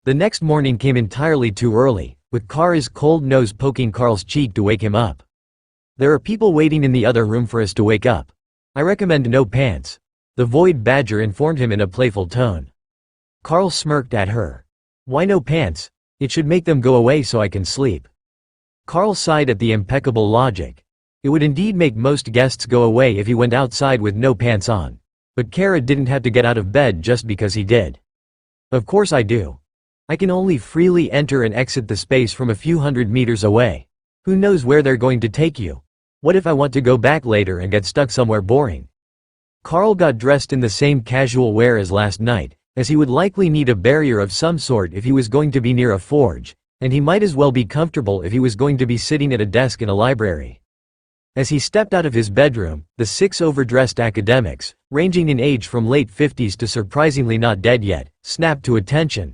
The next morning came entirely too early, with Kara's cold nose poking Carl's cheek to wake him up. "There are people waiting in the other room for us to wake up. I recommend no pants," the Void Badger informed him in a playful tone. Carl smirked at her. "Why no pants? It should make them go away so I can sleep." Carl sighed at the impeccable logic. It would indeed make most guests go away if he went outside with no pants on. But Kara didn't have to get out of bed just because he did. "Of course I do. I can only freely enter and exit the space from a few hundred meters away. Who knows where they're going to take you? What if I want to go back later and get stuck somewhere boring?" Carl got dressed in the same casual wear as last night, as he would likely need a barrier of some sort if he was going to be near a forge, and he might as well be comfortable if he was going to be sitting at a desk in a library. As he stepped out of his bedroom, the 6 overdressed academics, ranging in age from late 50s to surprisingly not dead yet, snapped to attention.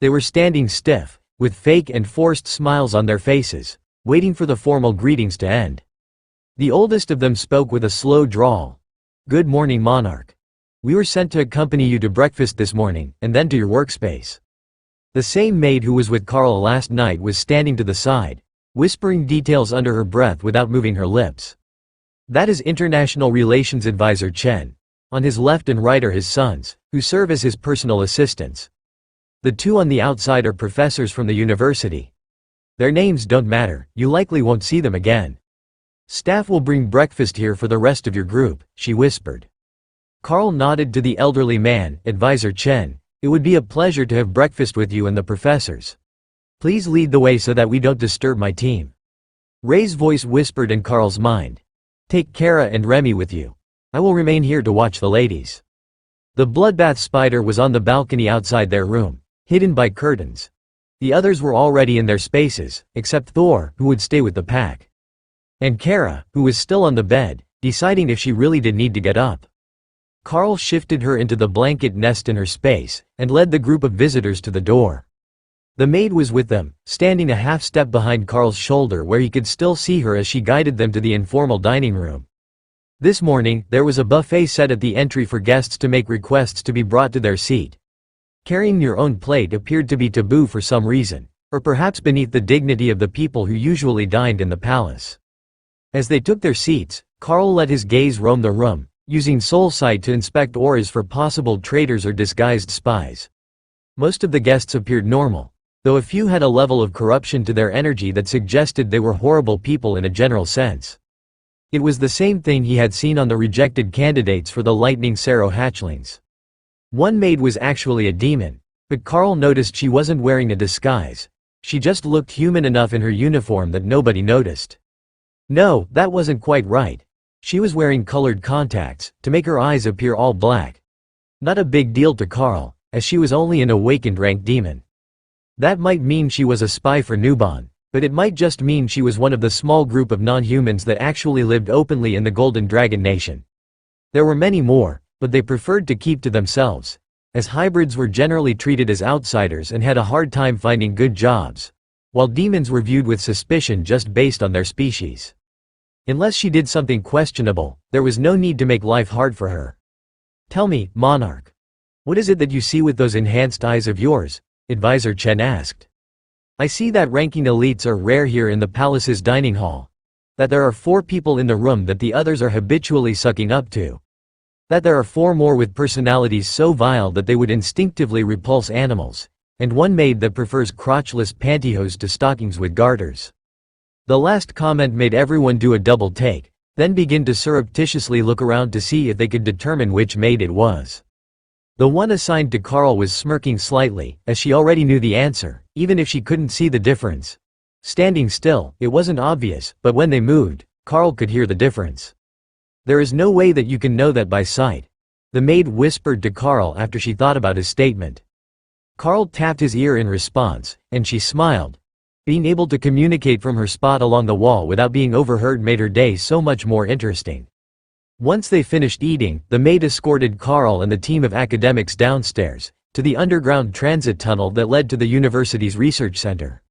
They were standing stiff, with fake and forced smiles on their faces, waiting for the formal greetings to end. The oldest of them spoke with a slow drawl. "Good morning, Monarch. We were sent to accompany you to breakfast this morning, and then to your workspace." The same maid who was with Carl last night was standing to the side, whispering details under her breath without moving her lips. "That is International Relations Advisor Chen. On his left and right are his sons, who serve as his personal assistants. The 2 on the outside are professors from the university. Their names don't matter, you likely won't see them again. Staff will bring breakfast here for the rest of your group," she whispered. Carl nodded to the elderly man. "Advisor Chen, it would be a pleasure to have breakfast with you and the professors. Please lead the way so that we don't disturb my team." Ray's voice whispered in Carl's mind. "Take Kara and Remy with you. I will remain here to watch the ladies." The bloodbath spider was on the balcony outside their room, hidden by curtains. The others were already in their spaces, except Thor, who would stay with the pack. And Kara, who was still on the bed, deciding if she really did need to get up. Carl shifted her into the blanket nest in her space, and led the group of visitors to the door. The maid was with them, standing a half step behind Carl's shoulder where he could still see her as she guided them to the informal dining room. This morning, there was a buffet set at the entry for guests to make requests to be brought to their seat. Carrying your own plate appeared to be taboo for some reason, or perhaps beneath the dignity of the people who usually dined in the palace. As they took their seats, Carl let his gaze roam the room, using soul sight to inspect auras for possible traitors or disguised spies. Most of the guests appeared normal, though a few had a level of corruption to their energy that suggested they were horrible people in a general sense. It was the same thing he had seen on the rejected candidates for the Lightning Sarrow hatchlings. One maid was actually a demon, but Carl noticed she wasn't wearing a disguise. She just looked human enough in her uniform that nobody noticed. No, that wasn't quite right. She was wearing colored contacts, to make her eyes appear all black. Not a big deal to Carl, as she was only an awakened rank demon. That might mean she was a spy for Nuban, but it might just mean she was one of the small group of non-humans that actually lived openly in the Golden Dragon Nation. There were many more, but they preferred to keep to themselves, as hybrids were generally treated as outsiders and had a hard time finding good jobs, while demons were viewed with suspicion just based on their species. Unless she did something questionable, there was no need to make life hard for her. "Tell me, Monarch, what is it that you see with those enhanced eyes of yours?" Advisor Chen asked. "I see that ranking elites are rare here in the palace's dining hall. That there are 4 people in the room that the others are habitually sucking up to. That there are 4 more with personalities so vile that they would instinctively repulse animals, and 1 maid that prefers crotchless pantyhose to stockings with garters." The last comment made everyone do a double take, then begin to surreptitiously look around to see if they could determine which maid it was. The one assigned to Carl was smirking slightly, as she already knew the answer, even if she couldn't see the difference. Standing still, it wasn't obvious, but when they moved, Carl could hear the difference. "There is no way that you can know that by sight," the maid whispered to Carl after she thought about his statement. Carl tapped his ear in response, and she smiled. Being able to communicate from her spot along the wall without being overheard made her day so much more interesting. Once they finished eating, the maid escorted Carl and the team of academics downstairs, to the underground transit tunnel that led to the university's research center.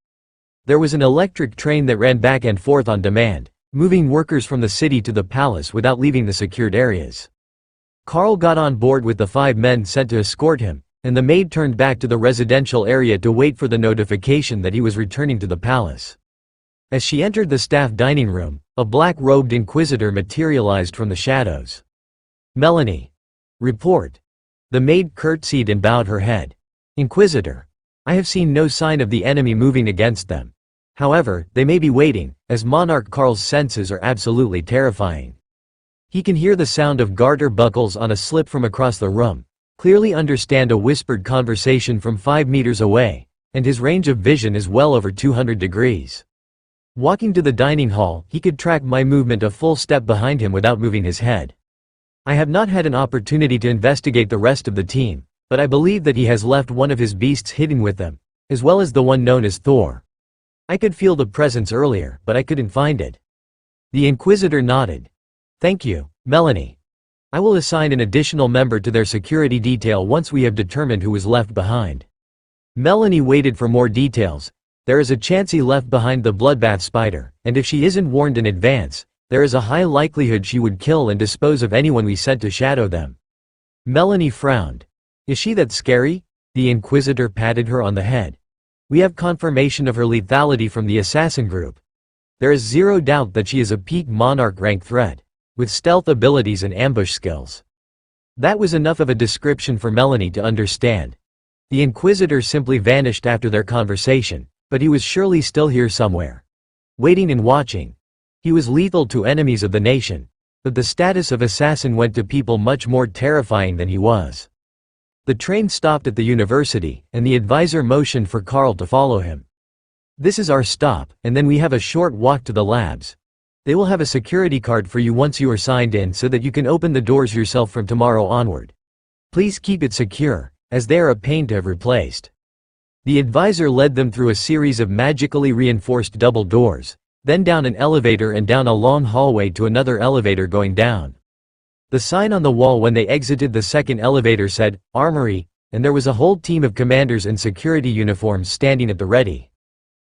There was an electric train that ran back and forth on demand, moving workers from the city to the palace without leaving the secured areas. Carl got on board with the 5 men sent to escort him, and the maid turned back to the residential area to wait for the notification that he was returning to the palace. As she entered the staff dining room, a black-robed inquisitor materialized from the shadows. "Melanie. Report." The maid curtsied and bowed her head. "Inquisitor. I have seen no sign of the enemy moving against them. However, they may be waiting, as Monarch Karl's senses are absolutely terrifying. He can hear the sound of garter buckles on a slip from across the room, clearly understand a whispered conversation from 5 meters away, and his range of vision is well over 200 degrees. Walking to the dining hall, he could track my movement a full step behind him without moving his head. I have not had an opportunity to investigate the rest of the team, but I believe that he has left one of his beasts hidden with them, as well as the one known as Thor. I could feel the presence earlier, but I couldn't find it." The Inquisitor nodded. "Thank you, Melanie. I will assign an additional member to their security detail once we have determined who was left behind." Melanie waited for more details. There is a chance he left behind the bloodbath spider, and if she isn't warned in advance, there is a high likelihood she would kill and dispose of anyone we sent to shadow them. Melanie frowned. "Is she that scary?" The Inquisitor patted her on the head. "We have confirmation of her lethality from the assassin group. There is zero doubt that she is a peak Monarch rank threat, with stealth abilities and ambush skills." That was enough of a description for Melanie to understand. The Inquisitor simply vanished after their conversation, but he was surely still here somewhere. Waiting and watching. He was lethal to enemies of the nation, but the status of assassin went to people much more terrifying than he was. The train stopped at the university, and the advisor motioned for Karl to follow him. "This is our stop, and then we have a short walk to the labs. They will have a security card for you once you are signed in so that you can open the doors yourself from tomorrow onward. Please keep it secure, as they are a pain to have replaced." The advisor led them through a series of magically reinforced double doors, then down an elevator and down a long hallway to another elevator going down. The sign on the wall when they exited the second elevator said, "Armory," and there was a whole team of commanders in security uniforms standing at the ready.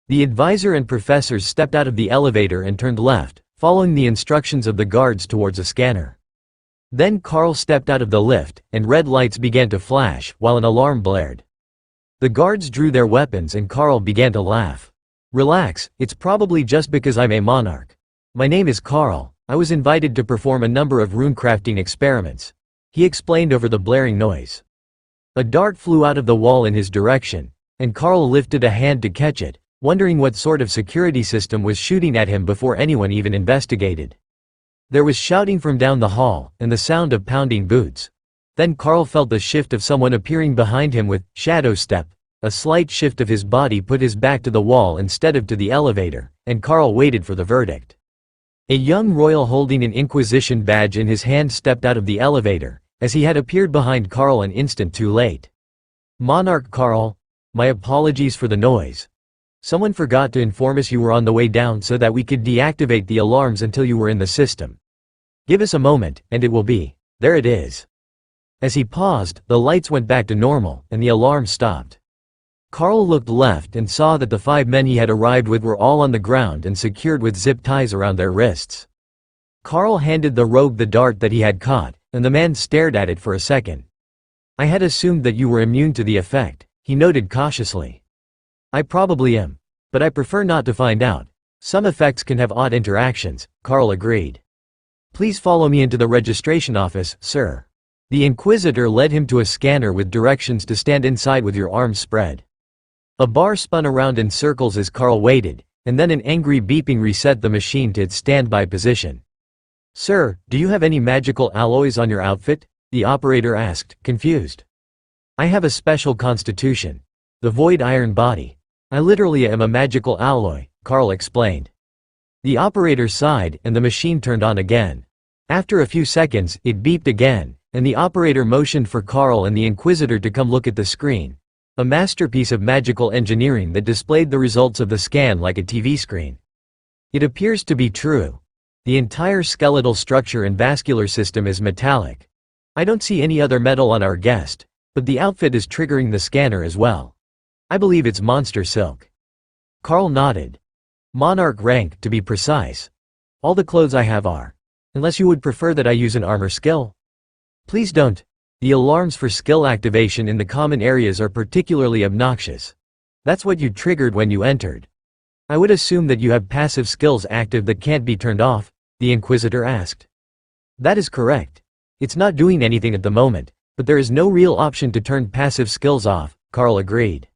The advisor and professors stepped out of the elevator and turned left, following the instructions of the guards towards a scanner. Then Karl stepped out of the lift, and red lights began to flash, while an alarm blared. The guards drew their weapons and Karl began to laugh. "Relax, it's probably just because I'm a monarch. My name is Karl. I was invited to perform a number of runecrafting experiments," he explained over the blaring noise. A dart flew out of the wall in his direction, and Karl lifted a hand to catch it, wondering what sort of security system was shooting at him before anyone even investigated. There was shouting from down the hall, and the sound of pounding boots. Then Karl felt the shift of someone appearing behind him with shadow step. A slight shift of his body put his back to the wall instead of to the elevator, and Karl waited for the verdict. A young royal holding an Inquisition badge in his hand stepped out of the elevator, as he had appeared behind Karl an instant too late. "Monarch Karl, my apologies for the noise. Someone forgot to inform us you were on the way down so that we could deactivate the alarms until you were in the system. Give us a moment, and it will be. There it is." As he paused, the lights went back to normal, and the alarm stopped. Karl looked left and saw that the 5 men he had arrived with were all on the ground and secured with zip ties around their wrists. Karl handed the rogue the dart that he had caught, and the man stared at it for a second. "I had assumed that you were immune to the effect," he noted cautiously. "I probably am. But I prefer not to find out. Some effects can have odd interactions," Karl agreed. "Please follow me into the registration office, sir." The Inquisitor led him to a scanner with directions to stand inside with your arms spread. A bar spun around in circles as Karl waited, and then an angry beeping reset the machine to its standby position. "Sir, do you have any magical alloys on your outfit?" the operator asked, confused. "I have a special constitution. The void iron body. I literally am a magical alloy," Karl explained. The operator sighed, and the machine turned on again. After a few seconds, it beeped again, and the operator motioned for Karl and the Inquisitor to come look at the screen. A masterpiece of magical engineering that displayed the results of the scan like a TV screen. "It appears to be true. The entire skeletal structure and vascular system is metallic. I don't see any other metal on our guest, but the outfit is triggering the scanner as well. I believe it's monster silk." Karl nodded. "Monarch rank, to be precise. All the clothes I have are. Unless you would prefer that I use an armor skill?" "Please don't. The alarms for skill activation in the common areas are particularly obnoxious. That's what you triggered when you entered. I would assume that you have passive skills active that can't be turned off, the Inquisitor asked. That is correct. It's not doing anything at the moment, but there is no real option to turn passive skills off, Carl agreed.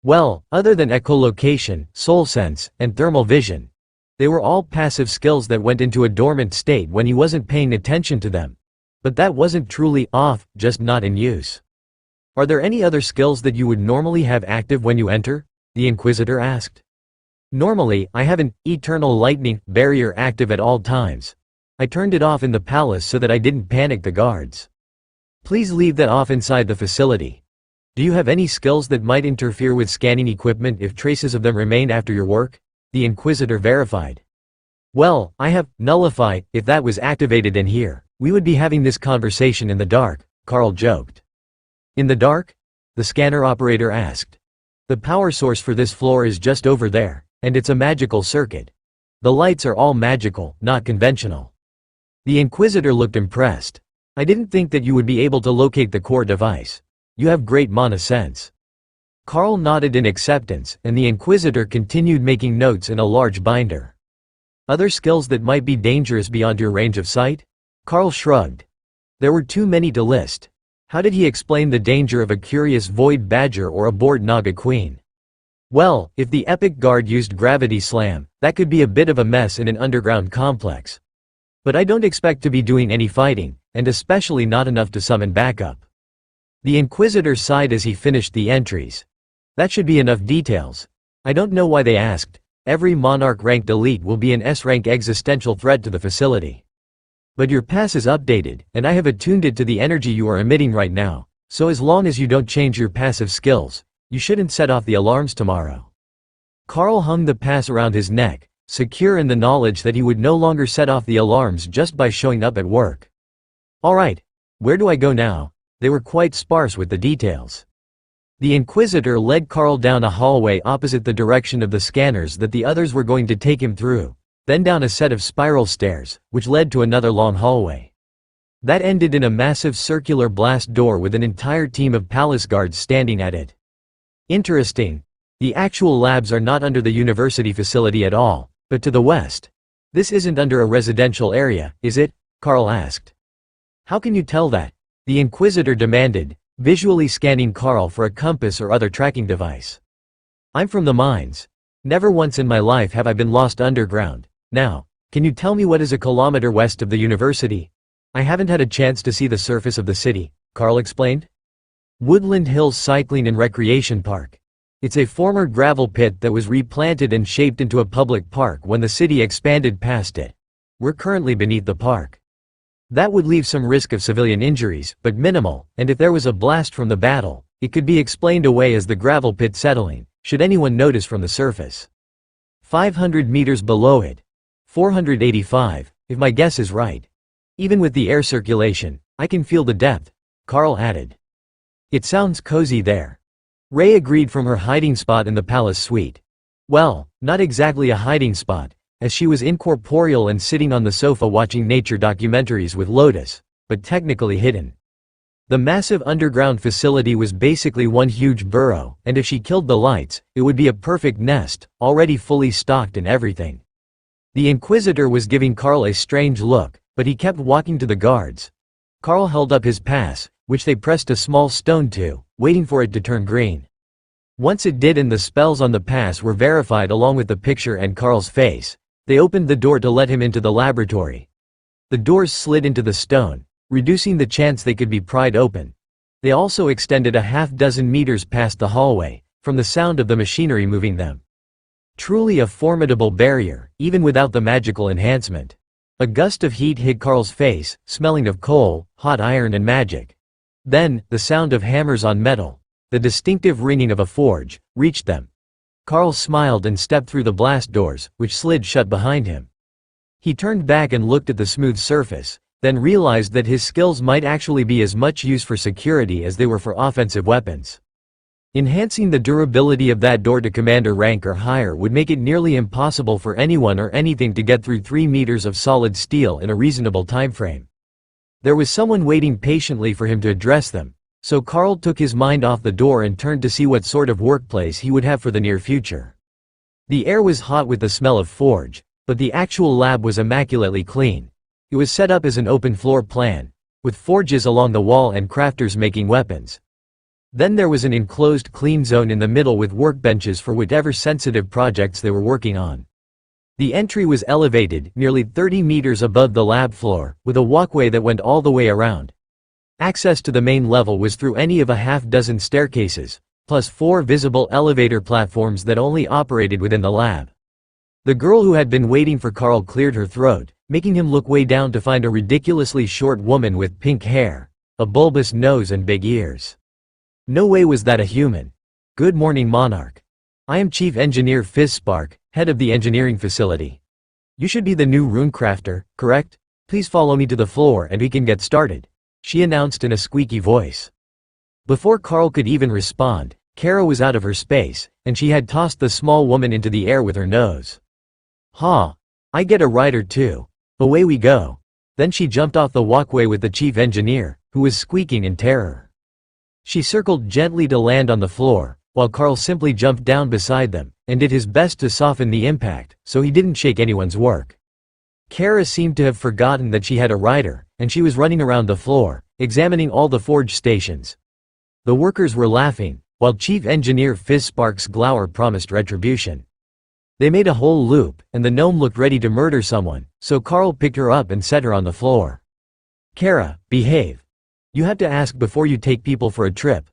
Well, other than echolocation, soul sense, and thermal vision. They were all passive skills that went into a dormant state when he wasn't paying attention to them. But that wasn't truly off, just not in use. Are there any other skills that you would normally have active when you enter? The Inquisitor asked. Normally, I have an eternal lightning barrier active at all times. I turned it off in the palace so that I didn't panic the guards. Please leave that off inside the facility. Do you have any skills that might interfere with scanning equipment if traces of them remain after your work? The Inquisitor verified. Well, I have nullify. If that was activated in here, we would be having this conversation in the dark, Carl joked. In the dark? The scanner operator asked. The power source for this floor is just over there, and it's a magical circuit. The lights are all magical, not conventional. The Inquisitor looked impressed. I didn't think that you would be able to locate the core device. You have great mana sense. Carl nodded in acceptance, and the Inquisitor continued making notes in a large binder. Other skills that might be dangerous beyond your range of sight? Carl shrugged. There were too many to list. How did he explain the danger of a curious void badger or a bored Naga queen? Well, if the epic guard used gravity slam, that could be a bit of a mess in an underground complex. But I don't expect to be doing any fighting, and especially not enough to summon backup. The Inquisitor sighed as he finished the entries. That should be enough details. I don't know why they asked. Every Monarch-ranked elite will be an S-rank existential threat to the facility. But your pass is updated, and I have attuned it to the energy you are emitting right now, so as long as you don't change your passive skills, you shouldn't set off the alarms tomorrow. Carl hung the pass around his neck, secure in the knowledge that he would no longer set off the alarms just by showing up at work. Alright, where do I go now? They were quite sparse with the details. The Inquisitor led Carl down a hallway opposite the direction of the scanners that the others were going to take him through, then down a set of spiral stairs, which led to another long hallway. That ended in a massive circular blast door with an entire team of palace guards standing at it. Interesting. The actual labs are not under the university facility at all, but to the west. This isn't under a residential area, is it? Carl asked. How can you tell that? The Inquisitor demanded, visually scanning Carl for a compass or other tracking device. I'm from the mines. Never once in my life have I been lost underground. Now, can you tell me what is a kilometer west of the university? I haven't had a chance to see the surface of the city, Carl explained. Woodland Hills Cycling and Recreation Park. It's a former gravel pit that was replanted and shaped into a public park when the city expanded past it. We're currently beneath the park. That would leave some risk of civilian injuries, but minimal, and if there was a blast from the battle, it could be explained away as the gravel pit settling, should anyone notice from the surface. 500 meters below it. 485, if my guess is right. Even with the air circulation, I can feel the depth, Carl added. It sounds cozy there. Ray agreed from her hiding spot in the palace suite. Well, not exactly a hiding spot, as she was incorporeal and sitting on the sofa watching nature documentaries with Lotus, but technically hidden. The massive underground facility was basically one huge burrow, and if she killed the lights, it would be a perfect nest, already fully stocked and everything. The Inquisitor was giving Carl a strange look, but he kept walking to the guards. Carl held up his pass, which they pressed a small stone to, waiting for it to turn green. Once it did and the spells on the pass were verified along with the picture and Carl's face, they opened the door to let him into the laboratory. The doors slid into the stone, reducing the chance they could be pried open. They also extended a half-dozen meters past the hallway, from the sound of the machinery moving them. Truly a formidable barrier, even without the magical enhancement. A gust of heat hit Carl's face, smelling of coal, hot iron and magic. Then, the sound of hammers on metal, the distinctive ringing of a forge, reached them. Carl smiled and stepped through the blast doors, which slid shut behind him. He turned back and looked at the smooth surface, then realized that his skills might actually be as much use for security as they were for offensive weapons. Enhancing the durability of that door to commander rank or higher would make it nearly impossible for anyone or anything to get through 3 meters of solid steel in a reasonable timeframe. There was someone waiting patiently for him to address them, so Carl took his mind off the door and turned to see what sort of workplace he would have for the near future. The air was hot with the smell of forge, but the actual lab was immaculately clean. It was set up as an open floor plan, with forges along the wall and crafters making weapons. Then there was an enclosed clean zone in the middle with workbenches for whatever sensitive projects they were working on. The entry was elevated, nearly 30 meters above the lab floor, with a walkway that went all the way around. Access to the main level was through any of a half-dozen staircases, plus 4 visible elevator platforms that only operated within the lab. The girl who had been waiting for Carl cleared her throat, making him look way down to find a ridiculously short woman with pink hair, a bulbous nose and big ears. No way was that a human. Good morning, Monarch. I am Chief Engineer Fizzspark, head of the engineering facility. You should be the new runecrafter, correct? Please follow me to the floor and we can get started, she announced in a squeaky voice. Before Carl could even respond, Kara was out of her space, and she had tossed the small woman into the air with her nose. Ha! I get a rider too. Away we go. Then she jumped off the walkway with the chief engineer, who was squeaking in terror. She circled gently to land on the floor, while Carl simply jumped down beside them, and did his best to soften the impact, so he didn't shake anyone's work. Kara seemed to have forgotten that she had a rider, and she was running around the floor, examining all the forge stations. The workers were laughing, while Chief Engineer Fizzspark's glower promised retribution. They made a whole loop, and the gnome looked ready to murder someone, so Carl picked her up and set her on the floor. Kara, behave. You have to ask before you take people for a trip,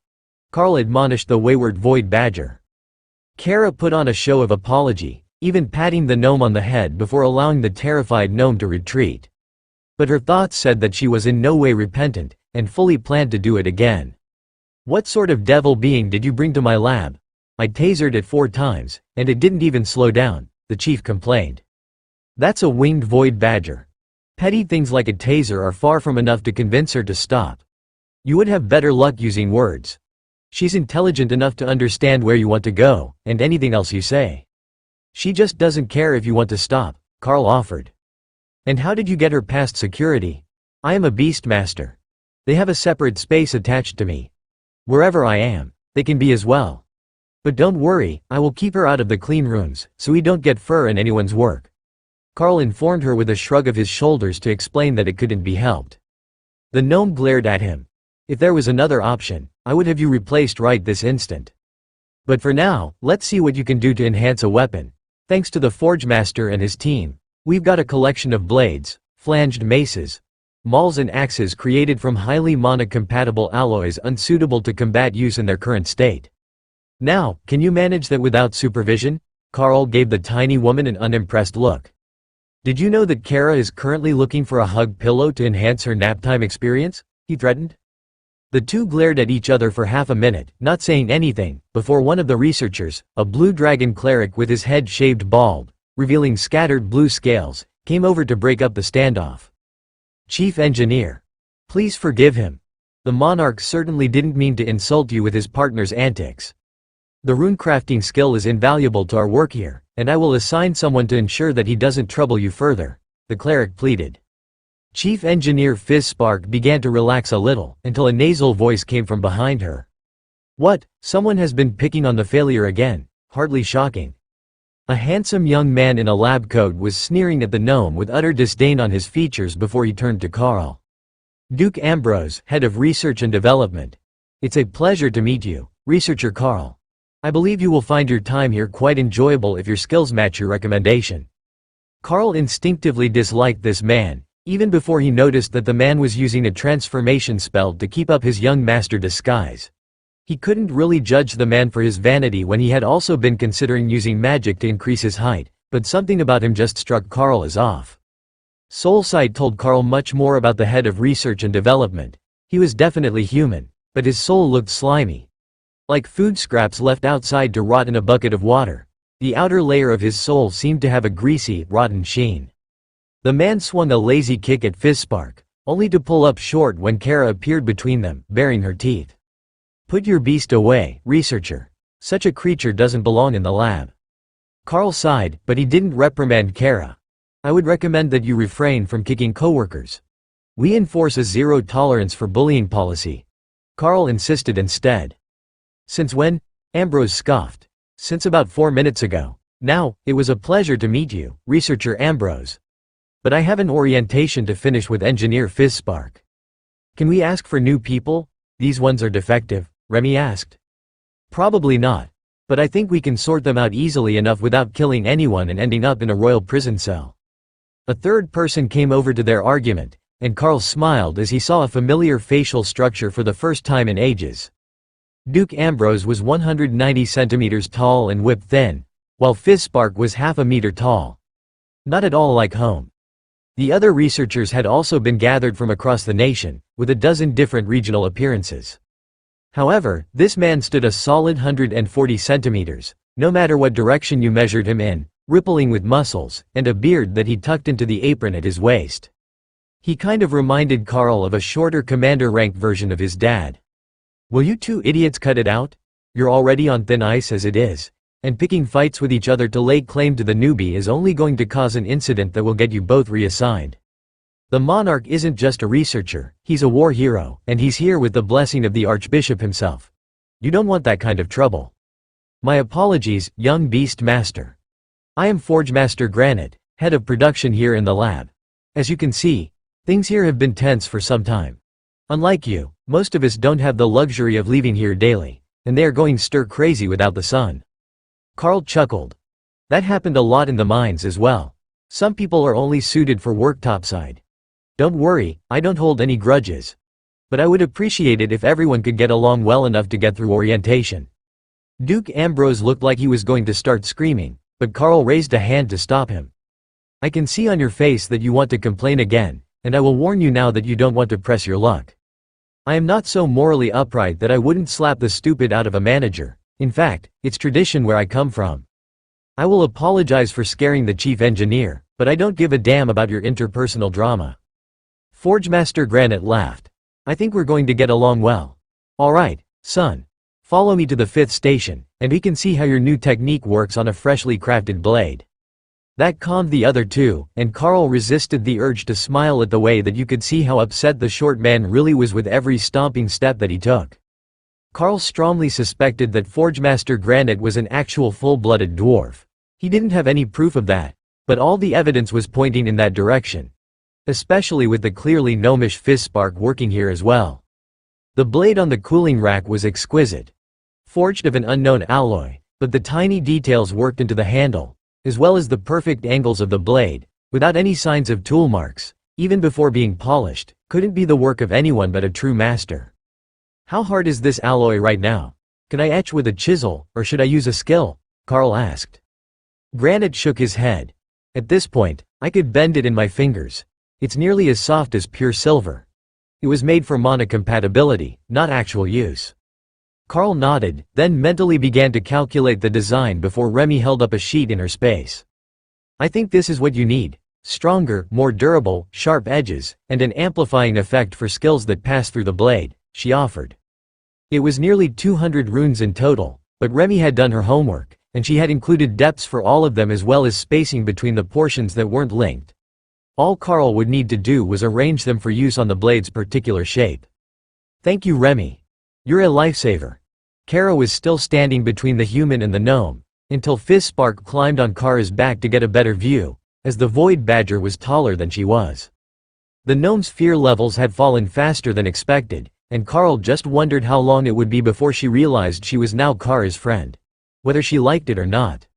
Carl admonished the wayward void badger. Kara put on a show of apology, even patting the gnome on the head before allowing the terrified gnome to retreat. But her thoughts said that she was in no way repentant, and fully planned to do it again. What sort of devil being did you bring to my lab? I tasered it 4 times, and it didn't even slow down, the chief complained. That's a winged void badger. Petty things like a taser are far from enough to convince her to stop. You would have better luck using words. She's intelligent enough to understand where you want to go, and anything else you say. She just doesn't care if you want to stop, Carl offered. And how did you get her past security? I am a beastmaster. They have a separate space attached to me. Wherever I am, they can be as well. But don't worry, I will keep her out of the clean rooms, so we don't get fur in anyone's work. Carl informed her with a shrug of his shoulders to explain that it couldn't be helped. The gnome glared at him. If there was another option, I would have you replaced right this instant. But for now, let's see what you can do to enhance a weapon. Thanks to the Forge Master and his team, we've got a collection of blades, flanged maces, mauls and axes created from highly monocompatible alloys unsuitable to combat use in their current state. Now, can you manage that without supervision? Carl gave the tiny woman an unimpressed look. Did you know that Kara is currently looking for a hug pillow to enhance her naptime experience? He threatened. The two glared at each other for half a minute, not saying anything, before one of the researchers, a blue dragon cleric with his head shaved bald, revealing scattered blue scales, came over to break up the standoff. Chief Engineer. Please forgive him. The monarch certainly didn't mean to insult you with his partner's antics. The runecrafting skill is invaluable to our work here, and I will assign someone to ensure that he doesn't trouble you further, the cleric pleaded. Chief Engineer Fizzspark began to relax a little, until a nasal voice came from behind her. What, someone has been picking on the failure again, hardly shocking. A handsome young man in a lab coat was sneering at the gnome with utter disdain on his features before he turned to Carl. Duke Ambrose, head of research and development. It's a pleasure to meet you, researcher Carl. I believe you will find your time here quite enjoyable if your skills match your recommendation. Carl instinctively disliked this man, even before he noticed that the man was using a transformation spell to keep up his young master disguise. He couldn't really judge the man for his vanity when he had also been considering using magic to increase his height, but something about him just struck Carl as off. Soulsight told Carl much more about the head of research and development. He was definitely human, but his soul looked slimy. Like food scraps left outside to rot in a bucket of water. The outer layer of his soul seemed to have a greasy, rotten sheen. The man swung a lazy kick at Fizzspark, only to pull up short when Kara appeared between them, baring her teeth. Put your beast away, researcher. Such a creature doesn't belong in the lab. Carl sighed, but he didn't reprimand Kara. I would recommend that you refrain from kicking coworkers. We enforce a zero-tolerance for bullying policy. Carl insisted instead. Since when? Ambrose scoffed. Since about 4 minutes ago. Now, it was a pleasure to meet you, researcher Ambrose. But I have an orientation to finish with engineer Fizzspark. Can we ask for new people? These ones are defective, Remy asked. Probably not. But I think we can sort them out easily enough without killing anyone and ending up in a royal prison cell. A third person came over to their argument, and Carl smiled as he saw a familiar facial structure for the first time in ages. Duke Ambrose was 190 centimeters tall and whip-thin, while Fizzspark was half a meter tall. Not at all like home. The other researchers had also been gathered from across the nation, with a dozen different regional appearances. However, this man stood a solid 140 centimeters, no matter what direction you measured him in, rippling with muscles, and a beard that he tucked into the apron at his waist. He kind of reminded Carl of a shorter commander-rank version of his dad. Will you two idiots cut it out? You're already on thin ice as it is, and picking fights with each other to lay claim to the newbie is only going to cause an incident that will get you both reassigned. The monarch isn't just a researcher, he's a war hero, and he's here with the blessing of the archbishop himself. You don't want that kind of trouble. My apologies, young beast master. I am Forge Master Granite, head of production here in the lab. As you can see, things here have been tense for some time. Unlike you, most of us don't have the luxury of leaving here daily, and they are going stir-crazy without the sun. Carl chuckled. That happened a lot in the mines as well. Some people are only suited for work topside. Don't worry, I don't hold any grudges. But I would appreciate it if everyone could get along well enough to get through orientation. Duke Ambrose looked like he was going to start screaming, but Carl raised a hand to stop him. I can see on your face that you want to complain again, and I will warn you now that you don't want to press your luck. I am not so morally upright that I wouldn't slap the stupid out of a manager. In fact, it's tradition where I come from. I will apologize for scaring the chief engineer, but I don't give a damn about your interpersonal drama. Forge Master Granite laughed. I think we're going to get along well. Alright, son. Follow me to the 5th station, and we can see how your new technique works on a freshly crafted blade. That calmed the other two, and Carl resisted the urge to smile at the way that you could see how upset the short man really was with every stomping step that he took. Carl strongly suspected that Forge Master Granite was an actual full-blooded dwarf. He didn't have any proof of that, but all the evidence was pointing in that direction. Especially with the clearly gnomish Fizzspark working here as well. The blade on the cooling rack was exquisite. Forged of an unknown alloy, but the tiny details worked into the handle, as well as the perfect angles of the blade, without any signs of tool marks, even before being polished, couldn't be the work of anyone but a true master. How hard is this alloy right now? Can I etch with a chisel, or should I use a skill? Carl asked. Granite shook his head. At this point, I could bend it in my fingers. It's nearly as soft as pure silver. It was made for monocompatibility, not actual use. Carl nodded, then mentally began to calculate the design before Remy held up a sheet in her space. I think this is what you need. Stronger, more durable, sharp edges, and an amplifying effect for skills that pass through the blade, she offered. It was nearly 200 runes in total, but Remy had done her homework, and she had included depths for all of them as well as spacing between the portions that weren't linked. All Carl would need to do was arrange them for use on the blade's particular shape. Thank you, Remy. You're a lifesaver. Kara was still standing between the human and the gnome, until Fizzspark climbed on Kara's back to get a better view, as the Void Badger was taller than she was. The gnome's fear levels had fallen faster than expected, and Carl just wondered how long it would be before she realized she was now Kara's friend. Whether she liked it or not.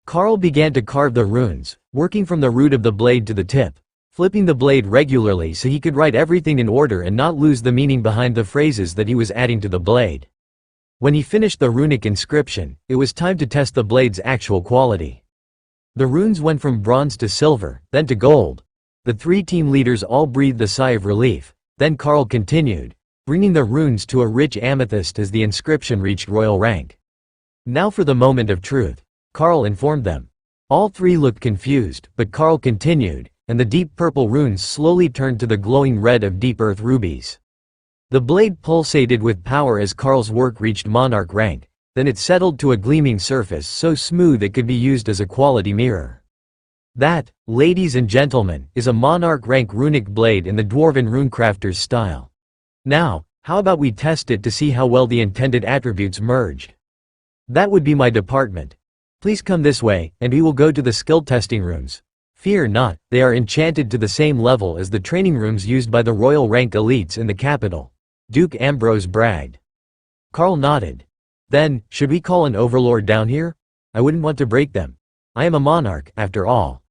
Carl began to carve the runes, working from the root of the blade to the tip, flipping the blade regularly so he could write everything in order and not lose the meaning behind the phrases that he was adding to the blade. When he finished the runic inscription, it was time to test the blade's actual quality. The runes went from bronze to silver, then to gold. The 3 team leaders all breathed a sigh of relief, then Carl continued, bringing the runes to a rich amethyst as the inscription reached royal rank. Now for the moment of truth. Carl informed them. All 3 looked confused, but Carl continued, and the deep purple runes slowly turned to the glowing red of deep earth rubies. The blade pulsated with power as Carl's work reached monarch rank, then it settled to a gleaming surface so smooth it could be used as a quality mirror. That, ladies and gentlemen, is a monarch rank runic blade in the dwarven runecrafter's style. Now, how about we test it to see how well the intended attributes merge? That would be my department. Please come this way, and we will go to the skill testing rooms. Fear not, they are enchanted to the same level as the training rooms used by the royal rank elites in the capital. Duke Ambrose bragged. Carl nodded. Then, should we call an overlord down here? I wouldn't want to break them. I am a monarch, after all.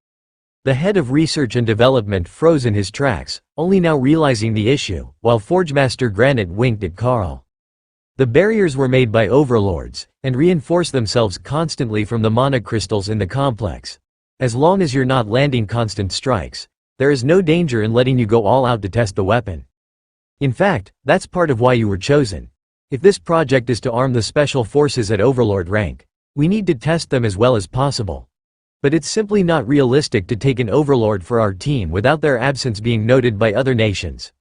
The head of research and development froze in his tracks, only now realizing the issue, while Forgemaster Granite winked at Carl. The barriers were made by overlords, and reinforce themselves constantly from the mana crystals in the complex. As long as you're not landing constant strikes, there is no danger in letting you go all out to test the weapon. In fact, that's part of why you were chosen. If this project is to arm the special forces at overlord rank, we need to test them as well as possible. But it's simply not realistic to take an overlord for our team without their absence being noted by other nations.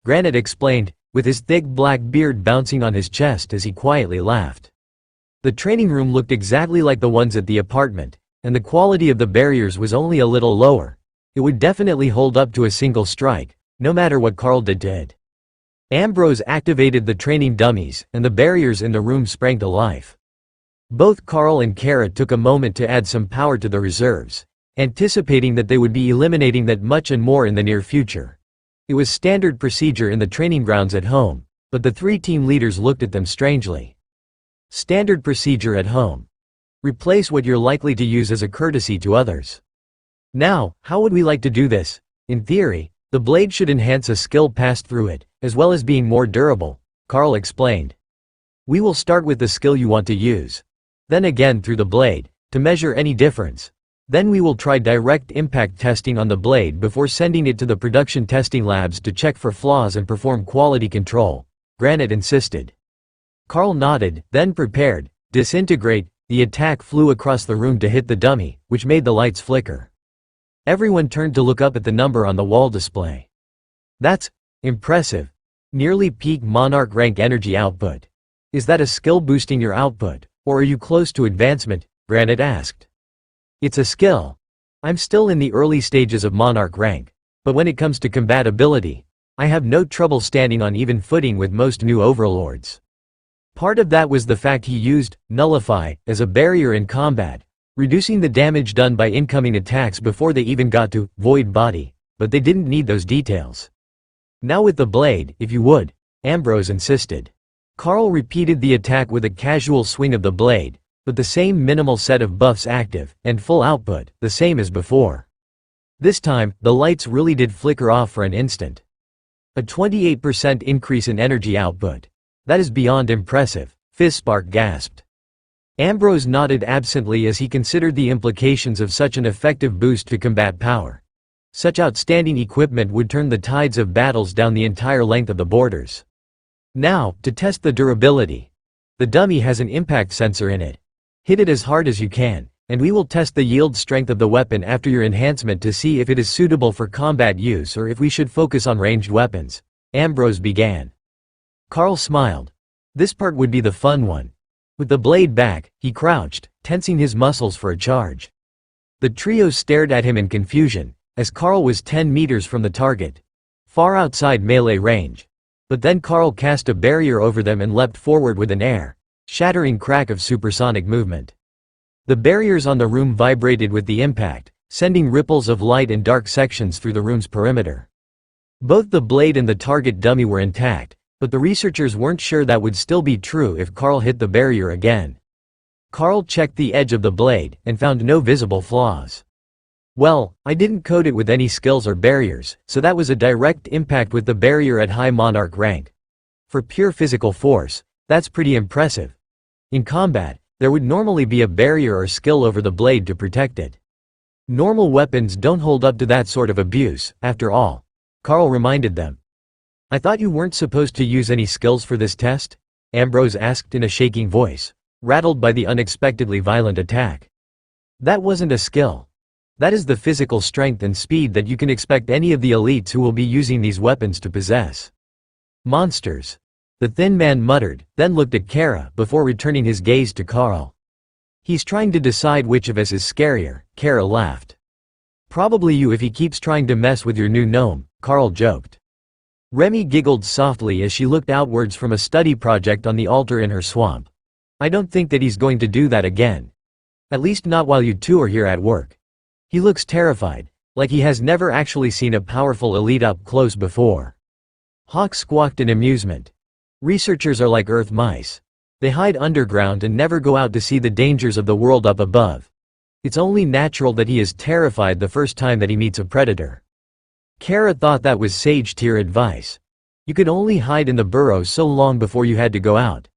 Granite explained, with his thick black beard bouncing on his chest as he quietly laughed. The training room looked exactly like the ones at the apartment, and the quality of the barriers was only a little lower. It would definitely hold up to a single strike, no matter what Carl did. Ambrose activated the training dummies, and the barriers in the room sprang to life. Both Carl and Kara took a moment to add some power to the reserves, anticipating that they would be eliminating that much and more in the near future. It was standard procedure in the training grounds at home, but the three team leaders looked at them strangely. Standard procedure at home. Replace what you're likely to use as a courtesy to others. Now, how would we like to do this? In theory, the blade should enhance a skill passed through it, as well as being more durable, Carl explained. We will start with the skill you want to use. Then again through the blade, to measure any difference. Then we will try direct impact testing on the blade before sending it to the production testing labs to check for flaws and perform quality control, Granite insisted. Carl nodded, then prepared. Disintegrate. The attack flew across the room to hit the dummy, which made the lights flicker. Everyone turned to look up at the number on the wall display. That's impressive. Nearly peak monarch rank energy output. Is that a skill boosting your output, or are you close to advancement? Granite asked. It's a skill. I'm still in the early stages of monarch rank, but when it comes to compatibility, I have no trouble standing on even footing with most new overlords. Part of that was the fact he used Nullify as a barrier in combat, reducing the damage done by incoming attacks before they even got to Void Body, but they didn't need those details. Now with the blade, if you would, Ambrose insisted. Carl repeated the attack with a casual swing of the blade, but the same minimal set of buffs active, and full output, the same as before. This time, the lights really did flicker off for an instant. A 28% increase in energy output. That is beyond impressive, Fizzspark gasped. Ambrose nodded absently as he considered the implications of such an effective boost to combat power. Such outstanding equipment would turn the tides of battles down the entire length of the borders. Now, to test the durability. The dummy has an impact sensor in it. Hit it as hard as you can, and we will test the yield strength of the weapon after your enhancement to see if it is suitable for combat use or if we should focus on ranged weapons, Ambrose began. Carl smiled. This part would be the fun one. With the blade back, he crouched, tensing his muscles for a charge. The trio stared at him in confusion, as Carl was 10 meters from the target, far outside melee range. But then Carl cast a barrier over them and leapt forward with an shattering crack of supersonic movement. The barriers on the room vibrated with the impact, sending ripples of light in dark sections through the room's perimeter. Both the blade and the target dummy were intact, but the researchers weren't sure that would still be true if Carl hit the barrier again. Carl checked the edge of the blade, and found no visible flaws. Well, I didn't coat it with any skills or barriers, so that was a direct impact with the barrier at high monarch rank. For pure physical force, that's pretty impressive. In combat, there would normally be a barrier or skill over the blade to protect it. Normal weapons don't hold up to that sort of abuse, after all, Carl reminded them. I thought you weren't supposed to use any skills for this test? Ambrose asked in a shaking voice, rattled by the unexpectedly violent attack. That wasn't a skill. That is the physical strength and speed that you can expect any of the elites who will be using these weapons to possess. Monsters. The thin man muttered, then looked at Kara before returning his gaze to Carl. He's trying to decide which of us is scarier, Kara laughed. Probably you if he keeps trying to mess with your new gnome, Carl joked. Remy giggled softly as she looked outwards from a study project on the altar in her swamp. I don't think that he's going to do that again. At least not while you two are here at work. He looks terrified, like he has never actually seen a powerful elite up close before. Hawk squawked in amusement. Researchers are like Earth mice. They hide underground and never go out to see the dangers of the world up above. It's only natural that he is terrified the first time that he meets a predator. Kara thought that was sage tier advice. You could only hide in the burrow so long before you had to go out.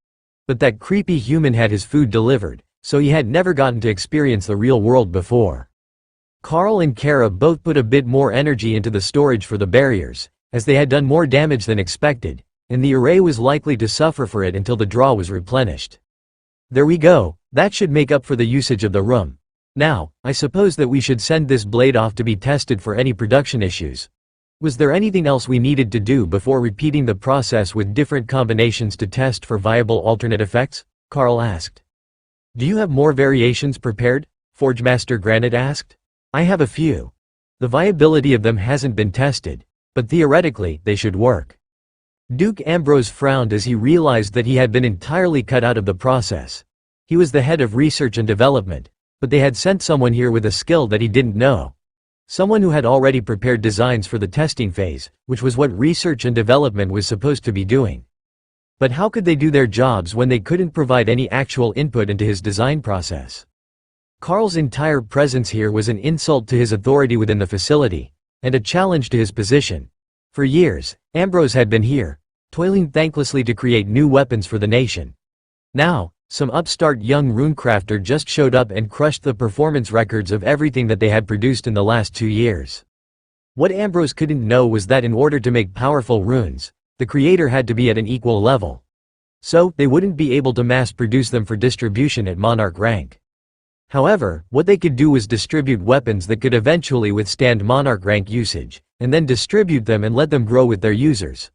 But that creepy human had his food delivered, so he had never gotten to experience the real world before. Carl and Kara both put a bit more energy into the storage for the barriers, as they had done more damage than expected, and the array was likely to suffer for it until the draw was replenished. There we go, that should make up for the usage of the room. Now, I suppose that we should send this blade off to be tested for any production issues. Was there anything else we needed to do before repeating the process with different combinations to test for viable alternate effects? Carl asked. Do you have more variations prepared? Forgemaster Granite asked. I have a few. The viability of them hasn't been tested, but theoretically, they should work. Duke Ambrose frowned as he realized that he had been entirely cut out of the process. He was the head of research and development, but they had sent someone here with a skill that he didn't know. Someone who had already prepared designs for the testing phase, which was what research and development was supposed to be doing. But how could they do their jobs when they couldn't provide any actual input into his design process? Carl's entire presence here was an insult to his authority within the facility, and a challenge to his position. For years, Ambrose had been here, toiling thanklessly to create new weapons for the nation. Now, some upstart young runecrafter just showed up and crushed the performance records of everything that they had produced in the last 2 years. What Ambrose couldn't know was that in order to make powerful runes, the creator had to be at an equal level. So, they wouldn't be able to mass-produce them for distribution at Monarch rank. However, what they could do was distribute weapons that could eventually withstand Monarch rank usage, and then distribute them and let them grow with their users.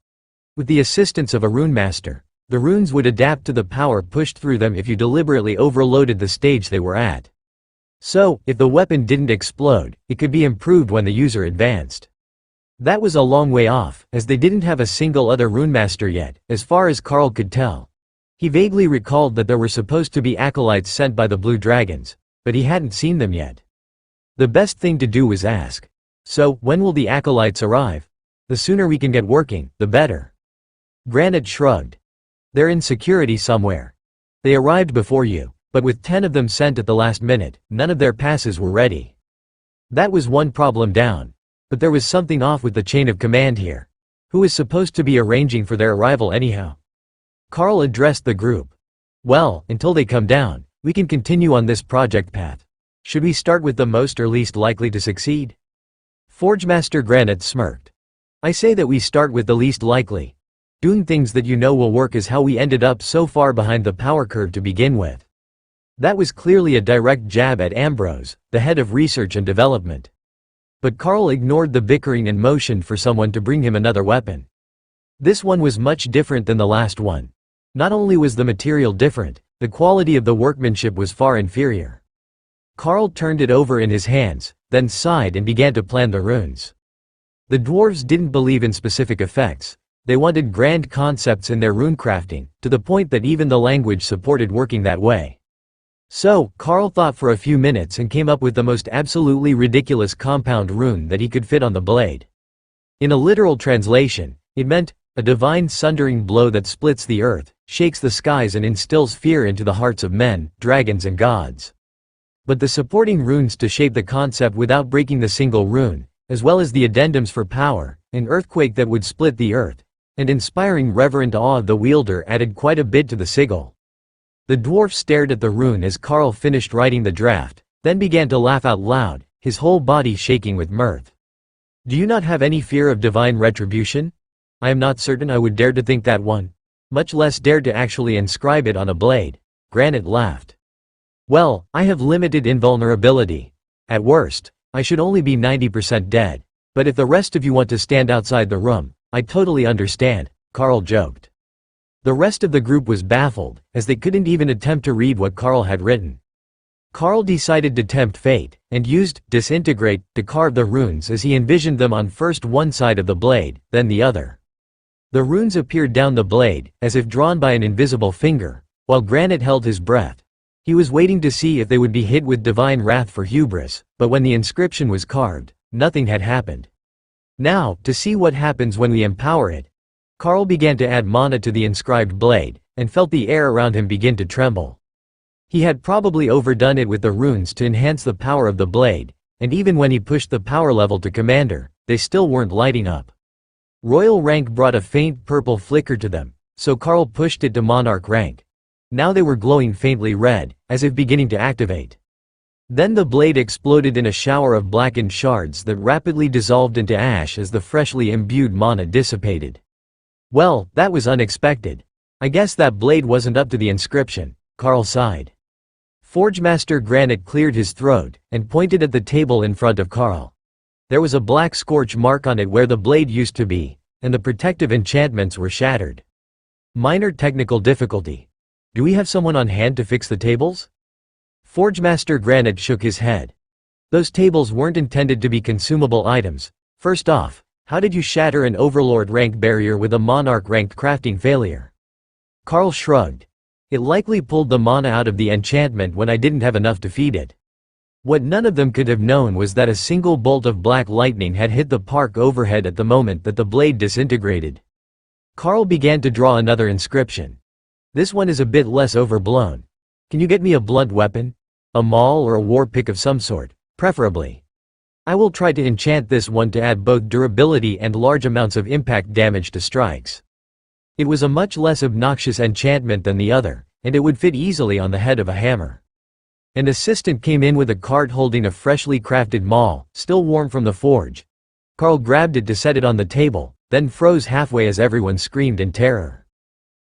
With the assistance of a runemaster, the runes would adapt to the power pushed through them if you deliberately overloaded the stage they were at. So, if the weapon didn't explode, it could be improved when the user advanced. That was a long way off, as they didn't have a single other runemaster yet, as far as Carl could tell. He vaguely recalled that there were supposed to be acolytes sent by the Blue Dragons, but he hadn't seen them yet. The best thing to do was ask. So, when will the acolytes arrive? The sooner we can get working, the better. Granite shrugged. They're in security somewhere. They arrived before you, but with 10 of them sent at the last minute, none of their passes were ready. That was one problem down. But there was something off with the chain of command here. Who is supposed to be arranging for their arrival anyhow? Carl addressed the group. Well, until they come down, we can continue on this project path. Should we start with the most or least likely to succeed? Forgemaster Granite smirked. I say that we start with the least likely. Doing things that you know will work is how we ended up so far behind the power curve to begin with. That was clearly a direct jab at Ambrose, the head of research and development. But Carl ignored the bickering and motioned for someone to bring him another weapon. This one was much different than the last one. Not only was the material different, the quality of the workmanship was far inferior. Carl turned it over in his hands, then sighed and began to plan the runes. The dwarves didn't believe in specific effects. They wanted grand concepts in their runecrafting, to the point that even the language supported working that way. So, Carl thought for a few minutes and came up with the most absolutely ridiculous compound rune that he could fit on the blade. In a literal translation, it meant, a divine sundering blow that splits the earth, shakes the skies and instills fear into the hearts of men, dragons and gods. But the supporting runes to shape the concept without breaking the single rune, as well as the addendums for power, an earthquake that would split the earth, and inspiring reverent awe of the wielder added quite a bit to the sigil. The dwarf stared at the rune as Carl finished writing the draft, then began to laugh out loud, his whole body shaking with mirth. Do you not have any fear of divine retribution? I am not certain I would dare to think that one. Much less dare to actually inscribe it on a blade. Granite laughed. Well, I have limited invulnerability. At worst, I should only be 90% dead. But if the rest of you want to stand outside the room, I totally understand, Carl joked. The rest of the group was baffled, as they couldn't even attempt to read what Carl had written. Carl decided to tempt fate, and used disintegrate to carve the runes as he envisioned them on first one side of the blade, then the other. The runes appeared down the blade, as if drawn by an invisible finger, while Granite held his breath. He was waiting to see if they would be hit with divine wrath for hubris, but when the inscription was carved, nothing had happened. Now, to see what happens when we empower it. Carl began to add mana to the inscribed blade, and felt the air around him begin to tremble. He had probably overdone it with the runes to enhance the power of the blade, and even when he pushed the power level to commander, they still weren't lighting up. Royal rank brought a faint purple flicker to them, so Carl pushed it to monarch rank. Now they were glowing faintly red, as if beginning to activate. Then the blade exploded in a shower of blackened shards that rapidly dissolved into ash as the freshly imbued mana dissipated. Well, that was unexpected. I guess that blade wasn't up to the inscription, Carl sighed. Forgemaster Granite cleared his throat, and pointed at the table in front of Carl. There was a black scorch mark on it where the blade used to be, and the protective enchantments were shattered. Minor technical difficulty. Do we have someone on hand to fix the tables? Forgemaster Granite shook his head. Those tables weren't intended to be consumable items. First off, how did you shatter an overlord rank barrier with a monarch ranked crafting failure? Carl shrugged. It likely pulled the mana out of the enchantment when I didn't have enough to feed it. What none of them could have known was that a single bolt of black lightning had hit the park overhead at the moment that the blade disintegrated. Carl began to draw another inscription. This one is a bit less overblown. Can you get me a blunt weapon? A maul or a war pick of some sort, preferably. I will try to enchant this one to add both durability and large amounts of impact damage to strikes. It was a much less obnoxious enchantment than the other, and it would fit easily on the head of a hammer. An assistant came in with a cart holding a freshly crafted maul, still warm from the forge. Carl grabbed it to set it on the table, then froze halfway as everyone screamed in terror.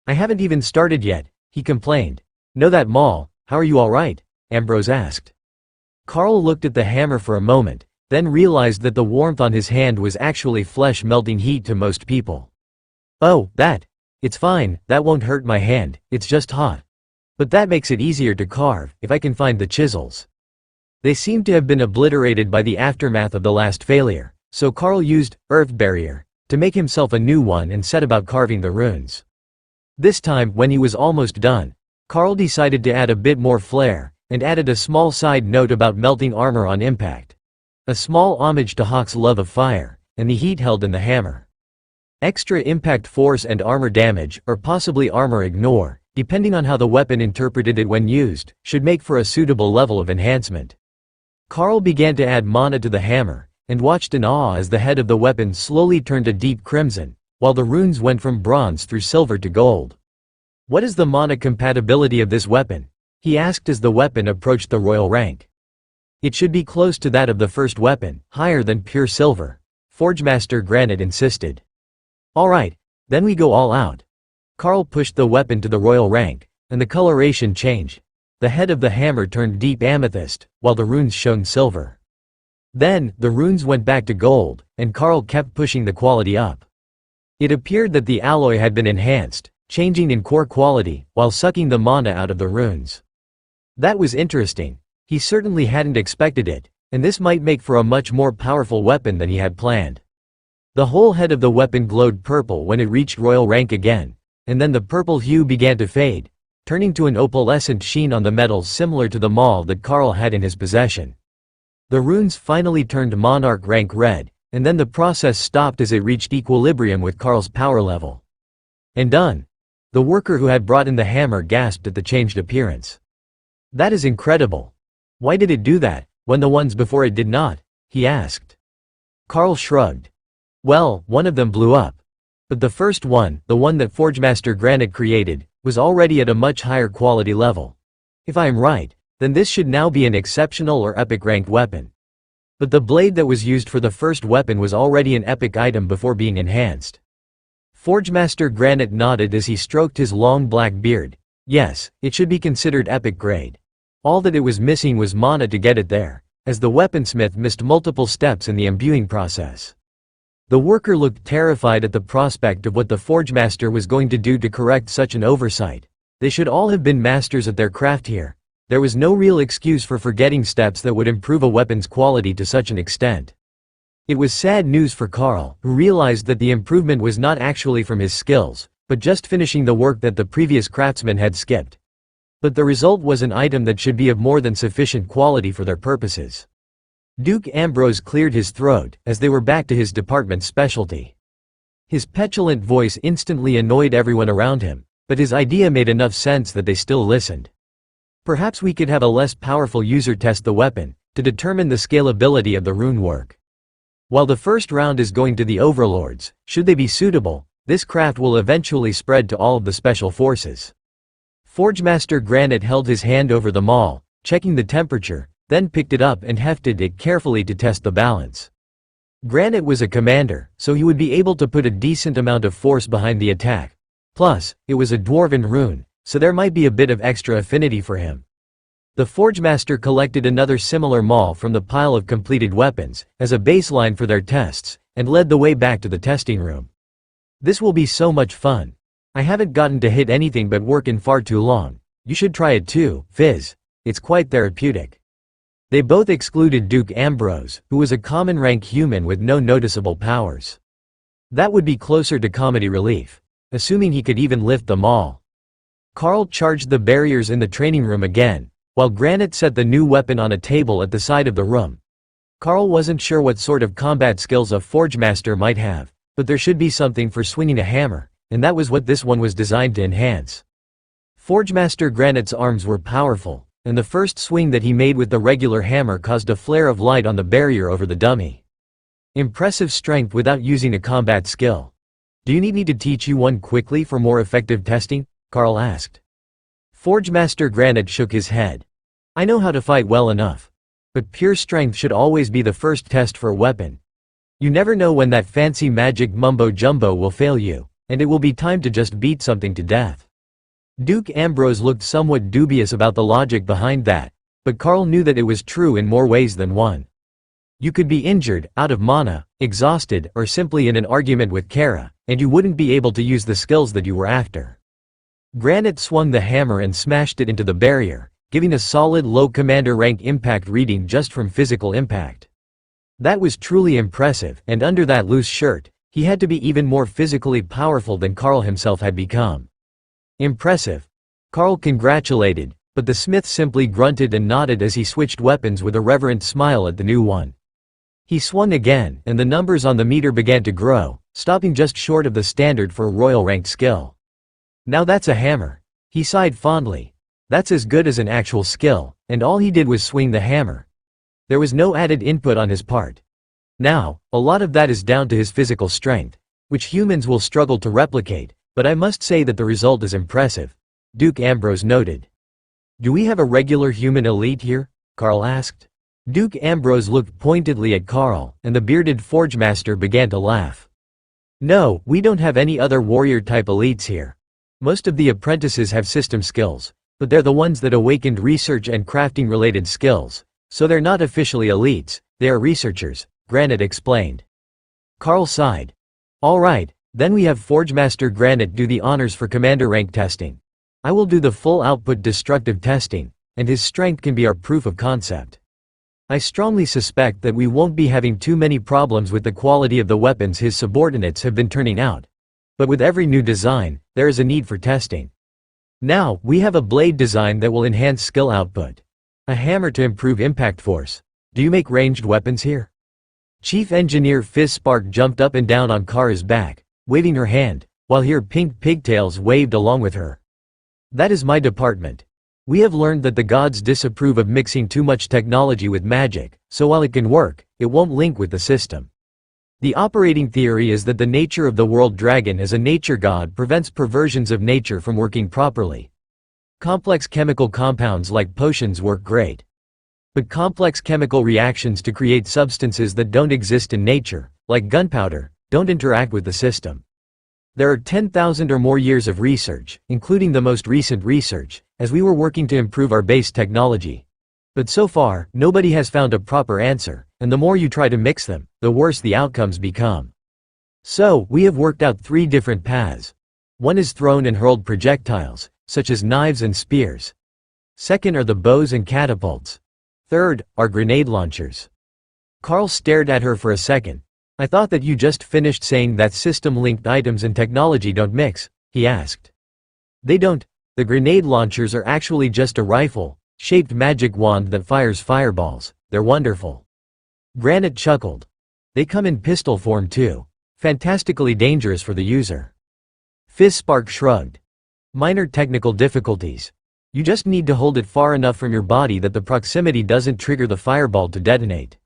I haven't even started yet, he complained. Know that maul, how are you alright? Ambrose asked. Carl looked at the hammer for a moment, then realized that the warmth on his hand was actually flesh-melting heat to most people. Oh, that. It's fine, that won't hurt my hand, it's just hot. But that makes it easier to carve, if I can find the chisels. They seemed to have been obliterated by the aftermath of the last failure, so Carl used Earth Barrier to make himself a new one and set about carving the runes. This time, when he was almost done, Carl decided to add a bit more flair, and added a small side note about melting armor on impact. A small homage to Hawk's love of fire, and the heat held in the hammer. Extra impact force and armor damage, or possibly armor ignore, depending on how the weapon interpreted it when used, should make for a suitable level of enhancement. Carl began to add mana to the hammer, and watched in awe as the head of the weapon slowly turned a deep crimson, while the runes went from bronze through silver to gold. What is the mana compatibility of this weapon? He asked as the weapon approached the royal rank. It should be close to that of the first weapon, higher than pure silver, Forgemaster Granite insisted. Alright, then we go all out. Carl pushed the weapon to the royal rank, and the coloration changed. The head of the hammer turned deep amethyst, while the runes shone silver. Then, the runes went back to gold, and Carl kept pushing the quality up. It appeared that the alloy had been enhanced, changing in core quality, while sucking the mana out of the runes. That was interesting. He certainly hadn't expected it, and this might make for a much more powerful weapon than he had planned. The whole head of the weapon glowed purple when it reached royal rank again, and then the purple hue began to fade, turning to an opalescent sheen on the metal similar to the maul that Carl had in his possession. The runes finally turned monarch rank red, and then the process stopped as it reached equilibrium with Carl's power level. And done. The worker who had brought in the hammer gasped at the changed appearance. That is incredible. Why did it do that, when the ones before it did not? He asked. Carl shrugged. Well, one of them blew up. But the first one, the one that Forgemaster Granite created, was already at a much higher quality level. If I am right, then this should now be an exceptional or epic ranked weapon. But the blade that was used for the first weapon was already an epic item before being enhanced. Forgemaster Granite nodded as he stroked his long black beard. Yes, it should be considered epic grade. All that it was missing was mana to get it there, as the weaponsmith missed multiple steps in the imbuing process. The worker looked terrified at the prospect of what the Forgemaster was going to do to correct such an oversight. They should all have been masters at their craft here. There was no real excuse for forgetting steps that would improve a weapon's quality to such an extent. It was sad news for Carl, who realized that the improvement was not actually from his skills, but just finishing the work that the previous craftsman had skipped. But the result was an item that should be of more than sufficient quality for their purposes. Duke Ambrose cleared his throat, as they were back to his department's specialty. His petulant voice instantly annoyed everyone around him, but his idea made enough sense that they still listened. Perhaps we could have a less powerful user test the weapon, to determine the scalability of the rune work. While the first round is going to the overlords, should they be suitable, this craft will eventually spread to all of the special forces. Forgemaster Granite held his hand over the maul, checking the temperature, then picked it up and hefted it carefully to test the balance. Granite was a commander, so he would be able to put a decent amount of force behind the attack. Plus, it was a dwarven rune, so there might be a bit of extra affinity for him. The Forgemaster collected another similar maul from the pile of completed weapons, as a baseline for their tests, and led the way back to the testing room. This will be so much fun. I haven't gotten to hit anything but work in far too long. You should try it too, Fizz. It's quite therapeutic. They both excluded Duke Ambrose, who was a common rank human with no noticeable powers. That would be closer to comedy relief, assuming he could even lift the maul. Carl charged the barriers in the training room again, while Granite set the new weapon on a table at the side of the room. Carl wasn't sure what sort of combat skills a Forgemaster might have, but there should be something for swinging a hammer, and that was what this one was designed to enhance. Forgemaster Granite's arms were powerful, and the first swing that he made with the regular hammer caused a flare of light on the barrier over the dummy. Impressive strength without using a combat skill. Do you need me to teach you one quickly for more effective testing? Carl asked. Forgemaster Granite shook his head. I know how to fight well enough. But pure strength should always be the first test for a weapon. You never know when that fancy magic mumbo-jumbo will fail you, and it will be time to just beat something to death. Duke Ambrose looked somewhat dubious about the logic behind that, but Carl knew that it was true in more ways than one. You could be injured, out of mana, exhausted, or simply in an argument with Kara, and you wouldn't be able to use the skills that you were after. Granite swung the hammer and smashed it into the barrier, giving a solid low commander rank impact reading just from physical impact. That was truly impressive, and under that loose shirt, he had to be even more physically powerful than Carl himself had become. Impressive. Carl congratulated, but the smith simply grunted and nodded as he switched weapons with a reverent smile at the new one. He swung again, and the numbers on the meter began to grow, stopping just short of the standard for a royal ranked skill. Now that's a hammer. He sighed fondly. That's as good as an actual skill, and all he did was swing the hammer. There was no added input on his part. Now, a lot of that is down to his physical strength, which humans will struggle to replicate, but I must say that the result is impressive, Duke Ambrose noted. Do we have a regular human elite here? Carl asked. Duke Ambrose looked pointedly at Carl, and the bearded Forgemaster began to laugh. No, we don't have any other warrior-type elites here. Most of the apprentices have system skills, but they're the ones that awakened research and crafting-related skills, so they're not officially elites, they are researchers, Granite explained. Carl sighed. All right, then we have Forgemaster Granite do the honors for commander rank testing. I will do the full output destructive testing, and his strength can be our proof of concept. I strongly suspect that we won't be having too many problems with the quality of the weapons his subordinates have been turning out. But with every new design, there is a need for testing. Now, we have a blade design that will enhance skill output. A hammer to improve impact force. Do you make ranged weapons here? Chief Engineer Fizzspark jumped up and down on Kara's back, waving her hand, while her pink pigtails waved along with her. That is my department. We have learned that the gods disapprove of mixing too much technology with magic, so while it can work, it won't link with the system. The operating theory is that the nature of the world dragon as a nature god prevents perversions of nature from working properly. Complex chemical compounds like potions work great. But complex chemical reactions to create substances that don't exist in nature, like gunpowder, don't interact with the system. There are 10,000 or more years of research, including the most recent research, as we were working to improve our base technology. But so far, nobody has found a proper answer, and the more you try to mix them, the worse the outcomes become. So, we have worked out 3 different paths. One is thrown and hurled projectiles, such as knives and spears. Second are the bows and catapults. Third are grenade launchers. Carl stared at her for a second. I thought that you just finished saying that system-linked items and technology don't mix, he asked. They don't. The grenade launchers are actually just a rifle-shaped magic wand that fires fireballs. They're wonderful. Granite chuckled. They come in pistol form too. Fantastically dangerous for the user. Fizzspark shrugged. Minor technical difficulties. You just need to hold it far enough from your body that the proximity doesn't trigger the fireball to detonate.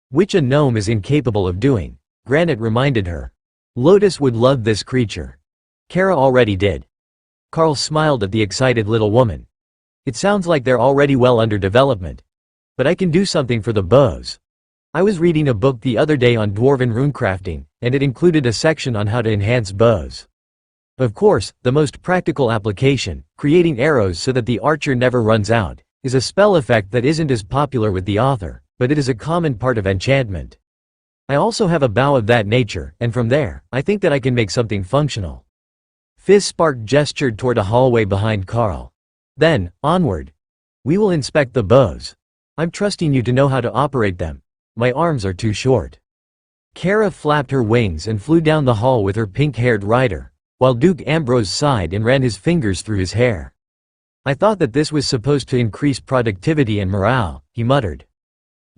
Which a gnome is incapable of doing, Granite reminded her. Lotus would love this creature. Kara already did. Carl smiled at the excited little woman. It sounds like they're already well under development. But I can do something for the bows. I was reading a book the other day on dwarven runecrafting, and it included a section on how to enhance bows. Of course, the most practical application, creating arrows so that the archer never runs out, is a spell effect that isn't as popular with the author, but it is a common part of enchantment. I also have a bow of that nature, and from there, I think that I can make something functional. Fizzspark gestured toward a hallway behind Carl. Then, onward. We will inspect the bows. I'm trusting you to know how to operate them. My arms are too short. Kara flapped her wings and flew down the hall with her pink-haired rider, while Duke Ambrose sighed and ran his fingers through his hair. I thought that this was supposed to increase productivity and morale, he muttered.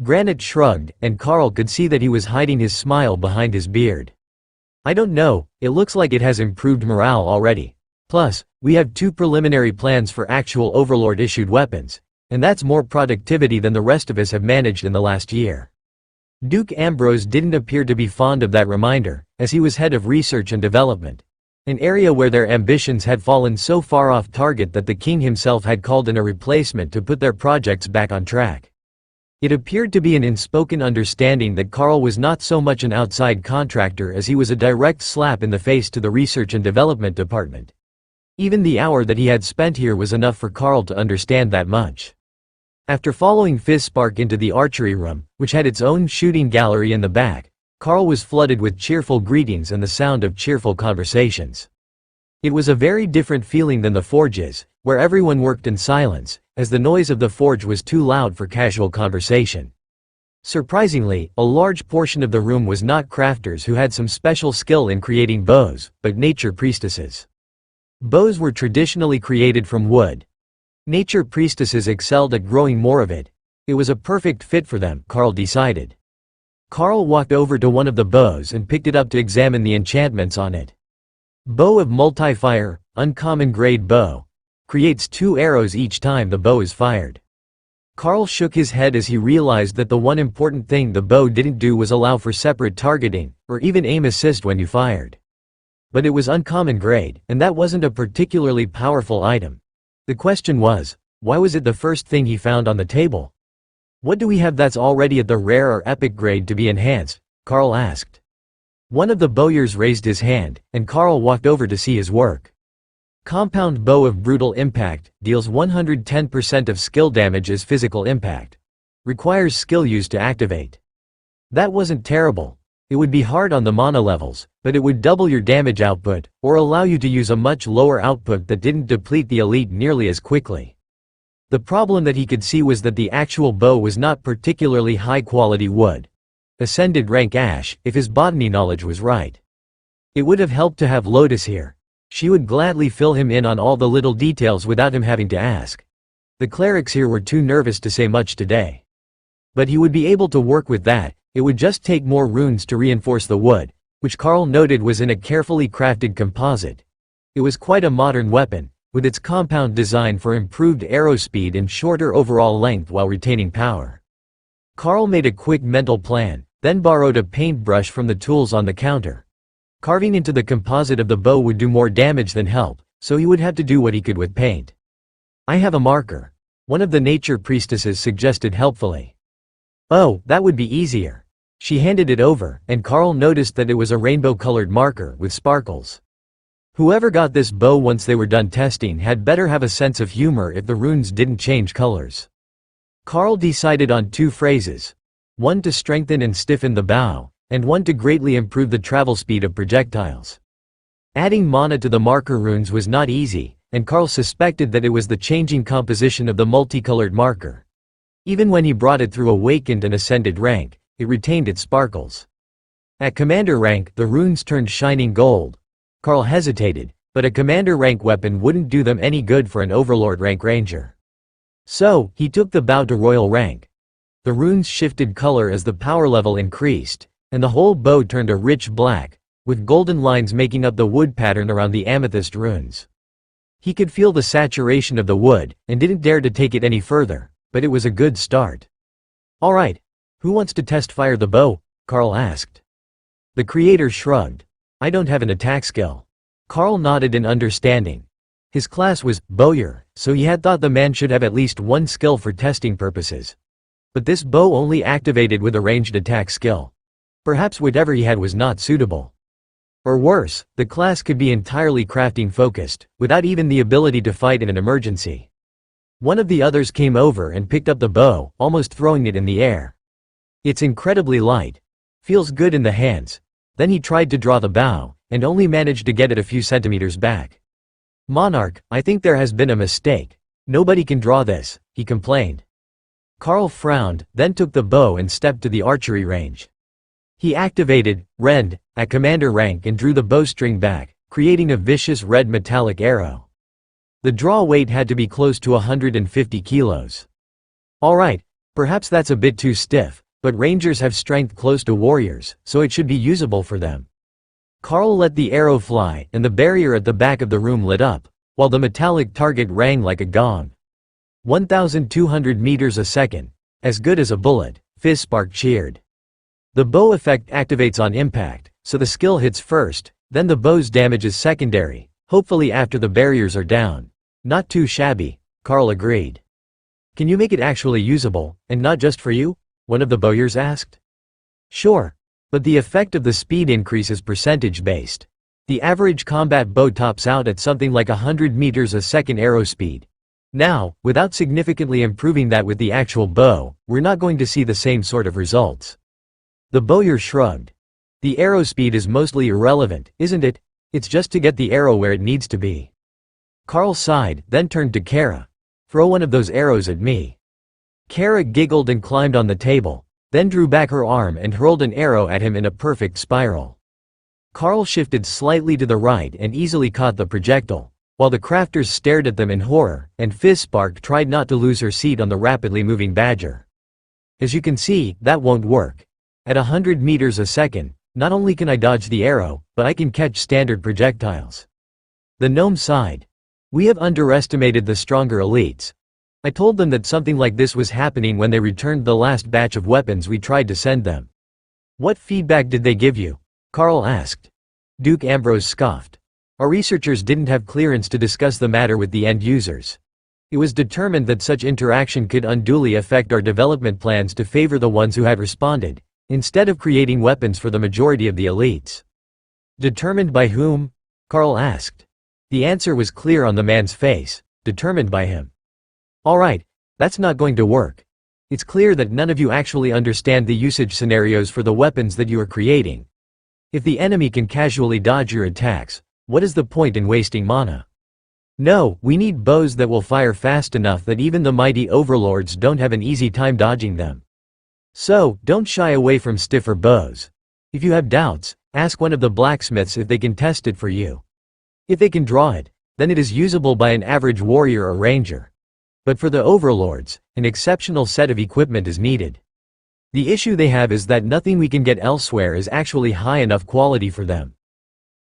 Granite shrugged, and Carl could see that he was hiding his smile behind his beard. I don't know, it looks like it has improved morale already. Plus, we have 2 preliminary plans for actual Overlord-issued weapons, and that's more productivity than the rest of us have managed in the last year. Duke Ambrose didn't appear to be fond of that reminder, as he was head of research and development, an area where their ambitions had fallen so far off target that the king himself had called in a replacement to put their projects back on track. It appeared to be an unspoken understanding that Carl was not so much an outside contractor as he was a direct slap in the face to the research and development department. Even the hour that he had spent here was enough for Carl to understand that much. After following Fizzspark into the archery room, which had its own shooting gallery in the back, Carl was flooded with cheerful greetings and the sound of cheerful conversations. It was a very different feeling than the forges, where everyone worked in silence, as the noise of the forge was too loud for casual conversation. Surprisingly, a large portion of the room was not crafters who had some special skill in creating bows, but nature priestesses. Bows were traditionally created from wood. Nature priestesses excelled at growing more of it. It was a perfect fit for them, Carl decided. Carl walked over to one of the bows and picked it up to examine the enchantments on it. Bow of multi-fire, uncommon grade bow. Creates 2 arrows each time the bow is fired. Carl shook his head as he realized that the one important thing the bow didn't do was allow for separate targeting, or even aim assist when you fired. But it was uncommon grade, and that wasn't a particularly powerful item. The question was, why was it the first thing he found on the table? What do we have that's already at the rare or epic grade to be enhanced? Carl asked. One of the bowyers raised his hand, and Carl walked over to see his work. Compound bow of brutal impact, deals 110% of skill damage as physical impact. Requires skill used to activate. That wasn't terrible. It would be hard on the mana levels, but it would double your damage output, or allow you to use a much lower output that didn't deplete the elite nearly as quickly. The problem that he could see was that the actual bow was not particularly high-quality wood. Ascended rank ash, if his botany knowledge was right. It would have helped to have Lotus here. She would gladly fill him in on all the little details without him having to ask. The clerics here were too nervous to say much today. But he would be able to work with that. It would just take more runes to reinforce the wood, which Carl noted was in a carefully crafted composite. It was quite a modern weapon, with its compound design for improved arrow speed and shorter overall length while retaining power. Carl made a quick mental plan, then borrowed a paintbrush from the tools on the counter. Carving into the composite of the bow would do more damage than help, so he would have to do what he could with paint. I have a marker. One of the nature priestesses suggested helpfully. Oh, that would be easier. She handed it over, and Carl noticed that it was a rainbow-colored marker with sparkles. Whoever got this bow once they were done testing had better have a sense of humor if the runes didn't change colors. Carl decided on 2 phrases. One to strengthen and stiffen the bow, and one to greatly improve the travel speed of projectiles. Adding mana to the marker runes was not easy, and Carl suspected that it was the changing composition of the multicolored marker. Even when he brought it through awakened and ascended rank, it retained its sparkles. At commander rank, the runes turned shining gold. Carl hesitated, but a commander rank weapon wouldn't do them any good for an overlord rank ranger. So, he took the bow to royal rank. The runes shifted color as the power level increased, and the whole bow turned a rich black, with golden lines making up the wood pattern around the amethyst runes. He could feel the saturation of the wood, and didn't dare to take it any further, but it was a good start. "Alright, who wants to test fire the bow?" Carl asked. The creator shrugged. "I don't have an attack skill." Carl nodded in understanding. His class was bowyer, so he had thought the man should have at least one skill for testing purposes. But this bow only activated with a ranged attack skill. Perhaps whatever he had was not suitable. Or worse, the class could be entirely crafting focused, without even the ability to fight in an emergency. One of the others came over and picked up the bow, almost throwing it in the air. "It's incredibly light. Feels good in the hands." Then he tried to draw the bow, and only managed to get it a few centimeters back. "Monarch, I think there has been a mistake. Nobody can draw this," he complained. Carl frowned, then took the bow and stepped to the archery range. He activated Rend at commander rank and drew the bowstring back, creating a vicious red metallic arrow. The draw weight had to be close to 150 kilos. "Alright, perhaps that's a bit too stiff, but rangers have strength close to warriors, so it should be usable for them." Carl let the arrow fly, and the barrier at the back of the room lit up, while the metallic target rang like a gong. 1,200 meters a second. As good as a bullet, Fizzspark cheered. The bow effect activates on impact, so the skill hits first, then the bow's damage is secondary, hopefully after the barriers are down. "Not too shabby," Carl agreed. "Can you make it actually usable, and not just for you?" one of the bowyers asked. "Sure. But the effect of the speed increase is percentage-based. The average combat bow tops out at something like 100 meters a second arrow speed. Now, without significantly improving that with the actual bow, we're not going to see the same sort of results." The bowyer shrugged. "The arrow speed is mostly irrelevant, isn't it? It's just to get the arrow where it needs to be." Carl sighed, then turned to Kara. "Throw one of those arrows at me." Kara giggled and climbed on the table, then drew back her arm and hurled an arrow at him in a perfect spiral. Carl shifted slightly to the right and easily caught the projectile, while the crafters stared at them in horror, and Fizzspark tried not to lose her seat on the rapidly moving badger. "As you can see, that won't work. At 100 meters a second, not only can I dodge the arrow, but I can catch standard projectiles." The gnome sighed. "We have underestimated the stronger elites. I told them that something like this was happening when they returned the last batch of weapons we tried to send them." "What feedback did they give you?" Carl asked. Duke Ambrose scoffed. "Our researchers didn't have clearance to discuss the matter with the end users. It was determined that such interaction could unduly affect our development plans to favor the ones who had responded, instead of creating weapons for the majority of the elites." "Determined by whom?" Carl asked. The answer was clear on the man's face: determined by him. "Alright, that's not going to work. It's clear that none of you actually understand the usage scenarios for the weapons that you are creating. If the enemy can casually dodge your attacks, what is the point in wasting mana? No, we need bows that will fire fast enough that even the mighty overlords don't have an easy time dodging them. So, don't shy away from stiffer bows. If you have doubts, ask one of the blacksmiths if they can test it for you. If they can draw it, then it is usable by an average warrior or ranger. But for the overlords, an exceptional set of equipment is needed. The issue they have is that nothing we can get elsewhere is actually high enough quality for them.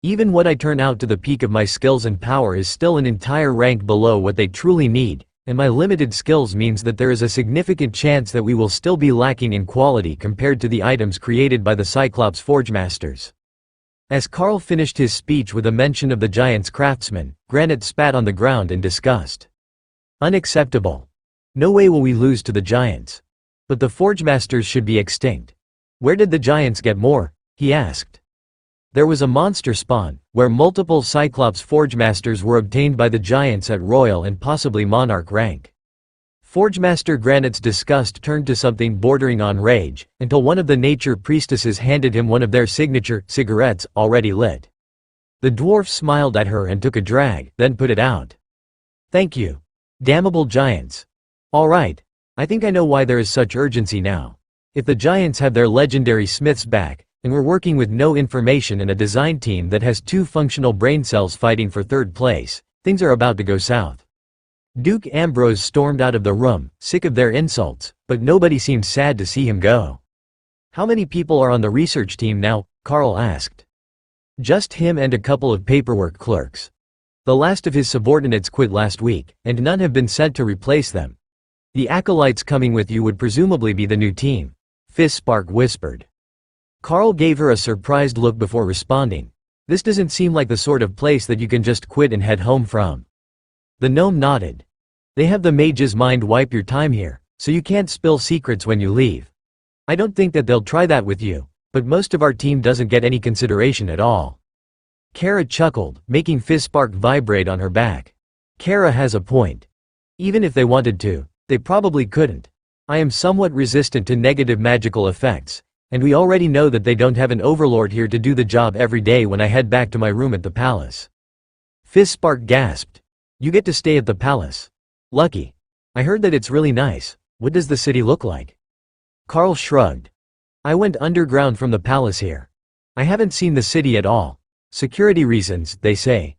Even what I turn out to the peak of my skills and power is still an entire rank below what they truly need, and my limited skills means that there is a significant chance that we will still be lacking in quality compared to the items created by the Cyclops Forgemasters." As Carl finished his speech with a mention of the giant's craftsman, Granite spat on the ground in disgust. "Unacceptable. No way will we lose to the giants. But the Forgemasters should be extinct. Where did the giants get more?" he asked. "There was a monster spawn, where multiple Cyclops Forgemasters were obtained by the giants at royal and possibly monarch rank." Forgemaster Granite's disgust turned to something bordering on rage, until one of the nature priestesses handed him one of their signature cigarettes, already lit. The dwarf smiled at her and took a drag, then put it out. Thank you. Damnable giants. Alright. I think I know why there is such urgency now. If the giants have their legendary Smiths back, and we're working with no information and a design team that has 2 functional brain cells fighting for 3rd place, things are about to go south. Duke Ambrose stormed out of the room, sick of their insults, but nobody seemed sad to see him go. How many people are on the research team now? Carl asked. Just him and a couple of paperwork clerks. The last of his subordinates quit last week, and none have been sent to replace them. The acolytes coming with you would presumably be the new team, Fizzspark whispered. Carl gave her a surprised look before responding. This doesn't seem like the sort of place that you can just quit and head home from. The gnome nodded. They have the mage's mind wipe your time here, so you can't spill secrets when you leave. I don't think that they'll try that with you, but most of our team doesn't get any consideration at all. Kara chuckled, making Fizzspark vibrate on her back. Kara has a point. Even if they wanted to, they probably couldn't. I am somewhat resistant to negative magical effects, and we already know that they don't have an overlord here to do the job every day when I head back to my room at the palace. Fizzspark gasped. You get to stay at the palace. Lucky. I heard that it's really nice. What does the city look like? Carl shrugged. I went underground from the palace here. I haven't seen the city at all. Security reasons, they say.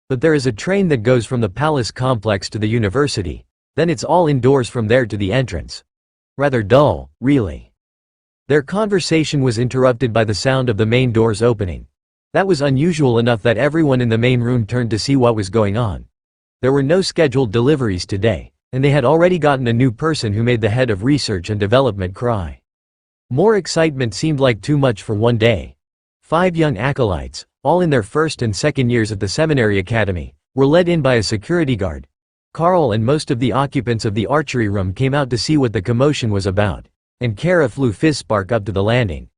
But there is a train that goes from the palace complex to the university, then it's all indoors from there to the entrance. Rather dull, really. Their conversation was interrupted by the sound of the main doors opening. That was unusual enough that everyone in the main room turned to see what was going on. There were no scheduled deliveries today, and they had already gotten a new person who made the head of research and development cry. More excitement seemed like too much for one day. 5 young acolytes, all in their 1st and 2nd years at the seminary academy, were led in by a security guard. Carl and most of the occupants of the archery room came out to see what the commotion was about, and Kara flew Fizzspark up to the landing.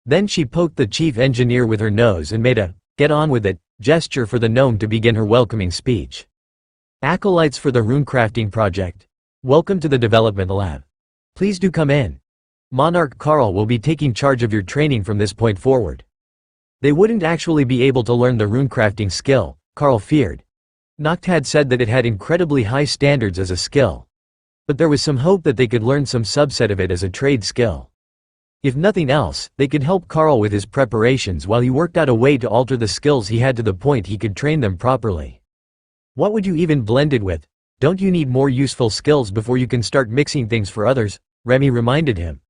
Then she poked the chief engineer with her nose and made a "get on with it" gesture for the gnome to begin her welcoming speech. Acolytes for the runecrafting project. Welcome to the development lab. Please do come in. Monarch Carl will be taking charge of your training from this point forward. They wouldn't actually be able to learn the runecrafting skill, Carl feared. Noct had said that it had incredibly high standards as a skill. But there was some hope that they could learn some subset of it as a trade skill. If nothing else, they could help Carl with his preparations while he worked out a way to alter the skills he had to the point he could train them properly. What would you even blend it with? Don't you need more useful skills before you can start mixing things for others? Remy reminded him.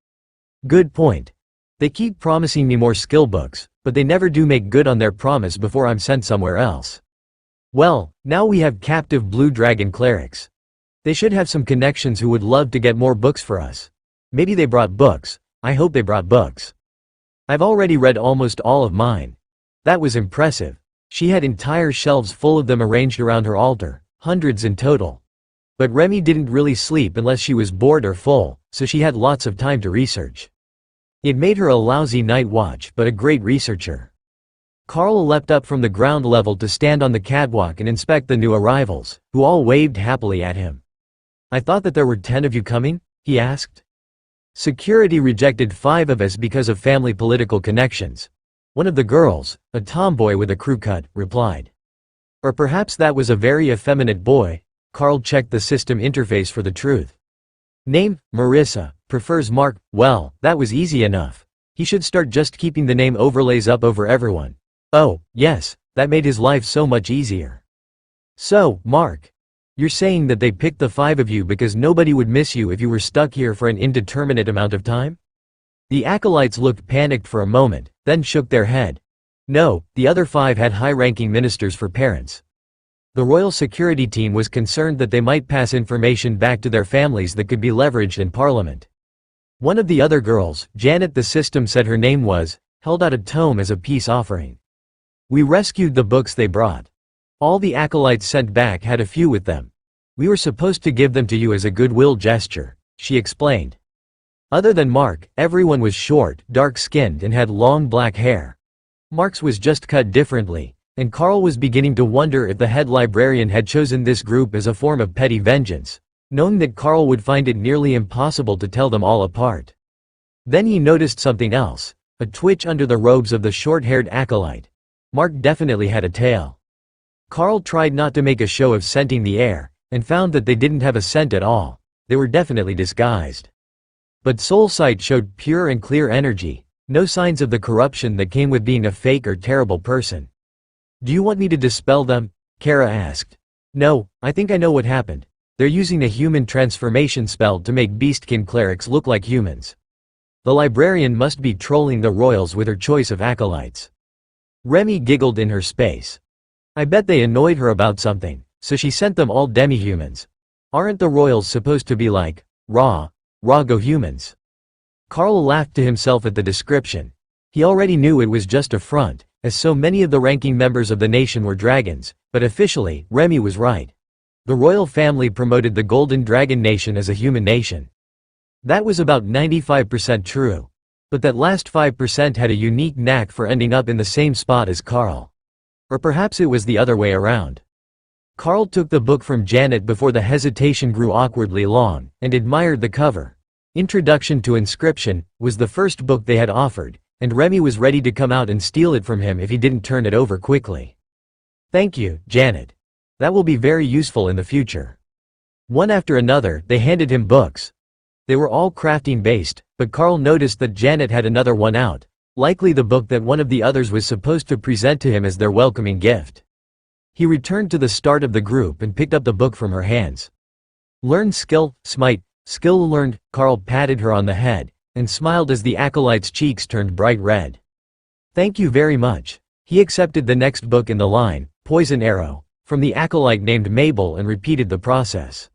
Good point. They keep promising me more skill books, but they never do make good on their promise before I'm sent somewhere else. Well, now we have captive blue dragon clerics. They should have some connections who would love to get more books for us. Maybe they brought books. I hope they brought books. I've already read almost all of mine. That was impressive. She had entire shelves full of them arranged around her altar, hundreds in total. But Remy didn't really sleep unless she was bored or full, so she had lots of time to research. It made her a lousy night watch but a great researcher. Carl leapt up from the ground level to stand on the catwalk and inspect the new arrivals, who all waved happily at him. I thought that there were 10 of you coming? He asked. Security rejected 5 of us because of family political connections. One of the girls, a tomboy with a crew cut, replied. Or perhaps that was a very effeminate boy. Carl checked the system interface for the truth. Name, Marissa, prefers Mark. Well, that was easy enough. He should start just keeping the name overlays up over everyone. Oh, yes, that made his life so much easier. So, Mark, you're saying that they picked the 5 of you because nobody would miss you if you were stuck here for an indeterminate amount of time? The acolytes looked panicked for a moment, then shook their head. No, the other 5 had high-ranking ministers for parents. The royal security team was concerned that they might pass information back to their families that could be leveraged in Parliament. One of the other girls, Janet the system said her name was, held out a tome as a peace offering. We rescued the books they brought. All the acolytes sent back had a few with them. We were supposed to give them to you as a goodwill gesture, she explained. Other than Mark, everyone was short, dark-skinned and had long black hair. Mark's was just cut differently, and Carl was beginning to wonder if the head librarian had chosen this group as a form of petty vengeance, knowing that Carl would find it nearly impossible to tell them all apart. Then he noticed something else, a twitch under the robes of the short-haired acolyte. Mark definitely had a tail. Carl tried not to make a show of scenting the air, and found that they didn't have a scent at all. They were definitely disguised. But Soul Sight showed pure and clear energy, no signs of the corruption that came with being a fake or terrible person. "Do you want me to dispel them?" Kara asked. "No, I think I know what happened. They're using a human transformation spell to make beastkin clerics look like humans. The librarian must be trolling the royals with her choice of acolytes." Remy giggled in her space. "I bet they annoyed her about something, so she sent them all demi-humans. Aren't the royals supposed to be like, raw go-humans?" Carl laughed to himself at the description. He already knew it was just a front, as so many of the ranking members of the nation were dragons, but officially, Remy was right. The royal family promoted the Golden Dragon Nation as a human nation. That was about 95% true. But that last 5% had a unique knack for ending up in the same spot as Carl. Or perhaps it was the other way around. Carl took the book from Janet before the hesitation grew awkwardly long, and admired the cover. Introduction to Inscription was the first book they had offered, and Remy was ready to come out and steal it from him if he didn't turn it over quickly. "Thank you, Janet. That will be very useful in the future." One after another, they handed him books. They were all crafting based, but Carl noticed that Janet had another one out, likely the book that one of the others was supposed to present to him as their welcoming gift. He returned to the start of the group and picked up the book from her hands. "Learn skill, smite, skill learned." Carl patted her on the head, and smiled as the acolyte's cheeks turned bright red. "Thank you very much." He accepted the next book in the line, Poison Arrow, from the acolyte named Mabel, and repeated the process.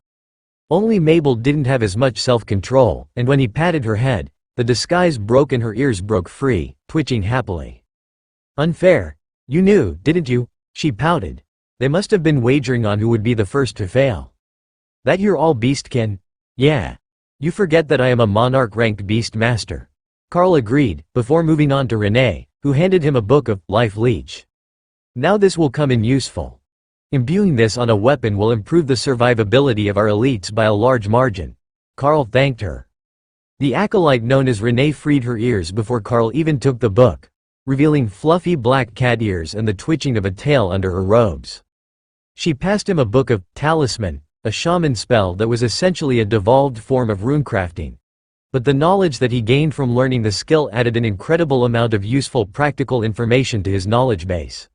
Only Mabel didn't have as much self-control, and when he patted her head, the disguise broke and her ears broke free, twitching happily. "Unfair. You knew, didn't you?" she pouted. "They must have been wagering on who would be the first to fail." "That you're all beastkin?" "Yeah. You forget that I am a monarch-ranked beast master." Carl agreed, before moving on to Renee, who handed him a book of Life Leech. "Now this will come in useful. Imbuing this on a weapon will improve the survivability of our elites by a large margin." Carl thanked her. The acolyte known as Renee freed her ears before Carl even took the book, revealing fluffy black cat ears and the twitching of a tail under her robes. She passed him a book of Talisman, a shaman spell that was essentially a devolved form of runecrafting. But the knowledge that he gained from learning the skill added an incredible amount of useful practical information to his knowledge base.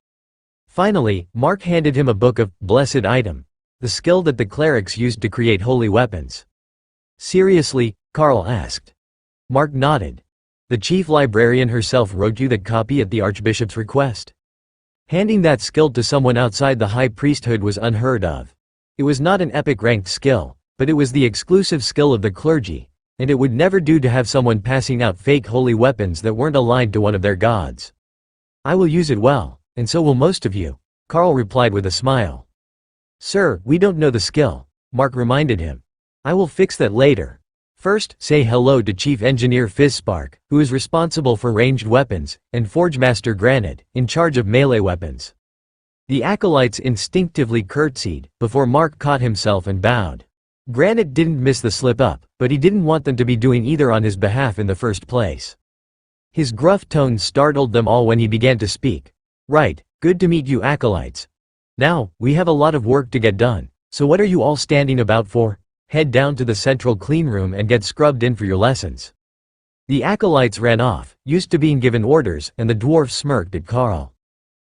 Finally, Mark handed him a book of Blessed Item, the skill that the clerics used to create holy weapons. "Seriously?" Carl asked. Mark nodded. "The chief librarian herself wrote you that copy at the archbishop's request?" Handing that skill to someone outside the high priesthood was unheard of. It was not an epic-ranked skill, but it was the exclusive skill of the clergy, and it would never do to have someone passing out fake holy weapons that weren't aligned to one of their gods. "I will use it well. And so will most of you," Carl replied with a smile. "Sir, we don't know the skill," Mark reminded him. "I will fix that later. First, say hello to Chief Engineer Fizzspark, who is responsible for ranged weapons, and Forgemaster Granite, in charge of melee weapons." The acolytes instinctively curtsied, before Mark caught himself and bowed. Granite didn't miss the slip-up, but he didn't want them to be doing either on his behalf in the first place. His gruff tone startled them all when he began to speak. "Right, good to meet you acolytes. Now, we have a lot of work to get done, so what are you all standing about for? Head down to the central cleanroom and get scrubbed in for your lessons." The acolytes ran off, used to being given orders, and the dwarf smirked at Carl.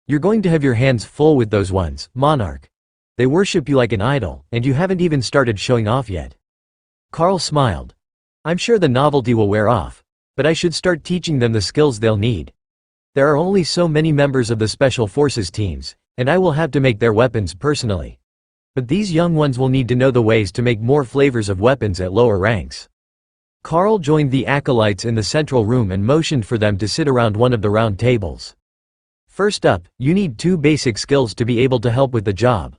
"You're going to have your hands full with those ones, Monarch. They worship you like an idol, and you haven't even started showing off yet." Carl smiled. "I'm sure the novelty will wear off, but I should start teaching them the skills they'll need. There are only so many members of the Special Forces teams, and I will have to make their weapons personally. But these young ones will need to know the ways to make more flavors of weapons at lower ranks." Carl joined the acolytes in the central room and motioned for them to sit around one of the round tables. "First up, you need 2 basic skills to be able to help with the job.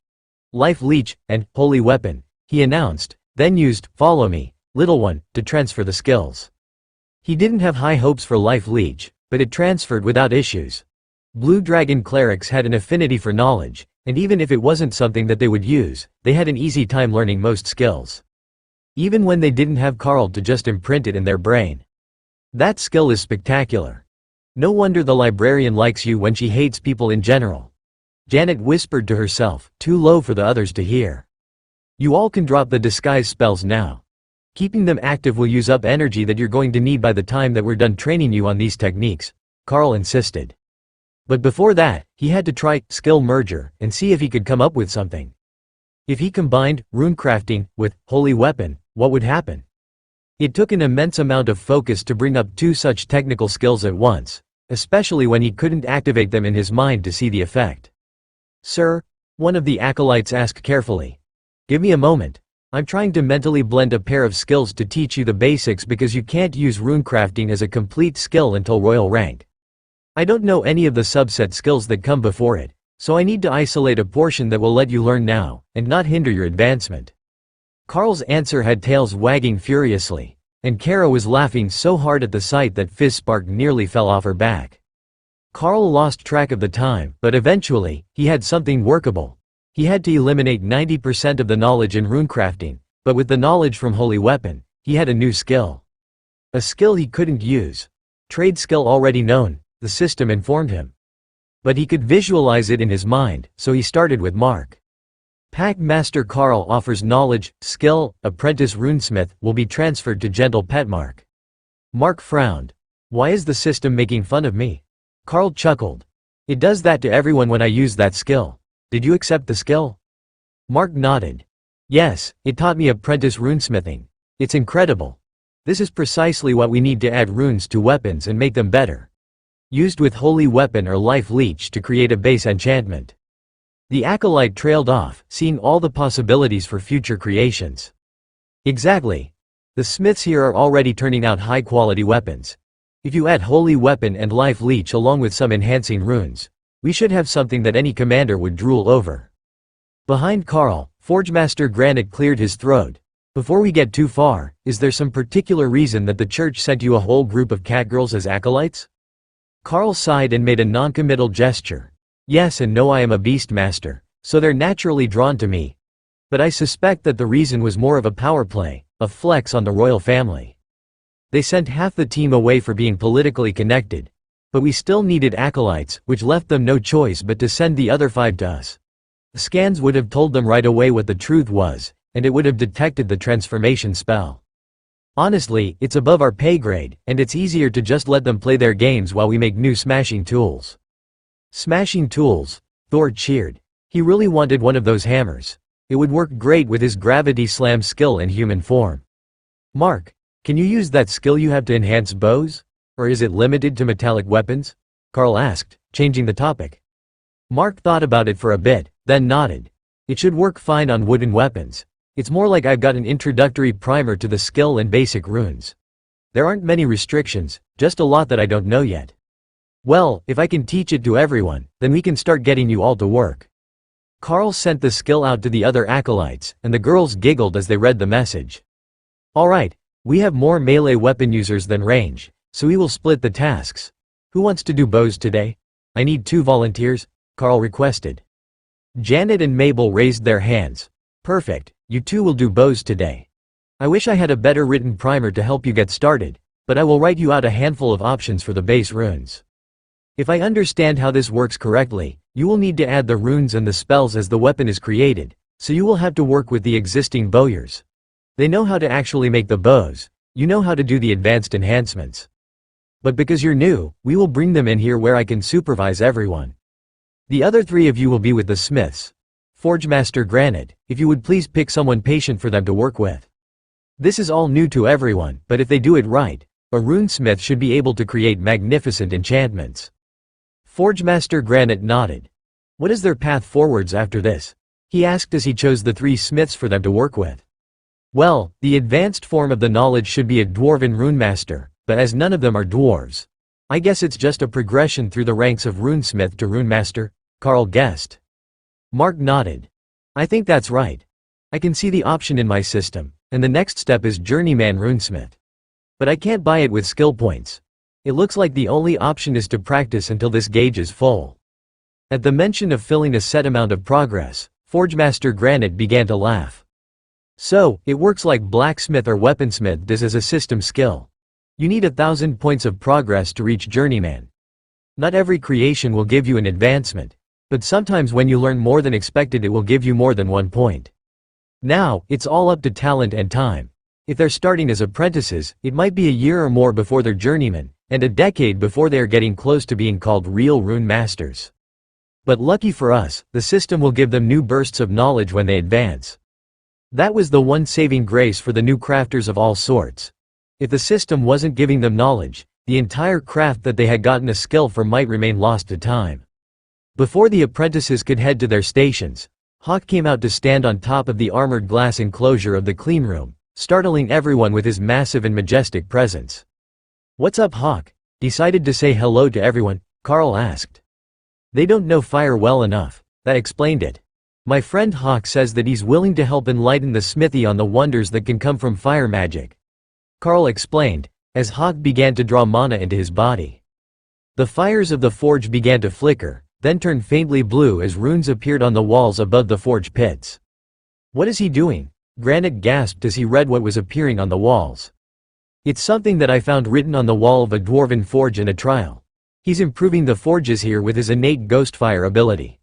Life Leech, and Holy Weapon," he announced, then used "Follow me, little one," to transfer the skills. He didn't have high hopes for Life Leech, but it transferred without issues. Blue Dragon clerics had an affinity for knowledge, and even if it wasn't something that they would use, they had an easy time learning most skills. Even when they didn't have Carl to just imprint it in their brain. That skill is spectacular. No wonder the librarian likes you when she hates people in general. Janet whispered to herself, too low for the others to hear. You all can drop the disguise spells now. Keeping them active will use up energy that you're going to need by the time that we're done training you on these techniques, Carl insisted. But before that, he had to try skill merger and see if he could come up with something. If he combined runecrafting with holy weapon, what would happen? It took an immense amount of focus to bring up two such technical skills at once, especially when he couldn't activate them in his mind to see the effect. Sir, one of the acolytes asked carefully. Give me a moment. I'm trying to mentally blend a pair of skills to teach you the basics because you can't use runecrafting as a complete skill until royal rank. I don't know any of the subset skills that come before it, so I need to isolate a portion that will let you learn now, and not hinder your advancement. Carl's answer had tails wagging furiously, and Kara was laughing so hard at the sight that Fizzspark nearly fell off her back. Carl lost track of the time, but eventually, he had something workable. He had to eliminate 90% of the knowledge in runecrafting, but with the knowledge from Holy Weapon, he had a new skill. A skill he couldn't use. Trade skill already known, the system informed him. But he could visualize it in his mind, so he started with Mark. Pact Master Carl offers knowledge, skill, apprentice runesmith will be transferred to gentle pet Mark. Mark frowned. Why is the system making fun of me? Carl chuckled. It does that to everyone when I use that skill. Did you accept the skill? Mark nodded. Yes, it taught me apprentice runesmithing. It's incredible. This is precisely what we need to add runes to weapons and make them better. Used with holy weapon or life leech to create a base enchantment. The acolyte trailed off, seeing all the possibilities for future creations. Exactly. The smiths here are already turning out high-quality weapons. If you add holy weapon and life leech along with some enhancing runes, we should have something that any commander would drool over. Behind Carl, Forgemaster Granite cleared his throat. Before we get too far, is there some particular reason that the church sent you a whole group of catgirls as acolytes? Carl sighed and made a non-committal gesture. Yes and no, I am a beastmaster, so they're naturally drawn to me. But I suspect that the reason was more of a power play, a flex on the royal family. They sent half the team away for being politically connected. But we still needed acolytes, which left them no choice but to send the other 5 to us. The scans would have told them right away what the truth was, and it would have detected the transformation spell. Honestly, it's above our pay grade, and it's easier to just let them play their games while we make new smashing tools. Smashing tools? Thor cheered. He really wanted one of those hammers. It would work great with his gravity slam skill in human form. Mark, can you use that skill you have to enhance bows? Or is it limited to metallic weapons? Carl asked, changing the topic. Mark thought about it for a bit, then nodded. It should work fine on wooden weapons. It's more like I've got an introductory primer to the skill and basic runes. There aren't many restrictions, just a lot that I don't know yet. Well, if I can teach it to everyone, then we can start getting you all to work. Carl sent the skill out to the other acolytes, and the girls giggled as they read the message. Alright, we have more melee weapon users than range, so we will split the tasks. Who wants to do bows today? I need 2 volunteers, Carl requested. Janet and Mabel raised their hands. Perfect, you 2 will do bows today. I wish I had a better written primer to help you get started, but I will write you out a handful of options for the base runes. If I understand how this works correctly, you will need to add the runes and the spells as the weapon is created, so you will have to work with the existing bowyers. They know how to actually make the bows, you know how to do the advanced enhancements. But because you're new, we will bring them in here where I can supervise everyone. The other 3 of you will be with the smiths. Forgemaster Granite, if you would please pick someone patient for them to work with. This is all new to everyone, but if they do it right, a runesmith should be able to create magnificent enchantments. Forgemaster Granite nodded. What is their path forwards after this? He asked as he chose the 3 smiths for them to work with. Well, the advanced form of the knowledge should be a dwarven runemaster, but as none of them are dwarves, I guess it's just a progression through the ranks of runesmith to runemaster, Carl guessed. Mark nodded. I think that's right. I can see the option in my system, and the next step is journeyman runesmith. But I can't buy it with skill points. It looks like the only option is to practice until this gauge is full. At the mention of filling a set amount of progress, Forgemaster Granite began to laugh. So, it works like blacksmith or weaponsmith does as a system skill. You need 1,000 points of progress to reach journeyman. Not every creation will give you an advancement, but sometimes when you learn more than expected it will give you more than 1 point. Now, it's all up to talent and time. If they're starting as apprentices, it might be a year or more before they're journeymen, and a decade before they are getting close to being called real rune masters. But lucky for us, the system will give them new bursts of knowledge when they advance. That was the one saving grace for the new crafters of all sorts. If the system wasn't giving them knowledge, the entire craft that they had gotten a skill for might remain lost to time. Before the apprentices could head to their stations, Hawk came out to stand on top of the armored glass enclosure of the cleanroom, startling everyone with his massive and majestic presence. "What's up, Hawk? Decided to say hello to everyone?" Carl asked. "They don't know fire well enough." That explained it. "My friend Hawk says that he's willing to help enlighten the smithy on the wonders that can come from fire magic," Carl explained, as Hawk began to draw mana into his body. The fires of the forge began to flicker, then turned faintly blue as runes appeared on the walls above the forge pits. "What is he doing?" Granite gasped as he read what was appearing on the walls. "It's something that I found written on the wall of a dwarven forge in a trial. He's improving the forges here with his innate ghostfire ability.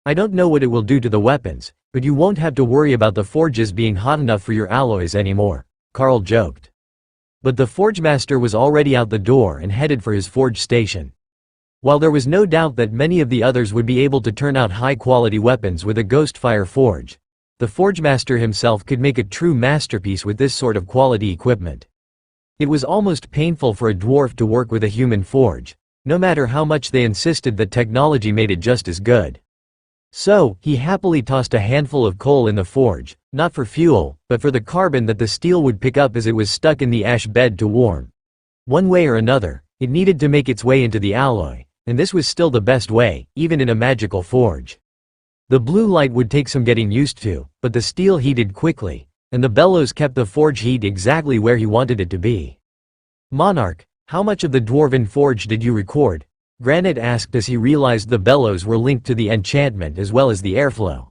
I don't know what it will do to the weapons, but you won't have to worry about the forges being hot enough for your alloys anymore," Carl joked. But the forgemaster was already out the door and headed for his forge station. While there was no doubt that many of the others would be able to turn out high-quality weapons with a ghostfire forge, the forgemaster himself could make a true masterpiece with this sort of quality equipment. It was almost painful for a dwarf to work with a human forge, no matter how much they insisted that technology made it just as good. So, he happily tossed a handful of coal in the forge, not for fuel, but for the carbon that the steel would pick up as it was stuck in the ash bed to warm. One way or another, it needed to make its way into the alloy, and this was still the best way, even in a magical forge. The blue light would take some getting used to, but the steel heated quickly, and the bellows kept the forge heat exactly where he wanted it to be. "Monarch, how much of the dwarven forge did you record?" Granite asked as he realized the bellows were linked to the enchantment as well as the airflow.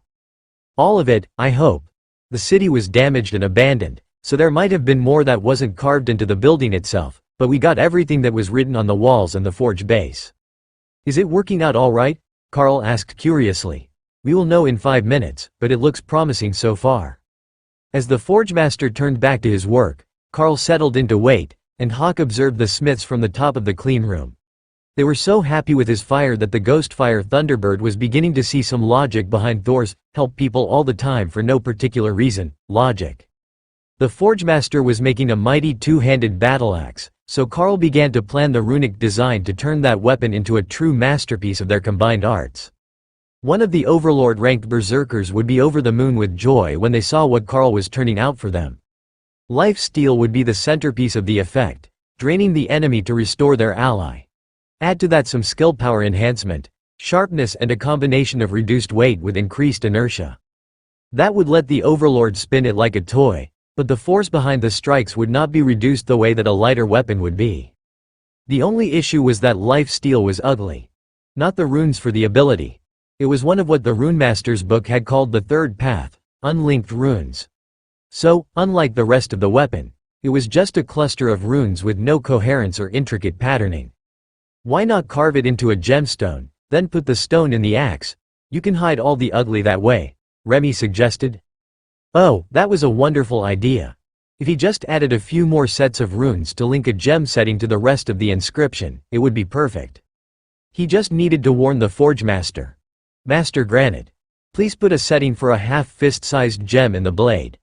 "All of it, I hope. The city was damaged and abandoned, so there might have been more that wasn't carved into the building itself, but we got everything that was written on the walls and the forge base." "Is it working out all right?" Carl asked curiously. "We will know in 5 minutes, but it looks promising so far." As the forgemaster turned back to his work, Carl settled in to wait, and Hawk observed the smiths from the top of the clean room. They were so happy with his fire that the Ghostfire Thunderbird was beginning to see some logic behind Thor's "help people all the time for no particular reason" logic. The forgemaster was making a mighty two-handed battle axe, so Carl began to plan the runic design to turn that weapon into a true masterpiece of their combined arts. One of the Overlord-ranked berserkers would be over the moon with joy when they saw what Carl was turning out for them. Life Steal would be the centerpiece of the effect, draining the enemy to restore their ally. Add to that some skill power enhancement, sharpness and a combination of reduced weight with increased inertia. That would let the Overlord spin it like a toy, but the force behind the strikes would not be reduced the way that a lighter weapon would be. The only issue was that Life Steal was ugly. Not the runes for the ability. It was one of what the Runemaster's book had called the third path, unlinked runes. So, unlike the rest of the weapon, it was just a cluster of runes with no coherence or intricate patterning. Why not carve it into a gemstone, then put the stone in the axe? You can hide all the ugly that way, Remy suggested. Oh, that was a wonderful idea. If he just added a few more sets of runes to link a gem setting to the rest of the inscription, it would be perfect. He just needed to warn the Forgemaster. "Master Granite, please put a setting for a half-fist-sized gem in the blade.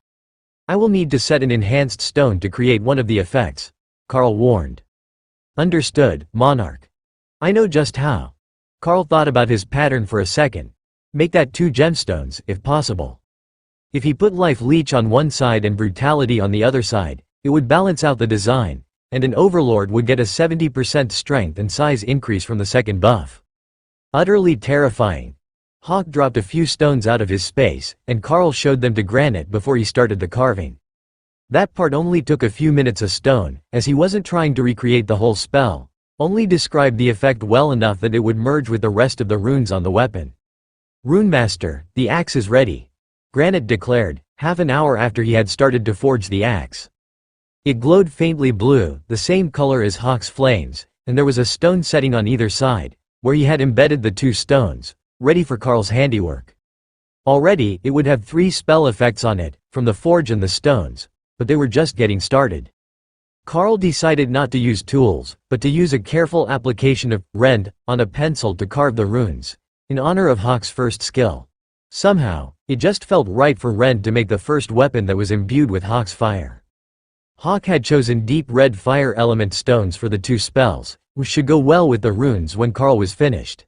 I will need to set an enhanced stone to create one of the effects," Carl warned. "Understood, Monarch. I know just how." Carl thought about his pattern for a second. Make that 2 gemstones, if possible. If he put Life Leech on one side and Brutality on the other side, it would balance out the design, and an Overlord would get a 70% strength and size increase from the second buff. Utterly terrifying. Hawk dropped a few stones out of his space, and Carl showed them to Granite before he started the carving. That part only took a few minutes a stone, as he wasn't trying to recreate the whole spell, only described the effect well enough that it would merge with the rest of the runes on the weapon. "Runemaster, the axe is ready," Granite declared, half an hour after he had started to forge the axe. It glowed faintly blue, the same color as Hawk's flames, and there was a stone setting on either side, where he had embedded the 2 stones, ready for Carl's handiwork. Already, it would have 3 spell effects on it, from the forge and the stones, but they were just getting started. Carl decided not to use tools, but to use a careful application of rend on a pencil to carve the runes, in honor of Hawk's first skill. Somehow, it just felt right for Rend to make the first weapon that was imbued with Hawk's fire. Hawk had chosen deep red fire element stones for the 2 spells, which should go well with the runes when Carl was finished.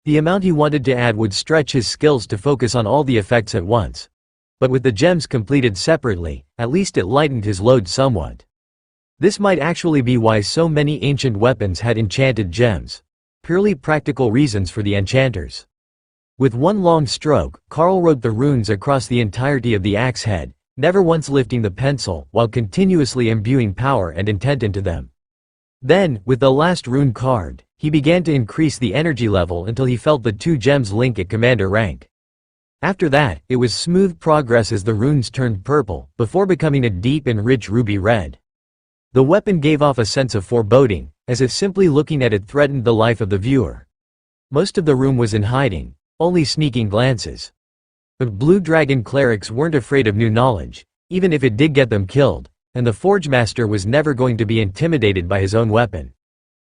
The amount he wanted to add would stretch his skills to focus on all the effects at once. But with the gems completed separately, at least it lightened his load somewhat. This might actually be why so many ancient weapons had enchanted gems. Purely practical reasons for the enchanters. With one long stroke, Carl wrote the runes across the entirety of the axe head, never once lifting the pencil, while continuously imbuing power and intent into them. Then, with the last rune carved, he began to increase the energy level until he felt the 2 gems link at commander rank. After that, it was smooth progress as the runes turned purple, before becoming a deep and rich ruby red. The weapon gave off a sense of foreboding, as if simply looking at it threatened the life of the viewer. Most of the room was in hiding, only sneaking glances. But Blue Dragon clerics weren't afraid of new knowledge, even if it did get them killed, and the Forge Master was never going to be intimidated by his own weapon.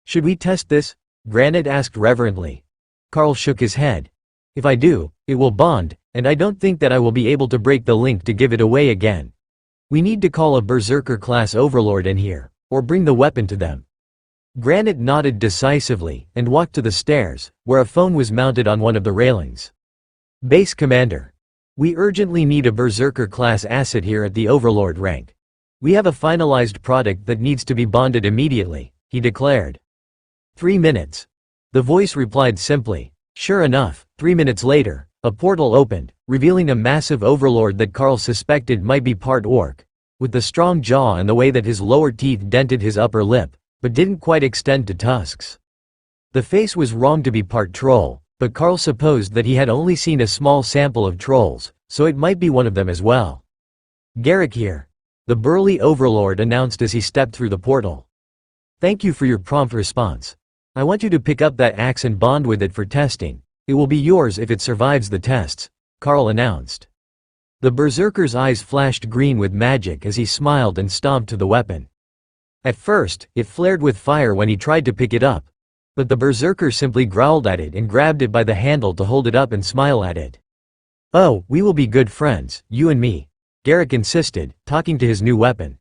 "Should we test this?" Granite asked reverently. Carl shook his head. "If I do, it will bond, and I don't think that I will be able to break the link to give it away again. We need to call a Berserker-class overlord in here, or bring the weapon to them." Granite nodded decisively, and walked to the stairs, where a phone was mounted on one of the railings. "Base Commander. We urgently need a Berserker-class asset here at the overlord rank. We have a finalized product that needs to be bonded immediately," he declared. 3 minutes. The voice replied simply. Sure enough, 3 minutes later, a portal opened, revealing a massive overlord that Carl suspected might be part orc, with the strong jaw and the way that his lower teeth dented his upper lip, but didn't quite extend to tusks. The face was wrong to be part troll, but Carl supposed that he had only seen a small sample of trolls, so it might be one of them as well. "Garrick here," the burly overlord announced as he stepped through the portal. "Thank you for your prompt response. I want you to pick up that axe and bond with it for testing. It will be yours if it survives the tests," Carl announced. The Berserker's eyes flashed green with magic as he smiled and stomped to the weapon. At first, it flared with fire when he tried to pick it up. But the Berserker simply growled at it and grabbed it by the handle to hold it up and smile at it. "Oh, we will be good friends, you and me," Garrick insisted, talking to his new weapon.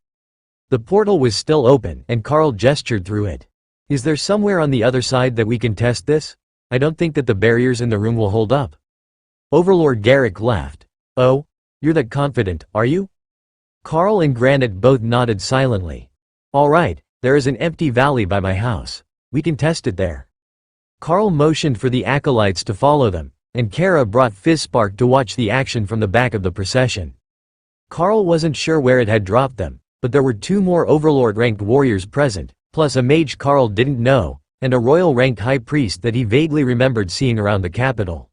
The portal was still open, and Carl gestured through it. "Is there somewhere on the other side that we can test this? I don't think that the barriers in the room will hold up." Overlord Garrick laughed. "Oh? You're that confident, are you?" Carl and Granite both nodded silently. "All right, there is an empty valley by my house. We can test it there." Carl motioned for the acolytes to follow them, and Kara brought Fizzspark to watch the action from the back of the procession. Carl wasn't sure where it had dropped them, but there were 2 more Overlord-ranked warriors present, plus a mage Carl didn't know, and a royal-ranked high priest that he vaguely remembered seeing around the capital.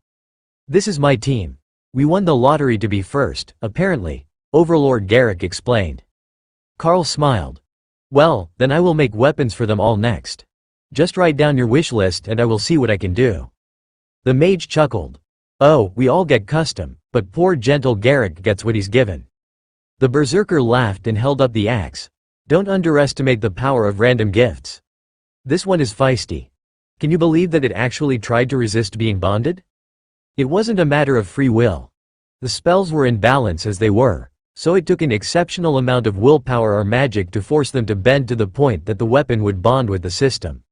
"This is my team. We won the lottery to be first, apparently," Overlord Garrick explained. Carl smiled. "Well, then I will make weapons for them all next. Just write down your wish list and I will see what I can do." The mage chuckled. "Oh, we all get custom, but poor gentle Garrick gets what he's given." The Berserker laughed and held up the axe. "Don't underestimate the power of random gifts. This one is feisty. Can you believe that it actually tried to resist being bonded? It wasn't a matter of free will. The spells were in balance as they were, so it took an exceptional amount of willpower or magic to force them to bend to the point that the weapon would bond with the system."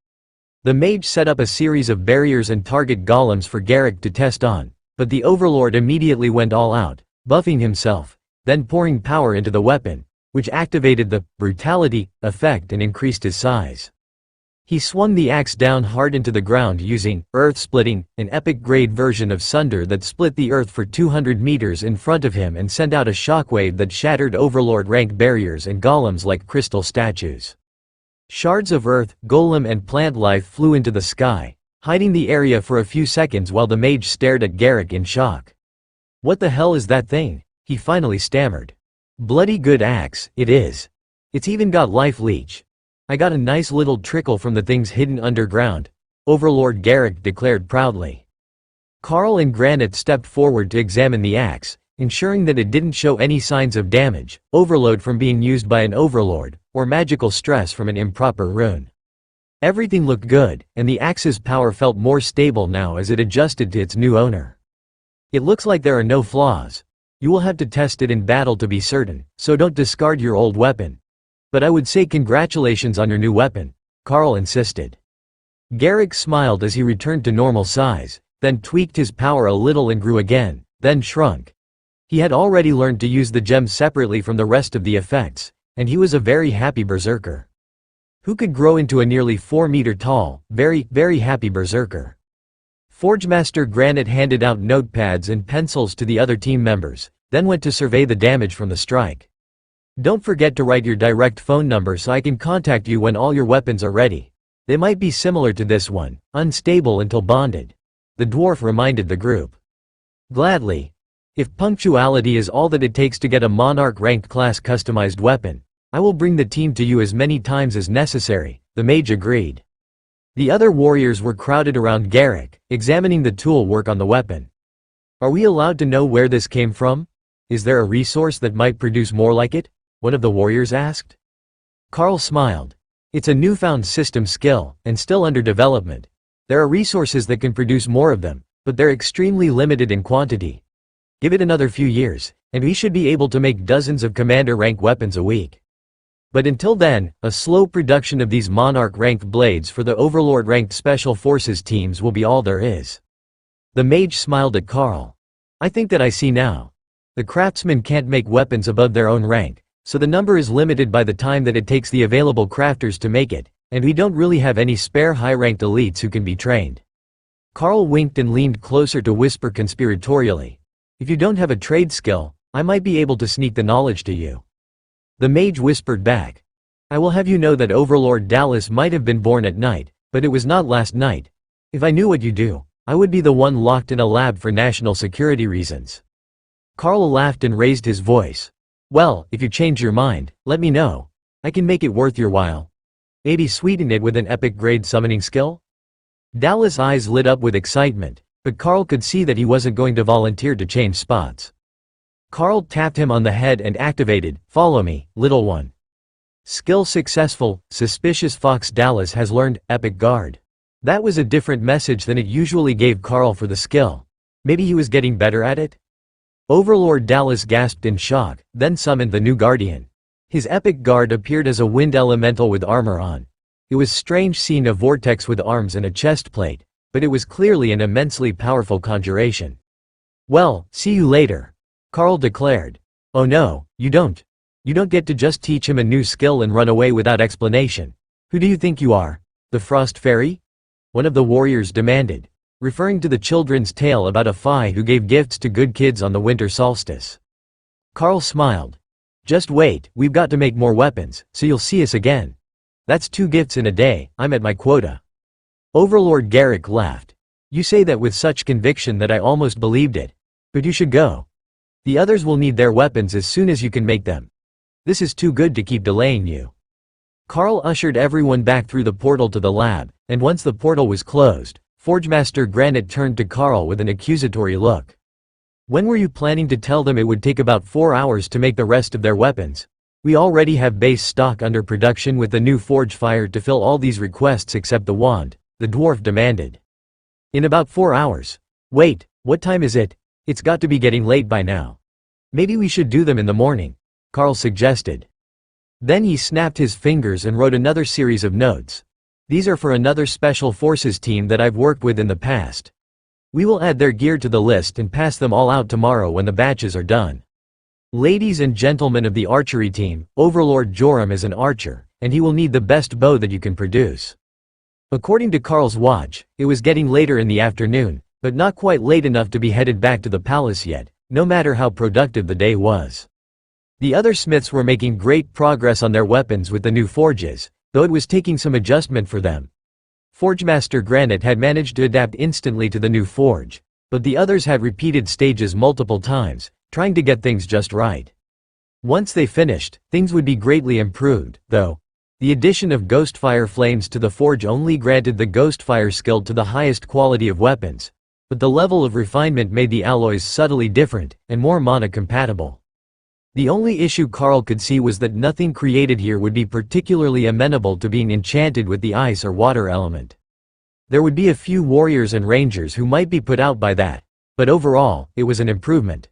The mage set up a series of barriers and target golems for Garrick to test on, but the Overlord immediately went all out, buffing himself, then pouring power into the weapon, which activated the brutality effect and increased his size. He swung the axe down hard into the ground using earth-splitting, an epic-grade version of Sunder that split the earth for 200 meters in front of him and sent out a shockwave that shattered Overlord-rank barriers and golems like crystal statues. Shards of earth, golem and plant life flew into the sky, hiding the area for a few seconds while the mage stared at Garrick in shock. "What the hell is that thing?" he finally stammered. "Bloody good axe, it is. It's even got life leech. I got a nice little trickle from the things hidden underground," Overlord Garrick declared proudly. Carl and Granite stepped forward to examine the axe, ensuring that it didn't show any signs of damage, overload from being used by an overlord, or magical stress from an improper rune. Everything looked good, and the axe's power felt more stable now as it adjusted to its new owner. It looks like there are no flaws. You will have to test it in battle to be certain, so don't discard your old weapon. But I would say congratulations on your new weapon, Carl insisted. Garrick smiled as he returned to normal size, then tweaked his power a little and grew again, then shrunk. He had already learned to use the gem separately from the rest of the effects, and he was a very happy berserker. Who could grow into a nearly 4-meter tall, very happy berserker? Forgemaster Granite handed out notepads and pencils to the other team members, then went to survey the damage from the strike. Don't forget to write your direct phone number so I can contact you when all your weapons are ready. They might be similar to this one, unstable until bonded. The dwarf reminded the group. Gladly. If punctuality is all that it takes to get a Monarch ranked class customized weapon, I will bring the team to you as many times as necessary, the mage agreed. The other warriors were crowded around Garrick, examining the tool work on the weapon. Are we allowed to know where this came from? Is there a resource that might produce more like it? One of the warriors asked. Carl smiled. It's a newfound system skill, and still under development. There are resources that can produce more of them, but they're extremely limited in quantity. Give it another few years, and we should be able to make dozens of commander rank weapons a week. But until then, a slow production of these Monarch ranked blades for the Overlord ranked Special Forces teams will be all there is. The mage smiled at Carl. I think that I see now. The craftsmen can't make weapons above their own rank, so the number is limited by the time that it takes the available crafters to make it, and we don't really have any spare high-ranked elites who can be trained. Carl winked and leaned closer to whisper conspiratorially. If you don't have a trade skill, I might be able to sneak the knowledge to you. The mage whispered back. I will have you know that Overlord Dallas might have been born at night, but it was not last night. If I knew what you do, I would be the one locked in a lab for national security reasons. Carl laughed and raised his voice. Well, if you change your mind, let me know. I can make it worth your while. Maybe sweeten it with an epic grade summoning skill? Dallas' eyes lit up with excitement, but Carl could see that he wasn't going to volunteer to change spots. Carl tapped him on the head and activated, Follow me, little one. Skill successful, Suspicious Fox Dallas has learned, Epic Guard. That was a different message than it usually gave Carl for the skill. Maybe he was getting better at it? Overlord Dallas gasped in shock, then summoned the new Guardian. His Epic Guard appeared as a wind elemental with armor on. It was strange seeing a vortex with arms and a chest plate, but it was clearly an immensely powerful conjuration. Well, see you later, Carl declared. Oh no, you don't. You don't get to just teach him a new skill and run away without explanation. Who do you think you are? The Frost Fairy? One of the warriors demanded, referring to the children's tale about a fae who gave gifts to good kids on the winter solstice. Carl smiled. Just wait, we've got to make more weapons, so you'll see us again. That's 2 gifts in a day, I'm at my quota. Overlord Garrick laughed. You say that with such conviction that I almost believed it. But you should go. The others will need their weapons as soon as you can make them. This is too good to keep delaying you. Carl ushered everyone back through the portal to the lab, and once the portal was closed, Forgemaster Granite turned to Carl with an accusatory look. When were you planning to tell them it would take about 4 hours to make the rest of their weapons? We already have base stock under production with the new forge fire to fill all these requests except the wand, the dwarf demanded. In about 4 hours. Wait, what time is it? It's got to be getting late by now. Maybe we should do them in the morning, Carl suggested. Then he snapped his fingers and wrote another series of notes. These are for another special forces team that I've worked with in the past. We will add their gear to the list and pass them all out tomorrow when the batches are done. Ladies and gentlemen of the archery team, Overlord Joram is an archer, and he will need the best bow that you can produce. According to Carl's watch, it was getting later in the afternoon, but not quite late enough to be headed back to the palace yet, no matter how productive the day was. The other smiths were making great progress on their weapons with the new forges, though it was taking some adjustment for them. Forgemaster Granite had managed to adapt instantly to the new forge, but the others had repeated stages multiple times, trying to get things just right. Once they finished, things would be greatly improved, though. The addition of Ghostfire flames to the forge only granted the Ghostfire skill to the highest quality of weapons, but the level of refinement made the alloys subtly different, and more mana-compatible. The only issue Carl could see was that nothing created here would be particularly amenable to being enchanted with the ice or water element. There would be a few warriors and rangers who might be put out by that, but overall, it was an improvement.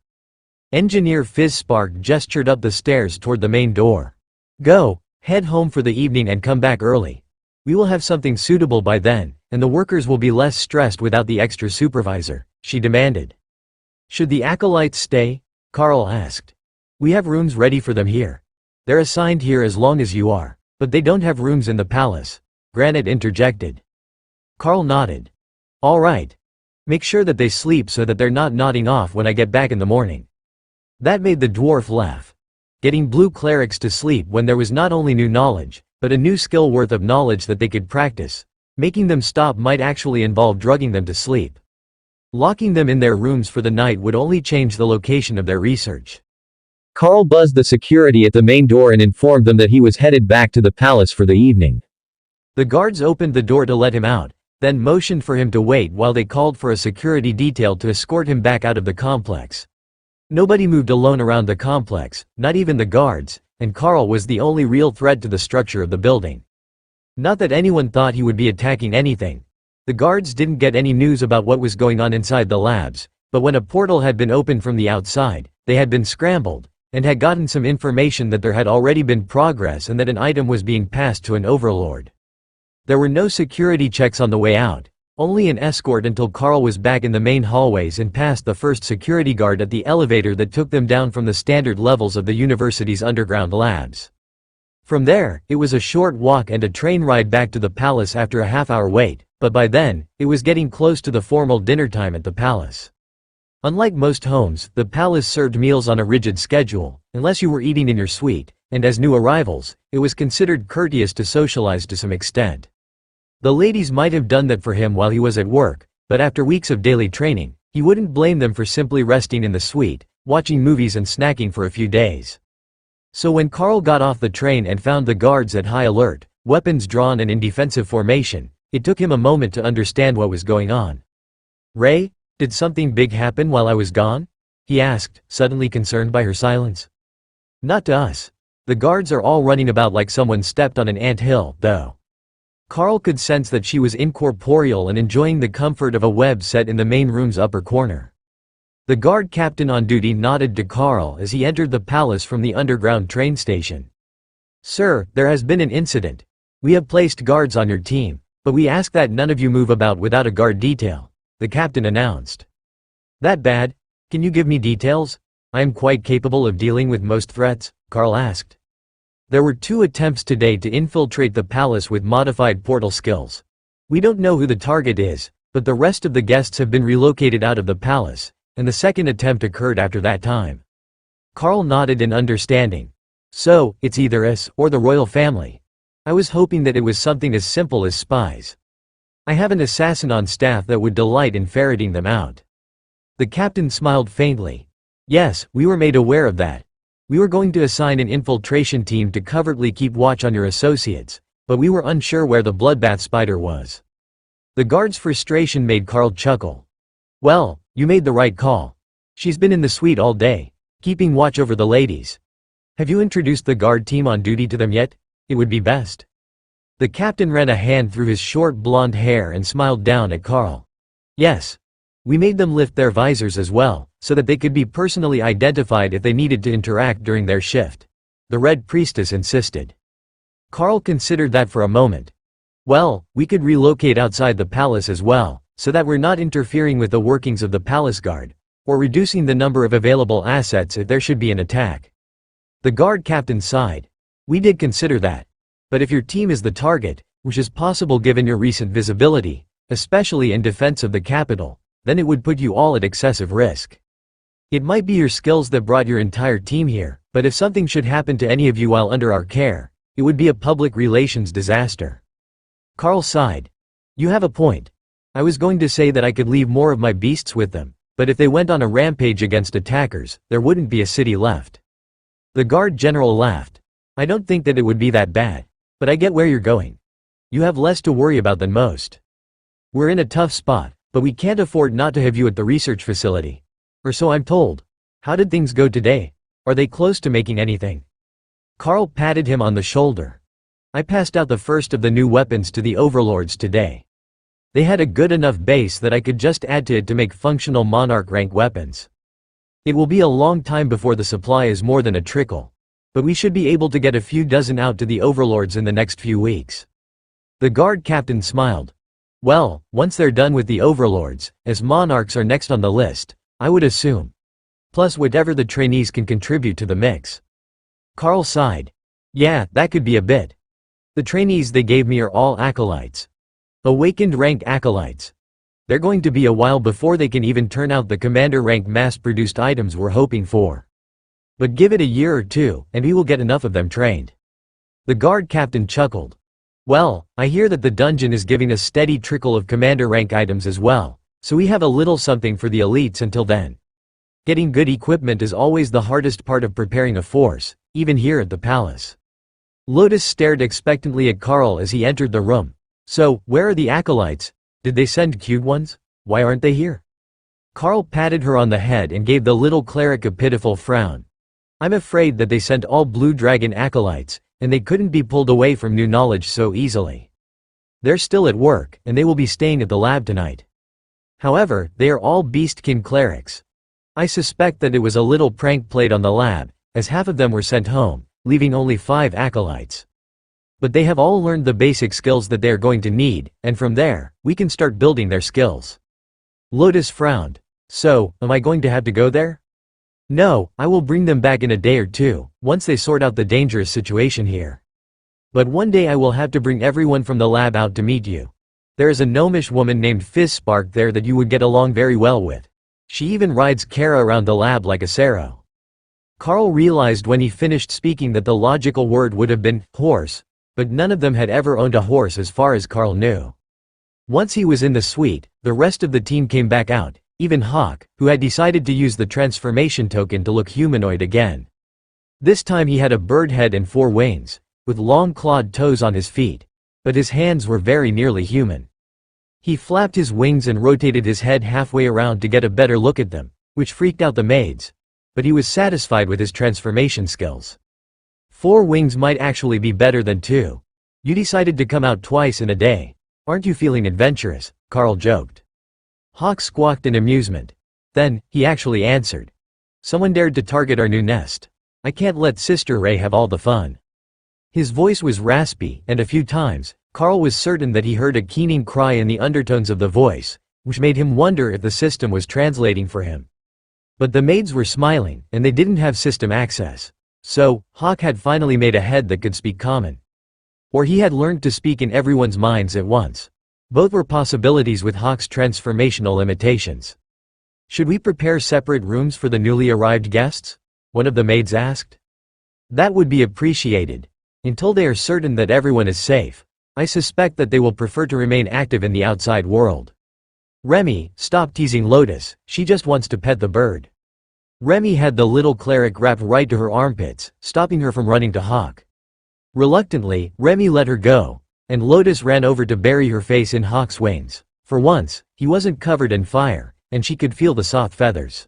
Engineer Fizzspark gestured up the stairs toward the main door. "Go, head home for the evening and come back early. We will have something suitable by then, and the workers will be less stressed without the extra supervisor," she demanded. "Should the acolytes stay?" Carl asked. "We have rooms ready for them here. They're assigned here as long as you are, but they don't have rooms in the palace," Granite interjected. Carl nodded. "All right. Make sure that they sleep so that they're not nodding off when I get back in the morning." That made the dwarf laugh. Getting blue clerics to sleep when there was not only new knowledge, but a new skill worth of knowledge that they could practice. Making them stop might actually involve drugging them to sleep. Locking them in their rooms for the night would only change the location of their research. Carl buzzed the security at the main door and informed them that he was headed back to the palace for the evening. The guards opened the door to let him out, then motioned for him to wait while they called for a security detail to escort him back out of the complex. Nobody moved alone around the complex, not even the guards, and Carl was the only real threat to the structure of the building. Not that anyone thought he would be attacking anything. The guards didn't get any news about what was going on inside the labs, but when a portal had been opened from the outside, they had been scrambled, and had gotten some information that there had already been progress and that an item was being passed to an overlord. There were no security checks on the way out, only an escort until Carl was back in the main hallways and passed the first security guard at the elevator that took them down from the standard levels of the university's underground labs. From there, it was a short walk and a train ride back to the palace after a half-hour wait, but by then, it was getting close to the formal dinner time at the palace. Unlike most homes, the palace served meals on a rigid schedule, unless you were eating in your suite, and as new arrivals, it was considered courteous to socialize to some extent. The ladies might have done that for him while he was at work, but after weeks of daily training, he wouldn't blame them for simply resting in the suite, watching movies and snacking for a few days. So when Carl got off the train and found the guards at high alert, weapons drawn and in defensive formation, it took him a moment to understand what was going on. "Ray, did something big happen while I was gone?" he asked, suddenly concerned by her silence. "Not to us. The guards are all running about like someone stepped on an ant hill, though." Carl could sense that she was incorporeal and enjoying the comfort of a web set in the main room's upper corner. The guard captain on duty nodded to Carl as he entered the palace from the underground train station. "Sir, there has been an incident. We have placed guards on your team, but we ask that none of you move about without a guard detail," the captain announced. "That bad? Can you give me details? I am quite capable of dealing with most threats," Carl asked. "There were 2 attempts today to infiltrate the palace with modified portal skills. We don't know who the target is, but the rest of the guests have been relocated out of the palace, and the second attempt occurred after that time." Carl nodded in understanding. "So, it's either us or the royal family. I was hoping that it was something as simple as spies. I have an assassin on staff that would delight in ferreting them out." The captain smiled faintly. "Yes, we were made aware of that. We were going to assign an infiltration team to covertly keep watch on your associates, but we were unsure where the bloodbath spider was." The guard's frustration made Carl chuckle. "Well, you made the right call. She's been in the suite all day, keeping watch over the ladies. Have you introduced the guard team on duty to them yet? It would be best." The captain ran a hand through his short blonde hair and smiled down at Carl. "Yes. We made them lift their visors as well, so that they could be personally identified if they needed to interact during their shift," the Red Priestess insisted. Carl considered that for a moment. "Well, we could relocate outside the palace as well, so that we're not interfering with the workings of the palace guard, or reducing the number of available assets if there should be an attack." The guard captain sighed. "We did consider that. But if your team is the target, which is possible given your recent visibility, especially in defense of the capital, then it would put you all at excessive risk. It might be your skills that brought your entire team here, but if something should happen to any of you while under our care, it would be a public relations disaster." Carl sighed. "You have a point. I was going to say that I could leave more of my beasts with them, but if they went on a rampage against attackers, there wouldn't be a city left." The guard general laughed. "I don't think that it would be that bad, but I get where you're going. You have less to worry about than most. We're in a tough spot, But we can't afford not to have you at the research facility. Or so I'm told. How did things go today? Are they close to making anything?" Carl patted him on the shoulder. "I passed out the first of the new weapons to the overlords today. They had a good enough base that I could just add to it to make functional monarch rank weapons. It will be a long time before the supply is more than a trickle. But we should be able to get a few dozen out to the overlords in the next few weeks." The guard captain smiled. "Well, once they're done with the overlords, as monarchs are next on the list, I would assume. Plus whatever the trainees can contribute to the mix." Carl sighed. "Yeah, that could be a bit. The trainees they gave me are all acolytes. Awakened rank acolytes. They're going to be a while before they can even turn out the commander rank mass-produced items we're hoping for. But give it a year or two, and we will get enough of them trained." The guard captain chuckled. "Well, I hear that the dungeon is giving a steady trickle of commander rank items as well, so we have a little something for the elites until then. Getting good equipment is always the hardest part of preparing a force, even here at the palace." Lotus stared expectantly at Carl as he entered the room. "So, where are the acolytes? Did they send cute ones? Why aren't they here?" Carl patted her on the head and gave the little cleric a pitiful frown. "I'm afraid that they sent all Blue Dragon acolytes, and they couldn't be pulled away from new knowledge so easily. They're still at work, and they will be staying at the lab tonight. However, they are all Beastkin clerics. I suspect that it was a little prank played on the lab, as half of them were sent home, leaving only 5 acolytes. But they have all learned the basic skills that they are going to need, and from there, we can start building their skills." Lotus frowned. "So, am I going to have to go there?" "No, I will bring them back in a day or two, once they sort out the dangerous situation here. But one day I will have to bring everyone from the lab out to meet you. There is a gnomish woman named Fizzspark there that you would get along very well with. She even rides Kara around the lab like a Sero." Carl realized when he finished speaking that the logical word would have been horse, but none of them had ever owned a horse as far as Carl knew. Once he was in the suite, the rest of the team came back out, even Hawk, who had decided to use the transformation token to look humanoid again. This time he had a bird head and 4 wings, with long clawed toes on his feet, but his hands were very nearly human. He flapped his wings and rotated his head halfway around to get a better look at them, which freaked out the maids. But he was satisfied with his transformation skills. 4 wings might actually be better than 2. "You decided to come out twice in a day. Aren't you feeling adventurous?" Carl joked. Hawk squawked in amusement. Then, he actually answered. "Someone dared to target our new nest. I can't let Sister Ray have all the fun." His voice was raspy, and a few times, Carl was certain that he heard a keening cry in the undertones of the voice, which made him wonder if the system was translating for him. But the maids were smiling, and they didn't have system access. So, Hawk had finally made a head that could speak common. Or he had learned to speak in everyone's minds at once. Both were possibilities with Hawk's transformational limitations. "Should we prepare separate rooms for the newly arrived guests?" one of the maids asked. "That would be appreciated. Until they are certain that everyone is safe, I suspect that they will prefer to remain active in the outside world." "Remy, stop teasing Lotus, she just wants to pet the bird." Remy had the little cleric wrapped right to her armpits, stopping her from running to Hawk. Reluctantly, Remy let her go, and Lotus ran over to bury her face in Hawk's wings. For once, he wasn't covered in fire, and she could feel the soft feathers.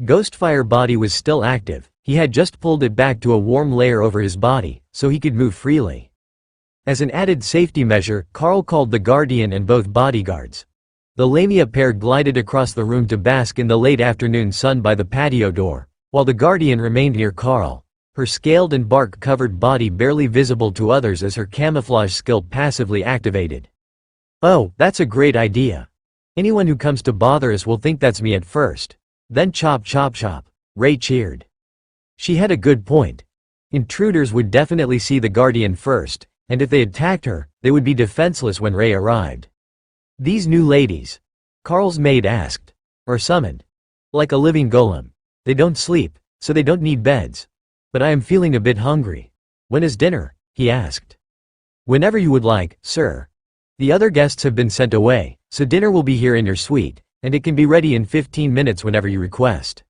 Ghostfire body was still active, he had just pulled it back to a warm layer over his body, so he could move freely. As an added safety measure, Carl called the Guardian and both bodyguards. The Lamia pair glided across the room to bask in the late afternoon sun by the patio door, while the Guardian remained near Carl, her scaled and bark-covered body barely visible to others as her camouflage skill passively activated. "Oh, that's a great idea. Anyone who comes to bother us will think that's me at first. Then chop chop chop." Ray cheered. She had a good point. Intruders would definitely see the Guardian first, and if they attacked her, they would be defenseless when Ray arrived. "These new ladies," Carl's maid asked, "are summoned. Like a living golem. They don't sleep, so they don't need beds. But I am feeling a bit hungry. When is dinner?" he asked. "Whenever you would like, sir. The other guests have been sent away, so dinner will be here in your suite, and it can be ready in 15 minutes whenever you request."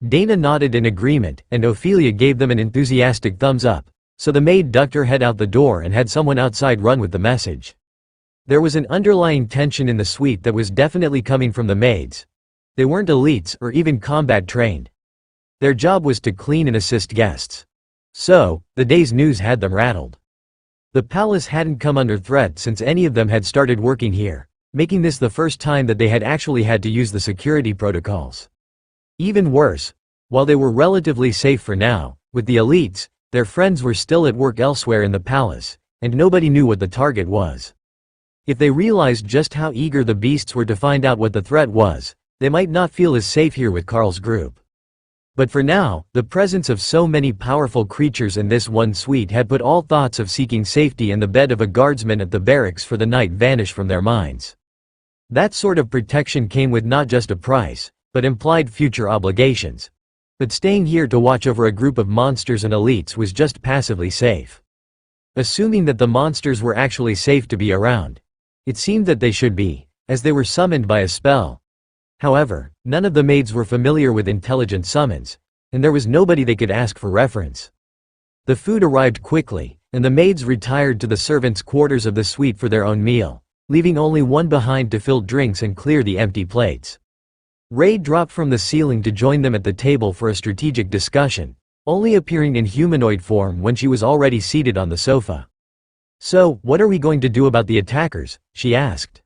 Dana nodded in agreement, and Ophelia gave them an enthusiastic thumbs up, so the maid ducked her head out the door and had someone outside run with the message. There was an underlying tension in the suite that was definitely coming from the maids. They weren't elites or even combat trained. Their job was to clean and assist guests. So, the day's news had them rattled. The palace hadn't come under threat since any of them had started working here, making this the first time that they had actually had to use the security protocols. Even worse, while they were relatively safe for now, with the elites, their friends were still at work elsewhere in the palace, and nobody knew what the target was. If they realized just how eager the beasts were to find out what the threat was, they might not feel as safe here with Carl's group. But for now, the presence of so many powerful creatures in this one suite had put all thoughts of seeking safety in the bed of a guardsman at the barracks for the night vanish from their minds. That sort of protection came with not just a price, but implied future obligations. But staying here to watch over a group of monsters and elites was just passively safe. Assuming that the monsters were actually safe to be around. It seemed that they should be, as they were summoned by a spell. However, none of the maids were familiar with intelligent summons, and there was nobody they could ask for reference. The food arrived quickly, and the maids retired to the servants' quarters of the suite for their own meal, leaving only one behind to fill drinks and clear the empty plates. Ray dropped from the ceiling to join them at the table for a strategic discussion, only appearing in humanoid form when she was already seated on the sofa. "So, what are we going to do about the attackers?" she asked.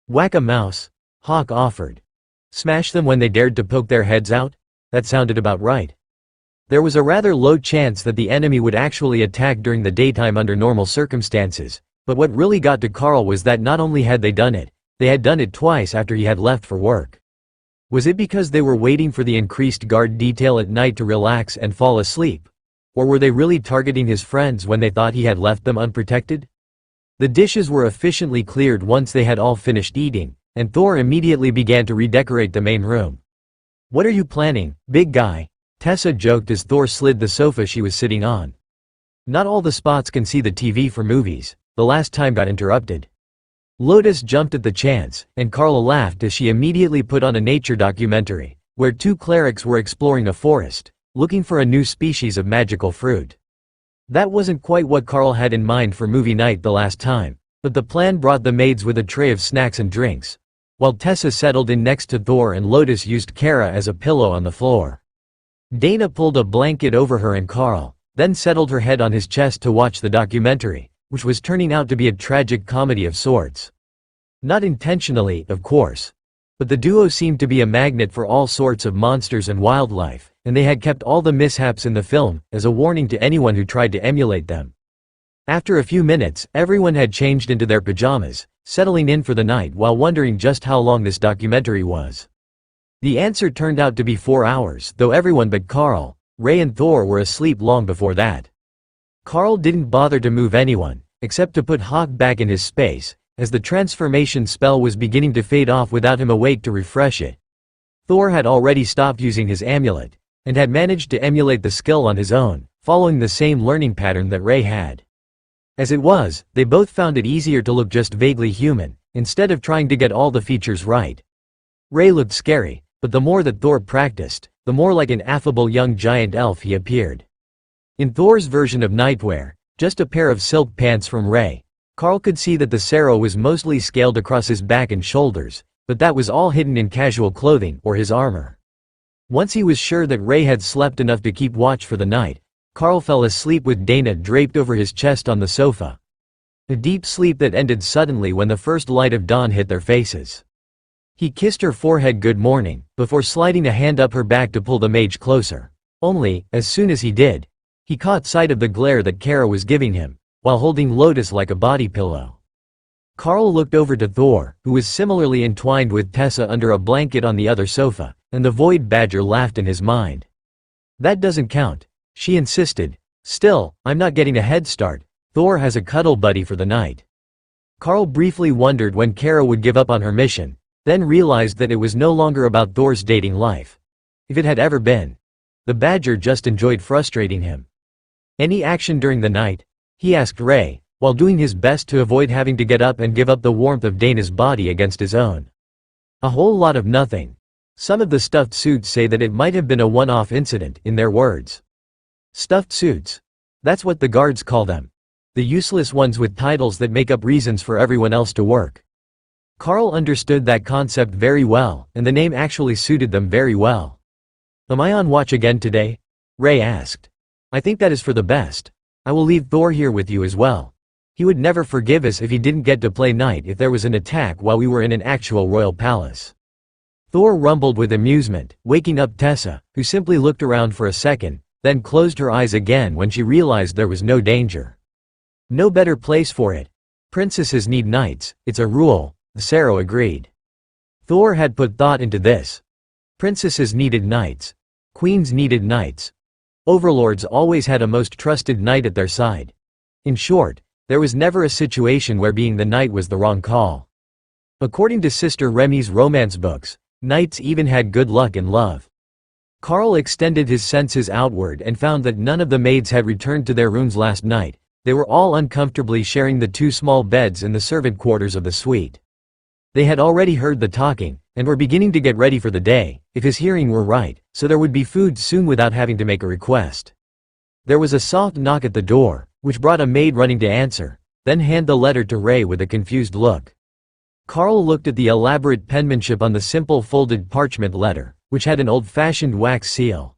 "Whack a mouse," Hawk offered. "Smash them when they dared to poke their heads out?" That sounded about right. There was a rather low chance that the enemy would actually attack during the daytime under normal circumstances, but what really got to Carl was that not only had they done it twice after he had left for work. Was it because they were waiting for the increased guard detail at night to relax and fall asleep? Or were they really targeting his friends when they thought he had left them unprotected? The dishes were efficiently cleared once they had all finished eating, and Thor immediately began to redecorate the main room. "What are you planning, big guy?" Tessa joked as Thor slid the sofa she was sitting on. "Not all the spots can see the TV for movies," the last time got interrupted. Lotus jumped at the chance, and Carla laughed as she immediately put on a nature documentary, where two clerics were exploring a forest, looking for a new species of magical fruit. That wasn't quite what Carl had in mind for movie night the last time, but the plan brought the maids with a tray of snacks and drinks, while Tessa settled in next to Thor and Lotus used Kara as a pillow on the floor. Dana pulled a blanket over her and Carl, then settled her head on his chest to watch the documentary, which was turning out to be a tragic comedy of sorts. Not intentionally, of course. But the duo seemed to be a magnet for all sorts of monsters and wildlife, and they had kept all the mishaps in the film as a warning to anyone who tried to emulate them. After a few minutes, everyone had changed into their pajamas, settling in for the night while wondering just how long this documentary was. The answer turned out to be 4 hours, though everyone but Carl, Ray and Thor were asleep long before that. Carl didn't bother to move anyone, except to put Hawk back in his space, as the transformation spell was beginning to fade off without him awake to refresh it. Thor had already stopped using his amulet, and had managed to emulate the skill on his own, following the same learning pattern that Ray had. As it was, they both found it easier to look just vaguely human, instead of trying to get all the features right. Ray looked scary, but the more that Thor practiced, the more like an affable young giant elf he appeared. In Thor's version of nightwear, just a pair of silk pants from Ray, Carl could see that the sarrau was mostly scaled across his back and shoulders, but that was all hidden in casual clothing or his armor. Once he was sure that Ray had slept enough to keep watch for the night, Carl fell asleep with Dana draped over his chest on the sofa. A deep sleep that ended suddenly when the first light of dawn hit their faces. He kissed her forehead good morning, before sliding a hand up her back to pull the mage closer. Only, as soon as he did, he caught sight of the glare that Kara was giving him, while holding Lotus like a body pillow. Carl looked over to Thor, who was similarly entwined with Tessa under a blanket on the other sofa, and the Void Badger laughed in his mind. "That doesn't count," she insisted. "Still, I'm not getting a head start. Thor has a cuddle buddy for the night." Carl briefly wondered when Kara would give up on her mission, then realized that it was no longer about Thor's dating life. If it had ever been. The Badger just enjoyed frustrating him. "Any action during the night?" he asked Ray, while doing his best to avoid having to get up and give up the warmth of Dana's body against his own. "A whole lot of nothing. Some of the stuffed suits say that it might have been a one-off incident, in their words." "Stuffed suits? That's what the guards call them." The useless ones with titles that make up reasons for everyone else to work. Carl understood that concept very well, and the name actually suited them very well. Am I on watch again today? Ray asked. I think that is for the best. I will leave Thor here with you as well. He would never forgive us if he didn't get to play knight if there was an attack while we were in an actual royal palace. Thor rumbled with amusement, waking up Tessa, who simply looked around for a second, then closed her eyes again when she realized there was no danger. No better place for it. Princesses need knights, it's a rule, Cero agreed. Thor had put thought into this. Princesses needed knights. Queens needed knights. Overlords always had a most trusted knight at their side. In short, there was never a situation where being the knight was the wrong call. According to Sister Remy's romance books, knights even had good luck in love. Carl extended his senses outward and found that none of the maids had returned to their rooms last night. They were all uncomfortably sharing the 2 small beds in the servant quarters of the suite. They had already heard the talking, and were beginning to get ready for the day, if his hearing were right, so there would be food soon without having to make a request. There was a soft knock at the door, which brought a maid running to answer, then hand the letter to Ray with a confused look. Carl looked at the elaborate penmanship on the simple folded parchment letter, which had an old-fashioned wax seal.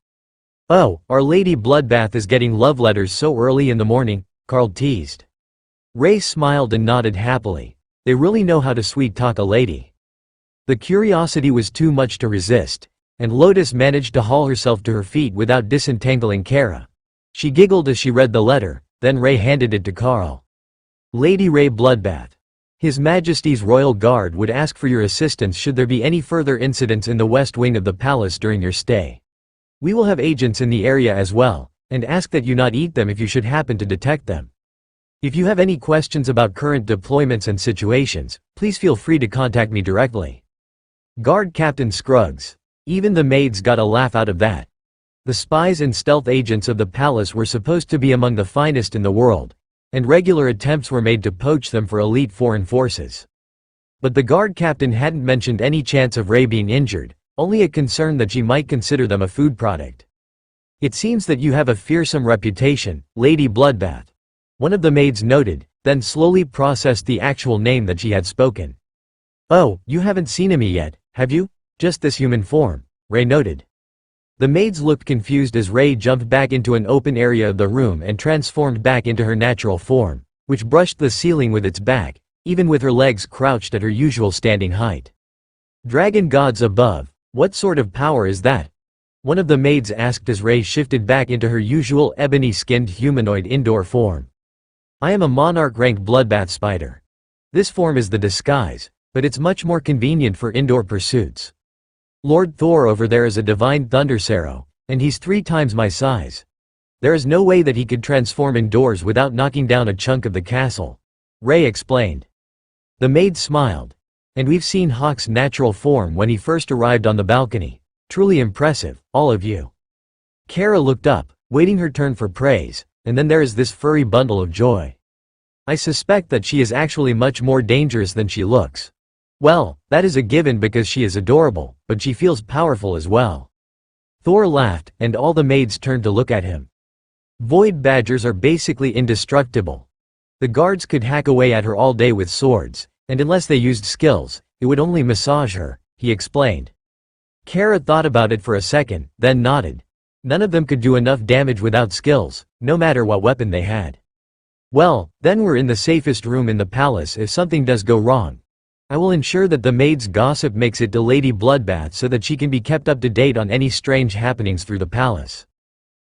Oh, Our Lady Bloodbath is getting love letters so early in the morning, Carl teased. Ray smiled and nodded happily. They really know how to sweet-talk a lady. The curiosity was too much to resist, and Lotus managed to haul herself to her feet without disentangling Kara. She giggled as she read the letter, then Ray handed it to Carl. Lady Ray Bloodbath. His Majesty's Royal Guard would ask for your assistance should there be any further incidents in the west wing of the palace during your stay. We will have agents in the area as well, and ask that you not eat them if you should happen to detect them. If you have any questions about current deployments and situations, please feel free to contact me directly. Guard Captain Scruggs. Even the maids got a laugh out of that. The spies and stealth agents of the palace were supposed to be among the finest in the world, and regular attempts were made to poach them for elite foreign forces. But the guard captain hadn't mentioned any chance of Ray being injured, only a concern that she might consider them a food product. It seems that you have a fearsome reputation, Lady Bloodbath. One of the maids noted, then slowly processed the actual name that she had spoken. Oh, you haven't seen him yet, have you? Just this human form, Ray noted. The maids looked confused as Ray jumped back into an open area of the room and transformed back into her natural form, which brushed the ceiling with its back, even with her legs crouched at her usual standing height. Dragon gods above, what sort of power is that? One of the maids asked as Ray shifted back into her usual ebony-skinned humanoid indoor form. I am a monarch-ranked bloodbath spider. This form is the disguise, but it's much more convenient for indoor pursuits. Lord Thor over there is a divine thunder Cero, and he's 3 times my size. There is no way that he could transform indoors without knocking down a chunk of the castle, Ray explained. The maid smiled. And we've seen Hawk's natural form when he first arrived on the balcony. Truly impressive, all of you. Kara looked up, waiting her turn for praise, and then there is this furry bundle of joy. I suspect that she is actually much more dangerous than she looks. Well, that is a given because she is adorable, but she feels powerful as well. Thor laughed, and all the maids turned to look at him. Void badgers are basically indestructible. The guards could hack away at her all day with swords, and unless they used skills, it would only massage her, he explained. Kara thought about it for a second, then nodded. None of them could do enough damage without skills, no matter what weapon they had. Well, then we're in the safest room in the palace if something does go wrong. I will ensure that the maid's gossip makes it to Lady Bloodbath so that she can be kept up to date on any strange happenings through the palace.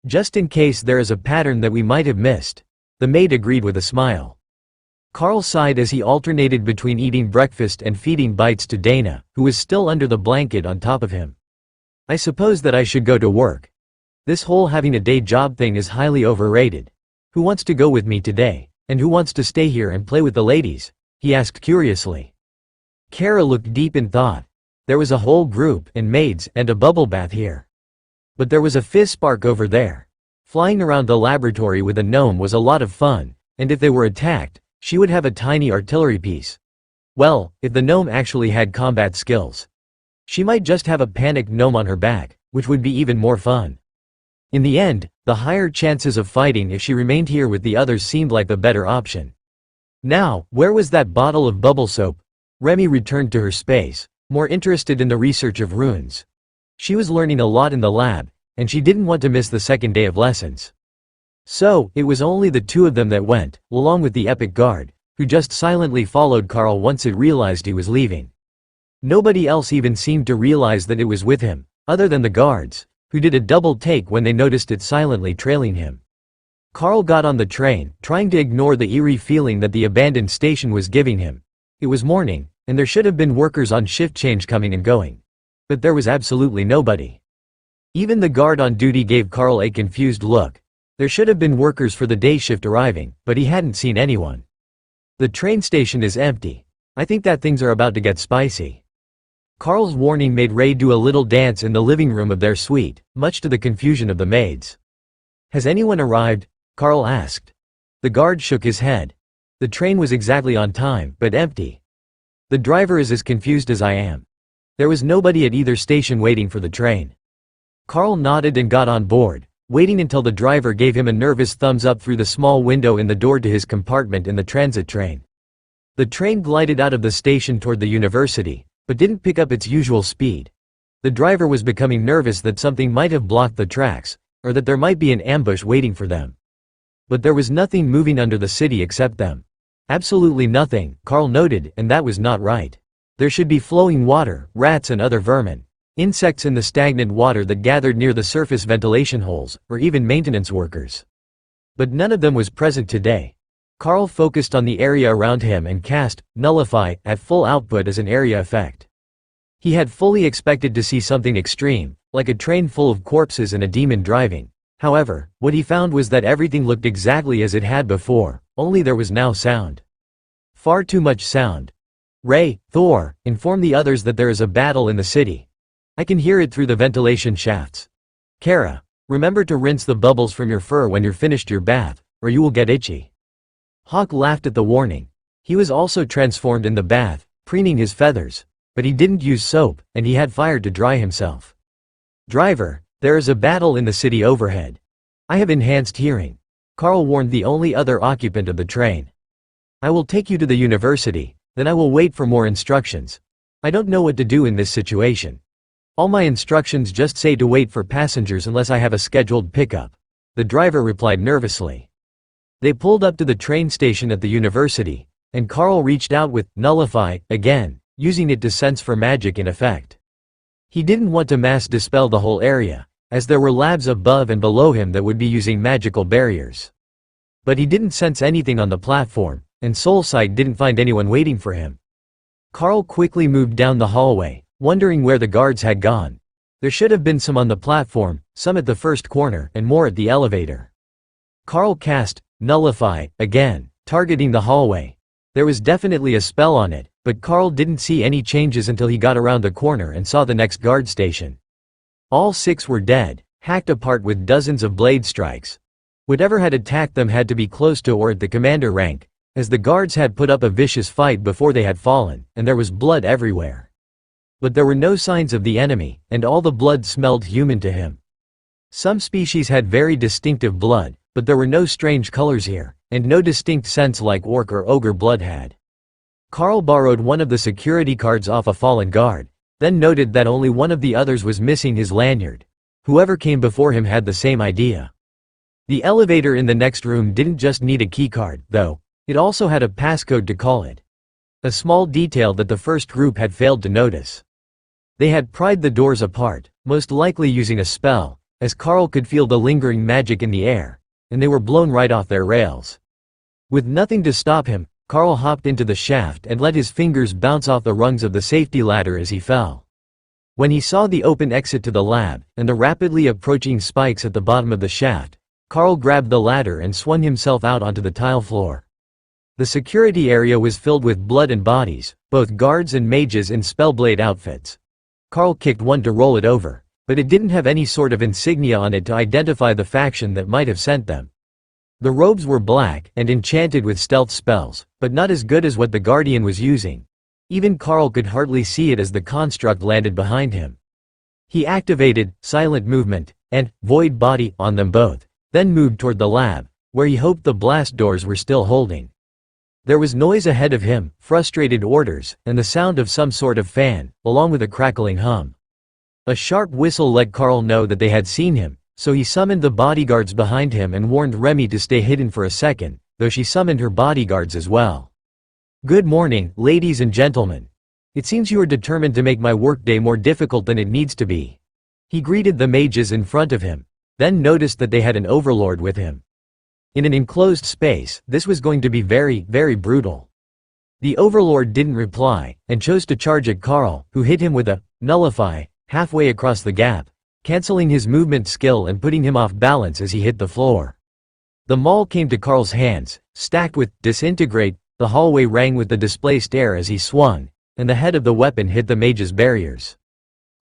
Just in case there is a pattern that we might have missed. The maid agreed with a smile. Carl sighed as he alternated between eating breakfast and feeding bites to Dana, who was still under the blanket on top of him. I suppose that I should go to work. This whole having a day job thing is highly overrated. Who wants to go with me today, and who wants to stay here and play with the ladies? He asked curiously. Kara looked deep in thought. There was a whole group, and maids, and a bubble bath here. But there was a fizz spark over there. Flying around the laboratory with a gnome was a lot of fun, and if they were attacked, she would have a tiny artillery piece. Well, if the gnome actually had combat skills. She might just have a panicked gnome on her back, which would be even more fun. In the end, the higher chances of fighting if she remained here with the others seemed like the better option. Now, where was that bottle of bubble soap? Remy returned to her space, more interested in the research of runes. She was learning a lot in the lab, and she didn't want to miss the second day of lessons. So, it was only the two of them that went, along with the epic guard, who just silently followed Carl once it realized he was leaving. Nobody else even seemed to realize that it was with him, other than the guards, who did a double take when they noticed it silently trailing him. Carl got on the train, trying to ignore the eerie feeling that the abandoned station was giving him. It was morning, and there should have been workers on shift change coming and going. But there was absolutely nobody. Even the guard on duty gave Carl a confused look. There should have been workers for the day shift arriving, but he hadn't seen anyone. The train station is empty. I think that things are about to get spicy. Carl's warning made Ray do a little dance in the living room of their suite, much to the confusion of the maids. Has anyone arrived? Carl asked. The guard shook his head. The train was exactly on time, but empty. The driver is as confused as I am. There was nobody at either station waiting for the train. Carl nodded and got on board, waiting until the driver gave him a nervous thumbs up through the small window in the door to his compartment in the transit train. The train glided out of the station toward the university, but didn't pick up its usual speed. The driver was becoming nervous that something might have blocked the tracks, or that there might be an ambush waiting for them. But there was nothing moving under the city except them. Absolutely nothing, Carl noted, and that was not right. There should be flowing water, rats and other vermin, insects in the stagnant water that gathered near the surface ventilation holes, or even maintenance workers. But none of them was present today. Carl focused on the area around him and cast Nullify at full output as an area effect. He had fully expected to see something extreme, like a train full of corpses and a demon driving. However, what he found was that everything looked exactly as it had before, only there was now sound. Far too much sound. Ray, Thor, inform the others that there is a battle in the city. I can hear it through the ventilation shafts. Kara, remember to rinse the bubbles from your fur when you're finished your bath, or you will get itchy. Hawk laughed at the warning. He was also transformed in the bath, preening his feathers, but he didn't use soap, and he had fire to dry himself. Driver, there is a battle in the city overhead. I have enhanced hearing. Carl warned the only other occupant of the train. I will take you to the university, then I will wait for more instructions. I don't know what to do in this situation. All my instructions just say to wait for passengers unless I have a scheduled pickup. The driver replied nervously. They pulled up to the train station at the university, and Carl reached out with Nullify again, using it to sense for magic in effect. He didn't want to mass dispel the whole area, as there were labs above and below him that would be using magical barriers. But he didn't sense anything on the platform, and Soulsight didn't find anyone waiting for him. Carl quickly moved down the hallway, wondering where the guards had gone. There should have been some on the platform, some at the first corner, and more at the elevator. Carl cast Nullify again, targeting the hallway. There was definitely a spell on it, but Carl didn't see any changes until he got around the corner and saw the next guard station. All 6 were dead, hacked apart with dozens of blade strikes. Whatever had attacked them had to be close to or at the commander rank, as the guards had put up a vicious fight before they had fallen, and there was blood everywhere. But there were no signs of the enemy, and all the blood smelled human to him. Some species had very distinctive blood, but there were no strange colors here, and no distinct scents like orc or ogre blood had. Carl borrowed one of the security cards off a fallen guard, then noted that only one of the others was missing his lanyard. Whoever came before him had the same idea. The elevator in the next room didn't just need a keycard, though. It also had a passcode to call it. A small detail that the first group had failed to notice. They had pried the doors apart, most likely using a spell, as Carl could feel the lingering magic in the air, and they were blown right off their rails. With nothing to stop him, Carl hopped into the shaft and let his fingers bounce off the rungs of the safety ladder as he fell. When he saw the open exit to the lab, and the rapidly approaching spikes at the bottom of the shaft, Carl grabbed the ladder and swung himself out onto the tile floor. The security area was filled with blood and bodies, both guards and mages in spellblade outfits. Carl kicked one to roll it over, but it didn't have any sort of insignia on it to identify the faction that might have sent them. The robes were black and enchanted with stealth spells, but not as good as what the Guardian was using. Even Carl could hardly see it as the construct landed behind him. He activated Silent Movement and Void Body on them both, then moved toward the lab, where he hoped the blast doors were still holding. There was noise ahead of him, frustrated orders, and the sound of some sort of fan, along with a crackling hum. A sharp whistle let Carl know that they had seen him, so he summoned the bodyguards behind him and warned Remy to stay hidden for a second, though she summoned her bodyguards as well. "Good morning, ladies and gentlemen. It seems you are determined to make my workday more difficult than it needs to be." He greeted the mages in front of him, then noticed that they had an overlord with him. In an enclosed space, this was going to be very, very brutal. The overlord didn't reply, and chose to charge at Carl, who hit him with a nullify halfway across the gap, canceling his movement skill and putting him off balance as he hit the floor. The maul came to Carl's hands, stacked with disintegrate. The hallway rang with the displaced air as he swung, and the head of the weapon hit the mage's barriers.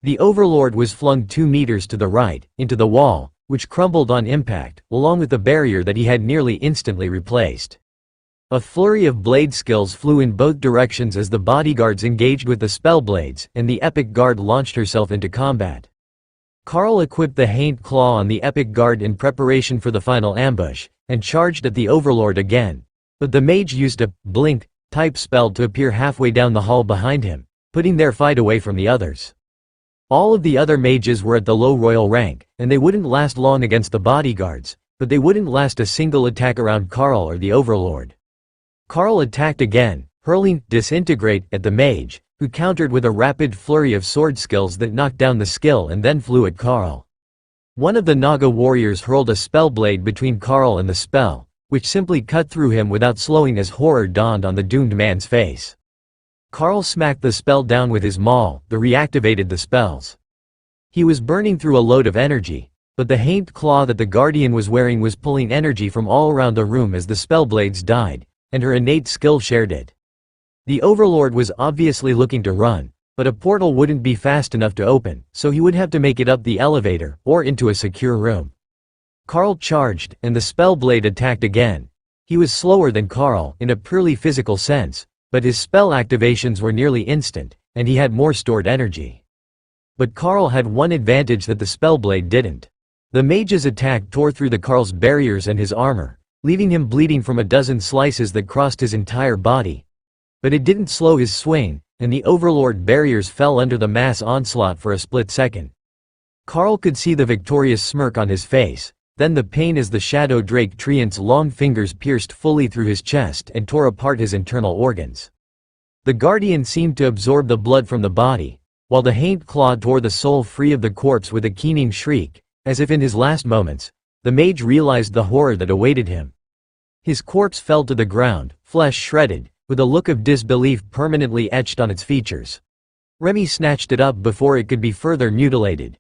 The overlord was flung 2 meters to the right, into the wall, which crumbled on impact, along with the barrier that he had nearly instantly replaced. A flurry of blade skills flew in both directions as the bodyguards engaged with the spell blades, and the epic guard launched herself into combat. Carl equipped the Haint Claw on the epic guard in preparation for the final ambush, and charged at the overlord again, but the mage used a blink type spell to appear halfway down the hall behind him, putting their fight away from the others. All of the other mages were at the low royal rank, and they wouldn't last long against the bodyguards, but they wouldn't last a single attack around Carl or the overlord. Carl attacked again, hurling disintegrate at the mage, who countered with a rapid flurry of sword skills that knocked down the skill and then flew at Carl. One of the Naga warriors hurled a spell blade between Carl and the spell, which simply cut through him without slowing as horror dawned on the doomed man's face. Carl smacked the spell down with his maul, that reactivated the spells. He was burning through a load of energy, but the Haint Claw that the Guardian was wearing was pulling energy from all around the room as the spell blades died, and her innate skill shared it. The Overlord was obviously looking to run, but a portal wouldn't be fast enough to open, so he would have to make it up the elevator, or into a secure room. Carl charged, and the spell blade attacked again. He was slower than Carl, in a purely physical sense, but his spell activations were nearly instant, and he had more stored energy. But Carl had one advantage that the spellblade didn't. The mage's attack tore through the Carl's barriers and his armor, leaving him bleeding from a dozen slices that crossed his entire body. But it didn't slow his swing, and the Overlord barriers fell under the mass onslaught for a split second. Carl could see the victorious smirk on his face, then the pain as the Shadow Drake Treant's long fingers pierced fully through his chest and tore apart his internal organs. The Guardian seemed to absorb the blood from the body, while the Haint Claw tore the soul free of the corpse with a keening shriek, as if in his last moments, the mage realized the horror that awaited him. His corpse fell to the ground, flesh shredded, with a look of disbelief permanently etched on its features. Remy snatched it up before it could be further mutilated.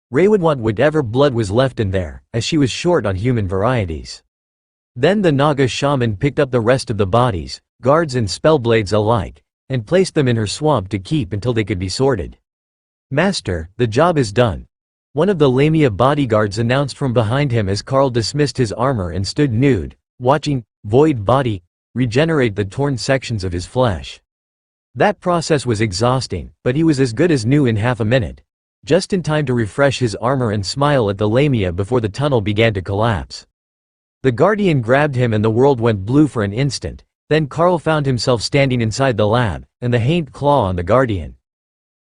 Ray would want whatever blood was left in there, as she was short on human varieties. Then the Naga shaman picked up the rest of the bodies, guards and spellblades alike, and placed them in her swamp to keep until they could be sorted. "Master, the job is done," one of the Lamia bodyguards announced from behind him as Carl dismissed his armor and stood nude, watching Void Body regenerate the torn sections of his flesh. That process was exhausting, but he was as good as new in half a minute, just in time to refresh his armor and smile at the Lamia before the tunnel began to collapse. The Guardian grabbed him and the world went blue for an instant, then Carl found himself standing inside the lab, and the Haint Claw on the Guardian.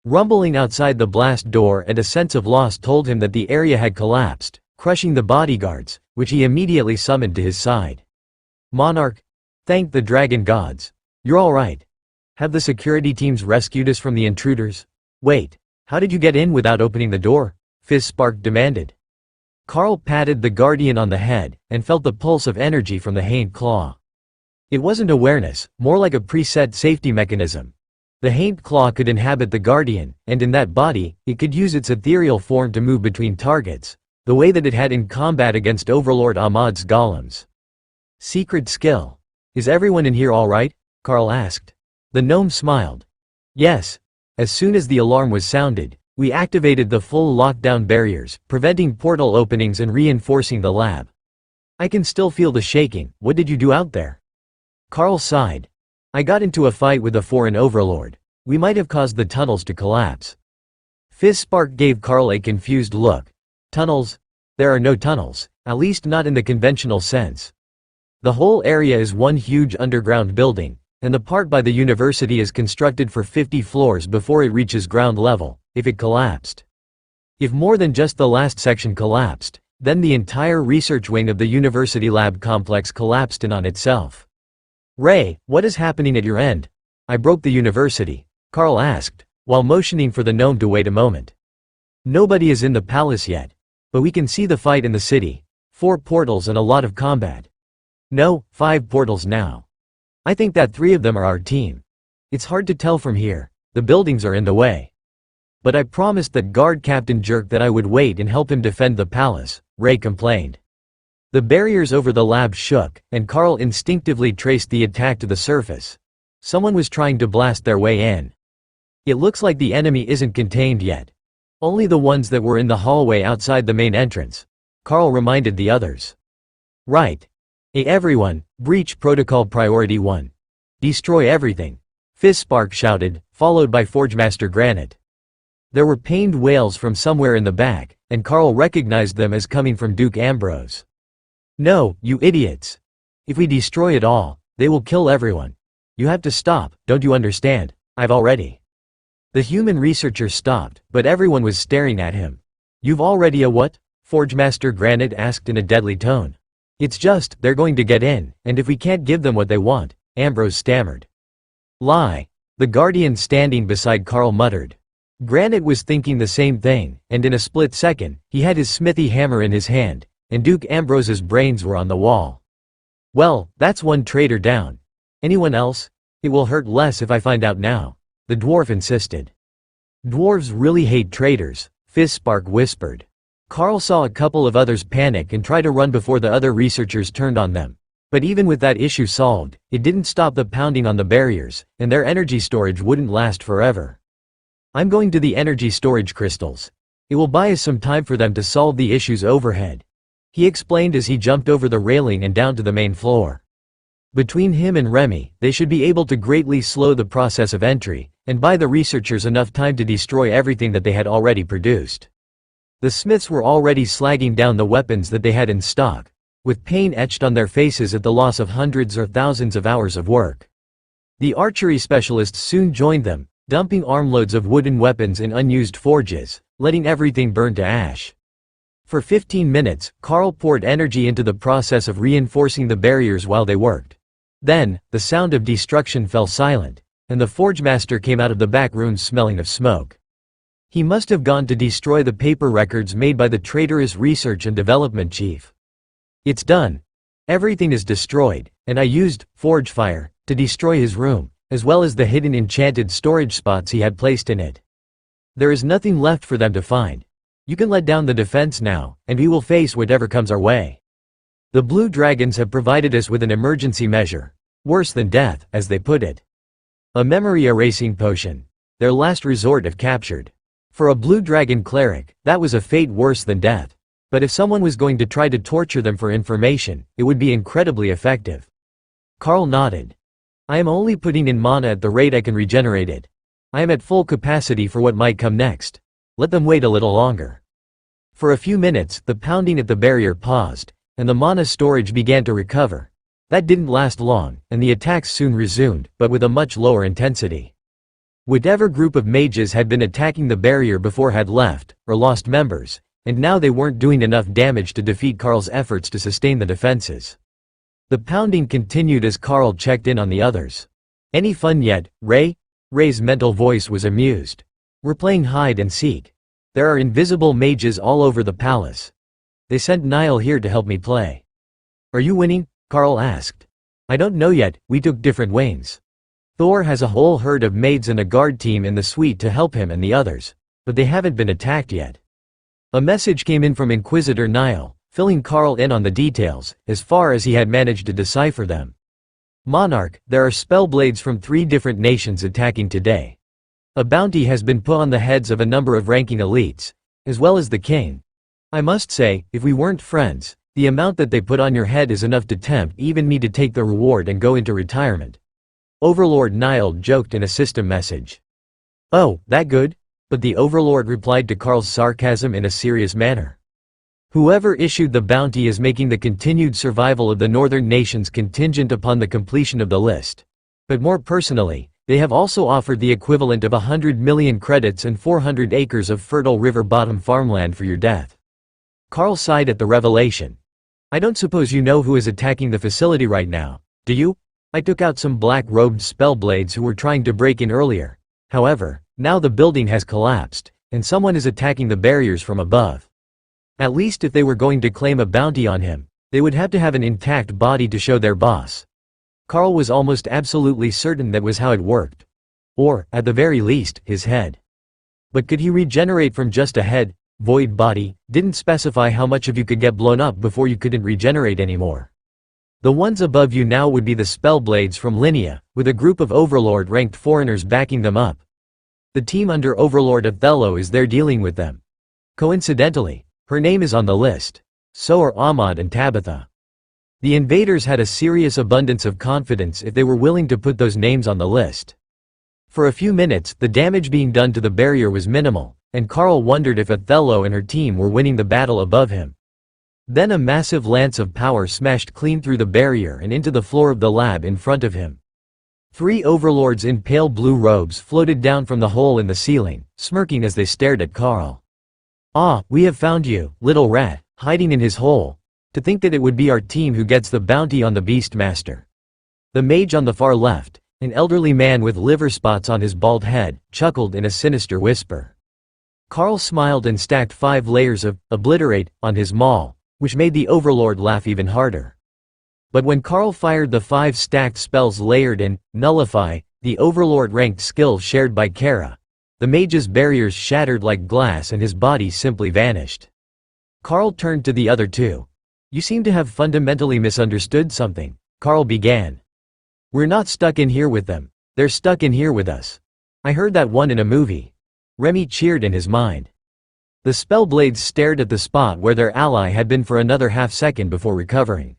Rumbling outside the blast door and a sense of loss told him that the area had collapsed, crushing the bodyguards, which he immediately summoned to his side. "Monarch, thank the dragon gods. You're all right. Have the security teams rescued us from the intruders?" "Wait. How did you get in without opening the door?" Fizzspark demanded. Carl patted the Guardian on the head, and felt the pulse of energy from the Haint Claw. It wasn't awareness, more like a preset safety mechanism. The Haint Claw could inhabit the Guardian, and in that body, it could use its ethereal form to move between targets, the way that it had in combat against Overlord Ahmad's golems. "Secret skill. Is everyone in here all right?" Carl asked. The gnome smiled. "Yes. As soon as the alarm was sounded, we activated the full lockdown barriers, preventing portal openings and reinforcing the lab. I can still feel the shaking. What did you do out there?" Carl sighed. "I got into a fight with a foreign overlord. We might have caused the tunnels to collapse." Fizzspark gave Carl a confused look. "Tunnels? There are no tunnels. At least not in the conventional sense. The whole area is one huge underground building, and the part by the university is constructed for 50 floors before it reaches ground level, if it collapsed. If more than just the last section collapsed, then the entire research wing of the university lab complex collapsed in on itself. "Ray, what is happening at your end?" "I broke the university," Carl asked, while motioning for the gnome to wait a moment. "Nobody is in the palace yet. But we can see the fight in the city. 4 portals and a lot of combat. No, 5 portals now. I think that 3 of them are our team. It's hard to tell from here, the buildings are in the way. But I promised that guard Captain Jerk that I would wait and help him defend the palace," Ray complained. The barriers over the lab shook, and Carl instinctively traced the attack to the surface. Someone was trying to blast their way in. "It looks like the enemy isn't contained yet. Only the ones that were in the hallway outside the main entrance," Carl reminded the others. "Right. Hey everyone, breach protocol priority 1. Destroy everything," Fizzspark shouted, followed by Forgemaster Granite. There were pained wails from somewhere in the back, and Carl recognized them as coming from Duke Ambrose. "No, you idiots. If we destroy it all, they will kill everyone. You have to stop, don't you understand? I've already." The human researcher stopped, but everyone was staring at him. "You've already a what?" Forgemaster Granite asked in a deadly tone. "It's just, they're going to get in, and if we can't give them what they want," Ambrose stammered. "Lie," the guardian standing beside Carl muttered. Granite was thinking the same thing, and in a split second, he had his smithy hammer in his hand, and Duke Ambrose's brains were on the wall. "Well, that's one traitor down. Anyone else? It will hurt less if I find out now," the dwarf insisted. "Dwarves really hate traitors," Fizzspark whispered. Carl saw a couple of others panic and try to run before the other researchers turned on them. But even with that issue solved, it didn't stop the pounding on the barriers, and their energy storage wouldn't last forever. "I'm going to the energy storage crystals. It will buy us some time for them to solve the issues overhead," he explained as he jumped over the railing and down to the main floor. Between him and Remy, they should be able to greatly slow the process of entry, and buy the researchers enough time to destroy everything that they had already produced. The smiths were already slagging down the weapons that they had in stock, with pain etched on their faces at the loss of hundreds or thousands of hours of work. The archery specialists soon joined them, dumping armloads of wooden weapons in unused forges, letting everything burn to ash. For 15 minutes, Carl poured energy into the process of reinforcing the barriers while they worked. Then, the sound of destruction fell silent, and the Forgemaster came out of the back room smelling of smoke. He must have gone to destroy the paper records made by the traitorous research and development chief. "It's done. Everything is destroyed, and I used forge fire to destroy his room, as well as the hidden enchanted storage spots he had placed in it. There is nothing left for them to find. You can let down the defense now, and we will face whatever comes our way. The Blue Dragons have provided us with an emergency measure. Worse than death, as they put it. A memory erasing potion. Their last resort if captured. For a Blue Dragon cleric, that was a fate worse than death. But if someone was going to try to torture them for information, it would be incredibly effective." Carl nodded. "I am only putting in mana at the rate I can regenerate it. I am at full capacity for what might come next. Let them wait a little longer." For a few minutes, the pounding at the barrier paused, and the mana storage began to recover. That didn't last long, and the attacks soon resumed, but with a much lower intensity. Whatever group of mages had been attacking the barrier before had left, or lost members, and now they weren't doing enough damage to defeat Carl's efforts to sustain the defenses. The pounding continued as Carl checked in on the others. "Any fun yet, Ray?" Ray's mental voice was amused. "We're playing hide and seek. There are invisible mages all over the palace. They sent Niall here to help me play." "Are you winning?" Carl asked. "I don't know yet, we took different wings. Thor has a whole herd of maids and a guard team in the suite to help him and the others. But they haven't been attacked yet." A message came in from Inquisitor Niall, filling Carl in on the details, as far as he had managed to decipher them. "Monarch, there are spellblades from 3 different nations attacking today. A bounty has been put on the heads of a number of ranking elites, as well as the king. I must say, if we weren't friends, the amount that they put on your head is enough to tempt even me to take the reward and go into retirement." Overlord Niall joked in a system message. "Oh, that good?" But the Overlord replied to Carl's sarcasm in a serious manner. Whoever issued the bounty is making the continued survival of the northern nations contingent upon the completion of the list. But more personally, they have also offered the equivalent of 100 million credits and 400 acres of fertile river-bottom farmland for your death. Carl sighed at the revelation. I don't suppose you know who is attacking the facility right now, do you? I took out some black-robed spellblades who were trying to break in earlier. However, now the building has collapsed, and someone is attacking the barriers from above. At least if they were going to claim a bounty on him, they would have to have an intact body to show their boss. Carl was almost absolutely certain that was how it worked. Or, at the very least, his head. But could he regenerate from just a head? Void body didn't specify how much of you could get blown up before you couldn't regenerate anymore. The ones above you now would be the spellblades from Linnea, with a group of Overlord-ranked foreigners backing them up. The team under Overlord Othello is there dealing with them. Coincidentally, her name is on the list. So are Ahmad and Tabitha. The invaders had a serious abundance of confidence if they were willing to put those names on the list. For a few minutes, the damage being done to the barrier was minimal, and Carl wondered if Othello and her team were winning the battle above him. Then a massive lance of power smashed clean through the barrier and into the floor of the lab in front of him. 3 overlords in pale blue robes floated down from the hole in the ceiling, smirking as they stared at Carl. Ah, we have found you, little rat, hiding in his hole. To think that it would be our team who gets the bounty on the Beastmaster. The mage on the far left, an elderly man with liver spots on his bald head, chuckled in a sinister whisper. Carl smiled and stacked 5 layers of obliterate on his maul, which made the Overlord laugh even harder. But when Carl fired the 5 stacked spells layered in nullify, the Overlord-ranked skill shared by Kara, the mage's barriers shattered like glass and his body simply vanished. Carl turned to the other 2. You seem to have fundamentally misunderstood something, Carl began. We're not stuck in here with them, they're stuck in here with us. I heard that one in a movie. Remy cheered in his mind. The spellblades stared at the spot where their ally had been for another half-second before recovering.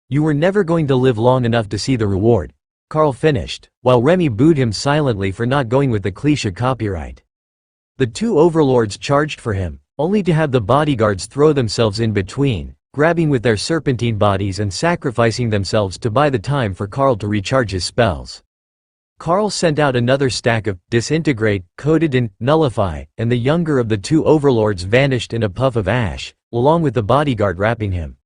You were never going to live long enough to see the reward, Carl finished, while Remy booed him silently for not going with the cliché copyright. The 2 overlords charged for him, only to have the bodyguards throw themselves in between, grabbing with their serpentine bodies and sacrificing themselves to buy the time for Carl to recharge his spells. Carl sent out another stack of disintegrate, coded in nullify, and the younger of the 2 overlords vanished in a puff of ash, along with the bodyguard wrapping him.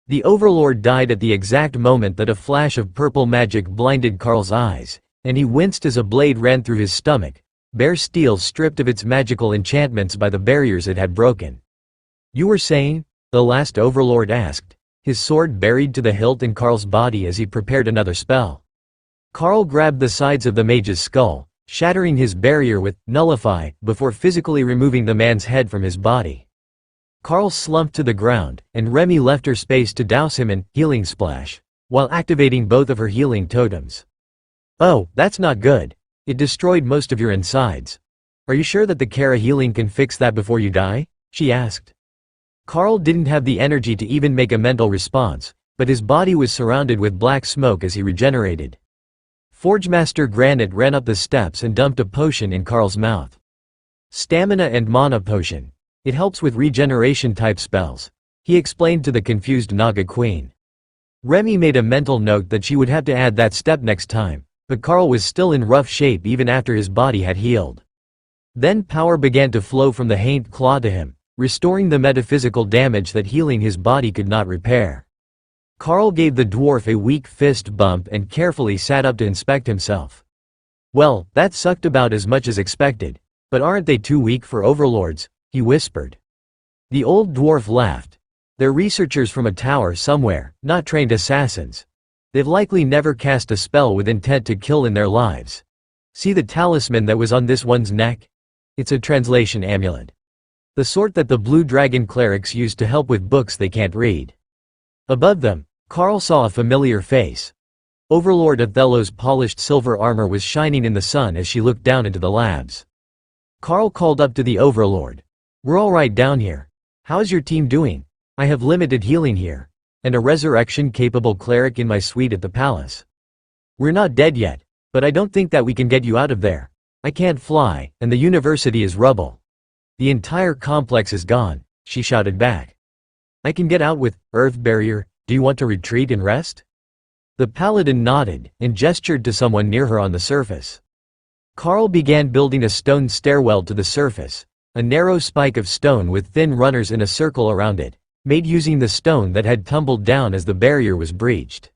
The overlord died at the exact moment that a flash of purple magic blinded Carl's eyes, and he winced as a blade ran through his stomach, bare steel stripped of its magical enchantments by the barriers it had broken. You were saying? The last overlord asked, his sword buried to the hilt in Carl's body as he prepared another spell. Carl grabbed the sides of the mage's skull, shattering his barrier with nullify before physically removing the man's head from his body. Carl slumped to the ground, and Remy left her space to douse him in healing splash, while activating both of her healing totems. Oh, that's not good. It destroyed most of your insides. Are you sure that the Kara healing can fix that before you die? She asked. Carl didn't have the energy to even make a mental response, but his body was surrounded with black smoke as he regenerated. Forgemaster Granite ran up the steps and dumped a potion in Carl's mouth. Stamina and mana potion. It helps with regeneration-type spells, he explained to the confused Naga Queen. Remy made a mental note that she would have to add that step next time, but Carl was still in rough shape even after his body had healed. Then power began to flow from the Haint Claw to him, restoring the metaphysical damage that healing his body could not repair. Carl gave the dwarf a weak fist bump and carefully sat up to inspect himself. Well, that sucked about as much as expected, but aren't they too weak for overlords? He whispered. The old dwarf laughed. They're researchers from a tower somewhere, not trained assassins. They've likely never cast a spell with intent to kill in their lives. See the talisman that was on this one's neck? It's a translation amulet. The sort that the Blue Dragon clerics use to help with books they can't read. Above them, Carl saw a familiar face. Overlord Othello's polished silver armor was shining in the sun as she looked down into the labs. Carl called up to the Overlord. We're all right down here. How's your team doing? I have limited healing here, and a resurrection-capable cleric in my suite at the palace. We're not dead yet, but I don't think that we can get you out of there. I can't fly, and the university is rubble. The entire complex is gone, she shouted back. I can get out with Earth Barrier. Do you want to retreat and rest? The paladin nodded, and gestured to someone near her on the surface. Carl began building a stone stairwell to the surface, a narrow spike of stone with thin runners in a circle around it, made using the stone that had tumbled down as the barrier was breached.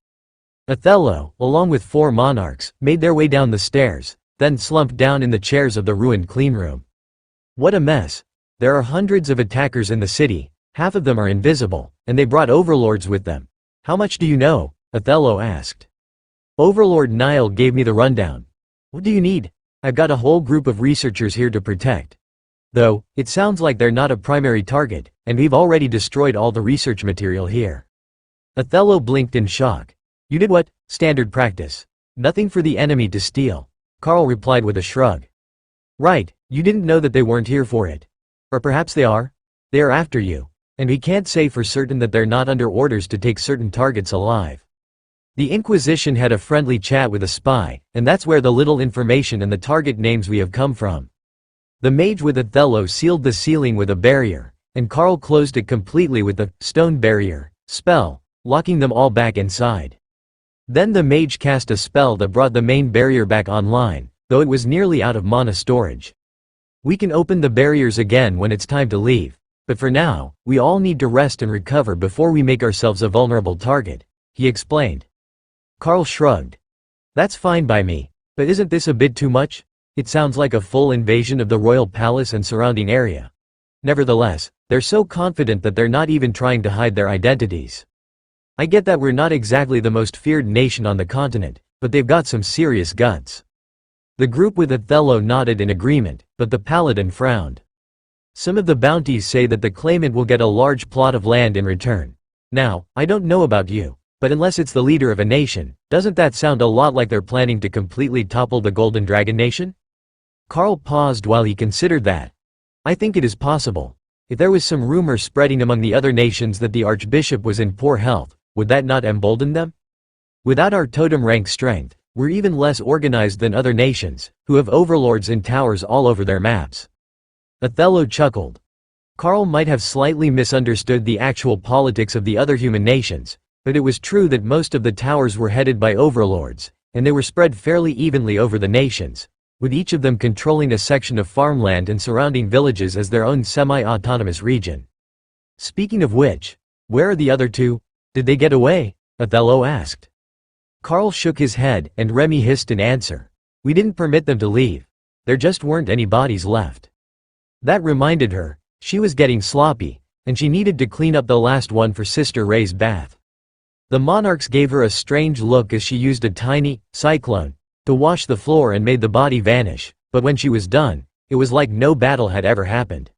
Othello, along with 4 monarchs, made their way down the stairs, then slumped down in the chairs of the ruined cleanroom. What a mess! There are hundreds of attackers in the city, half of them are invisible, and they brought overlords with them. How much do you know? Othello asked. Overlord Niall gave me the rundown. What do you need? I've got a whole group of researchers here to protect. Though, it sounds like they're not a primary target, and we've already destroyed all the research material here. Othello blinked in shock. You did what? Standard practice. Nothing for the enemy to steal. Carl replied with a shrug. Right, you didn't know that they weren't here for it. Or perhaps they are? They are after you. And we can't say for certain that they're not under orders to take certain targets alive. The Inquisition had a friendly chat with a spy, and that's where the little information and the target names we have come from. The mage with Othello sealed the ceiling with a barrier, and Carl closed it completely with the stone barrier spell, locking them all back inside. Then the mage cast a spell that brought the main barrier back online, though it was nearly out of mana storage. We can open the barriers again when it's time to leave, but for now, we all need to rest and recover before we make ourselves a vulnerable target, he explained. Carl shrugged. That's fine by me, but isn't this a bit too much? It sounds like a full invasion of the royal palace and surrounding area. Nevertheless, they're so confident that they're not even trying to hide their identities. I get that we're not exactly the most feared nation on the continent, but they've got some serious guts. The group with Othello nodded in agreement, but the paladin frowned. Some of the bounties say that the claimant will get a large plot of land in return. Now, I don't know about you, but unless it's the leader of a nation, doesn't that sound a lot like they're planning to completely topple the Golden Dragon Nation? Carl paused while he considered that. I think it is possible. If there was some rumor spreading among the other nations that the Archbishop was in poor health, would that not embolden them? Without our totem rank strength, we're even less organized than other nations, who have overlords in towers all over their maps. Othello chuckled. Carl might have slightly misunderstood the actual politics of the other human nations, but it was true that most of the towers were headed by overlords, and they were spread fairly evenly over the nations, with each of them controlling a section of farmland and surrounding villages as their own semi-autonomous region. Speaking of which, where are the other 2? Did they get away? Othello asked. Carl shook his head, and Remy hissed in answer. We didn't permit them to leave. There just weren't any bodies left. That reminded her, she was getting sloppy, and she needed to clean up the last one for Sister Ray's bath. The monarchs gave her a strange look as she used a tiny cyclone to wash the floor and made the body vanish, but when she was done, it was like no battle had ever happened.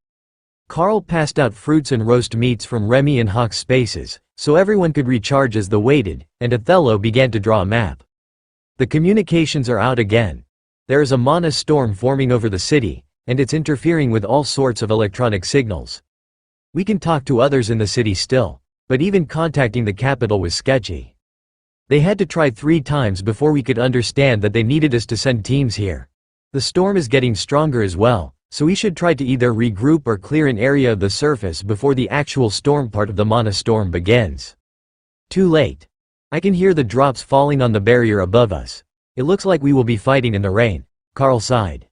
Carl passed out fruits and roast meats from Remy and Hawk's spaces, so everyone could recharge as they waited, and Othello began to draw a map. The communications are out again. There is a mana storm forming over the city, and it's interfering with all sorts of electronic signals. We can talk to others in the city still, but even contacting the capital was sketchy. They had to try 3 times before we could understand that they needed us to send teams here. The storm is getting stronger as well, so we should try to either regroup or clear an area of the surface before the actual storm part of the mana storm begins. Too late. I can hear the drops falling on the barrier above us. It looks like we will be fighting in the rain, Carl sighed.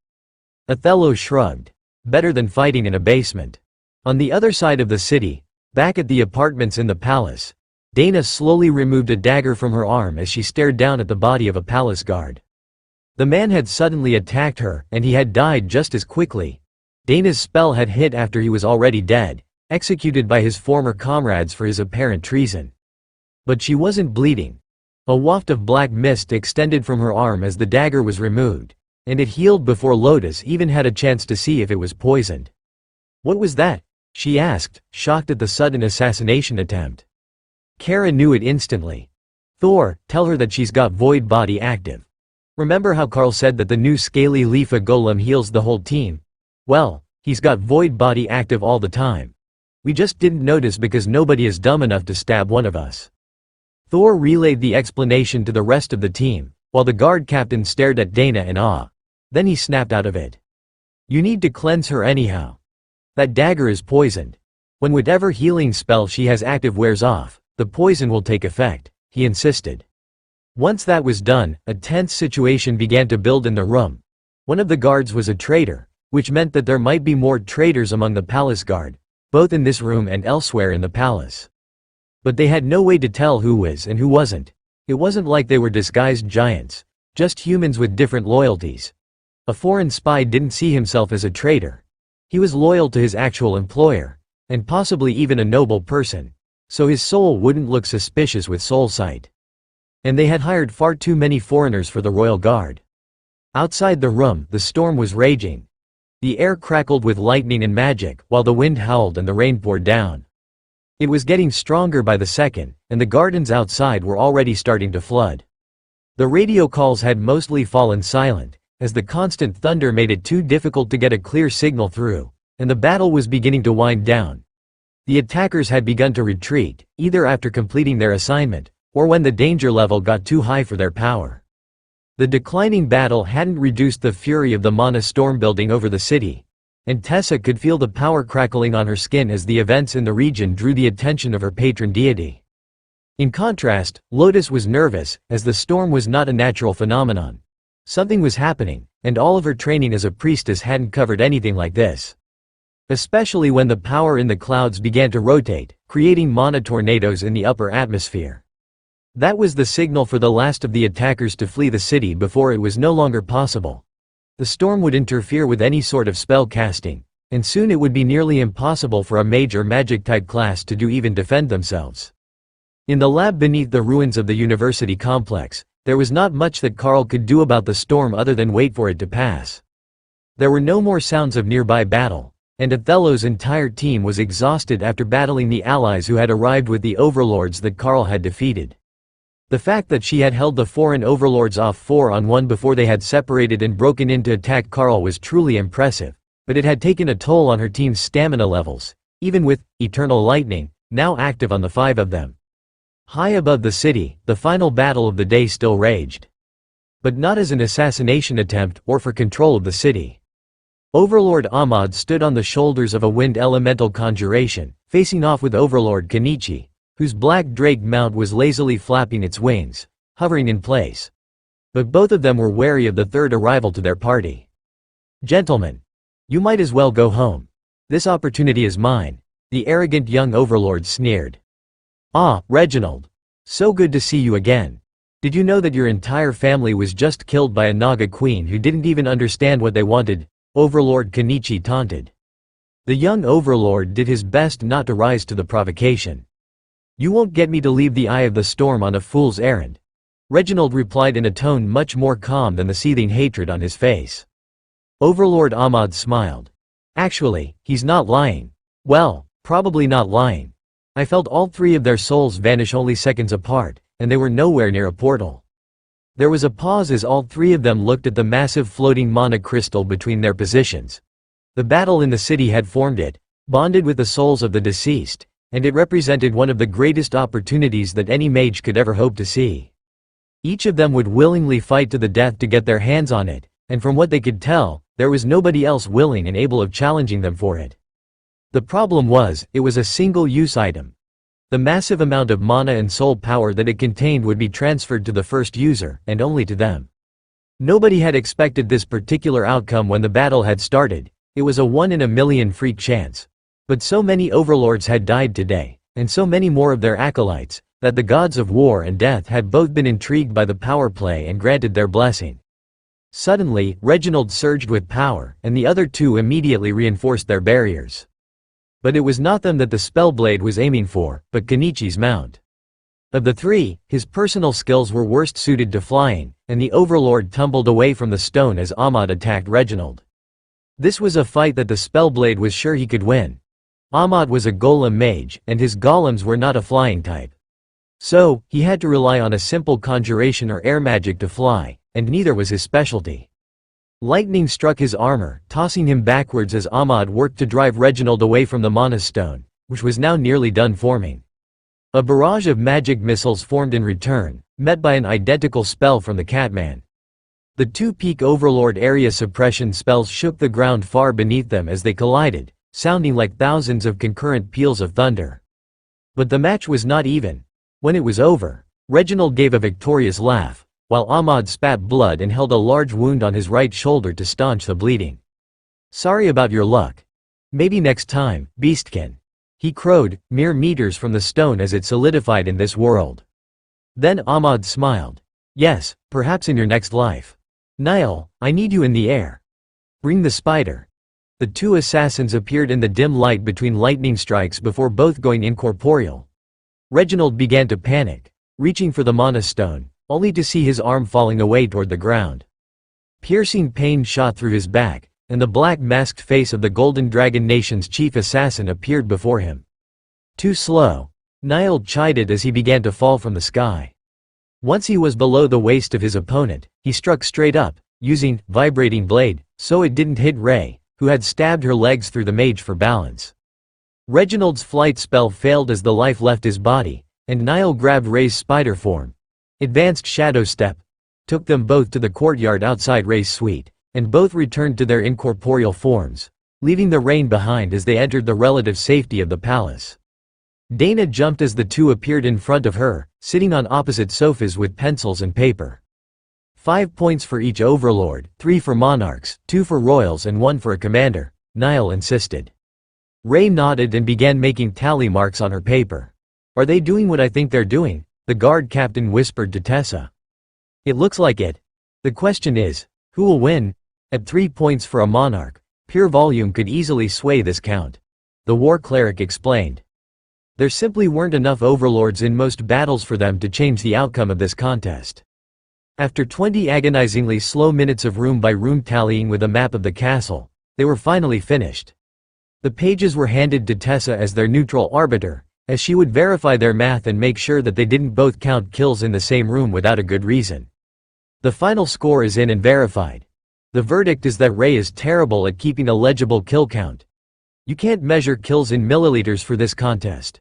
Othello shrugged. Better than fighting in a basement. On the other side of the city, back at the apartments in the palace, Dana slowly removed a dagger from her arm as she stared down at the body of a palace guard. The man had suddenly attacked her, and he had died just as quickly. Dana's spell had hit after he was already dead, executed by his former comrades for his apparent treason. But she wasn't bleeding. A waft of black mist extended from her arm as the dagger was removed, and it healed before Lotus even had a chance to see if it was poisoned. What was that? She asked, shocked at the sudden assassination attempt. Kara knew it instantly. Thor, tell her that she's got void body active. Remember how Carl said that the new scaly Leafa golem heals the whole team? Well, he's got void body active all the time. We just didn't notice because nobody is dumb enough to stab one of us. Thor relayed the explanation to the rest of the team, while the guard captain stared at Dana in awe. Then he snapped out of it. You need to cleanse her anyhow. That dagger is poisoned. When whatever healing spell she has active wears off, the poison will take effect, he insisted. Once that was done, a tense situation began to build in the room. One of the guards was a traitor, which meant that there might be more traitors among the palace guard, both in this room and elsewhere in the palace. But they had no way to tell who was and who wasn't. It wasn't like they were disguised giants, just humans with different loyalties. A foreign spy didn't see himself as a traitor. He was loyal to his actual employer, and possibly even a noble person, so his soul wouldn't look suspicious with soul sight. And they had hired far too many foreigners for the royal guard. Outside the room, the storm was raging. The air crackled with lightning and magic, while the wind howled and the rain poured down. It was getting stronger by the second, and the gardens outside were already starting to flood. The radio calls had mostly fallen silent, as the constant thunder made it too difficult to get a clear signal through, and the battle was beginning to wind down. The attackers had begun to retreat, either after completing their assignment, or when the danger level got too high for their power. The declining battle hadn't reduced the fury of the mana storm building over the city, and Tessa could feel the power crackling on her skin as the events in the region drew the attention of her patron deity. In contrast, Lotus was nervous, as the storm was not a natural phenomenon. Something was happening, and all of her training as a priestess hadn't covered anything like this. Especially when the power in the clouds began to rotate, creating mana tornadoes in the upper atmosphere. That was the signal for the last of the attackers to flee the city before it was no longer possible. The storm would interfere with any sort of spell casting, and soon it would be nearly impossible for a mage or magic-type class to even defend themselves. In the lab beneath the ruins of the university complex, there was not much that Carl could do about the storm other than wait for it to pass. There were no more sounds of nearby battle, and Othello's entire team was exhausted after battling the allies who had arrived with the overlords that Carl had defeated. The fact that she had held the foreign overlords off 4-on-1 before they had separated and broken in to attack Carl was truly impressive, but it had taken a toll on her team's stamina levels, even with Eternal Lightning now active on the 5 of them. High above the city, the final battle of the day still raged. But not as an assassination attempt or for control of the city. Overlord Ahmad stood on the shoulders of a wind elemental conjuration, facing off with Overlord Kenichi, whose black drake mount was lazily flapping its wings, hovering in place. But both of them were wary of the third arrival to their party. "Gentlemen, you might as well go home. This opportunity is mine," the arrogant young overlord sneered. "Ah, Reginald. So good to see you again. Did you know that your entire family was just killed by a Naga queen who didn't even understand what they wanted?" Overlord Kenichi taunted. The young overlord did his best not to rise to the provocation. "You won't get me to leave the eye of the storm on a fool's errand," Reginald replied in a tone much more calm than the seething hatred on his face. Overlord Ahmad smiled. "Actually, he's not lying. Well, probably not lying. I felt all 3 of their souls vanish only seconds apart, and they were nowhere near a portal." There was a pause as all 3 of them looked at the massive floating mana crystal between their positions. The battle in the city had formed it, bonded with the souls of the deceased, and it represented one of the greatest opportunities that any mage could ever hope to see. Each of them would willingly fight to the death to get their hands on it, and from what they could tell, there was nobody else willing and able of challenging them for it. The problem was, it was a single-use item. The massive amount of mana and soul power that it contained would be transferred to the first user, and only to them. Nobody had expected this particular outcome when the battle had started. It was a 1-in-a-million freak chance. But so many overlords had died today, and so many more of their acolytes, that the gods of war and death had both been intrigued by the power play and granted their blessing. Suddenly, Reginald surged with power, and the other 2 immediately reinforced their barriers. But it was not them that the spellblade was aiming for, but Kenichi's mount. Of the 3, his personal skills were worst suited to flying, and the overlord tumbled away from the stone as Ahmad attacked Reginald. This was a fight that the spellblade was sure he could win. Ahmad was a golem mage, and his golems were not a flying type. So, he had to rely on a simple conjuration or air magic to fly, and neither was his specialty. Lightning struck his armor, tossing him backwards as Ahmad worked to drive Reginald away from the mana stone, which was now nearly done forming. A barrage of magic missiles formed in return, met by an identical spell from the Catman. The 2 peak overlord area suppression spells shook the ground far beneath them as they collided, sounding like thousands of concurrent peals of thunder. But the match was not even. When it was over, Reginald gave a victorious laugh, while Ahmad spat blood and held a large wound on his right shoulder to staunch the bleeding. "Sorry about your luck. Maybe next time, beastkin," he crowed, mere meters from the stone as it solidified in this world. Then Ahmad smiled. "Yes, perhaps in your next life. Niall, I need you in the air. Bring the spider." The two assassins appeared in the dim light between lightning strikes before both going incorporeal. Reginald began to panic, reaching for the mana stone, only to see his arm falling away toward the ground. Piercing pain shot through his back, and the black masked face of the Golden Dragon Nation's chief assassin appeared before him. "Too slow," Niall chided as he began to fall from the sky. Once he was below the waist of his opponent, he struck straight up, using vibrating blade, so it didn't hit Ray, who had stabbed her legs through the mage for balance. Reginald's flight spell failed as the life left his body, and Niall grabbed Ray's spider form. Advanced shadow step took them both to the courtyard outside Ray's suite, and both returned to their incorporeal forms, leaving the rain behind as they entered the relative safety of the palace. Dana jumped as the two appeared in front of her, sitting on opposite sofas with pencils and paper. 5 points for each overlord, 3 for monarchs, 2 for royals and 1 for a commander, Niall insisted. Ray nodded and began making tally marks on her paper. "Are they doing what I think they're doing?" the guard captain whispered to Tessa. "It looks like it. The question is, who will win?" At 3 points for a monarch, pure volume could easily sway this count, the war cleric explained. There simply weren't enough overlords in most battles for them to change the outcome of this contest. After 20 agonizingly slow minutes of room-by-room tallying with a map of the castle, they were finally finished. The pages were handed to Tessa as their neutral arbiter, as she would verify their math and make sure that they didn't both count kills in the same room without a good reason. The final score is in and verified. The verdict is that Ray is terrible at keeping a legible kill count. You can't measure kills in milliliters for this contest.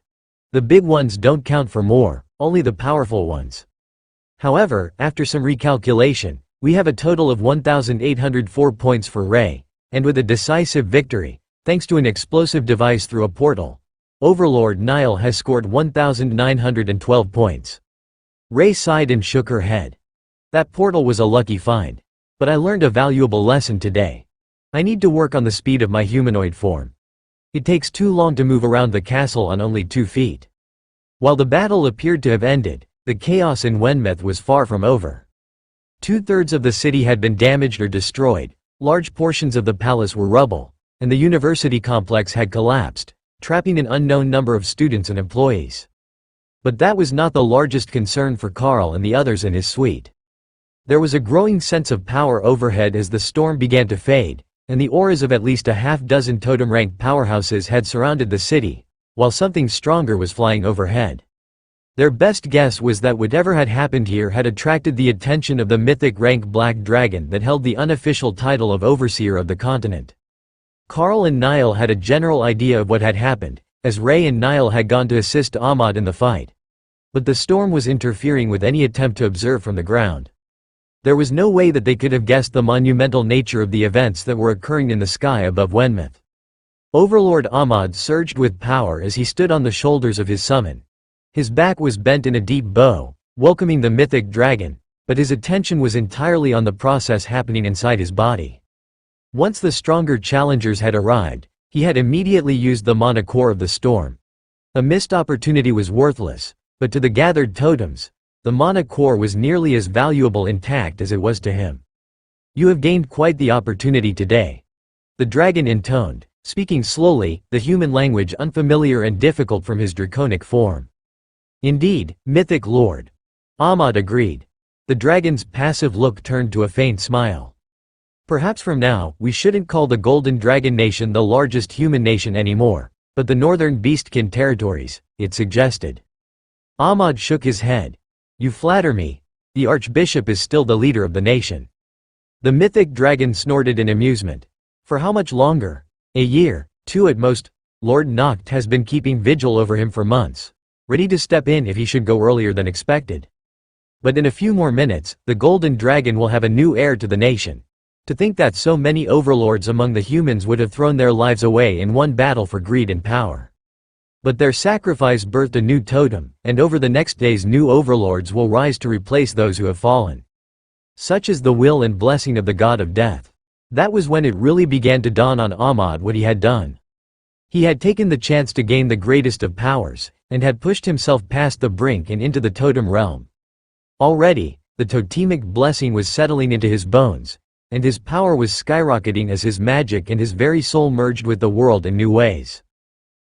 The big ones don't count for more, only the powerful ones. However, after some recalculation, we have a total of 1,804 points for Ray, and with a decisive victory, thanks to an explosive device through a portal, Overlord Niall has scored 1,912 points. Ray sighed and shook her head. "That portal was a lucky find. But I learned a valuable lesson today. I need to work on the speed of my humanoid form. It takes too long to move around the castle on only 2 feet. While the battle appeared to have ended, the chaos in Wenmouth was far from over. 2/3 of the city had been damaged or destroyed, large portions of the palace were rubble, and the university complex had collapsed, trapping an unknown number of students and employees. But that was not the largest concern for Carl and the others in his suite. There was a growing sense of power overhead as the storm began to fade, and the auras of at least a half-dozen totem-ranked powerhouses had surrounded the city, while something stronger was flying overhead. Their best guess was that whatever had happened here had attracted the attention of the mythic rank Black Dragon that held the unofficial title of Overseer of the continent. Carl and Niall had a general idea of what had happened, as Ray and Niall had gone to assist Ahmad in the fight. But the storm was interfering with any attempt to observe from the ground. There was no way that they could have guessed the monumental nature of the events that were occurring in the sky above Wenmouth. Overlord Ahmad surged with power as he stood on the shoulders of his summon. His back was bent in a deep bow, welcoming the mythic dragon, but his attention was entirely on the process happening inside his body. Once the stronger challengers had arrived, he had immediately used the mana core of the storm. A missed opportunity was worthless, but to the gathered totems, the mana core was nearly as valuable intact as it was to him. "You have gained quite the opportunity today," the dragon intoned, speaking slowly, the human language unfamiliar and difficult from his draconic form. "Indeed, mythic lord," Ahmad agreed. The dragon's passive look turned to a faint smile. "Perhaps from now, we shouldn't call the Golden Dragon Nation the largest human nation anymore, but the Northern Beastkin territories," it suggested. Ahmad shook his head. "You flatter me. The Archbishop is still the leader of the nation." The mythic dragon snorted in amusement. "For how much longer? A year, 2 at most. Lord Noct has been keeping vigil over him for months, ready to step in if he should go earlier than expected. But in a few more minutes, the Golden Dragon will have a new heir to the nation. To think that so many overlords among the humans would have thrown their lives away in one battle for greed and power. But their sacrifice birthed a new totem, and over the next days new overlords will rise to replace those who have fallen. Such is the will and blessing of the god of death. That was when it really began to dawn on Ahmad what he had done. He had taken the chance to gain the greatest of powers, and had pushed himself past the brink and into the totem realm. Already, the totemic blessing was settling into his bones, and his power was skyrocketing as his magic and his very soul merged with the world in new ways.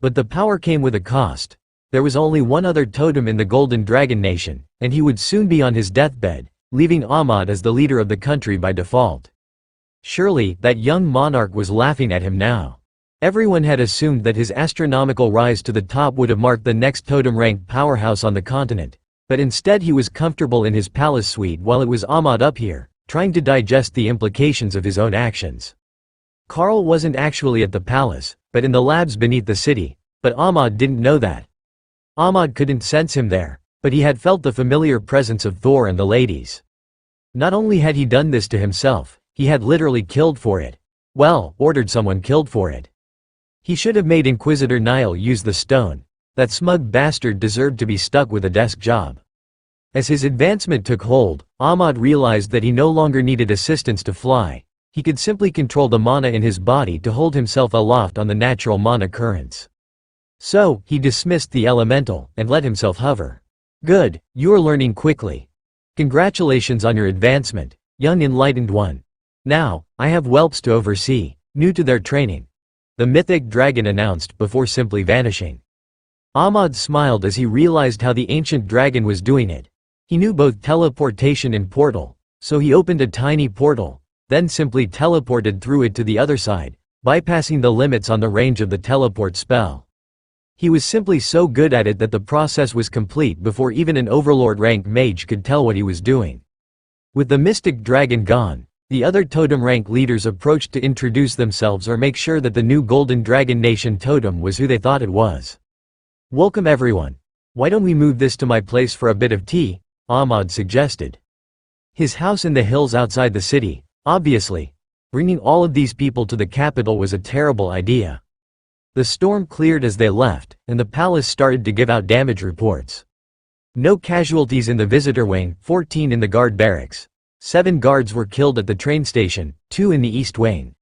But the power came with a cost. There was only one other totem in the Golden Dragon Nation, and he would soon be on his deathbed, leaving Ahmad as the leader of the country by default. Surely, that young monarch was laughing at him now. Everyone had assumed that his astronomical rise to the top would have marked the next totem-ranked powerhouse on the continent, but instead he was comfortable in his palace suite while it was Ahmad up here, trying to digest the implications of his own actions. Karl wasn't actually at the palace, but in the labs beneath the city, but Ahmad didn't know that. Ahmad couldn't sense him there, but he had felt the familiar presence of Thor and the ladies. Not only had he done this to himself, he had literally killed for it. Well, ordered someone killed for it. He should have made Inquisitor Niall use the stone. That smug bastard deserved to be stuck with a desk job. As his advancement took hold, Ahmad realized that he no longer needed assistance to fly. He could simply control the mana in his body to hold himself aloft on the natural mana currents. So, he dismissed the elemental, and let himself hover. Good, you are learning quickly. Congratulations on your advancement, young enlightened one. Now, I have whelps to oversee, new to their training. The mythic dragon announced before simply vanishing. Ahmad smiled as he realized how the ancient dragon was doing it. He knew both teleportation and portal, so he opened a tiny portal, then simply teleported through it to the other side, bypassing the limits on the range of the teleport spell. He was simply so good at it that the process was complete before even an overlord-rank mage could tell what he was doing. With the mystic dragon gone, the other totem rank leaders approached to introduce themselves or make sure that the new Golden Dragon Nation totem was who they thought it was. Welcome everyone. Why don't we move this to my place for a bit of tea? Ahmad suggested. His house in the hills outside the city, obviously. Bringing all of these people to the capital was a terrible idea. The storm cleared as they left, and the palace started to give out damage reports. No casualties in the visitor wing, 14 in the guard barracks. 7 guards were killed at the train station, 2 in the east wing.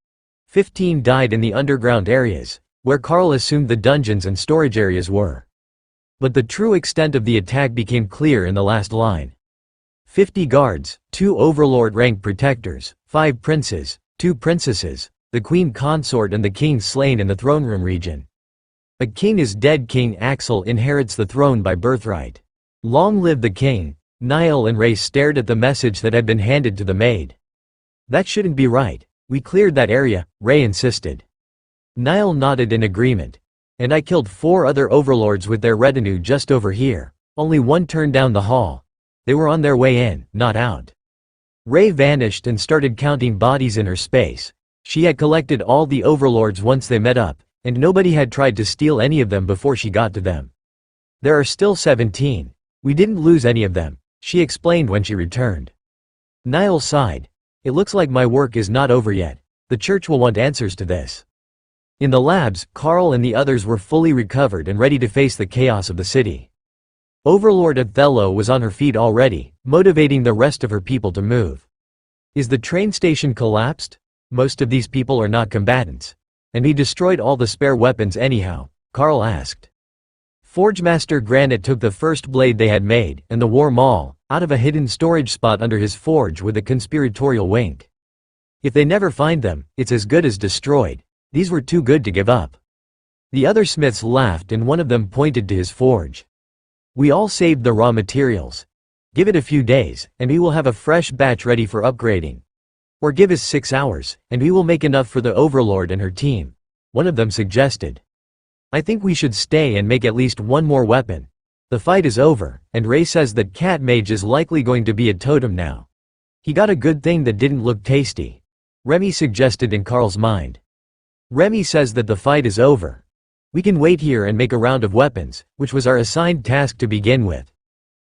15 died in the underground areas, where Karl assumed the dungeons and storage areas were. But the true extent of the attack became clear in the last line. 50 guards, 2 overlord-rank protectors, 5 princes, 2 princesses, the queen consort and the king slain in the throne room region. A king is dead. King Axel inherits the throne by birthright. Long live the king. Niall and Ray stared at the message that had been handed to the maid. That shouldn't be right. We cleared that area, Ray insisted. Niall nodded in agreement. And I killed 4 other overlords with their retinue just over here. Only one turned down the hall. They were on their way in, not out. Ray vanished and started counting bodies in her space. She had collected all the overlords once they met up, and nobody had tried to steal any of them before she got to them. There are still 17. We didn't lose any of them, she explained when she returned. Niall sighed. It looks like my work is not over yet. The church will want answers to this. In the labs, Karl and the others were fully recovered and ready to face the chaos of the city. Overlord Othello was on her feet already, motivating the rest of her people to move. Is the train station collapsed? Most of these people are not combatants. And he destroyed all the spare weapons anyhow, Karl asked. Forgemaster Granite took the first blade they had made, and the War Maul, out of a hidden storage spot under his forge with a conspiratorial wink. If they never find them, it's as good as destroyed. These were too good to give up. The other smiths laughed and one of them pointed to his forge. We all saved the raw materials. Give it a few days, and we will have a fresh batch ready for upgrading. Or give us 6 hours, and we will make enough for the Overlord and her team, one of them suggested. I think we should stay and make at least one more weapon. The fight is over, and Ray says that Cat Mage is likely going to be a totem now. He got a good thing that didn't look tasty. Remy suggested in Karl's mind. Remy says that the fight is over. We can wait here and make a round of weapons, which was our assigned task to begin with.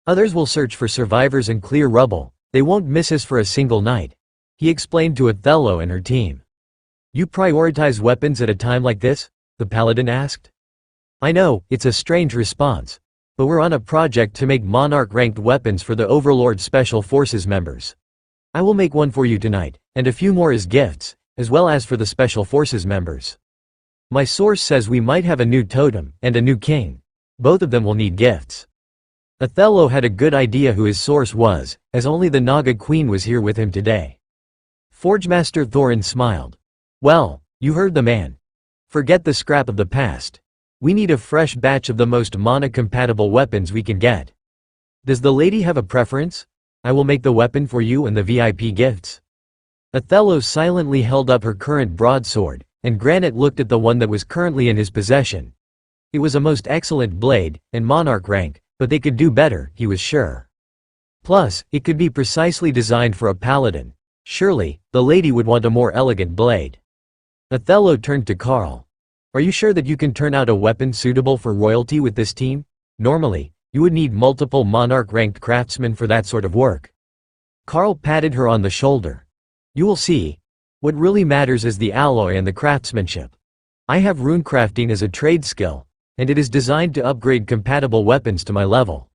Others will search for survivors and clear rubble. They won't miss us for a single night. he explained to Othello and her team. "You prioritize weapons at a time like this?" the paladin asked. "I know, it's a strange response. But we're on a project to make monarch-ranked weapons for the Overlord Special Forces members. I will make one for you tonight, and a few more as gifts, as well as for the Special Forces members. My source says we might have a new totem, and a new king. Both of them will need gifts." Othello had a good idea who his source was, as only the Naga Queen was here with him today. Forgemaster Thorin smiled. "Well, you heard the man. Forget the scrap of the past. We need a fresh batch of the most mana-compatible weapons we can get. Does the lady have a preference? I will make the weapon for you and the VIP gifts." Othello silently held up her current broadsword, and Granite looked at the one that was currently in his possession. It was a most excellent blade, and monarch rank, but they could do better, he was sure. Plus, it could be precisely designed for a paladin. Surely, the lady would want a more elegant blade. Othello turned to Carl. "Are you sure that you can turn out a weapon suitable for royalty with this team? Normally, you would need multiple monarch-ranked craftsmen for that sort of work." Carl patted her on the shoulder. "You will see. What really matters is the alloy and the craftsmanship. I have runecrafting as a trade skill, and it is designed to upgrade compatible weapons to my level.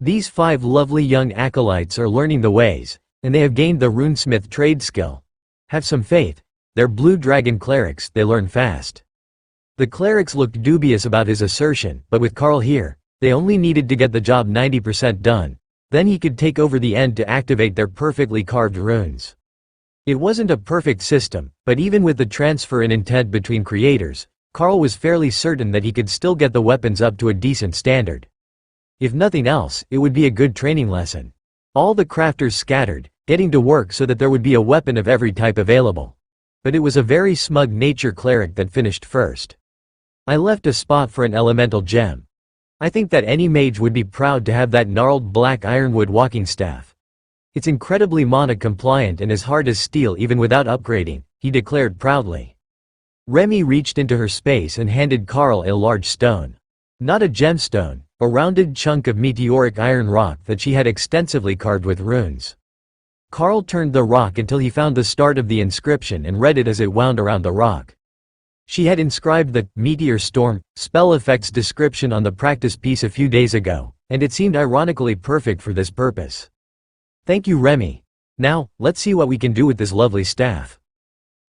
These 5 lovely young acolytes are learning the ways, and they have gained the runesmith trade skill. Have some faith. They're blue dragon clerics, they learn fast." The clerics looked dubious about his assertion, but with Carl here, they only needed to get the job 90% done. Then he could take over the end to activate their perfectly carved runes. It wasn't a perfect system, but even with the transfer in intent between creators, Carl was fairly certain that he could still get the weapons up to a decent standard. If nothing else, it would be a good training lesson. All the crafters scattered, getting to work so that there would be a weapon of every type available. But it was a very smug nature cleric that finished first. "I left a spot for an elemental gem. I think that any mage would be proud to have that gnarled black ironwood walking staff. It's incredibly mana-compliant and as hard as steel even without upgrading," he declared proudly. Remy reached into her space and handed Carl a large stone. Not a gemstone, a rounded chunk of meteoric iron rock that she had extensively carved with runes. Carl turned the rock until he found the start of the inscription and read it as it wound around the rock. She had inscribed the "Meteor Storm" spell effects description on the practice piece a few days ago, and it seemed ironically perfect for this purpose. "Thank you, Remy. Now, let's see what we can do with this lovely staff."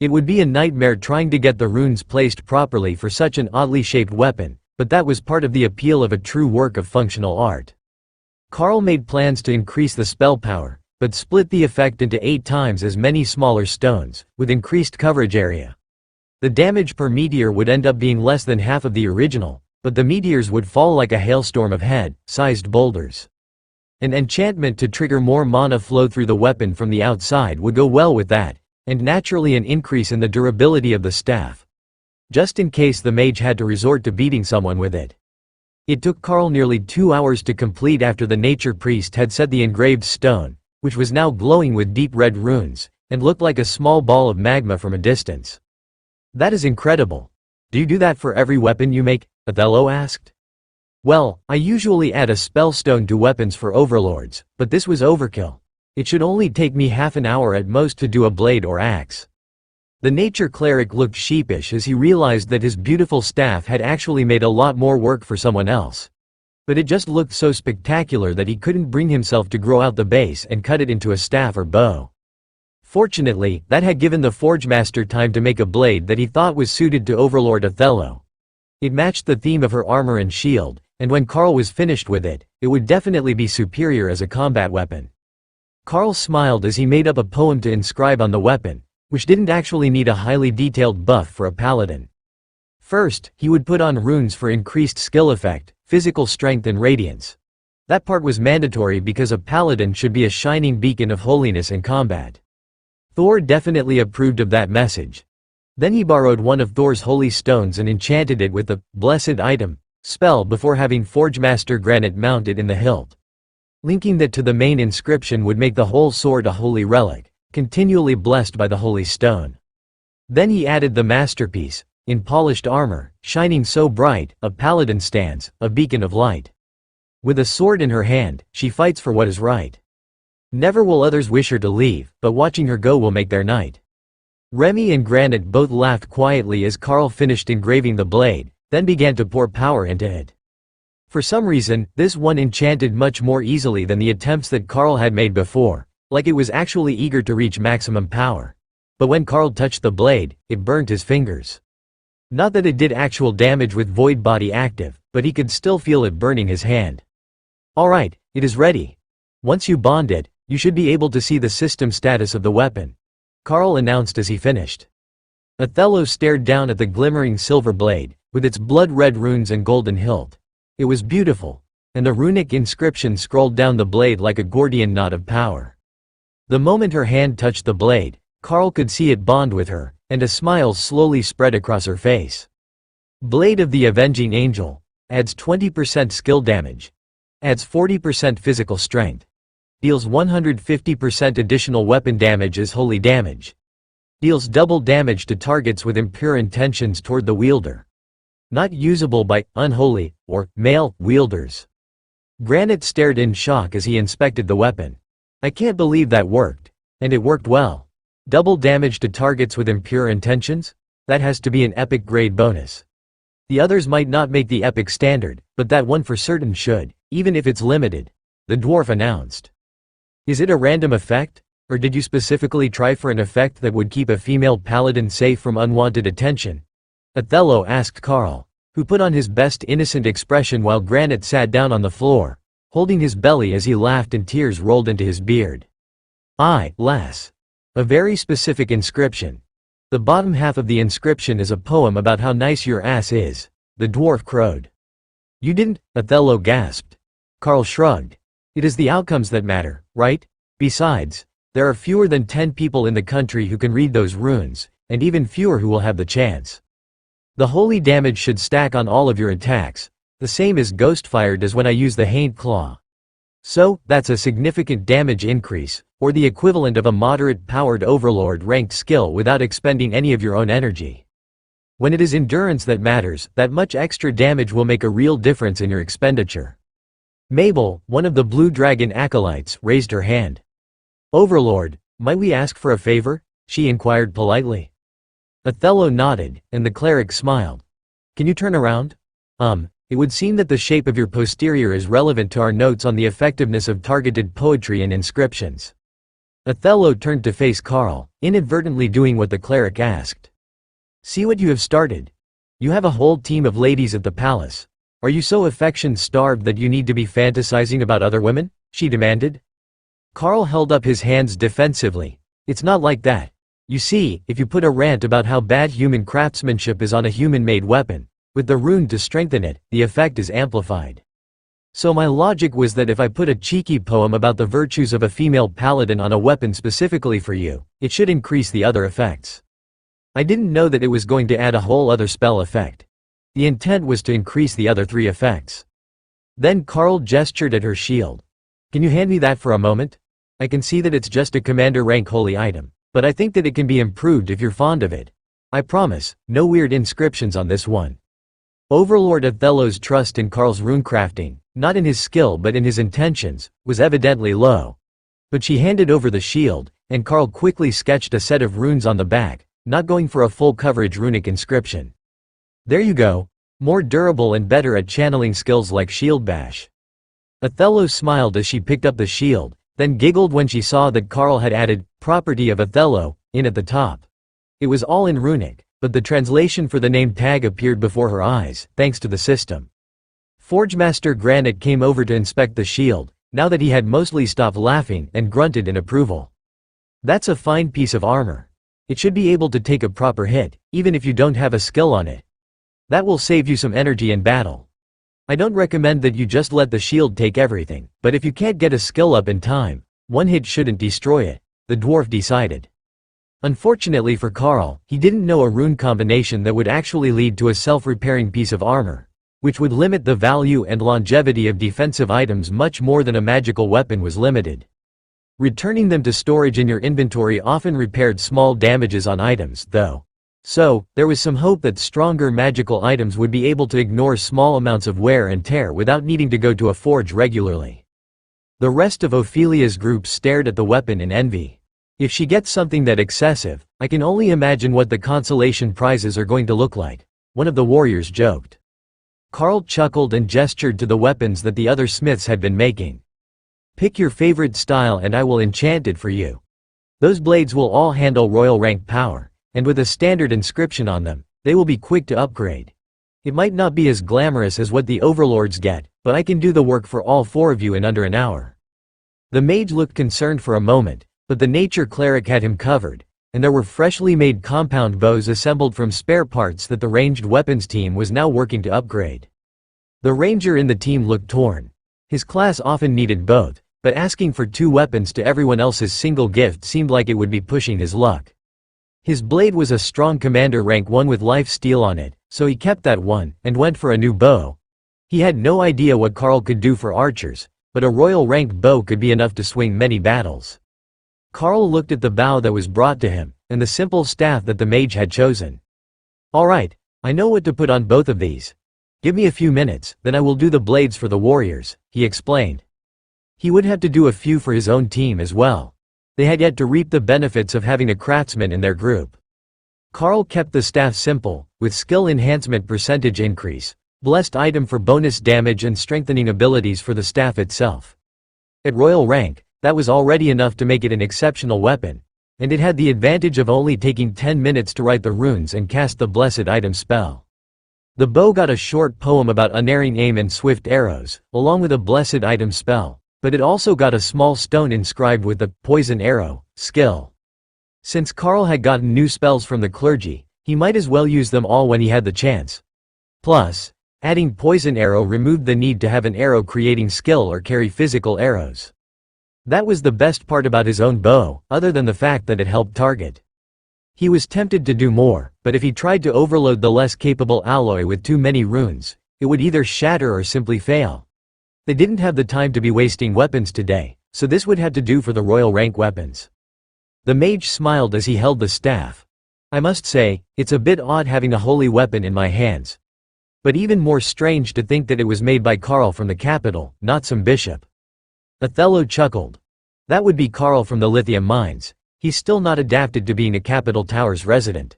It would be a nightmare trying to get the runes placed properly for such an oddly shaped weapon, but that was part of the appeal of a true work of functional art. Carl made plans to increase the spell power, but split the effect into 8 times as many smaller stones, with increased coverage area. The damage per meteor would end up being less than half of the original, but the meteors would fall like a hailstorm of head-sized boulders. An enchantment to trigger more mana flow through the weapon from the outside would go well with that, and naturally an increase in the durability of the staff. Just in case the mage had to resort to beating someone with it. It took Carl nearly 2 hours to complete after the nature priest had set the engraved stone, which was now glowing with deep red runes, and looked like a small ball of magma from a distance. "That is incredible. Do you do that for every weapon you make?" Othello asked. "Well, I usually add a spellstone to weapons for overlords, but this was overkill. It should only take me half an hour at most to do a blade or axe." The nature cleric looked sheepish as he realized that his beautiful staff had actually made a lot more work for someone else. But it just looked so spectacular that he couldn't bring himself to grow out the base and cut it into a staff or bow. Fortunately, that had given the Forgemaster time to make a blade that he thought was suited to Overlord Othello. It matched the theme of her armor and shield, and when Carl was finished with it, it would definitely be superior as a combat weapon. Carl smiled as he made up a poem to inscribe on the weapon, which didn't actually need a highly detailed buff for a paladin. First, he would put on runes for increased skill effect, physical strength and radiance. That part was mandatory because a paladin should be a shining beacon of holiness in combat. Thor definitely approved of that message. Then he borrowed one of Thor's holy stones and enchanted it with the blessed item spell before having Forgemaster Granite mount it in the hilt. Linking that to the main inscription would make the whole sword a holy relic, continually blessed by the holy stone. Then he added the masterpiece, in polished armor, shining so bright, a paladin stands, a beacon of light. With a sword in her hand, she fights for what is right. Never will others wish her to leave, but watching her go will make their night. Remy and Granite both laughed quietly as Carl finished engraving the blade, then began to pour power into it. For some reason, this one enchanted much more easily than the attempts that Carl had made before, like it was actually eager to reach maximum power. But when Carl touched the blade, it burned his fingers. Not that it did actual damage with Void Body active, but he could still feel it burning his hand. Alright, it is ready. Once you bond it, you should be able to see the system status of the weapon, Carl announced as he finished. Othello stared down at the glimmering silver blade, with its blood-red runes and golden hilt. It was beautiful, and the runic inscription scrolled down the blade like a Gordian knot of power. The moment her hand touched the blade, Carl could see it bond with her, and a smile slowly spread across her face. Blade of the Avenging Angel. Adds 20% skill damage. Adds 40% physical strength. Deals 150% additional weapon damage as holy damage. Deals double damage to targets with impure intentions toward the wielder. Not usable by unholy or male wielders. Granite stared in shock as he inspected the weapon. I can't believe that worked. And it worked well. Double damage to targets with impure intentions? That has to be an epic grade bonus. The others might not make the epic standard, but that one for certain should, even if it's limited, the dwarf announced. Is it a random effect? Or did you specifically try for an effect that would keep a female paladin safe from unwanted attention? Othello asked Carl, who put on his best innocent expression while Granite sat down on the floor, holding his belly as he laughed and tears rolled into his beard. Lass. A very specific inscription. The bottom half of the inscription is a poem about how nice your ass is, the dwarf crowed. You didn't, Othello gasped. Carl shrugged. It is the outcomes that matter, right? Besides, there are fewer than 10 people in the country who can read those runes, and even fewer who will have the chance. The holy damage should stack on all of your attacks, the same as Ghostfire does when I use the Haint Claw. So, that's a significant damage increase, or the equivalent of a moderate-powered Overlord ranked skill without expending any of your own energy. When it is endurance that matters, that much extra damage will make a real difference in your expenditure. Mabel, one of the Blue Dragon acolytes, raised her hand. Overlord, might we ask for a favor? She inquired politely. Othello nodded, and the cleric smiled. Can you turn around? It would seem that the shape of your posterior is relevant to our notes on the effectiveness of targeted poetry and inscriptions. Othello turned to face Carl, inadvertently doing what the cleric asked. See what you have started. You have a whole team of ladies at the palace. Are you so affection-starved that you need to be fantasizing about other women? She demanded. Carl held up his hands defensively. It's not like that. You see, if you put a rant about how bad human craftsmanship is on a human-made weapon, with the rune to strengthen it, the effect is amplified. So my logic was that if I put a cheeky poem about the virtues of a female paladin on a weapon specifically for you, it should increase the other effects. I didn't know that it was going to add a whole other spell effect. The intent was to increase the other 3 effects. Then Carl gestured at her shield. Can you hand me that for a moment? I can see that it's just a commander rank holy item, but I think that it can be improved if you're fond of it. I promise, no weird inscriptions on this one. Overlord Othello's trust in Carl's runecrafting, not in his skill but in his intentions, was evidently low. But she handed over the shield, and Carl quickly sketched a set of runes on the back, not going for a full coverage runic inscription. There you go. More durable and better at channeling skills like shield bash. Othello smiled as she picked up the shield, then giggled when she saw that Carl had added, property of Othello, in at the top. It was all in runic, but the translation for the name tag appeared before her eyes, thanks to the system. Forgemaster Granite came over to inspect the shield, now that he had mostly stopped laughing, and grunted in approval. That's a fine piece of armor. It should be able to take a proper hit, even if you don't have a skill on it. That will save you some energy in battle. I don't recommend that you just let the shield take everything, but if you can't get a skill up in time, one hit shouldn't destroy it, the dwarf decided. Unfortunately for Carl, he didn't know a rune combination that would actually lead to a self-repairing piece of armor, which would limit the value and longevity of defensive items much more than a magical weapon was limited. Returning them to storage in your inventory often repaired small damages on items, though. So, there was some hope that stronger magical items would be able to ignore small amounts of wear and tear without needing to go to a forge regularly. The rest of Ophelia's group stared at the weapon in envy. If she gets something that excessive, I can only imagine what the consolation prizes are going to look like, one of the warriors joked. Carl chuckled and gestured to the weapons that the other smiths had been making. Pick your favorite style and I will enchant it for you. Those blades will all handle royal rank power, and with a standard inscription on them, they will be quick to upgrade. It might not be as glamorous as what the overlords get, but I can do the work for all 4 of you in under an hour. The mage looked concerned for a moment, but the nature cleric had him covered, and there were freshly made compound bows assembled from spare parts that the ranged weapons team was now working to upgrade. The ranger in the team looked torn. His class often needed both, but asking for 2 weapons to everyone else's single gift seemed like it would be pushing his luck. His blade was a strong commander rank 1 with life steal on it, so he kept that one, and went for a new bow. He had no idea what Carl could do for archers, but a royal rank bow could be enough to swing many battles. Carl looked at the bow that was brought to him, and the simple staff that the mage had chosen. Alright, I know what to put on both of these. Give me a few minutes, then I will do the blades for the warriors, he explained. He would have to do a few for his own team as well. They had yet to reap the benefits of having a craftsman in their group. Carl kept the staff simple, with skill enhancement percentage increase, blessed item for bonus damage and strengthening abilities for the staff itself. At royal rank, that was already enough to make it an exceptional weapon, and it had the advantage of only taking 10 minutes to write the runes and cast the blessed item spell. The bow got a short poem about unerring aim and swift arrows, along with a blessed item spell, but it also got a small stone inscribed with the poison arrow skill. Since Carl had gotten new spells from the clergy, he might as well use them all when he had the chance. Plus, adding poison arrow removed the need to have an arrow creating skill or carry physical arrows. That was the best part about his own bow, other than the fact that it helped target. He was tempted to do more, but if he tried to overload the less capable alloy with too many runes, it would either shatter or simply fail. They didn't have the time to be wasting weapons today, so this would have to do for the royal rank weapons. The mage smiled as he held the staff. I must say, it's a bit odd having a holy weapon in my hands. But even more strange to think that it was made by Carl from the capital, not some bishop. Othello chuckled. That would be Carl from the lithium mines. He's still not adapted to being a capital tower's resident.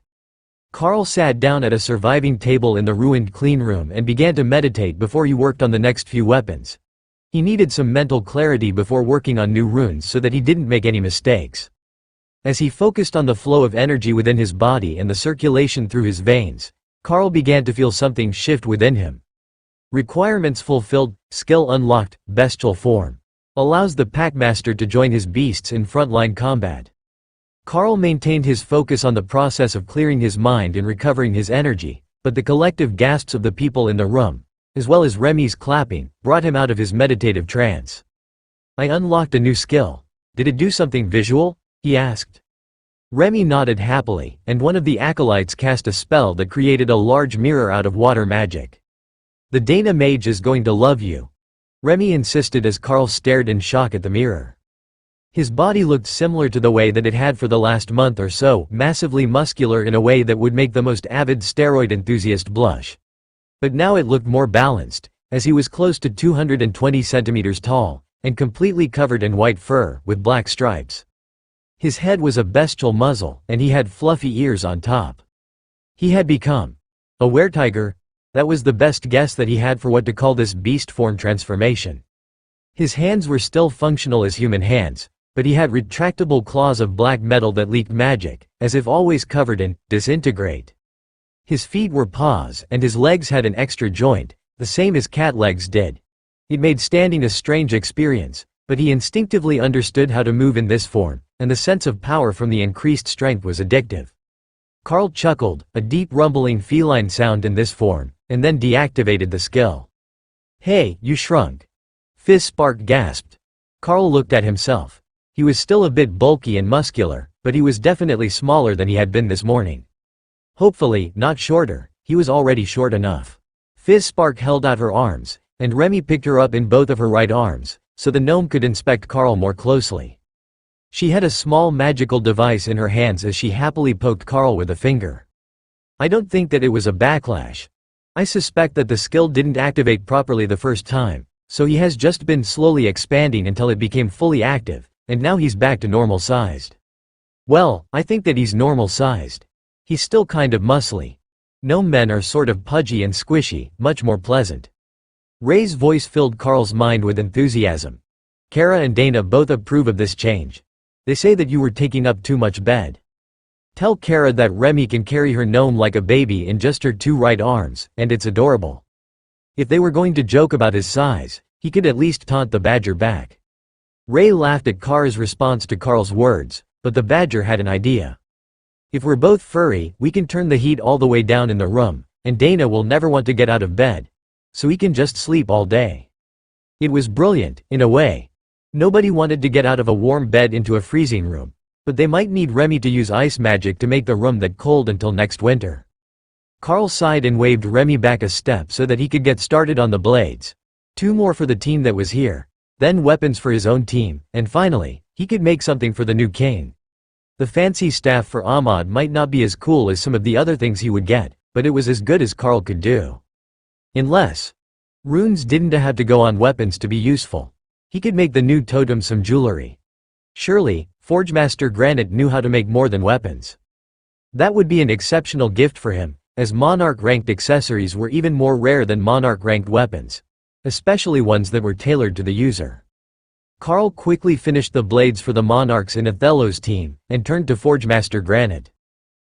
Carl sat down at a surviving table in the ruined clean room and began to meditate before he worked on the next few weapons. He needed some mental clarity before working on new runes so that he didn't make any mistakes. As he focused on the flow of energy within his body and the circulation through his veins, Carl began to feel something shift within him. Requirements fulfilled, skill unlocked, bestial form. Allows the packmaster to join his beasts in frontline combat. Carl maintained his focus on the process of clearing his mind and recovering his energy, but the collective gasps of the people in the room, as well as Remy's clapping, brought him out of his meditative trance. I unlocked a new skill. Did it do something visual? He asked. Remy nodded happily, and one of the acolytes cast a spell that created a large mirror out of water magic. The Dana mage is going to love you, Remy insisted as Carl stared in shock at the mirror. His body looked similar to the way that it had for the last month or so, massively muscular in a way that would make the most avid steroid enthusiast blush. But now it looked more balanced, as he was close to 220 centimeters tall, and completely covered in white fur, with black stripes. His head was a bestial muzzle, and he had fluffy ears on top. He had become a weretiger. That was the best guess that he had for what to call this beast form transformation. His hands were still functional as human hands, but he had retractable claws of black metal that leaked magic, as if always covered in disintegrate. His feet were paws, and his legs had an extra joint, the same as cat legs did. It made standing a strange experience, but he instinctively understood how to move in this form, and the sense of power from the increased strength was addictive. Carl chuckled, a deep rumbling feline sound in this form, and then deactivated the skill. Hey, you shrunk. Fizzspark gasped. Carl looked at himself. He was still a bit bulky and muscular, but he was definitely smaller than he had been this morning. Hopefully, not shorter. He was already short enough. Fizzspark held out her arms, and Remy picked her up in both of her right arms, so the gnome could inspect Carl more closely. She had a small magical device in her hands as she happily poked Carl with a finger. I don't think that it was a backlash. I suspect that the skill didn't activate properly the first time, So he has just been slowly expanding until it became fully active, and now he's back to normal sized. Well, I think that he's normal sized. He's still kind of muscly. Gnome men are sort of pudgy and squishy, much more pleasant. Ray's voice filled Carl's mind with enthusiasm. Kara and Dana both approve of this change. They say that you were taking up too much bed. Tell Kara that Remy can carry her gnome like a baby in just her 2 right arms, and it's adorable. If they were going to joke about his size, he could at least taunt the badger back. Ray laughed at Kara's response to Carl's words, but the badger had an idea. If we're both furry, we can turn the heat all the way down in the room, and Dana will never want to get out of bed. So he can just sleep all day. It was brilliant, in a way. Nobody wanted to get out of a warm bed into a freezing room, but they might need Remy to use ice magic to make the room that cold until next winter. Carl sighed and waved Remy back a step so that he could get started on the blades. 2 more for the team that was here, then weapons for his own team, and finally, he could make something for the new king. The fancy staff for Ahmad might not be as cool as some of the other things he would get, but it was as good as Carl could do. Unless runes didn't have to go on weapons to be useful. He could make the new totem some jewelry. Surely, Forgemaster Granite knew how to make more than weapons. That would be an exceptional gift for him, as Monarch-ranked accessories were even more rare than Monarch-ranked weapons, especially ones that were tailored to the user. Carl quickly finished the blades for the Monarchs in Othello's team, and turned to Forgemaster Granite.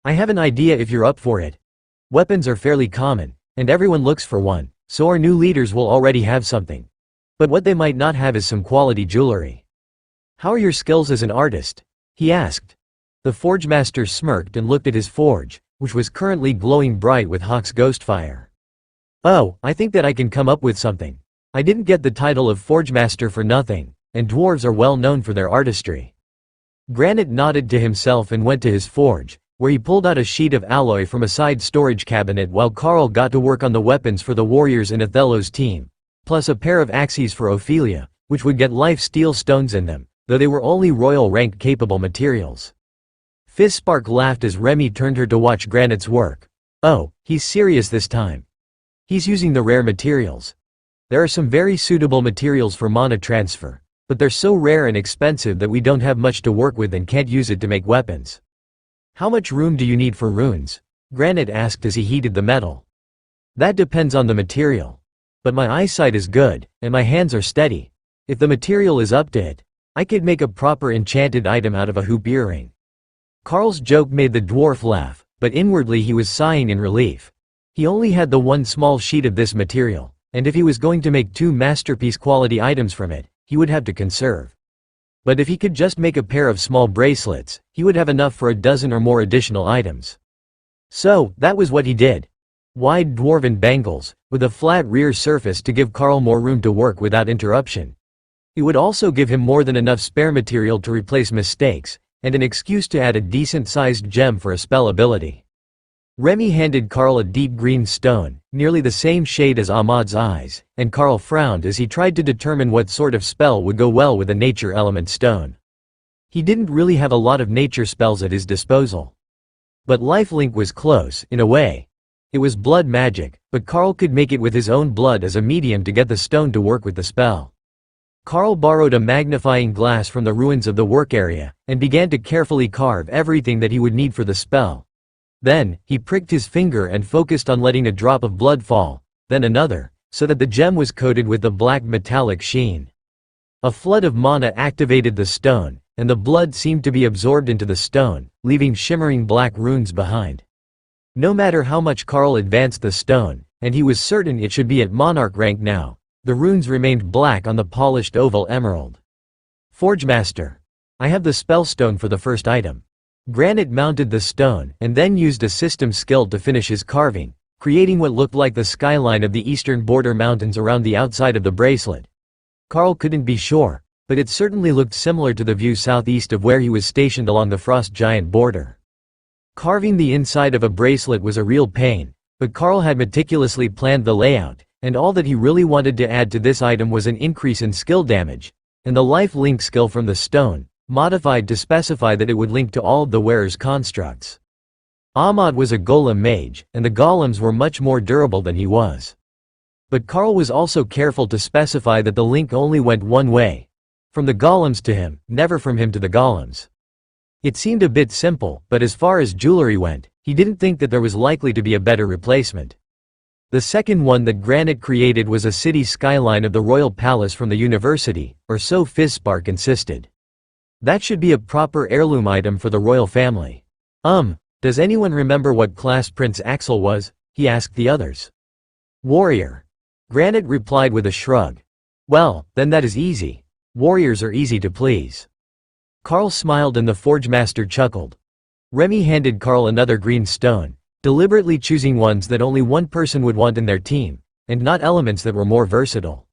I have an idea if you're up for it. Weapons are fairly common, and everyone looks for one, so our new leaders will already have something. But what they might not have is some quality jewelry. How are your skills as an artist? He asked. The Forgemaster smirked and looked at his forge, which was currently glowing bright with Hawk's Ghostfire. Oh, I think that I can come up with something. I didn't get the title of Forgemaster for nothing, and dwarves are well known for their artistry. Granite nodded to himself and went to his forge, where he pulled out a sheet of alloy from a side storage cabinet while Carl got to work on the weapons for the warriors in Othello's team, plus a pair of axes for Ophelia, which would get life steel stones in them, though they were only royal rank capable materials. Fizzspark laughed as Remy turned her to watch Granite's work. Oh, he's serious this time. He's using the rare materials. There are some very suitable materials for mana transfer, but they're so rare and expensive that we don't have much to work with and can't use it to make weapons. How much room do you need for runes? Granite asked as he heated the metal. That depends on the material. But my eyesight is good, and my hands are steady. If the material is up to it, I could make a proper enchanted item out of a hoop earring. Carl's joke made the dwarf laugh, but inwardly he was sighing in relief. He only had the 1 small sheet of this material, and if he was going to make 2 masterpiece quality items from it, he would have to conserve. But if he could just make a pair of small bracelets, he would have enough for a dozen or more additional items. So, that was what he did. Wide dwarven bangles, with a flat rear surface to give Carl more room to work without interruption. It would also give him more than enough spare material to replace mistakes, and an excuse to add a decent-sized gem for a spell ability. Remy handed Carl a deep green stone, nearly the same shade as Ahmad's eyes, and Carl frowned as he tried to determine what sort of spell would go well with a nature element stone. He didn't really have a lot of nature spells at his disposal. But lifelink was close, in a way. It was blood magic, but Carl could make it with his own blood as a medium to get the stone to work with the spell. Carl borrowed a magnifying glass from the ruins of the work area, and began to carefully carve everything that he would need for the spell. Then, he pricked his finger and focused on letting a drop of blood fall, then another, so that the gem was coated with the black metallic sheen. A flood of mana activated the stone, and the blood seemed to be absorbed into the stone, leaving shimmering black runes behind. No matter how much Carl advanced the stone, and he was certain it should be at Monarch rank now, the runes remained black on the polished oval emerald. Forgemaster. I have the spellstone for the first item. Granite mounted the stone and then used a system skill to finish his carving, creating what looked like the skyline of the eastern border mountains around the outside of the bracelet. Carl couldn't be sure, but it certainly looked similar to the view southeast of where he was stationed along the frost giant border. Carving the inside of a bracelet was a real pain, but Carl had meticulously planned the layout, and all that he really wanted to add to this item was an increase in skill damage, and the life link skill from the stone, modified to specify that it would link to all of the wearer's constructs. Ahmad was a golem mage, and the golems were much more durable than he was. But Carl was also careful to specify that the link only went one way. From the golems to him, never from him to the golems. It seemed a bit simple, but as far as jewelry went, he didn't think that there was likely to be a better replacement. The second one that Granite created was a city skyline of the royal palace from the university, or so Fizzspark insisted. That should be a proper heirloom item for the royal family. Does anyone remember what class Prince Axel was? He asked the others. Warrior. Granite replied with a shrug. Well, then that is easy. Warriors are easy to please. Carl smiled and the Forge Master chuckled. Remy handed Carl another green stone, deliberately choosing ones that only one person would want in their team, and not elements that were more versatile.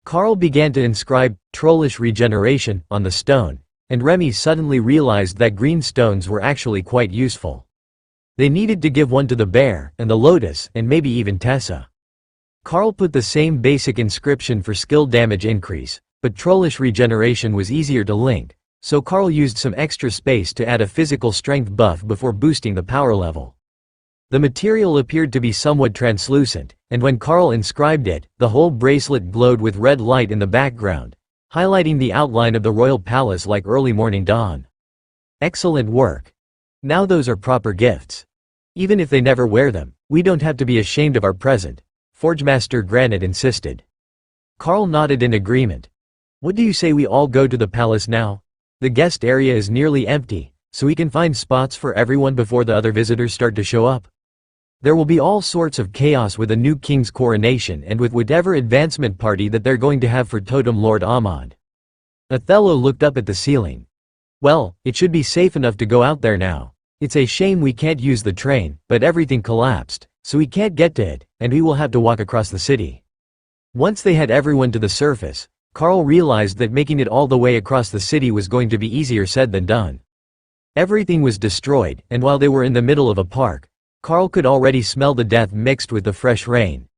Carl began to inscribe "Trollish Regeneration" on the stone, and Remy suddenly realized that green stones were actually quite useful. They needed to give one to the bear, and the lotus, and maybe even Tessa. Carl put the same basic inscription for skill damage increase, but Trollish Regeneration was easier to link, so Carl used some extra space to add a physical strength buff before boosting the power level. The material appeared to be somewhat translucent, and when Carl inscribed it, the whole bracelet glowed with red light in the background, highlighting the outline of the royal palace like early morning dawn. Excellent work. Now those are proper gifts. Even if they never wear them, we don't have to be ashamed of our present, Forgemaster Granite insisted. Carl nodded in agreement. What do you say we all go to the palace now? The guest area is nearly empty, so we can find spots for everyone before the other visitors start to show up. There will be all sorts of chaos with a new king's coronation and with whatever advancement party that they're going to have for Totem Lord Ahmad. Othello looked up at the ceiling. Well, it should be safe enough to go out there now. It's a shame we can't use the train, but everything collapsed, so we can't get to it, and we will have to walk across the city. Once they had everyone to the surface, Carl realized that making it all the way across the city was going to be easier said than done. Everything was destroyed, and while they were in the middle of a park, Carl could already smell the death mixed with the fresh rain.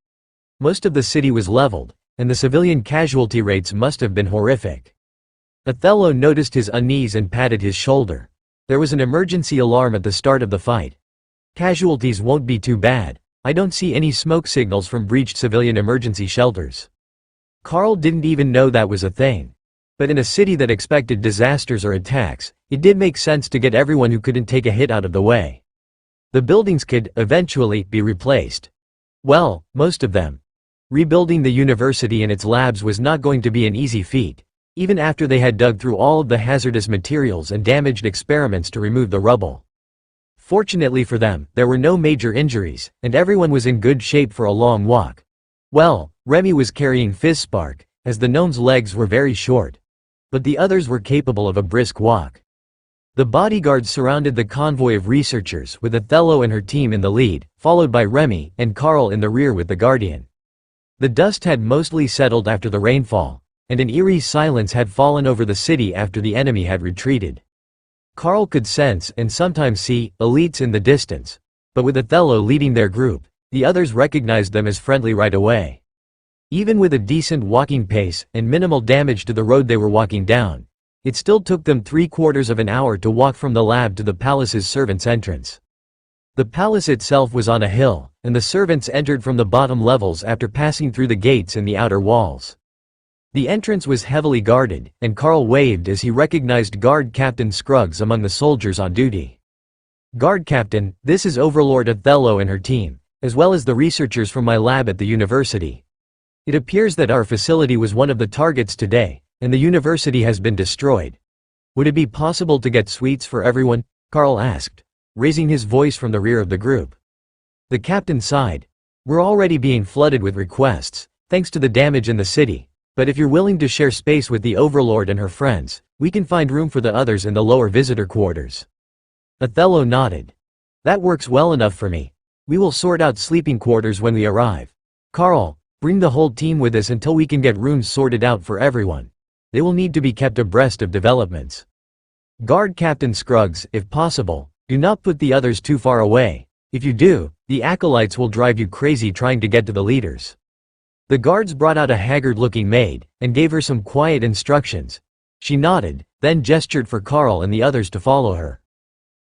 Most of the city was leveled, and the civilian casualty rates must have been horrific. Othello noticed his unease and patted his shoulder. There was an emergency alarm at the start of the fight. Casualties won't be too bad. I don't see any smoke signals from breached civilian emergency shelters. Carl didn't even know that was a thing. But in a city that expected disasters or attacks, it did make sense to get everyone who couldn't take a hit out of the way. The buildings could, eventually, be replaced. Well, most of them. Rebuilding the university and its labs was not going to be an easy feat, even after they had dug through all of the hazardous materials and damaged experiments to remove the rubble. Fortunately for them, there were no major injuries, and everyone was in good shape for a long walk. Well, Remy was carrying Fizzspark, as the gnome's legs were very short. But the others were capable of a brisk walk. The bodyguards surrounded the convoy of researchers with Othello and her team in the lead, followed by Remy and Carl in the rear with the Guardian. The dust had mostly settled after the rainfall, and an eerie silence had fallen over the city after the enemy had retreated. Carl could sense and sometimes see elites in the distance, but with Othello leading their group, the others recognized them as friendly right away. Even with a decent walking pace and minimal damage to the road they were walking down, it still took them 3/4 of an hour to walk from the lab to the palace's servants' entrance. The palace itself was on a hill, and the servants entered from the bottom levels after passing through the gates in the outer walls. The entrance was heavily guarded, and Carl waved as he recognized Guard Captain Scruggs among the soldiers on duty. "Guard Captain, this is Overlord Othello and her team, as well as the researchers from my lab at the university. It appears that our facility was one of the targets today, and the university has been destroyed. Would it be possible to get suites for everyone?" Carl asked, raising his voice from the rear of the group. The captain sighed. "We're already being flooded with requests, thanks to the damage in the city, but if you're willing to share space with the Overlord and her friends, we can find room for the others in the lower visitor quarters." Othello nodded. "That works well enough for me. We will sort out sleeping quarters when we arrive. Carl, bring the whole team with us until we can get rooms sorted out for everyone. They will need to be kept abreast of developments. Guard Captain Scruggs, if possible, do not put the others too far away. If you do, the acolytes will drive you crazy trying to get to the leaders." The guards brought out a haggard-looking maid, and gave her some quiet instructions. She nodded, then gestured for Carl and the others to follow her.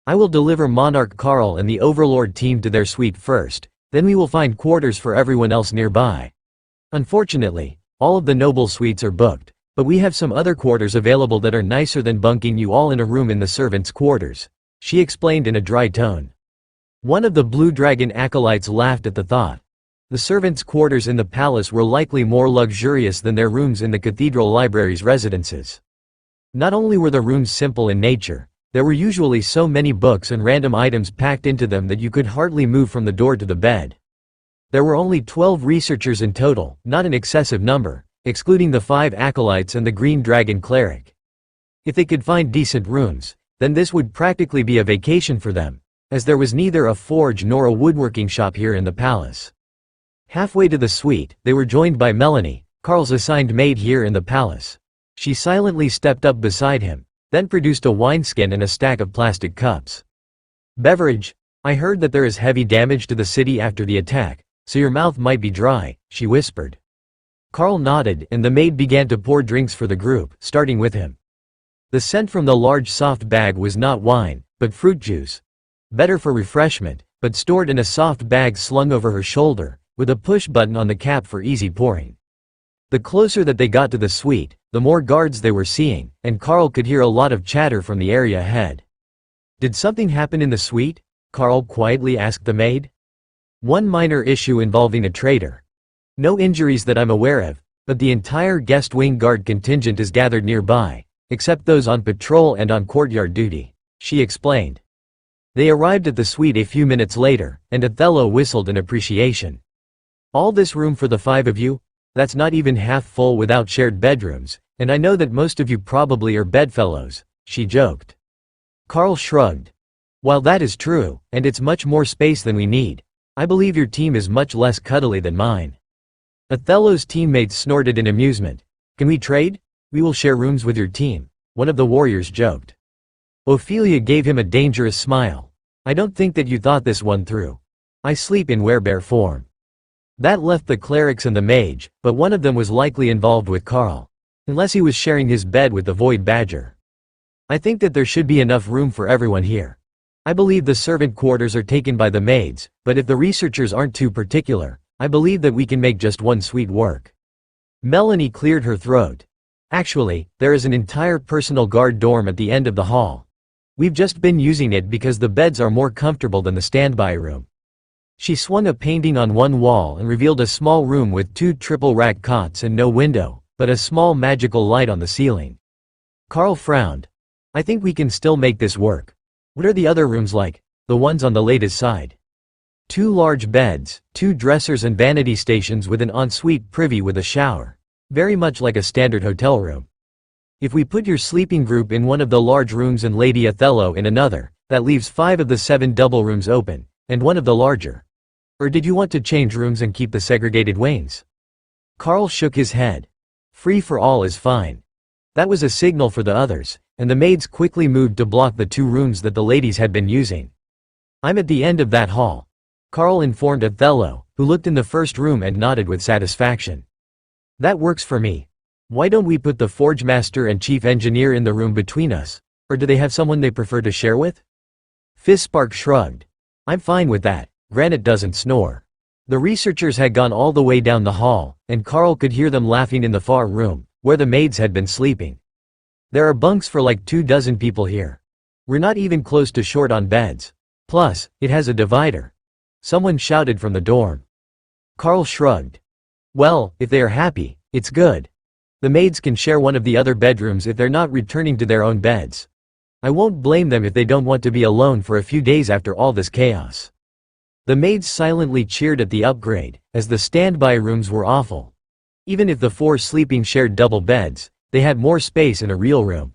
"I will deliver Monarch Carl and the Overlord team to their suite first, then we will find quarters for everyone else nearby. Unfortunately, all of the noble suites are booked, but we have some other quarters available that are nicer than bunking you all in a room in the servants' quarters," she explained in a dry tone. One of the Blue Dragon acolytes laughed at the thought. The servants' quarters in the palace were likely more luxurious than their rooms in the cathedral library's residences. Not only were the rooms simple in nature, there were usually so many books and random items packed into them that you could hardly move from the door to the bed. There were only 12 researchers in total, not an excessive number, excluding the 5 acolytes and the Green Dragon cleric. If they could find decent rooms, then this would practically be a vacation for them, as there was neither a forge nor a woodworking shop here in the palace. Halfway to the suite, they were joined by Melanie, Carl's assigned maid here in the palace. She silently stepped up beside him, then produced a wineskin and a stack of plastic cups. "Beverage? I heard that there is heavy damage to the city after the attack, so your mouth might be dry," she whispered. Carl nodded and the maid began to pour drinks for the group, starting with him. The scent from the large soft bag was not wine, but fruit juice. Better for refreshment, but stored in a soft bag slung over her shoulder, with a push button on the cap for easy pouring. The closer that they got to the suite, the more guards they were seeing, and Carl could hear a lot of chatter from the area ahead. "Did something happen in the suite?" Carl quietly asked the maid. "One minor issue involving a traitor. No injuries that I'm aware of, but the entire guest wing guard contingent is gathered nearby, except those on patrol and on courtyard duty," she explained. They arrived at the suite a few minutes later, and Othello whistled in appreciation. "All this room for the 5 of you? That's not even half full without shared bedrooms, and I know that most of you probably are bedfellows," she joked. Carl shrugged. "While that is true, and it's much more space than we need, I believe your team is much less cuddly than mine." Othello's teammates snorted in amusement. "Can we trade? We will share rooms with your team," one of the warriors joked. Ophelia gave him a dangerous smile. "I don't think that you thought this one through. I sleep in werebear form." That left the clerics and the mage, but one of them was likely involved with Carl. Unless he was sharing his bed with the Void Badger. "I think that there should be enough room for everyone here. I believe the servant quarters are taken by the maids, but if the researchers aren't too particular, I believe that we can make just one suite work." Melanie cleared her throat. "Actually, there is an entire personal guard dorm at the end of the hall. We've just been using it because the beds are more comfortable than the standby room." She swung a painting on one wall and revealed a small room with 2 triple-rack cots and no window, but a small magical light on the ceiling. Carl frowned. "I think we can still make this work. What are the other rooms like, the ones on the latest side?" 2 large beds, 2 dressers and vanity stations with an ensuite privy with a shower. Very much like a standard hotel room. "If we put your sleeping group in one of the large rooms and Lady Othello in another, that leaves 5 of the 7 double rooms open, and one of the larger. Or did you want to change rooms and keep the segregated wings?" Carl shook his head. "Free for all is fine." That was a signal for the others, and the maids quickly moved to block the 2 rooms that the ladies had been using. "I'm at the end of that hall," Carl informed Othello, who looked in the first room and nodded with satisfaction. "That works for me. Why don't we put the forge master and chief engineer in the room between us, or do they have someone they prefer to share with?" Fispark shrugged. "I'm fine with that. Granite doesn't snore." The researchers had gone all the way down the hall, and Carl could hear them laughing in the far room, where the maids had been sleeping. "There are bunks for like 24 people here. We're not even close to short on beds. Plus, it has a divider," someone shouted from the dorm. Carl shrugged. "Well, if they are happy, it's good. The maids can share one of the other bedrooms if they're not returning to their own beds. I won't blame them if they don't want to be alone for a few days after all this chaos." The maids silently cheered at the upgrade, as the standby rooms were awful. Even if the 4 sleeping shared double beds, they had more space in a real room.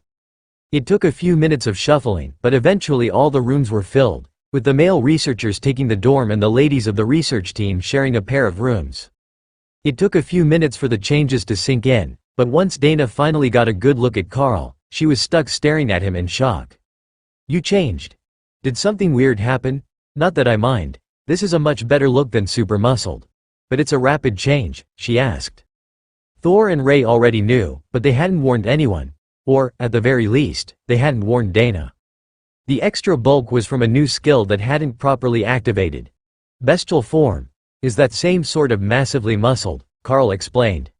It took a few minutes of shuffling, but eventually all the rooms were filled, with the male researchers taking the dorm and the ladies of the research team sharing a pair of rooms. It took a few minutes for the changes to sink in, but once Dana finally got a good look at Carl, she was stuck staring at him in shock. "You changed. Did something weird happen? Not that I mind. This is a much better look than super muscled. But it's a rapid change," she asked. Thor and Ray already knew, but they hadn't warned anyone. Or, at the very least, they hadn't warned Dana. The extra bulk was from a new skill that hadn't properly activated. Bestial form is that same sort of massively muscled, Carl explained.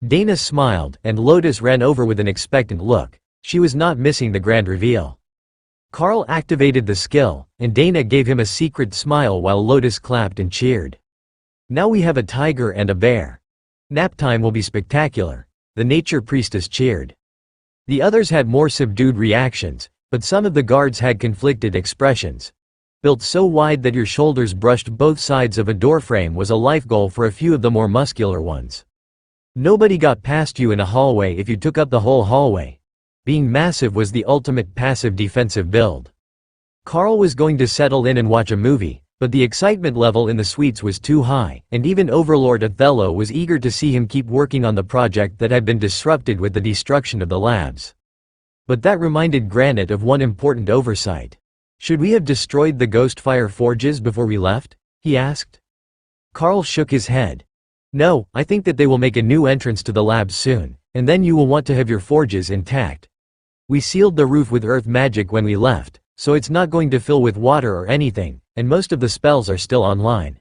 Dana smiled, and Lotus ran over with an expectant look. She was not missing the grand reveal. Carl activated the skill, and Dana gave him a secret smile while Lotus clapped and cheered. Now we have a tiger and a bear. Nap time will be spectacular. The nature priestess cheered. The others had more subdued reactions, but some of the guards had conflicted expressions. Built so wide that your shoulders brushed both sides of a doorframe was a life goal for a few of the more muscular ones. Nobody got past you in a hallway if you took up the whole hallway. Being massive was the ultimate passive defensive build. Carl was going to settle in and watch a movie, but the excitement level in the suites was too high, and even Overlord Othello was eager to see him keep working on the project that had been disrupted with the destruction of the labs. But that reminded Granite of one important oversight. Should we have destroyed the Ghostfire forges before we left? He asked. Carl shook his head. No, I think that they will make a new entrance to the labs soon, and then you will want to have your forges intact. We sealed the roof with earth magic when we left, so it's not going to fill with water or anything, and most of the spells are still online.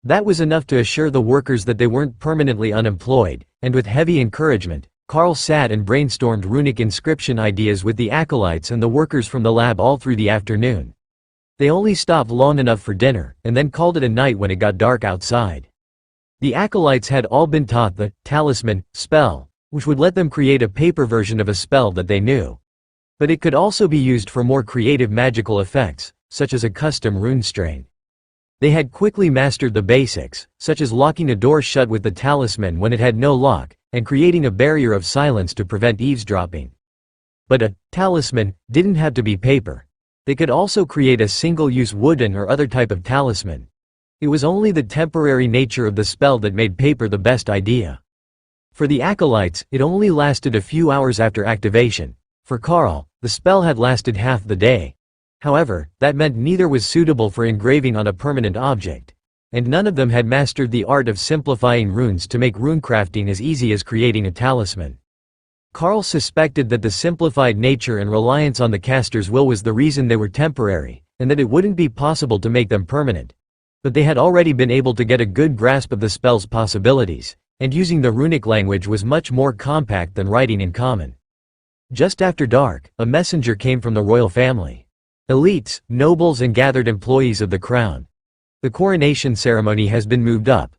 That was enough to assure the workers that they weren't permanently unemployed, and with heavy encouragement, Carl sat and brainstormed runic inscription ideas with the acolytes and the workers from the lab all through the afternoon. They only stopped long enough for dinner, and then called it a night when it got dark outside. The acolytes had all been taught the talisman spell, which would let them create a paper version of a spell that they knew. But it could also be used for more creative magical effects, such as a custom rune strain. They had quickly mastered the basics, such as locking a door shut with the talisman when it had no lock, and creating a barrier of silence to prevent eavesdropping. But a talisman didn't have to be paper. They could also create a single-use wooden or other type of talisman. It was only the temporary nature of the spell that made paper the best idea. For the acolytes, it only lasted a few hours after activation. For Carl, the spell had lasted half the day. However, that meant neither was suitable for engraving on a permanent object. And none of them had mastered the art of simplifying runes to make runecrafting as easy as creating a talisman. Carl suspected that the simplified nature and reliance on the caster's will was the reason they were temporary, and that it wouldn't be possible to make them permanent. But they had already been able to get a good grasp of the spell's possibilities, and using the runic language was much more compact than writing in common. Just after dark, a messenger came from the royal family. Elites, nobles and gathered employees of the crown. The coronation ceremony has been moved up.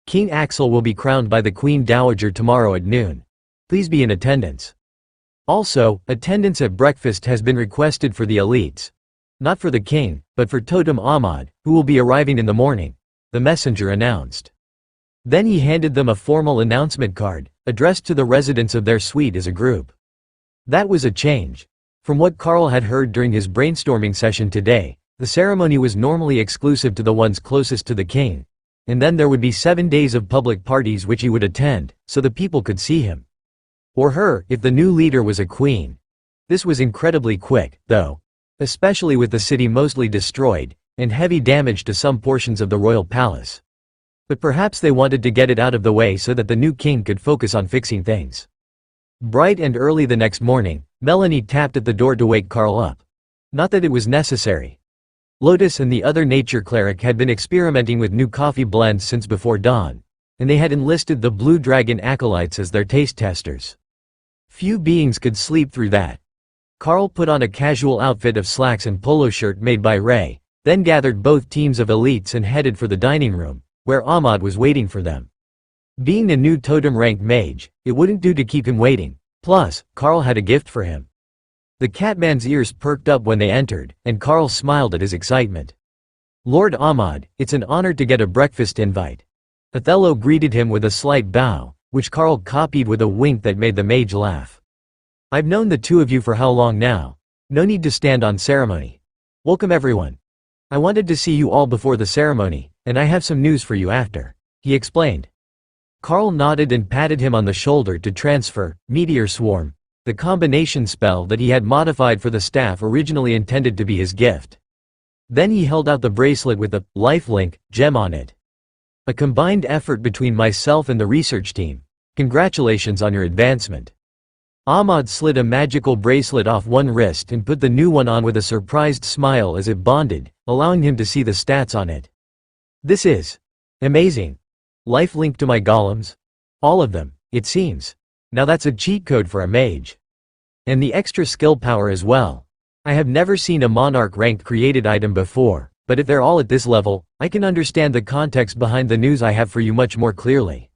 King Axel will be crowned by the Queen Dowager tomorrow at noon. Please be in attendance. Also, attendance at breakfast has been requested for the elites. Not for the king, but for Totem Ahmad, who will be arriving in the morning, the messenger announced. Then he handed them a formal announcement card, addressed to the residents of their suite as a group. That was a change. From what Carl had heard during his brainstorming session today, the ceremony was normally exclusive to the ones closest to the king, and then there would be 7 days of public parties which he would attend, so the people could see him. Or her, if the new leader was a queen. This was incredibly quick, though. Especially with the city mostly destroyed, and heavy damage to some portions of the royal palace. But perhaps they wanted to get it out of the way so that the new king could focus on fixing things. Bright and early the next morning, Melanie tapped at the door to wake Carl up. Not that it was necessary. Lotus and the other nature cleric had been experimenting with new coffee blends since before dawn, and they had enlisted the Blue Dragon acolytes as their taste testers. Few beings could sleep through that. Carl put on a casual outfit of slacks and polo shirt made by Ray, then gathered both teams of elites and headed for the dining room, where Ahmad was waiting for them. Being a new totem-ranked mage, it wouldn't do to keep him waiting. Plus, Carl had a gift for him. The Catman's ears perked up when they entered, and Carl smiled at his excitement. Lord Ahmad, it's an honor to get a breakfast invite. Othello greeted him with a slight bow, which Carl copied with a wink that made the mage laugh. I've known the two of you for how long now? No need to stand on ceremony. Welcome everyone. I wanted to see you all before the ceremony, and I have some news for you after, he explained. Carl nodded and patted him on the shoulder to transfer Meteor Swarm, the combination spell that he had modified for the staff originally intended to be his gift. Then he held out the bracelet with the lifelink gem on it. A combined effort between myself and the research team. Congratulations on your advancement. Ahmad slid a magical bracelet off one wrist and put the new one on with a surprised smile as it bonded, allowing him to see the stats on it. This is amazing. Life linked to my golems? All of them, it seems. Now that's a cheat code for a mage. And the extra skill power as well. I have never seen a monarch ranked created item before, but if they're all at this level, I can understand the context behind the news I have for you much more clearly.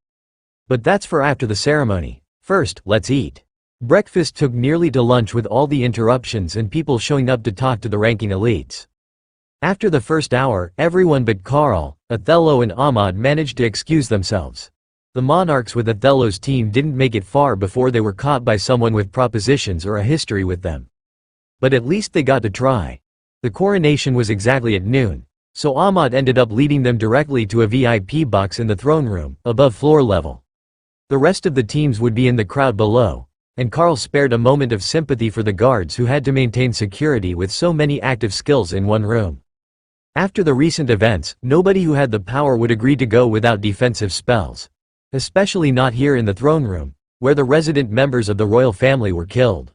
But that's for after the ceremony. First, let's eat. Breakfast took nearly to lunch with all the interruptions and people showing up to talk to the ranking elites. After the first hour, everyone but Karl, Othello and Ahmad managed to excuse themselves. The monarchs with Othello's team didn't make it far before they were caught by someone with propositions or a history with them. But at least they got to try. The coronation was exactly at noon, so Ahmad ended up leading them directly to a VIP box in the throne room, above floor level. The rest of the teams would be in the crowd below, and Karl spared a moment of sympathy for the guards who had to maintain security with so many active skills in one room. After the recent events, nobody who had the power would agree to go without defensive spells. Especially not here in the throne room, where the resident members of the royal family were killed.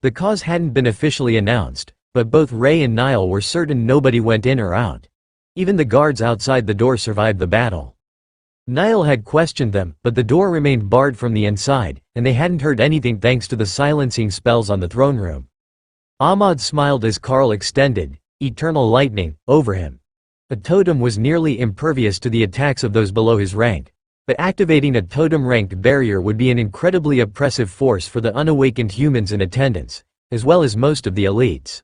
The cause hadn't been officially announced, but both Ray and Niall were certain nobody went in or out. Even the guards outside the door survived the battle. Niall had questioned them, but the door remained barred from the inside, and they hadn't heard anything thanks to the silencing spells on the throne room. Ahmad smiled as Karl extended eternal lightning over him. A totem was nearly impervious to the attacks of those below his rank. But activating a totem-ranked barrier would be an incredibly oppressive force for the unawakened humans in attendance, as well as most of the elites.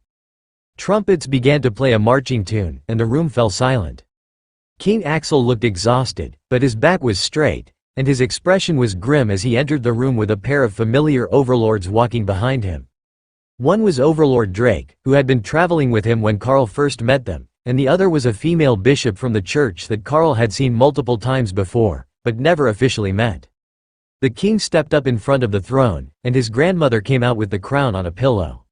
Trumpets began to play a marching tune, and the room fell silent. King Axel looked exhausted, but his back was straight, and his expression was grim as he entered the room with a pair of familiar overlords walking behind him. One was Overlord Drake, who had been traveling with him when Karl first met them, and the other was a female bishop from the church that Karl had seen multiple times before, but never officially met. The king stepped up in front of the throne, and his grandmother came out with the crown on a pillow.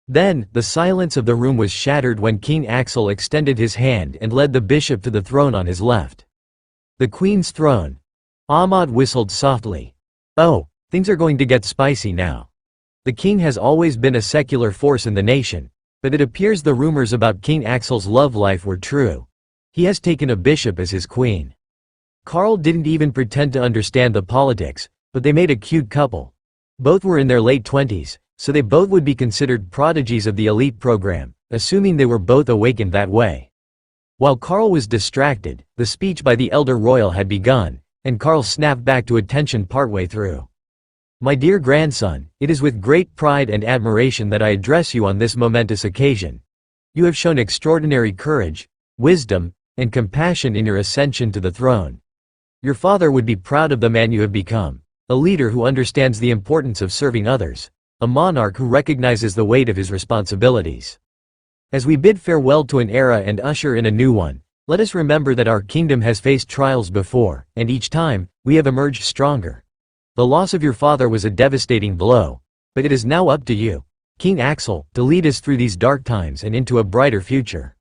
Then, the silence of the room was shattered when King Axel extended his hand and led the bishop to the throne on his left. The queen's throne. Ahmad whistled softly. Oh, things are going to get spicy now. The king has always been a secular force in the nation, but it appears the rumors about King Axel's love life were true. He has taken a bishop as his queen. Karl didn't even pretend to understand the politics, but they made a cute couple. Both were in their late 20s, so they both would be considered prodigies of the elite program, assuming they were both awakened that way. While Karl was distracted, the speech by the elder royal had begun, and Karl snapped back to attention partway through. My dear grandson, it is with great pride and admiration that I address you on this momentous occasion. You have shown extraordinary courage, wisdom, and compassion in your ascension to the throne. Your father would be proud of the man you have become, a leader who understands the importance of serving others, a monarch who recognizes the weight of his responsibilities. As we bid farewell to an era and usher in a new one, let us remember that our kingdom has faced trials before, and each time, we have emerged stronger. The loss of your father was a devastating blow, but it is now up to you, King Axel, to lead us through these dark times and into a brighter future.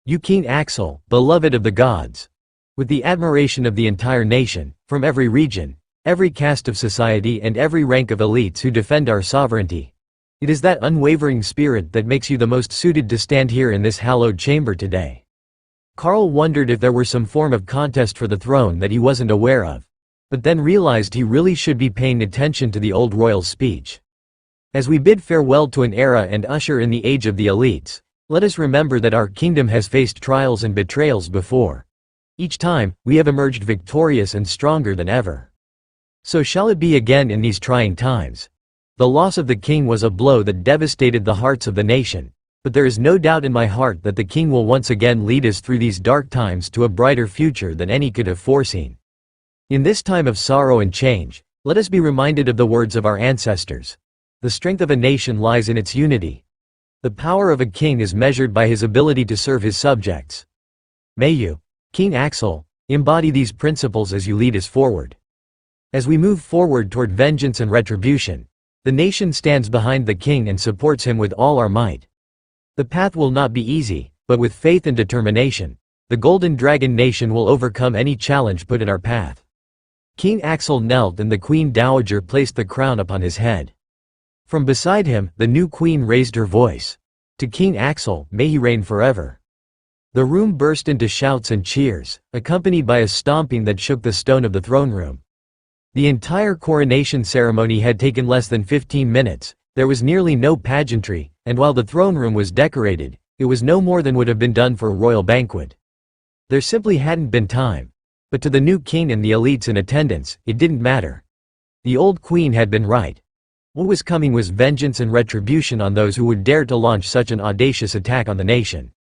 You King Axel, beloved of the gods. With the admiration of the entire nation, from every region, every caste of society and every rank of elites who defend our sovereignty. It is that unwavering spirit that makes you the most suited to stand here in this hallowed chamber today. Karl wondered if there were some form of contest for the throne that he wasn't aware of, but then realized he really should be paying attention to the old royal's speech. As we bid farewell to an era and usher in the age of the elites, let us remember that our kingdom has faced trials and betrayals before. Each time, we have emerged victorious and stronger than ever. So shall it be again in these trying times. The loss of the king was a blow that devastated the hearts of the nation, but there is no doubt in my heart that the king will once again lead us through these dark times to a brighter future than any could have foreseen. In this time of sorrow and change, let us be reminded of the words of our ancestors. The strength of a nation lies in its unity. The power of a king is measured by his ability to serve his subjects. May you, King Axel, embody these principles as you lead us forward. As we move forward toward vengeance and retribution, the nation stands behind the king and supports him with all our might. The path will not be easy, but with faith and determination, the Golden Dragon Nation will overcome any challenge put in our path. King Axel knelt and the Queen Dowager placed the crown upon his head. From beside him, the new queen raised her voice. To King Axel, may he reign forever. The room burst into shouts and cheers, accompanied by a stomping that shook the stone of the throne room. The entire coronation ceremony had taken less than 15 minutes, there was nearly no pageantry, and while the throne room was decorated, it was no more than would have been done for a royal banquet. There simply hadn't been time. But to the new king and the elites in attendance, it didn't matter. The old queen had been right. What was coming was vengeance and retribution on those who would dare to launch such an audacious attack on the nation.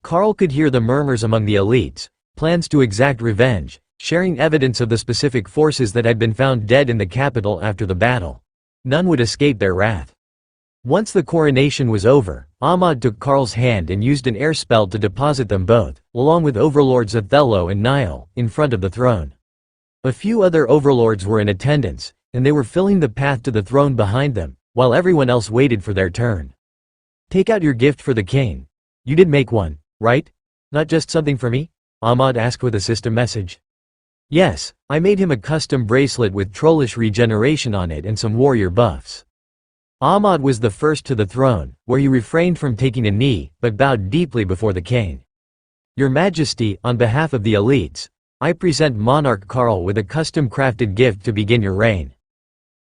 Karl could hear the murmurs among the elites, plans to exact revenge, sharing evidence of the specific forces that had been found dead in the capital after the battle. None would escape their wrath. Once the coronation was over, Ahmad took Karl's hand and used an air spell to deposit them both, along with overlords Othello and Niall, in front of the throne. A few other overlords were in attendance, and they were filling the path to the throne behind them, while everyone else waited for their turn. "Take out your gift for the king. You did make one, right? Not just something for me?" Ahmad asked with a system message. "Yes, I made him a custom bracelet with trollish regeneration on it and some warrior buffs." Ahmad was the first to the throne, where he refrained from taking a knee, but bowed deeply before the king. "Your Majesty, on behalf of the elites, I present Monarch Karl with a custom-crafted gift to begin your reign."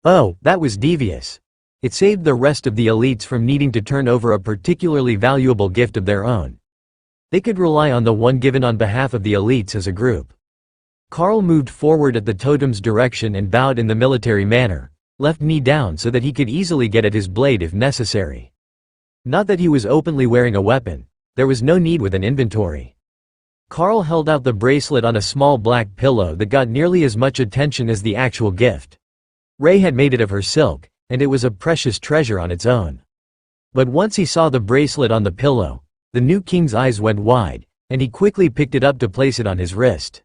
Oh, that was devious. It saved the rest of the elites from needing to turn over a particularly valuable gift of their own. They could rely on the one given on behalf of the elites as a group. Karl moved forward at the totem's direction and bowed in the military manner, left knee down so that he could easily get at his blade if necessary. Not that he was openly wearing a weapon, there was no need with an inventory. Karl held out the bracelet on a small black pillow that got nearly as much attention as the actual gift. Ray had made it of her silk, and it was a precious treasure on its own. But once he saw the bracelet on the pillow, the new king's eyes went wide, and he quickly picked it up to place it on his wrist.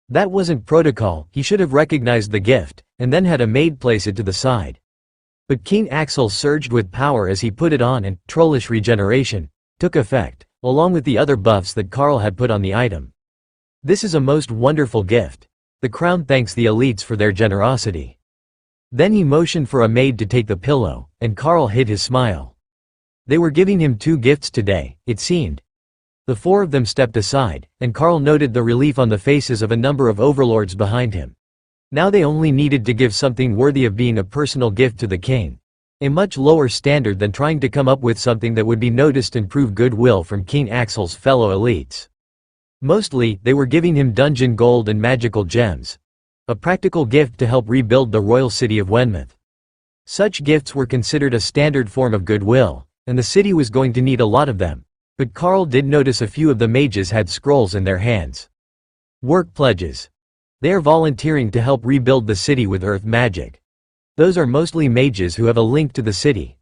That wasn't protocol, he should have recognized the gift, and then had a maid place it to the side. But King Axel surged with power as he put it on and, trollish regeneration, took effect, along with the other buffs that Karl had put on the item. "This is a most wonderful gift. The crown thanks the elites for their generosity." Then he motioned for a maid to take the pillow, and Karl hid his smile. They were giving him 2 gifts today, it seemed. The 4 of them stepped aside, and Karl noted the relief on the faces of a number of overlords behind him. Now they only needed to give something worthy of being a personal gift to the king. A much lower standard than trying to come up with something that would be noticed and prove goodwill from King Axel's fellow elites. Mostly, they were giving him dungeon gold and magical gems. A practical gift to help rebuild the royal city of Weymouth. Such gifts were considered a standard form of goodwill, and the city was going to need a lot of them. But Karl did notice a few of the mages had scrolls in their hands. Work pledges. They are volunteering to help rebuild the city with earth magic. Those are mostly mages who have a link to the city.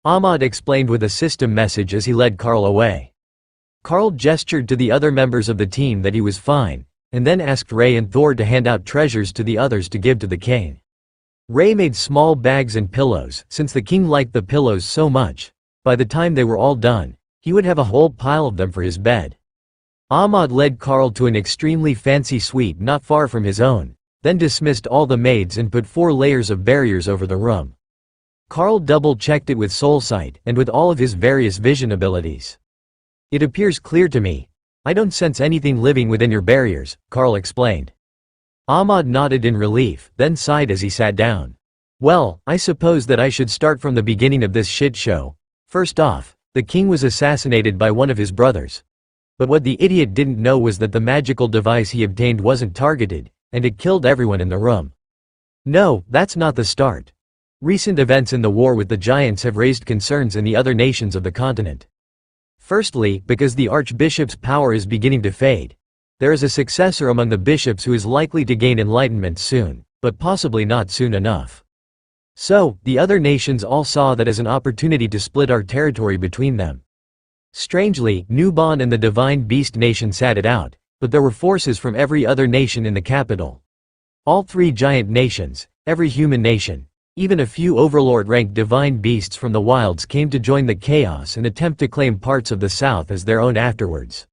Ahmad explained with a system message as he led Karl away. Karl gestured to the other members of the team that he was fine, and then asked Ray and Thor to hand out treasures to the others to give to the king. Ray made small bags and pillows, since the king liked the pillows so much. By the time they were all done, he would have a whole pile of them for his bed. Ahmad led Karl to an extremely fancy suite not far from his own, then dismissed all the maids and put 4 layers of barriers over the room. Karl double-checked it with soulsight and with all of his various vision abilities. "It appears clear to me. I don't sense anything living within your barriers," Karl explained. Ahmad nodded in relief, then sighed as he sat down. "Well, I suppose that I should start from the beginning of this shit show. First off, the king was assassinated by one of his brothers. But what the idiot didn't know was that the magical device he obtained wasn't targeted, and it killed everyone in the room. No, that's not the start. Recent events in the war with the giants have raised concerns in the other nations of the continent. Firstly, because the archbishop's power is beginning to fade. There is a successor among the bishops who is likely to gain enlightenment soon, but possibly not soon enough. So, the other nations all saw that as an opportunity to split our territory between them. Strangely, Nuban and the Divine Beast nation sat it out, but there were forces from every other nation in the capital. All 3 giant nations, every human nation, even a few overlord-ranked divine beasts from the wilds came to join the chaos and attempt to claim parts of the south as their own afterwards.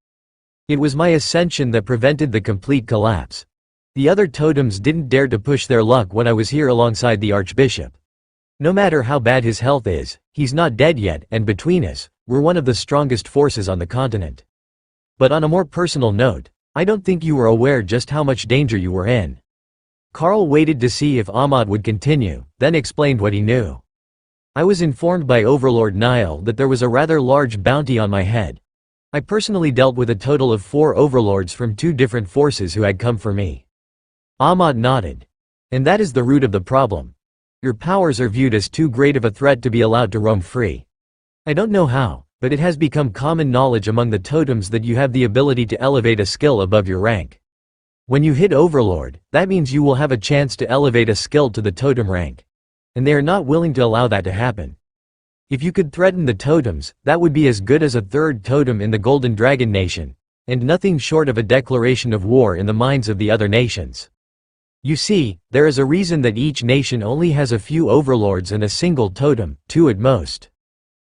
It was my ascension that prevented the complete collapse. The other totems didn't dare to push their luck when I was here alongside the archbishop. No matter how bad his health is, he's not dead yet, and between us, we're one of the strongest forces on the continent. But on a more personal note, I don't think you were aware just how much danger you were in." Carl waited to see if Ahmad would continue, then explained what he knew. "I was informed by Overlord Nile that there was a rather large bounty on my head. I personally dealt with a total of 4 overlords from 2 different forces who had come for me." Ahmad nodded. "And that is the root of the problem. Your powers are viewed as too great of a threat to be allowed to roam free. I don't know how, but it has become common knowledge among the totems that you have the ability to elevate a skill above your rank. When you hit Overlord, that means you will have a chance to elevate a skill to the totem rank. And they are not willing to allow that to happen. If you could threaten the totems, that would be as good as a 3rd totem in the Golden Dragon Nation, and nothing short of a declaration of war in the minds of the other nations. You see, there is a reason that each nation only has a few overlords and a single totem, 2 at most.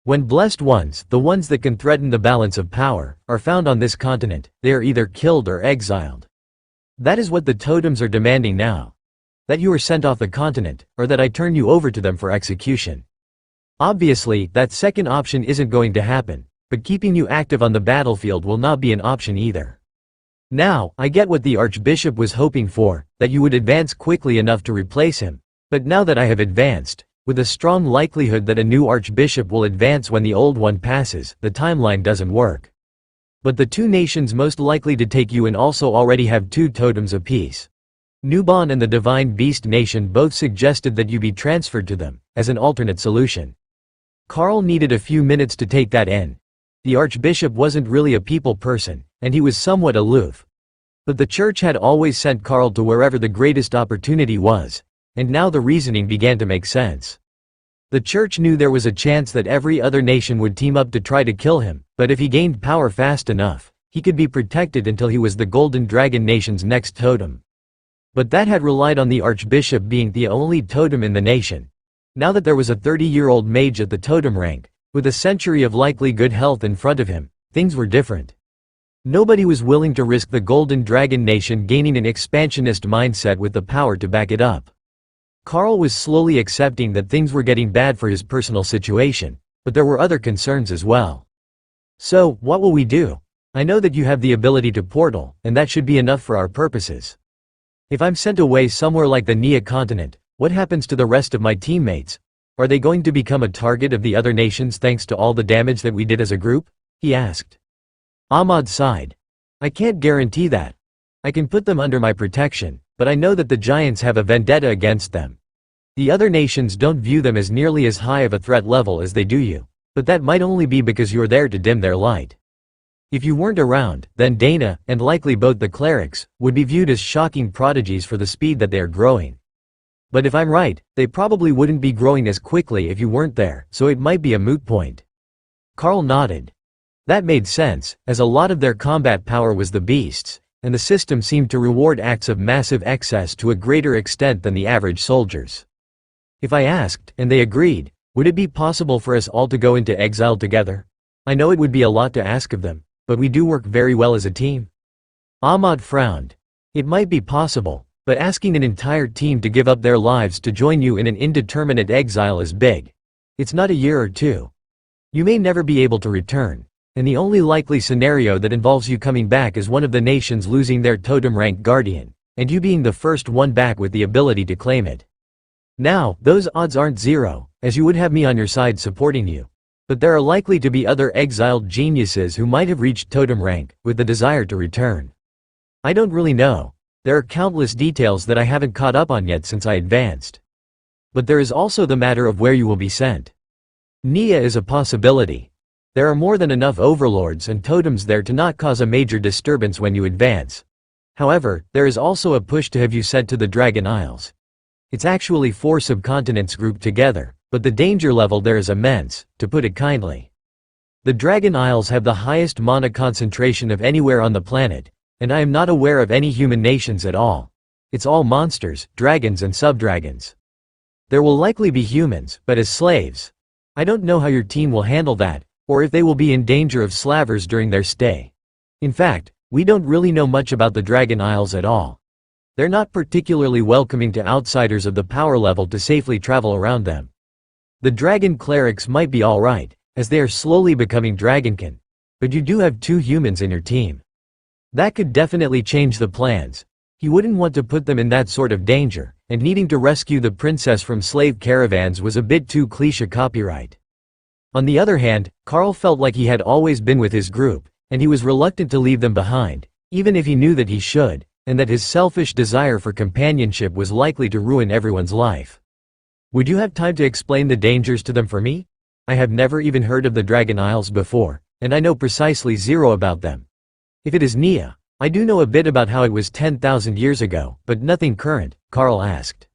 When blessed ones, the ones that can threaten the balance of power, are found on this continent, they are either killed or exiled. That is what the totems are demanding now. That you are sent off the continent, or that I turn you over to them for execution. Obviously, that second option isn't going to happen, but keeping you active on the battlefield will not be an option either. Now, I get what the Archbishop was hoping for, that you would advance quickly enough to replace him, but now that I have advanced, with a strong likelihood that a new Archbishop will advance when the old one passes, the timeline doesn't work. But the 2 nations most likely to take you in also already have 2 totems apiece. Nuban and the Divine Beast Nation both suggested that you be transferred to them, as an alternate solution. Carl needed a few minutes to take that in. The Archbishop wasn't really a people person, and he was somewhat aloof. But the Church had always sent Carl to wherever the greatest opportunity was, and now the reasoning began to make sense. The Church knew there was a chance that every other nation would team up to try to kill him, but if he gained power fast enough, he could be protected until he was the Golden Dragon Nation's next totem. But that had relied on the Archbishop being the only totem in the nation. Now that there was a 30-year-old mage at the totem rank, with a century of likely good health in front of him, things were different. Nobody was willing to risk the Golden Dragon Nation gaining an expansionist mindset with the power to back it up. Carl was slowly accepting that things were getting bad for his personal situation, but there were other concerns as well. "So, what will we do? I know that you have the ability to portal, and that should be enough for our purposes. If I'm sent away somewhere like the Nia continent, what happens to the rest of my teammates? Are they going to become a target of the other nations thanks to all the damage that we did as a group?" he asked. Ahmad sighed. "I can't guarantee that. I can put them under my protection, but I know that the giants have a vendetta against them. The other nations don't view them as nearly as high of a threat level as they do you, but that might only be because you're there to dim their light. If you weren't around, then Dana, and likely both the clerics, would be viewed as shocking prodigies for the speed that they are growing. But if I'm right, they probably wouldn't be growing as quickly if you weren't there, so it might be a moot point." Carl nodded. That made sense, as a lot of their combat power was the beasts, and the system seemed to reward acts of massive excess to a greater extent than the average soldiers. "If I asked, and they agreed, would it be possible for us all to go into exile together? I know it would be a lot to ask of them, but we do work very well as a team." Ahmad frowned. "It might be possible, but asking an entire team to give up their lives to join you in an indeterminate exile is big. It's not a year or 2. You may never be able to return, and the only likely scenario that involves you coming back is one of the nations losing their totem rank guardian, and you being the first one back with the ability to claim it. Now, those odds aren't 0, as you would have me on your side supporting you. But there are likely to be other exiled geniuses who might have reached totem rank, with the desire to return. I don't really know. There are countless details that I haven't caught up on yet since I advanced. But there is also the matter of where you will be sent. Nia is a possibility. There are more than enough overlords and totems there to not cause a major disturbance when you advance. However, there is also a push to have you sent to the Dragon Isles. It's actually 4 subcontinents grouped together, but the danger level there is immense, to put it kindly. The Dragon Isles have the highest mana concentration of anywhere on the planet, and I am not aware of any human nations at all. It's all monsters, dragons and subdragons. There will likely be humans, but as slaves. I don't know how your team will handle that, or if they will be in danger of slavers during their stay. In fact, we don't really know much about the Dragon Isles at all. They're not particularly welcoming to outsiders of the power level to safely travel around them. The dragon clerics might be alright, as they are slowly becoming dragonkin. But you do have 2 humans in your team. That could definitely change the plans. He wouldn't want to put them in that sort of danger, and needing to rescue the princess from slave caravans was a bit too cliché copyright. On the other hand, Carl felt like he had always been with his group, and he was reluctant to leave them behind, even if he knew that he should, and that his selfish desire for companionship was likely to ruin everyone's life. Would you have time to explain the dangers to them for me? I have never even heard of the Dragon Isles before, and I know precisely 0 about them. If it is Nia, I do know a bit about how it was 10,000 years ago, but nothing current, Carl asked.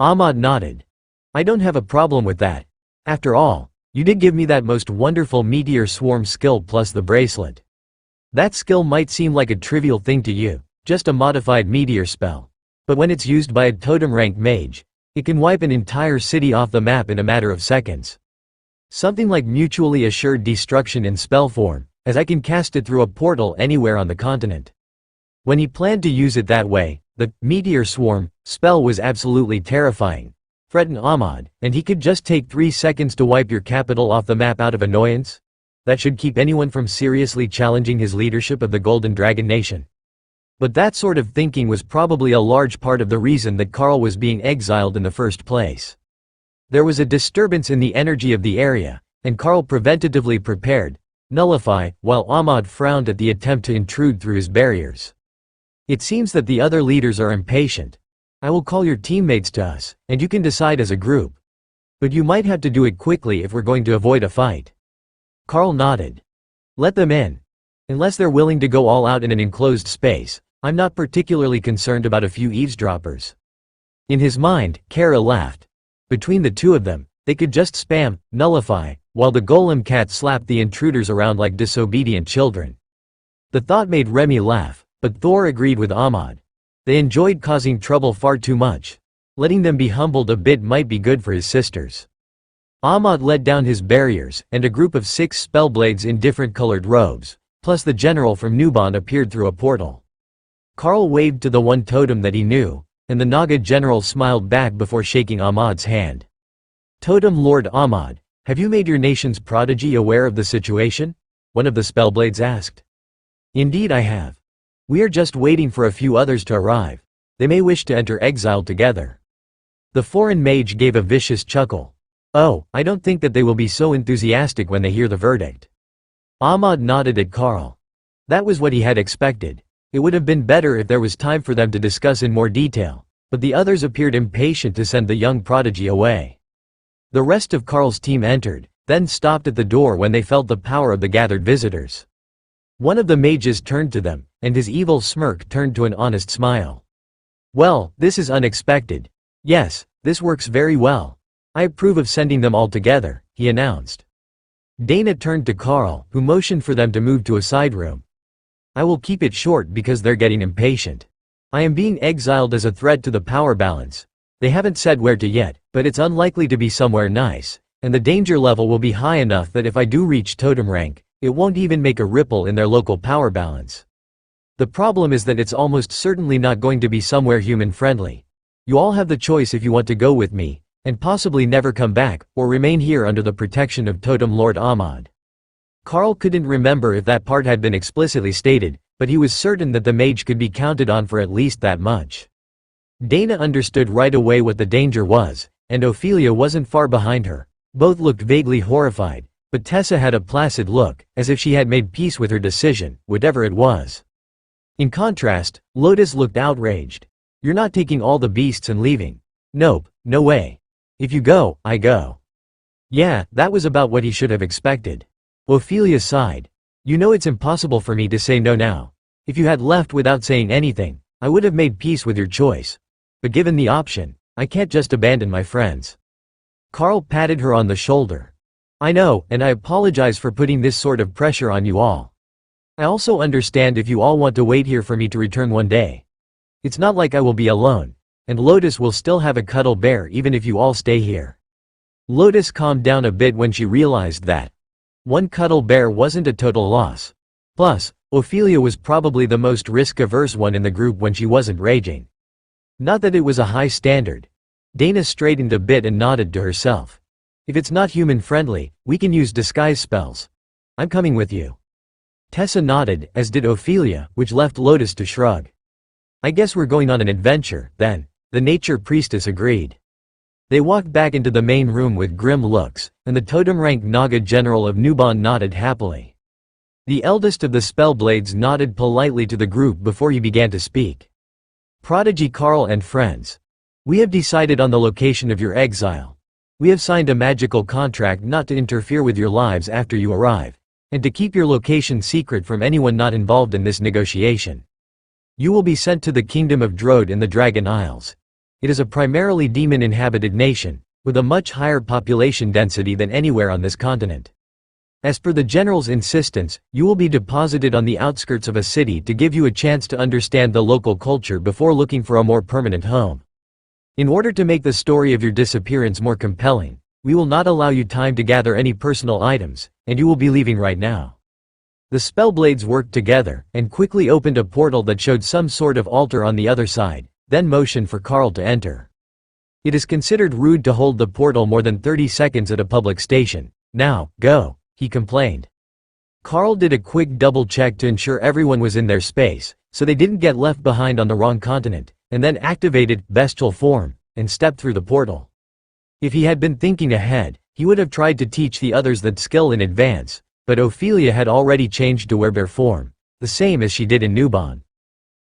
Ahmad nodded. I don't have a problem with that. After all, you did give me that most wonderful meteor swarm skill plus the bracelet. That skill might seem like a trivial thing to you, just a modified meteor spell. But when it's used by a totem-rank mage, it can wipe an entire city off the map in a matter of seconds. Something like mutually assured destruction in spell form, as I can cast it through a portal anywhere on the continent. When he planned to use it that way, the meteor swarm spell was absolutely terrifying, threatened Ahmad, and he could just take 3 seconds to wipe your capital off the map out of annoyance? That should keep anyone from seriously challenging his leadership of the Golden Dragon Nation. But that sort of thinking was probably a large part of the reason that Carl was being exiled in the first place. There was a disturbance in the energy of the area, and Carl preventatively prepared, nullify, while Ahmad frowned at the attempt to intrude through his barriers. It seems that the other leaders are impatient. I will call your teammates to us, and you can decide as a group. But you might have to do it quickly if we're going to avoid a fight. Carl nodded. Let them in. Unless they're willing to go all out in an enclosed space, I'm not particularly concerned about a few eavesdroppers. In his mind, Kara laughed. Between the 2 of them, they could just spam, nullify, while the golem cat slapped the intruders around like disobedient children. The thought made Remy laugh, but Thor agreed with Ahmad. They enjoyed causing trouble far too much. Letting them be humbled a bit might be good for his sisters. Ahmad let down his barriers, and a group of 6 spellblades in different colored robes, plus the general from Nuban appeared through a portal. Carl waved to the one totem that he knew, and the Naga general smiled back before shaking Ahmad's hand. Totem Lord Ahmad, have you made your nation's prodigy aware of the situation? One of the spellblades asked. Indeed I have. We are just waiting for a few others to arrive. They may wish to enter exile together. The foreign mage gave a vicious chuckle. Oh, I don't think that they will be so enthusiastic when they hear the verdict. Ahmad nodded at Carl. That was what he had expected. It would have been better if there was time for them to discuss in more detail, but the others appeared impatient to send the young prodigy away. The rest of Carl's team entered, then stopped at the door when they felt the power of the gathered visitors. One of the mages turned to them, and his evil smirk turned to an honest smile. Well, this is unexpected. Yes, this works very well. I approve of sending them all together, he announced. Dana turned to Carl, who motioned for them to move to a side room. I will keep it short because they're getting impatient. I am being exiled as a threat to the power balance. They haven't said where to yet, but it's unlikely to be somewhere nice, and the danger level will be high enough that if I do reach totem rank, it won't even make a ripple in their local power balance. The problem is that it's almost certainly not going to be somewhere human-friendly. You all have the choice if you want to go with me, and possibly never come back, or remain here under the protection of Totem Lord Ahmad. Carl couldn't remember if that part had been explicitly stated, but he was certain that the mage could be counted on for at least that much. Dana understood right away what the danger was, and Ophelia wasn't far behind her. Both looked vaguely horrified, but Tessa had a placid look, as if she had made peace with her decision, whatever it was. In contrast, Lotus looked outraged. You're not taking all the beasts and leaving. Nope, no way. If you go, I go. Yeah, that was about what he should have expected. Ophelia sighed. You know it's impossible for me to say no now. If you had left without saying anything, I would have made peace with your choice. But given the option, I can't just abandon my friends. Carl patted her on the shoulder. I know, and I apologize for putting this sort of pressure on you all. I also understand if you all want to wait here for me to return one day. It's not like I will be alone, and Lotus will still have a cuddle bear even if you all stay here. Lotus calmed down a bit when she realized that one cuddle bear wasn't a total loss. Plus, Ophelia was probably the most risk-averse one in the group when she wasn't raging. Not that it was a high standard. Dana straightened a bit and nodded to herself. If it's not human-friendly, we can use disguise spells. I'm coming with you. Tessa nodded, as did Ophelia, which left Lotus to shrug. "I guess we're going on an adventure, then," the nature priestess agreed. They walked back into the main room with grim looks, and the totem-rank Naga general of Nuban nodded happily. The eldest of the Spellblades nodded politely to the group before he began to speak. "Prodigy Carl and friends. We have decided on the location of your exile. We have signed a magical contract not to interfere with your lives after you arrive, and to keep your location secret from anyone not involved in this negotiation. You will be sent to the kingdom of Drode in the Dragon Isles. It is a primarily demon-inhabited nation, with a much higher population density than anywhere on this continent. As per the general's insistence, you will be deposited on the outskirts of a city to give you a chance to understand the local culture before looking for a more permanent home. In order to make the story of your disappearance more compelling, we will not allow you time to gather any personal items, and you will be leaving right now." The Spellblades worked together, and quickly opened a portal that showed some sort of altar on the other side, then motioned for Carl to enter. "It is considered rude to hold the portal more than 30 seconds at a public station. Now, go," he complained. Carl did a quick double check to ensure everyone was in their space, so they didn't get left behind on the wrong continent, and then activated bestial form, and stepped through the portal. If he had been thinking ahead, he would have tried to teach the others that skill in advance, but Ophelia had already changed to werebear form, the same as she did in Nuban.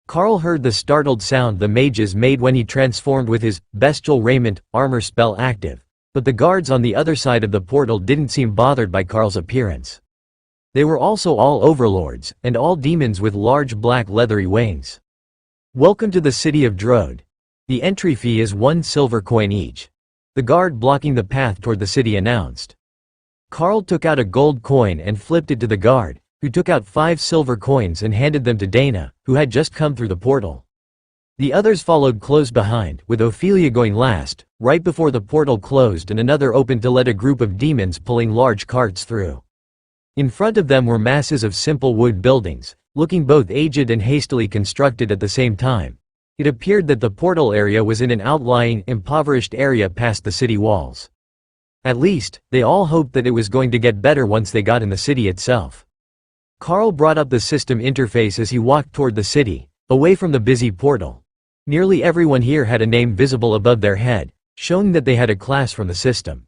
Carl heard the startled sound the mages made when he transformed with his bestial raiment armor spell active, but the guards on the other side of the portal didn't seem bothered by Carl's appearance. They were also all overlords, and all demons with large black leathery wings. "Welcome to the city of Drode. The entry fee is 1 silver coin each," the guard blocking the path toward the city announced. Carl took out a gold coin and flipped it to the guard, who took out 5 silver coins and handed them to Dana, who had just come through the portal. The others followed close behind, with Ophelia going last, right before the portal closed and another opened to let a group of demons pulling large carts through. In front of them were masses of simple wood buildings, looking both aged and hastily constructed at the same time. It appeared that the portal area was in an outlying, impoverished area past the city walls. At least, they all hoped that it was going to get better once they got in the city itself. Carl brought up the system interface as he walked toward the city, away from the busy portal. Nearly everyone here had a name visible above their head, showing that they had a class from the system.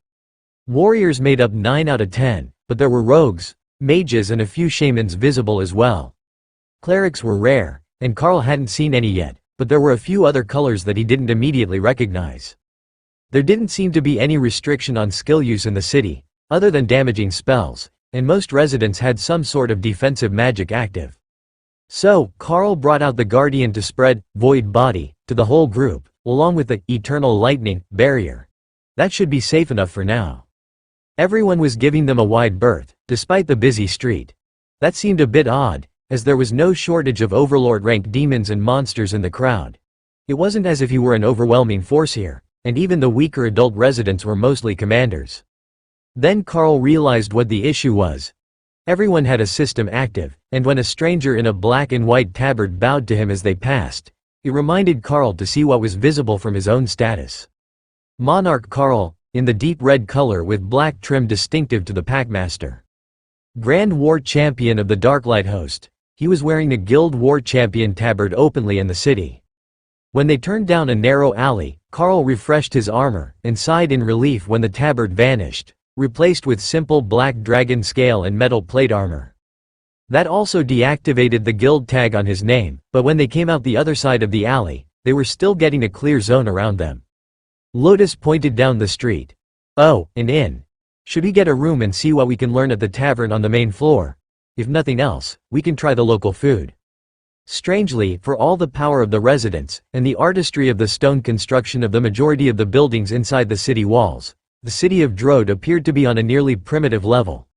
Warriors made up 9 out of 10, but there were rogues, mages and a few shamans visible as well. Clerics were rare, and Carl hadn't seen any yet, but there were a few other colors that he didn't immediately recognize. There didn't seem to be any restriction on skill use in the city, other than damaging spells, and most residents had some sort of defensive magic active. So, Carl brought out the Guardian to spread Void Body to the whole group, along with the Eternal Lightning barrier. That should be safe enough for now. Everyone was giving them a wide berth, despite the busy street. That seemed a bit odd, as there was no shortage of Overlord-ranked demons and monsters in the crowd. It wasn't as if he were an overwhelming force here, and even the weaker adult residents were mostly commanders. Then Carl realized what the issue was. Everyone had a system active, and when a stranger in a black and white tabard bowed to him as they passed, it reminded Carl to see what was visible from his own status. Monarch Carl, in the deep red color with black trim distinctive to the Packmaster. Grand War Champion of the Darklight Host, he was wearing a Guild War Champion tabard openly in the city. When they turned down a narrow alley, Carl refreshed his armor, and sighed in relief when the tabard vanished, replaced with simple black dragon scale and metal plate armor. That also deactivated the guild tag on his name, but when they came out the other side of the alley, they were still getting a clear zone around them. Lotus pointed down the street. "Oh, an inn. Should we get a room and see what we can learn at the tavern on the main floor? If nothing else, we can try the local food." Strangely, for all the power of the residents, and the artistry of the stone construction of the majority of the buildings inside the city walls, the city of Drode appeared to be on a nearly primitive level.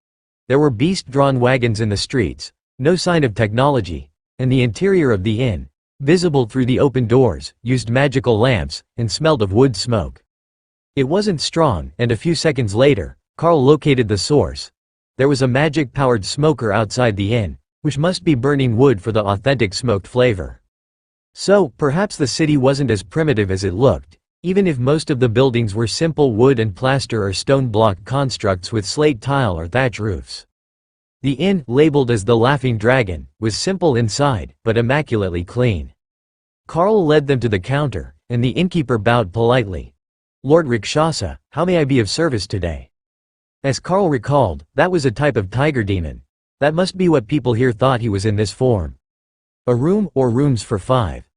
There were beast-drawn wagons in the streets, no sign of technology, and the interior of the inn, visible through the open doors, used magical lamps, and smelled of wood smoke. It wasn't strong, and a few seconds later, Carl located the source. There was a magic-powered smoker outside the inn, which must be burning wood for the authentic smoked flavor. So, perhaps the city wasn't as primitive as it looked, even if most of the buildings were simple wood and plaster or stone block constructs with slate tile or thatch roofs. The inn, labeled as the Laughing Dragon, was simple inside, but immaculately clean. Carl led them to the counter, and the innkeeper bowed politely. "Lord Rakshasa, how may I be of service today?" As Carl recalled, that was a type of tiger demon. That must be what people here thought he was in this form. "A room or rooms for 5.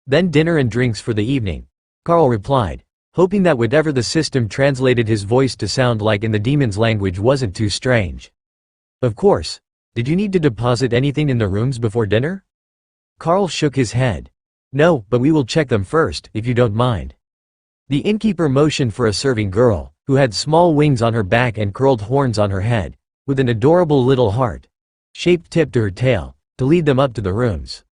Then dinner and drinks for the evening," Carl replied, hoping that whatever the system translated his voice to sound like in the demon's language wasn't too strange. "Of course. Did you need to deposit anything in the rooms before dinner?" Carl shook his head. "No, but we will check them first, if you don't mind." The innkeeper motioned for a serving girl, who had small wings on her back and curled horns on her head, with an adorable little heart-shaped tip to her tail, to lead them up to the rooms.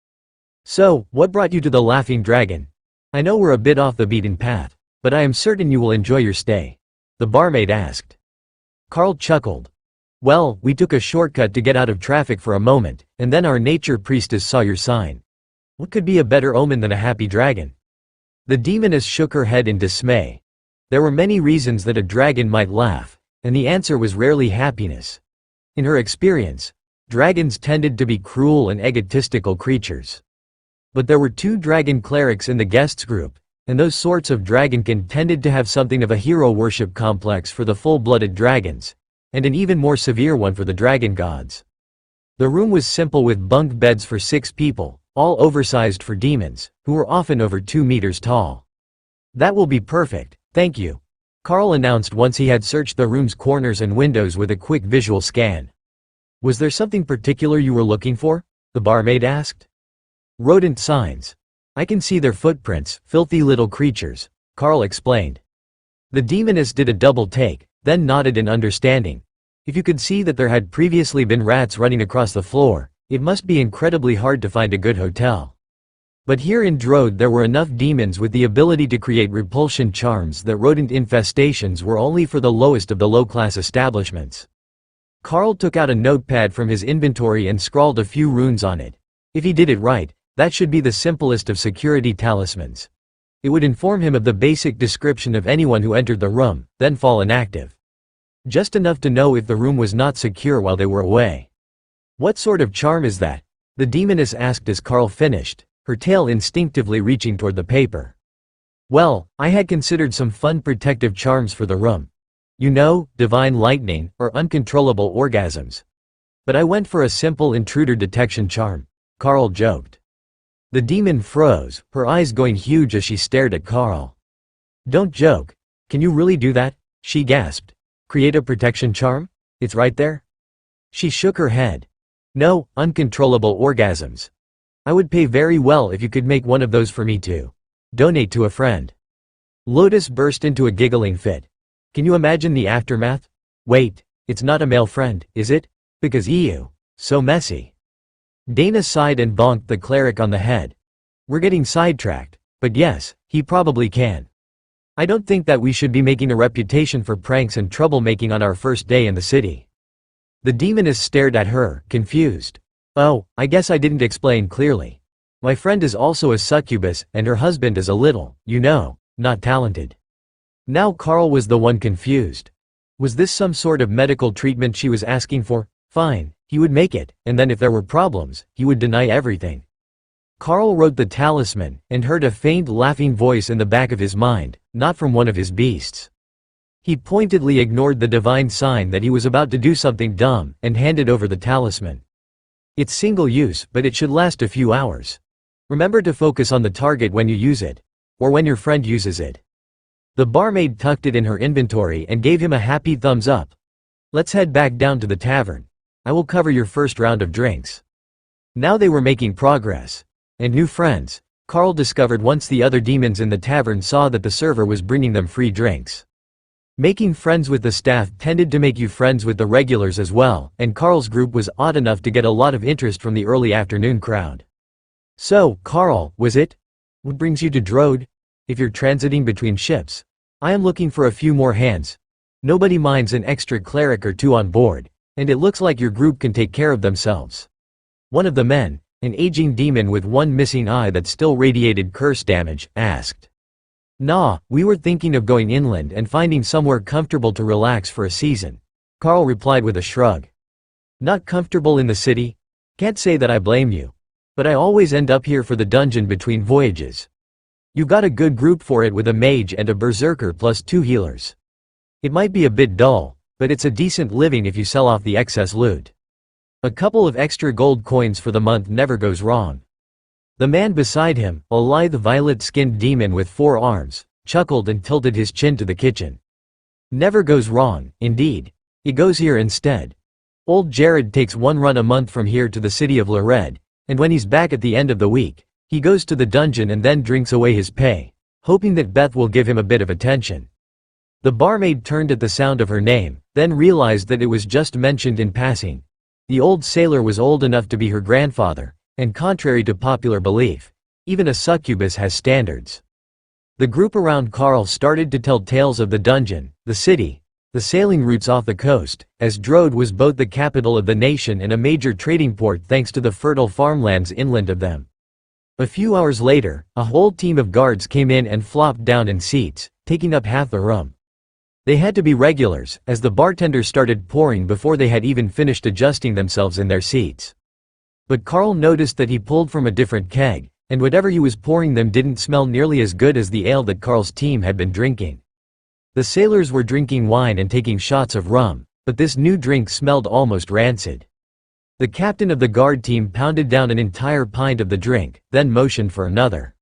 "So, what brought you to the Laughing Dragon? I know we're a bit off the beaten path, but I am certain you will enjoy your stay," the barmaid asked. Carl chuckled. "Well, we took a shortcut to get out of traffic for a moment, and then our nature priestess saw your sign. What could be a better omen than a happy dragon?" The demoness shook her head in dismay. There were many reasons that a dragon might laugh, and the answer was rarely happiness. In her experience, dragons tended to be cruel and egotistical creatures. But there were 2 dragon clerics in the guests group, and those sorts of dragonkin tended to have something of a hero worship complex for the full-blooded dragons, and an even more severe one for the dragon gods. The room was simple with bunk beds for 6 people, all oversized for demons, who were often over 2 meters tall. "That will be perfect, thank you," Carl announced once he had searched the room's corners and windows with a quick visual scan. "Was there something particular you were looking for?" the barmaid asked. "Rodent signs. I can see their footprints, filthy little creatures," Carl explained. The demoness did a double take, then nodded in understanding. If you could see that there had previously been rats running across the floor, it must be incredibly hard to find a good hotel. But here in Drode there were enough demons with the ability to create repulsion charms that rodent infestations were only for the lowest of the low-class establishments. Carl took out a notepad from his inventory and scrawled a few runes on it. If he did it right, that should be the simplest of security talismans. It would inform him of the basic description of anyone who entered the room, then fall inactive. Just enough to know if the room was not secure while they were away. "What sort of charm is that?" the demoness asked as Carl finished, her tail instinctively reaching toward the paper. "Well, I had considered some fun protective charms for the room. You know, divine lightning, or uncontrollable orgasms. But I went for a simple intruder detection charm," Carl joked. The demon froze, her eyes going huge as she stared at Carl. "Don't joke. Can you really do that?" she gasped. "Create a protection charm? It's right there?" She shook her head. "No, uncontrollable orgasms. I would pay very well if you could make one of those for me too. Donate to a friend." Lotus burst into a giggling fit. "Can you imagine the aftermath? Wait, it's not a male friend, is it? Because ew, so messy." Dana sighed and bonked the cleric on the head. "We're getting sidetracked, but yes, he probably can. I don't think that we should be making a reputation for pranks and troublemaking on our first day in the city." The demoness stared at her, confused. "Oh, I guess I didn't explain clearly. My friend is also a succubus, and her husband is a little, not talented." Now Carl was the one confused. Was this some sort of medical treatment she was asking for? Fine, he would make it, and then if there were problems, he would deny everything. Carl wrote the talisman, and heard a faint laughing voice in the back of his mind, not from one of his beasts. He pointedly ignored the divine sign that he was about to do something dumb, and handed over the talisman. "It's single use, but it should last a few hours. Remember to focus on the target when you use it. Or when your friend uses it." The barmaid tucked it in her inventory and gave him a happy thumbs up. "Let's head back down to the tavern. I will cover your first round of drinks." Now they were making progress. And new friends, Carl discovered once the other demons in the tavern saw that the server was bringing them free drinks. Making friends with the staff tended to make you friends with the regulars as well, and Carl's group was odd enough to get a lot of interest from the early afternoon crowd. "So, Carl, was it? What brings you to Drode? If you're transiting between ships, I am looking for a few more hands. Nobody minds an extra cleric or 2 on board, and it looks like your group can take care of themselves." One of the men, an aging demon with one missing eye that still radiated curse damage, asked. "Nah, we were thinking of going inland and finding somewhere comfortable to relax for a season," Carl replied with a shrug. Not comfortable in the city? Can't say that I blame you. But I always end up here for the dungeon between voyages. You got a good group for it with a mage and a berserker plus 2 healers. It might be a bit dull, but it's a decent living if you sell off the excess loot. A couple of extra gold coins for the month never goes wrong. The man beside him, a lithe violet-skinned demon with 4 arms, chuckled and tilted his chin to the kitchen. Never goes wrong, indeed. It goes here instead. Old Jared takes 1 run a month from here to the city of Lared, and when he's back at the end of the week, he goes to the dungeon and then drinks away his pay, hoping that Beth will give him a bit of attention. The barmaid turned at the sound of her name, then realized that it was just mentioned in passing. The old sailor was old enough to be her grandfather, and contrary to popular belief, even a succubus has standards. The group around Carl started to tell tales of the dungeon, the city, the sailing routes off the coast, as Drode was both the capital of the nation and a major trading port thanks to the fertile farmlands inland of them. A few hours later, a whole team of guards came in and flopped down in seats, taking up half the room. They had to be regulars, as the bartender started pouring before they had even finished adjusting themselves in their seats. But Carl noticed that he pulled from a different keg, and whatever he was pouring them didn't smell nearly as good as the ale that Carl's team had been drinking. The sailors were drinking wine and taking shots of rum, but this new drink smelled almost rancid. The captain of the guard team pounded down an entire pint of the drink, then motioned for another.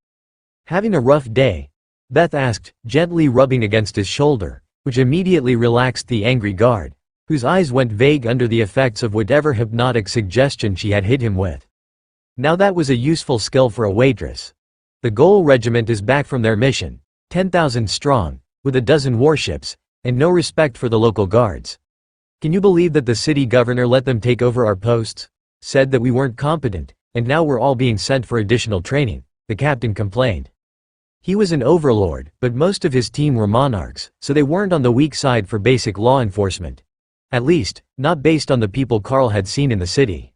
"Having a rough day?" Beth asked, gently rubbing against his shoulder, which immediately relaxed the angry guard, whose eyes went vague under the effects of whatever hypnotic suggestion she had hit him with. Now that was a useful skill for a waitress. The Goal Regiment is back from their mission, 10,000 strong, with a dozen warships, and no respect for the local guards. "Can you believe that the city governor let them take over our posts? Said that we weren't competent, and now we're all being sent for additional training," the captain complained. He was an overlord, but most of his team were monarchs, so they weren't on the weak side for basic law enforcement. At least, not based on the people Carl had seen in the city.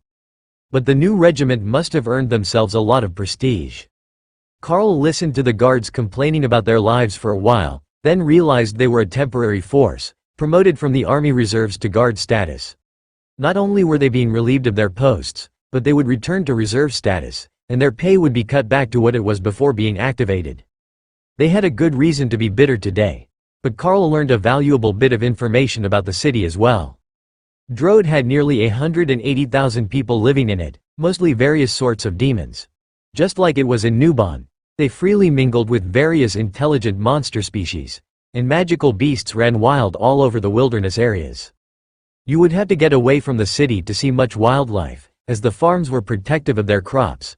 But the new regiment must have earned themselves a lot of prestige. Carl listened to the guards complaining about their lives for a while, then realized they were a temporary force, promoted from the army reserves to guard status. Not only were they being relieved of their posts, but they would return to reserve status, and their pay would be cut back to what it was before being activated. They had a good reason to be bitter today, but Carl learned a valuable bit of information about the city as well. Drode had nearly 180,000 people living in it, mostly various sorts of demons. Just like it was in Nubon, they freely mingled with various intelligent monster species, and magical beasts ran wild all over the wilderness areas. You would have to get away from the city to see much wildlife, as the farms were protective of their crops.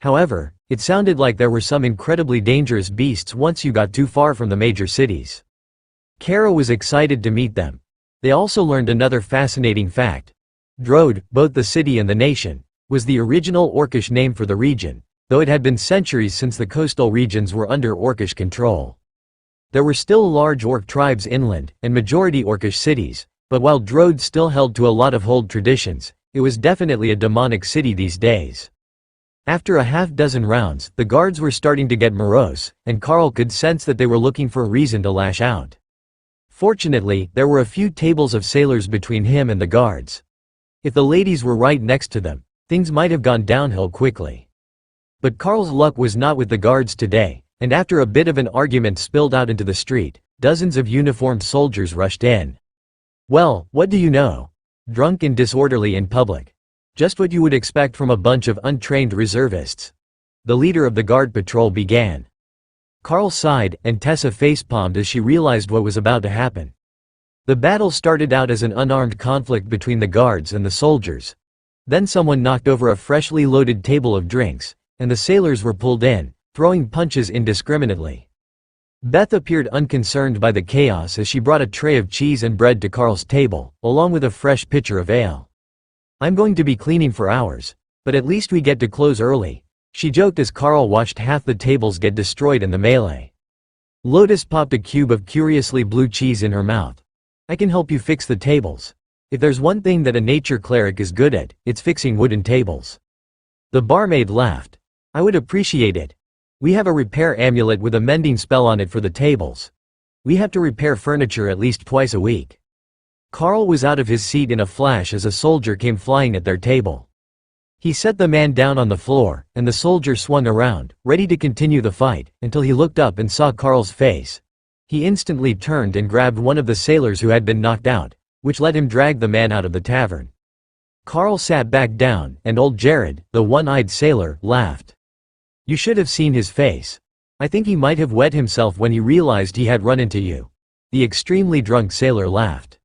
However, it sounded like there were some incredibly dangerous beasts once you got too far from the major cities. Kara was excited to meet them. They also learned another fascinating fact. Drode, both the city and the nation, was the original Orcish name for the region, though it had been centuries since the coastal regions were under Orcish control. There were still large Orc tribes inland, and majority Orcish cities, but while Drode still held to a lot of old traditions, it was definitely a demonic city these days. After a half-dozen rounds, the guards were starting to get morose, and Carl could sense that they were looking for a reason to lash out. Fortunately, there were a few tables of sailors between him and the guards. If the ladies were right next to them, things might have gone downhill quickly. But Carl's luck was not with the guards today, and after a bit of an argument spilled out into the street, dozens of uniformed soldiers rushed in. "Well, what do you know? Drunk and disorderly in public. Just what you would expect from a bunch of untrained reservists," the leader of the guard patrol began. Carl sighed, and Tessa facepalmed as she realized what was about to happen. The battle started out as an unarmed conflict between the guards and the soldiers. Then someone knocked over a freshly loaded table of drinks, and the sailors were pulled in, throwing punches indiscriminately. Beth appeared unconcerned by the chaos as she brought a tray of cheese and bread to Carl's table, along with a fresh pitcher of ale. "I'm going to be cleaning for hours, but at least we get to close early," she joked as Carl watched half the tables get destroyed in the melee. Lotus popped a cube of curiously blue cheese in her mouth. "I can help you fix the tables. If there's one thing that a nature cleric is good at, it's fixing wooden tables." The barmaid laughed. "I would appreciate it. We have a repair amulet with a mending spell on it for the tables. We have to repair furniture at least twice a week." Carl was out of his seat in a flash as a soldier came flying at their table. He set the man down on the floor, and the soldier swung around, ready to continue the fight, until he looked up and saw Carl's face. He instantly turned and grabbed one of the sailors who had been knocked out, which let him drag the man out of the tavern. Carl sat back down, and old Jared, the one-eyed sailor, laughed. You should have seen his face. I think he might have wet himself when he realized he had run into you. The extremely drunk sailor laughed.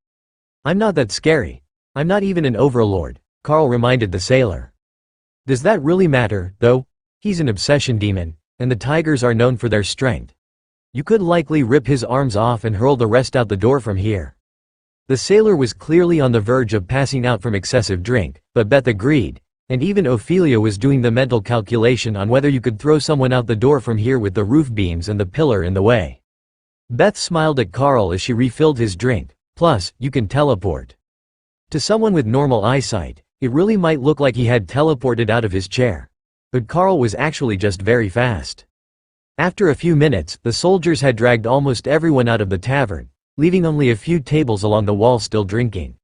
I'm not that scary. I'm not even an overlord, Carl reminded the sailor. Does that really matter, though? He's an obsession demon, and the tigers are known for their strength. You could likely rip his arms off and hurl the rest out the door from here. The sailor was clearly on the verge of passing out from excessive drink, but Beth agreed, and even Ophelia was doing the mental calculation on whether you could throw someone out the door from here with the roof beams and the pillar in the way. Beth smiled at Carl as she refilled his drink. Plus, you can teleport. To someone with normal eyesight, it really might look like he had teleported out of his chair. But Carl was actually just very fast. After a few minutes, the soldiers had dragged almost everyone out of the tavern, leaving only a few tables along the wall still drinking.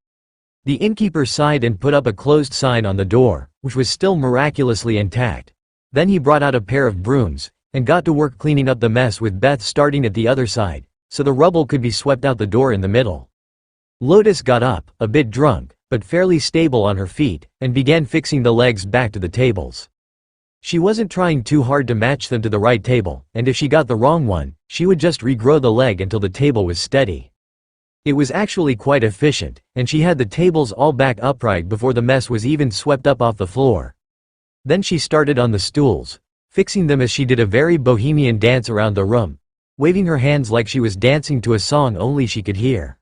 The innkeeper sighed and put up a closed sign on the door, which was still miraculously intact. Then he brought out a pair of brooms, and got to work cleaning up the mess with Beth starting at the other side, so the rubble could be swept out the door in the middle. Lotus got up, a bit drunk, but fairly stable on her feet, and began fixing the legs back to the tables. She wasn't trying too hard to match them to the right table, and if she got the wrong one, she would just regrow the leg until the table was steady. It was actually quite efficient, and she had the tables all back upright before the mess was even swept up off the floor. Then she started on the stools, fixing them as she did a very bohemian dance around the room, waving her hands like she was dancing to a song only she could hear.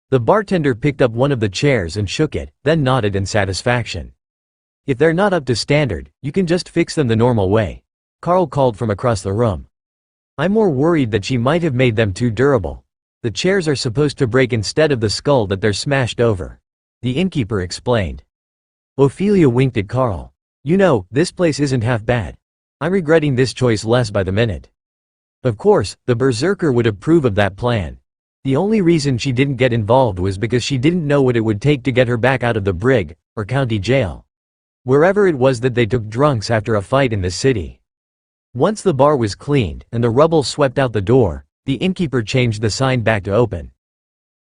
The bartender picked up one of the chairs and shook it, then nodded in satisfaction. If they're not up to standard, you can just fix them the normal way, Carl called from across the room. I'm more worried that she might have made them too durable. The chairs are supposed to break instead of the skull that they're smashed over, the innkeeper explained. Ophelia winked at Carl. You know, this place isn't half bad. I'm regretting this choice less by the minute. Of course, the berserker would approve of that plan. The only reason she didn't get involved was because she didn't know what it would take to get her back out of the brig, or county jail. Wherever it was that they took drunks after a fight in the city. Once the bar was cleaned, and the rubble swept out the door, the innkeeper changed the sign back to open.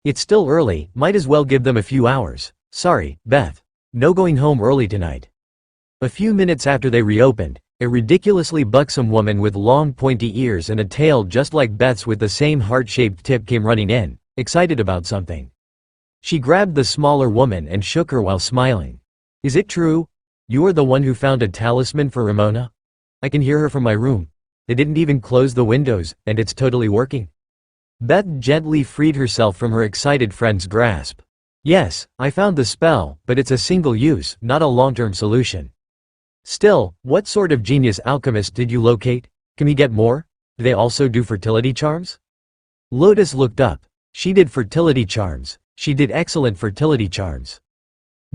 It's still early, might as well give them a few hours. Sorry, Beth. No going home early tonight. A few minutes after they reopened, a ridiculously buxom woman with long pointy ears and a tail just like Beth's with the same heart-shaped tip came running in, excited about something. She grabbed the smaller woman and shook her while smiling. Is it true? You are the one who found a talisman for Ramona? I can hear her from my room. They didn't even close the windows, and it's totally working. Beth gently freed herself from her excited friend's grasp. Yes, I found the spell, but it's a single use, not a long-term solution. Still, what sort of genius alchemist did you locate? Can we get more? Do they also do fertility charms? Lotus looked up. She did fertility charms. She did excellent fertility charms.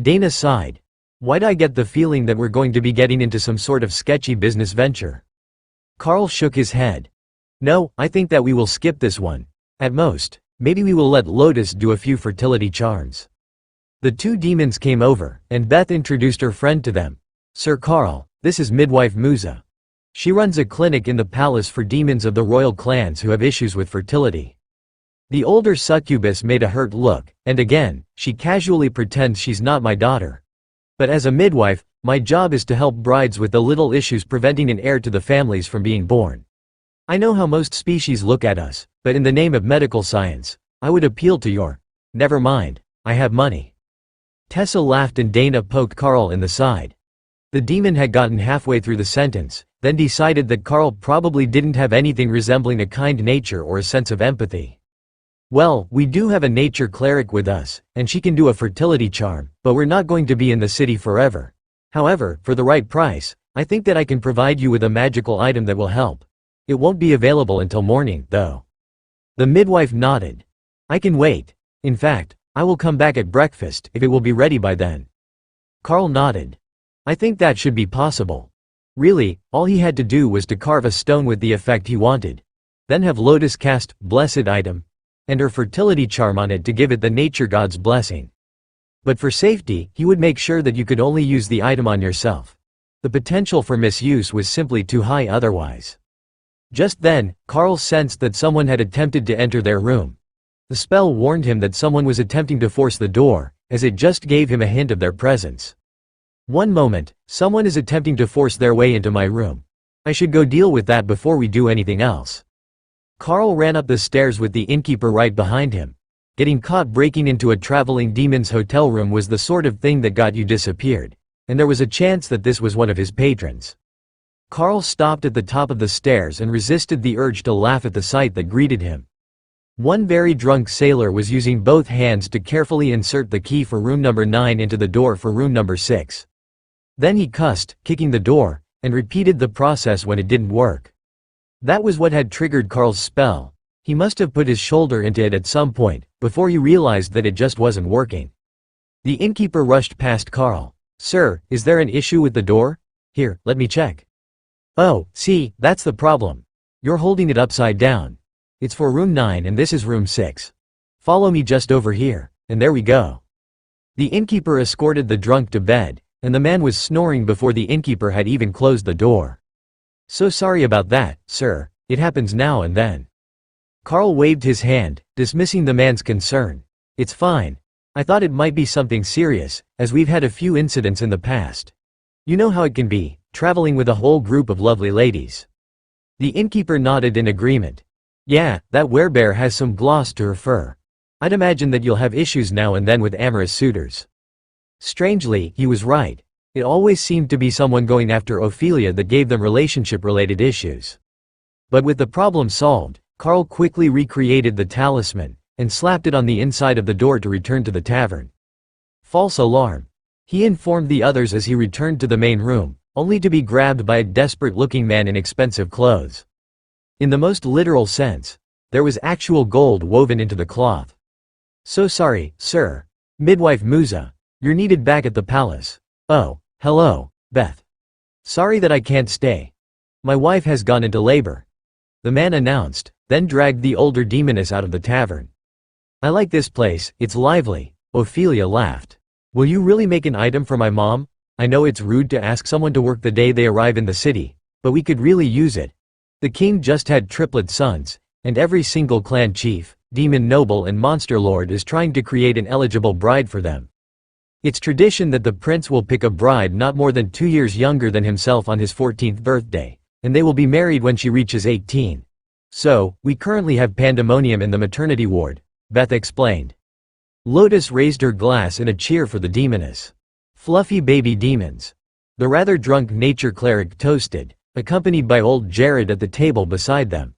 Dana sighed. Why'd I get the feeling that we're going to be getting into some sort of sketchy business venture? Carl shook his head. No, I think that we will skip this one. At most, maybe we will let Lotus do a few fertility charms. The two demons came over, and Beth introduced her friend to them. Sir Carl, this is midwife Musa. She runs a clinic in the palace for demons of the royal clans who have issues with fertility. The older succubus made a hurt look, and again, she casually pretends she's not my daughter. But as a midwife, my job is to help brides with the little issues preventing an heir to the families from being born. I know how most species look at us, but in the name of medical science, I would appeal to your… Never mind, I have money. Tessa laughed and Dana poked Carl in the side. The demon had gotten halfway through the sentence, then decided that Carl probably didn't have anything resembling a kind nature or a sense of empathy. Well, we do have a nature cleric with us, and she can do a fertility charm, but we're not going to be in the city forever. However, for the right price, I think that I can provide you with a magical item that will help. It won't be available until morning, though. The midwife nodded. I can wait. In fact, I will come back at breakfast if it will be ready by then. Carl nodded. I think that should be possible. Really, all he had to do was to carve a stone with the effect he wanted. Then have Lotus cast blessed item. and her fertility charm on it to give it the nature god's blessing. But for safety, he would make sure that you could only use the item on yourself. The potential for misuse was simply too high otherwise. Just then, Carl sensed that someone had attempted to enter their room. The spell warned him that someone was attempting to force the door, as it just gave him a hint of their presence. One moment, someone is attempting to force their way into my room. I should go deal with that before we do anything else. Carl ran up the stairs with the innkeeper right behind him. Getting caught breaking into a traveling demon's hotel room was the sort of thing that got you disappeared, and there was a chance that this was one of his patrons. Carl stopped at the top of the stairs and resisted the urge to laugh at the sight that greeted him. One very drunk sailor was using both hands to carefully insert the key for room number 9 into the door for room number 6. Then he cussed, kicking the door, and repeated the process when it didn't work. That was what had triggered Carl's spell. He must have put his shoulder into it at some point, before he realized that it just wasn't working. The innkeeper rushed past Carl. "Sir, is there an issue with the door? Here, let me check." "Oh, see, that's the problem. You're holding it upside down. It's for room 9 and this is room 6. Follow me just over here, and there we go." The innkeeper escorted the drunk to bed, and the man was snoring before the innkeeper had even closed the door. "So sorry about that, sir, it happens now and then." Carl waved his hand, dismissing the man's concern. "It's fine. I thought it might be something serious, as we've had a few incidents in the past. You know how it can be, traveling with a whole group of lovely ladies." The innkeeper nodded in agreement. "Yeah, that werebear has some gloss to her fur. I'd imagine that you'll have issues now and then with amorous suitors." Strangely, he was right. It always seemed to be someone going after Ophelia that gave them relationship-related issues. But with the problem solved, Carl quickly recreated the talisman, and slapped it on the inside of the door to return to the tavern. False alarm. He informed the others as he returned to the main room, only to be grabbed by a desperate-looking man in expensive clothes. In the most literal sense, there was actual gold woven into the cloth. "So sorry, sir. Midwife Musa, you're needed back at the palace." "Oh, hello, Beth. Sorry that I can't stay. My wife has gone into labor," the man announced, then dragged the older demoness out of the tavern. "I like this place, it's lively," Ophelia laughed. "Will you really make an item for my mom? I know it's rude to ask someone to work the day they arrive in the city, but we could really use it. The king just had triplet sons, and every single clan chief, demon noble and monster lord is trying to create an eligible bride for them. It's tradition that the prince will pick a bride not more than 2 years younger than himself on his 14th birthday, and they will be married when she reaches 18. So, we currently have pandemonium in the maternity ward," Beth explained. Lotus raised her glass in a cheer for the demoness. "Fluffy baby demons." The rather drunk nature cleric toasted, accompanied by old Jared at the table beside them.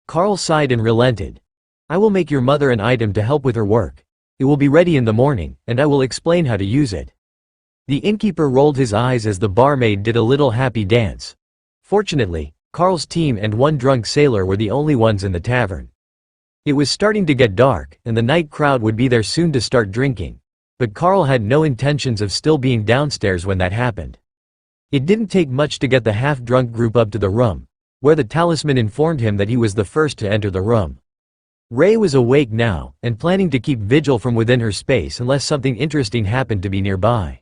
Carl sighed and relented. "I will make your mother an item to help with her work. It will be ready in the morning, and I will explain how to use it." The innkeeper rolled his eyes as the barmaid did a little happy dance. Fortunately, Carl's team and one drunk sailor were the only ones in the tavern. It was starting to get dark, and the night crowd would be there soon to start drinking. But Carl had no intentions of still being downstairs when that happened. It didn't take much to get the half-drunk group up to the room, where the talisman informed him that he was the first to enter the room. Ray was awake now, and planning to keep vigil from within her space unless something interesting happened to be nearby.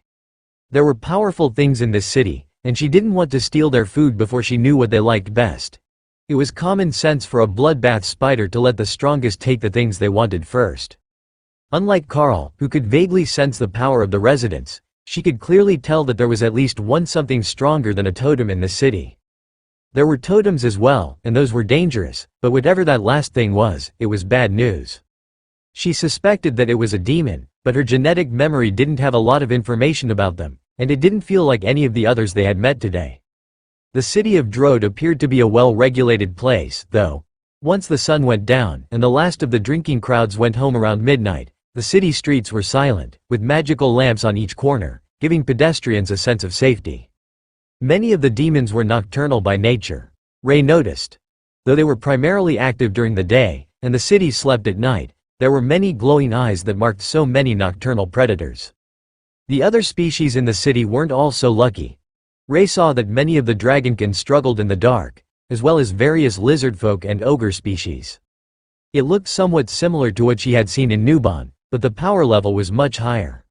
There were powerful things in this city, and she didn't want to steal their food before she knew what they liked best. It was common sense for a bloodbath spider to let the strongest take the things they wanted first. Unlike Carl, who could vaguely sense the power of the residents, she could clearly tell that there was at least one something stronger than a totem in the city. There were totems as well, and those were dangerous, but whatever that last thing was, it was bad news. She suspected that it was a demon, but her genetic memory didn't have a lot of information about them, and it didn't feel like any of the others they had met today. The city of Drode appeared to be a well-regulated place, though. Once the sun went down, and the last of the drinking crowds went home around midnight, the city streets were silent, with magical lamps on each corner, giving pedestrians a sense of safety. Many of the demons were nocturnal by nature, Ray noticed. Though they were primarily active during the day, and the city slept at night, there were many glowing eyes that marked so many nocturnal predators. The other species in the city weren't all so lucky. Ray saw that many of the dragonkin struggled in the dark, as well as various lizardfolk and ogre species. It looked somewhat similar to what she had seen in Nubon, but the power level was much higher.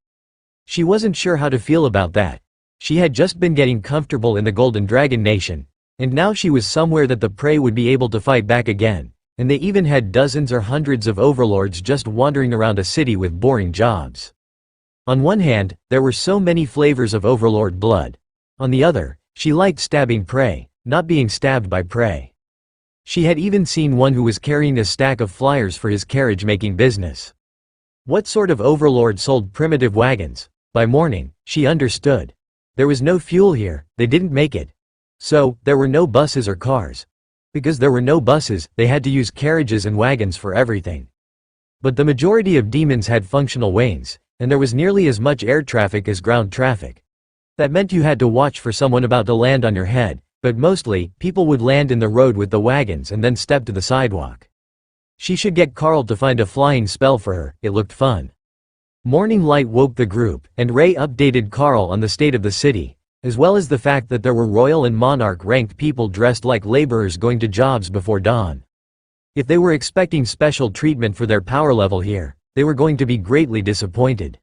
She wasn't sure how to feel about that. She had just been getting comfortable in the Golden Dragon Nation, and now she was somewhere that the prey would be able to fight back again, and they even had dozens or hundreds of overlords just wandering around a city with boring jobs. On one hand, there were so many flavors of overlord blood. On the other, she liked stabbing prey, not being stabbed by prey. She had even seen one who was carrying a stack of flyers for his carriage-making business. What sort of overlord sold primitive wagons? By morning, she understood. There was no fuel here, they didn't make it. So, there were no buses or cars. Because there were no buses, they had to use carriages and wagons for everything. But the majority of demons had functional wains, and there was nearly as much air traffic as ground traffic. That meant you had to watch for someone about to land on your head, but mostly, people would land in the road with the wagons and then step to the sidewalk. She should get Carl to find a flying spell for her, it looked fun. Morning light woke the group, and Ray updated Carl on the state of the city, as well as the fact that there were royal and monarch-ranked people dressed like laborers going to jobs before dawn. If they were expecting special treatment for their power level here, they were going to be greatly disappointed.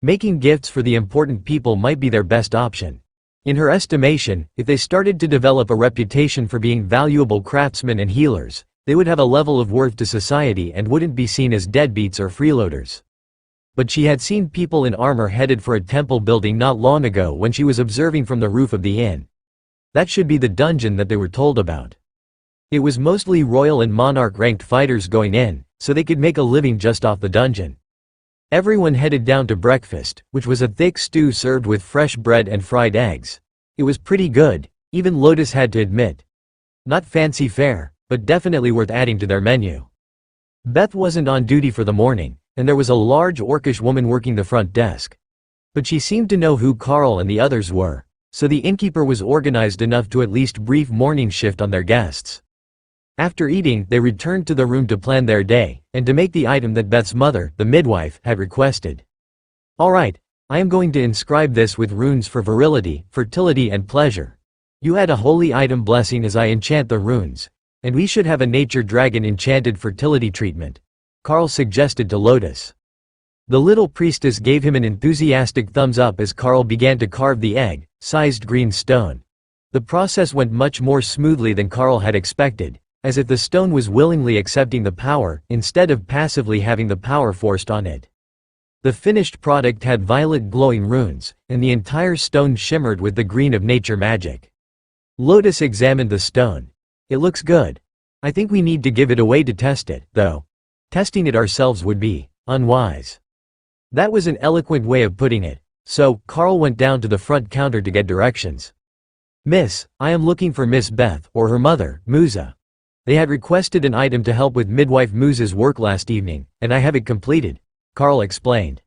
Making gifts for the important people might be their best option. In her estimation, if they started to develop a reputation for being valuable craftsmen and healers, they would have a level of worth to society and wouldn't be seen as deadbeats or freeloaders. But she had seen people in armor headed for a temple building not long ago when she was observing from the roof of the inn. That should be the dungeon that they were told about. It was mostly royal and monarch-ranked fighters going in, so they could make a living just off the dungeon. Everyone headed down to breakfast, which was a thick stew served with fresh bread and fried eggs. It was pretty good, even Lotus had to admit. Not fancy fare, but definitely worth adding to their menu. Beth wasn't on duty for the morning, and there was a large orcish woman working the front desk. But she seemed to know who Carl and the others were, so the innkeeper was organized enough to at least brief morning shift on their guests. After eating, they returned to the room to plan their day, and to make the item that Beth's mother, the midwife, had requested. Alright, I am going to inscribe this with runes for virility, fertility and pleasure. You add a holy item blessing as I enchant the runes, and we should have a nature dragon enchanted fertility treatment, Carl suggested to Lotus. The little priestess gave him an enthusiastic thumbs up as Carl began to carve the egg-sized green stone. The process went much more smoothly than Carl had expected, as if the stone was willingly accepting the power, instead of passively having the power forced on it. The finished product had violet glowing runes, and the entire stone shimmered with the green of nature magic. Lotus examined the stone. It looks good. I think we need to give it away to test it, though. Testing it ourselves would be unwise. That was an eloquent way of putting it, so Carl went down to the front counter to get directions. Miss, I am looking for Miss Beth, or her mother, Musa. They had requested an item to help with midwife Musa's work last evening, and I have it completed, Carl explained.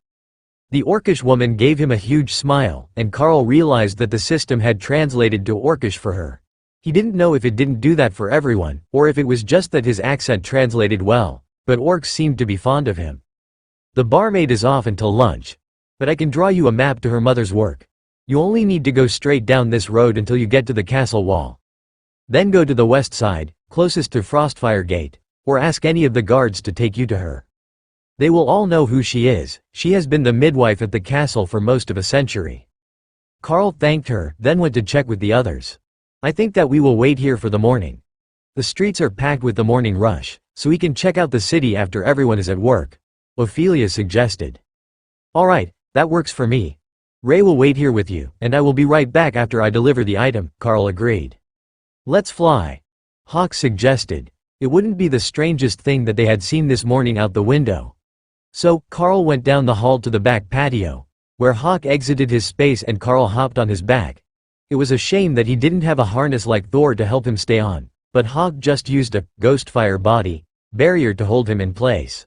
The orcish woman gave him a huge smile, and Carl realized that the system had translated to orcish for her. He didn't know if it didn't do that for everyone, or if it was just that his accent translated well, but orcs seemed to be fond of him. The barmaid is off until lunch, but I can draw you a map to her mother's work. You only need to go straight down this road until you get to the castle wall. Then go to the west side, closest to Frostfire Gate, or ask any of the guards to take you to her. They will all know who she is. She has been the midwife at the castle for most of a century. Carl thanked her, then went to check with the others. I think that we will wait here for the morning. The streets are packed with the morning rush, so we can check out the city after everyone is at work, Ophelia suggested. Alright, that works for me. Ray will wait here with you, and I will be right back after I deliver the item, Carl agreed. Let's fly. Hawk suggested. It wouldn't be the strangest thing that they had seen this morning out the window. So, Carl went down the hall to the back patio, where Hawk exited his space and Carl hopped on his back. It was a shame that he didn't have a harness like Thor to help him stay on, but Hawk just used a Ghostfire body barrier to hold him in place.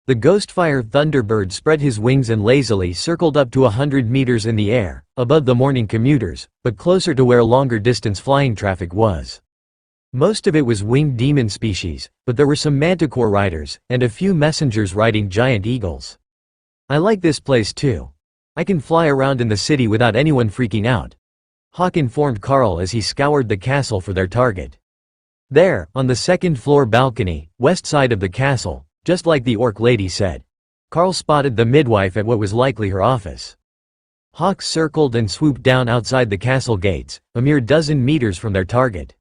The Ghostfire Thunderbird spread his wings and lazily circled up to 100 meters in the air, above the morning commuters, but closer to where longer distance flying traffic was. Most of it was winged demon species, but there were some manticore riders, and a few messengers riding giant eagles. I like this place too. I can fly around in the city without anyone freaking out, Hawk informed Carl as he scoured the castle for their target. There, on the second-floor balcony, west side of the castle, just like the orc lady said, Carl spotted the midwife at what was likely her office. Hawks circled and swooped down outside the castle gates, a mere dozen meters from their target.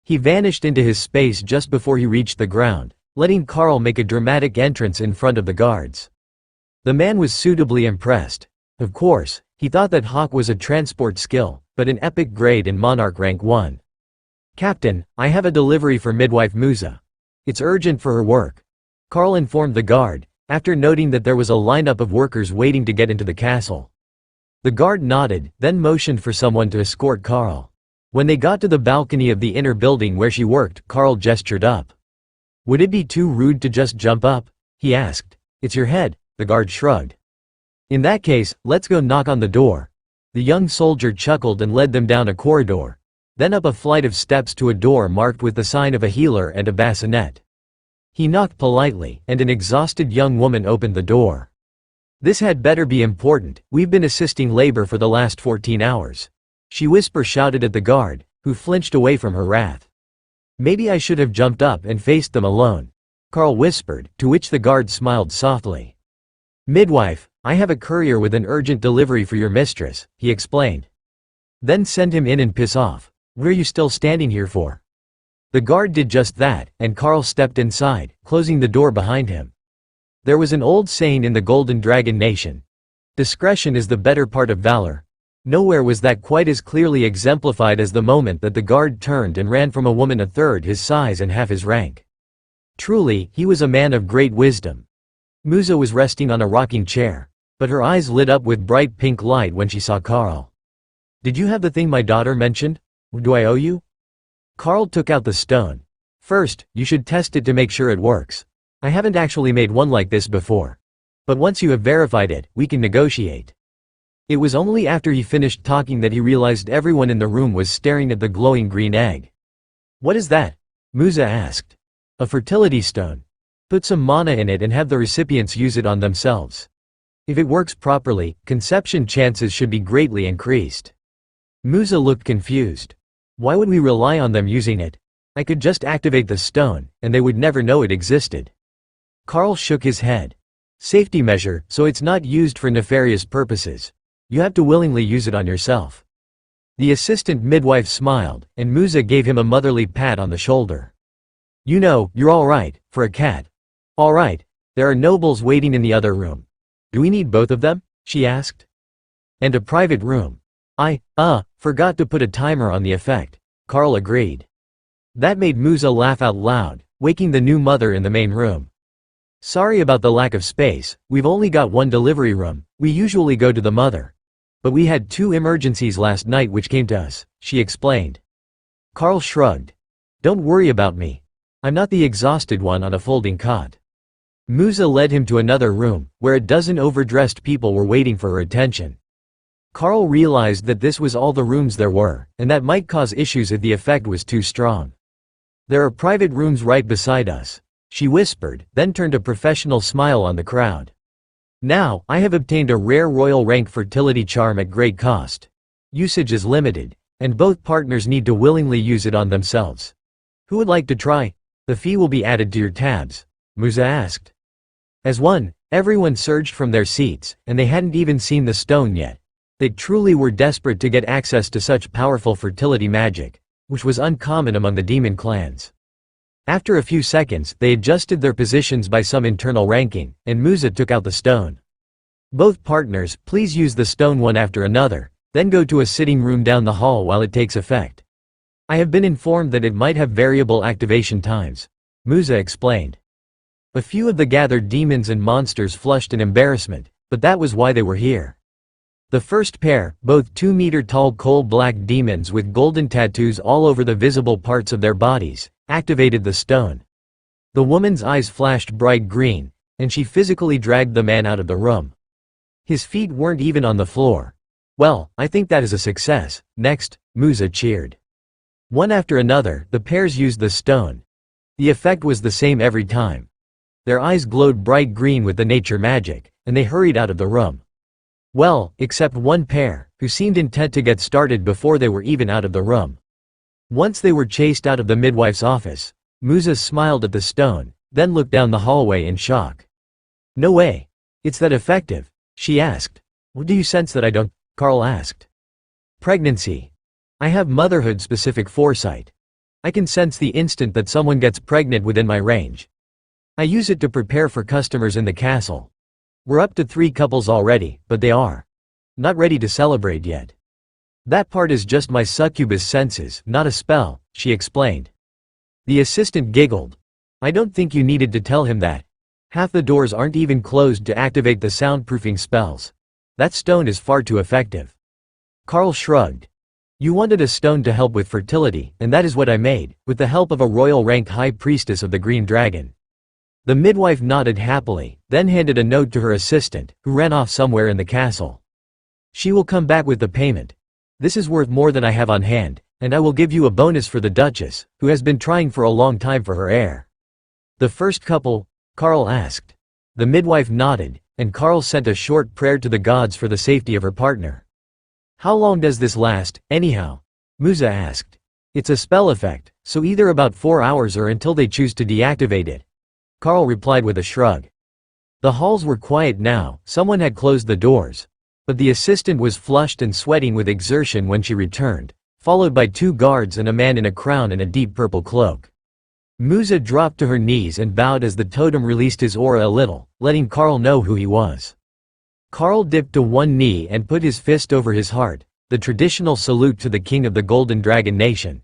He vanished into his space just before he reached the ground, letting Carl make a dramatic entrance in front of the guards. The man was suitably impressed. Of course, he thought that Hawk was a transport skill, but an epic grade and monarch rank 1. "Captain, I have a delivery for midwife Musa. It's urgent for her work," Carl informed the guard, after noting that there was a lineup of workers waiting to get into the castle. The guard nodded, then motioned for someone to escort Carl. When they got to the balcony of the inner building where she worked, Carl gestured up. "Would it be too rude to just jump up?" he asked. "It's your head," the guard shrugged. "In that case, let's go knock on the door." The young soldier chuckled and led them down a corridor, then up a flight of steps to a door marked with the sign of a healer and a bassinet. He knocked politely, and an exhausted young woman opened the door. "This had better be important, we've been assisting labor for the last 14 hours. She shouted at the guard, who flinched away from her wrath. "Maybe I should have jumped up and faced them alone," Carl whispered, to which the guard smiled softly. "Midwife, I have a courier with an urgent delivery for your mistress," he explained. "Then send him in and piss off. What are you still standing here for?" The guard did just that, and Carl stepped inside, closing the door behind him. There was an old saying in the Golden Dragon Nation: "Discretion is the better part of valor." Nowhere was that quite as clearly exemplified as the moment that the guard turned and ran from a woman a third his size and half his rank. Truly, he was a man of great wisdom. Musa was resting on a rocking chair, but her eyes lit up with bright pink light when she saw Carl. "Did you have the thing my daughter mentioned? Do I owe you?" Carl took out the stone. "First, you should test it to make sure it works. I haven't actually made one like this before. But once you have verified it, we can negotiate." It was only after he finished talking that he realized everyone in the room was staring at the glowing green egg. "What is that?" Musa asked. "A fertility stone. Put some mana in it and have the recipients use it on themselves. If it works properly, conception chances should be greatly increased." Musa looked confused. "Why would we rely on them using it? I could just activate the stone, and they would never know it existed." Carl shook his head. "Safety measure, so it's not used for nefarious purposes. You have to willingly use it on yourself." The assistant midwife smiled, and Musa gave him a motherly pat on the shoulder. "You know, you're all right, for a cat." "All right. There are nobles waiting in the other room. Do we need both of them?" she asked. "And a private room. I forgot to put a timer on the effect," Carl agreed. That made Musa laugh out loud, waking the new mother in the main room. "Sorry about the lack of space, we've only got one delivery room, we usually go to the mother. But we had 2 emergencies last night which came to us," she explained. Carl shrugged. "Don't worry about me. I'm not the exhausted one on a folding cot." Musa led him to another room, where a dozen overdressed people were waiting for her attention. Carl realized that this was all the rooms there were, and that might cause issues if the effect was too strong. "There are private rooms right beside us," she whispered, then turned a professional smile on the crowd. "Now, I have obtained a rare royal rank fertility charm at great cost. Usage is limited, and both partners need to willingly use it on themselves. Who would like to try? The fee will be added to your tabs," Musa asked. As one, everyone surged from their seats, and they hadn't even seen the stone yet. They truly were desperate to get access to such powerful fertility magic, which was uncommon among the demon clans. After a few seconds, they adjusted their positions by some internal ranking, and Musa took out the stone. "Both partners, please use the stone one after another, then go to a sitting room down the hall while it takes effect. I have been informed that it might have variable activation times," Musa explained. A few of the gathered demons and monsters flushed in embarrassment, but that was why they were here. The first pair, both 2-meter-tall coal-black demons with golden tattoos all over the visible parts of their bodies, activated the stone. The woman's eyes flashed bright green, and she physically dragged the man out of the room. His feet weren't even on the floor. "Well, I think that is a success. Next," Musa cheered. One after another, the pairs used the stone. The effect was the same every time. Their eyes glowed bright green with the nature magic, and they hurried out of the room. Well, except one pair, who seemed intent to get started before they were even out of the room. Once they were chased out of the midwife's office, Musa smiled at the stone, then looked down the hallway in shock. "No way. It's that effective," she asked. "What do you sense that I don't?" Carl asked. "Pregnancy. I have motherhood-specific foresight. I can sense the instant that someone gets pregnant within my range. I use it to prepare for customers in the castle. We're up to 3 couples already, but they are not ready to celebrate yet. That part is just my succubus senses, not a spell," she explained. The assistant giggled. "I don't think you needed to tell him that. Half the doors aren't even closed to activate the soundproofing spells. That stone is far too effective." Carl shrugged. "You wanted a stone to help with fertility, and that is what I made, with the help of a royal-rank high priestess of the Green Dragon." The midwife nodded happily, then handed a note to her assistant, who ran off somewhere in the castle. "She will come back with the payment. This is worth more than I have on hand, and I will give you a bonus for the Duchess, who has been trying for a long time for her heir." "The first couple?" Carl asked. The midwife nodded, and Carl sent a short prayer to the gods for the safety of her partner. "How long does this last, anyhow?" Musa asked. "It's a spell effect, so either about 4 hours or until they choose to deactivate it," Carl replied with a shrug. The halls were quiet now, someone had closed the doors. But the assistant was flushed and sweating with exertion when she returned, followed by 2 guards and a man in a crown and a deep purple cloak. Musa dropped to her knees and bowed as the totem released his aura a little, letting Carl know who he was. Carl dipped to one knee and put his fist over his heart, the traditional salute to the king of the Golden Dragon Nation.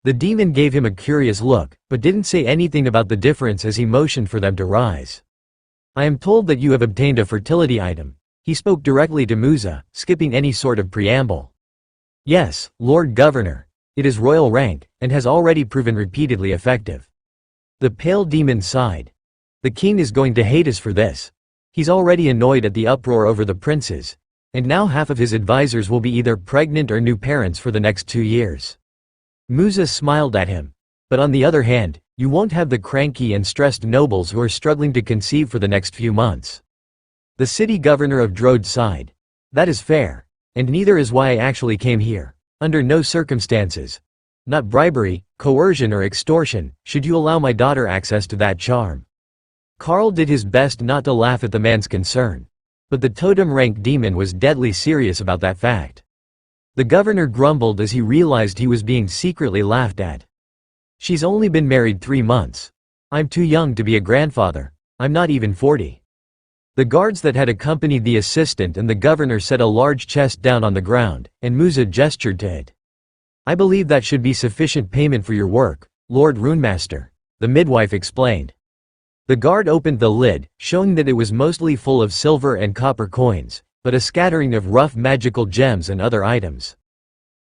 The demon gave him a curious look, but didn't say anything about the difference as he motioned for them to rise. "I am told that you have obtained a fertility item." He spoke directly to Musa, skipping any sort of preamble. "Yes, Lord Governor. It is royal rank, and has already proven repeatedly effective." The pale demon sighed. "The king is going to hate us for this. He's already annoyed at the uproar over the princes, and now half of his advisors will be either pregnant or new parents for the next 2 years. Musa smiled at him. "But on the other hand, you won't have the cranky and stressed nobles who are struggling to conceive for the next few months." The city governor of Drode sighed. "That is fair. And neither is why I actually came here. Under no circumstances. Not bribery, coercion or extortion, should you allow my daughter access to that charm." Carl did his best not to laugh at the man's concern. But the totem-rank demon was deadly serious about that fact. The governor grumbled as he realized he was being secretly laughed at. "She's only been married 3 months. I'm too young to be a grandfather. I'm not even 40. The guards that had accompanied the assistant and the governor set a large chest down on the ground, and Musa gestured to it. "I believe that should be sufficient payment for your work, Lord Runemaster," the midwife explained. The guard opened the lid, showing that it was mostly full of silver and copper coins, but a scattering of rough magical gems and other items.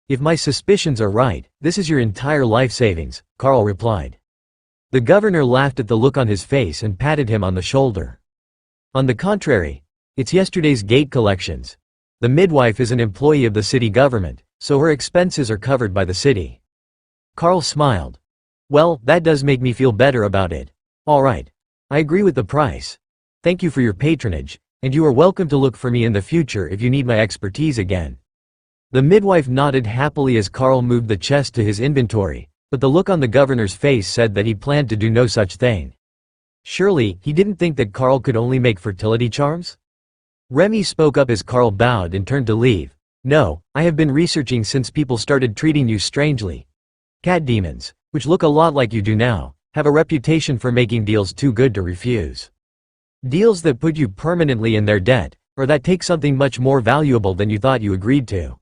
"If my suspicions are right, this is your entire life savings," Carl replied. The governor laughed at the look on his face and patted him on the shoulder. "On the contrary, it's yesterday's gate collections. The midwife is an employee of the city government, so her expenses are covered by the city." Carl smiled. "Well, that does make me feel better about it. All right. I agree with the price. Thank you for your patronage, and you are welcome to look for me in the future if you need my expertise again." The midwife nodded happily as Carl moved the chest to his inventory, but the look on the governor's face said that he planned to do no such thing. Surely, he didn't think that Carl could only make fertility charms? Remy spoke up as Carl bowed and turned to leave. "No, I have been researching since people started treating you strangely. Cat demons, which look a lot like you do now, have a reputation for making deals too good to refuse. Deals that put you permanently in their debt, or that take something much more valuable than you thought you agreed to.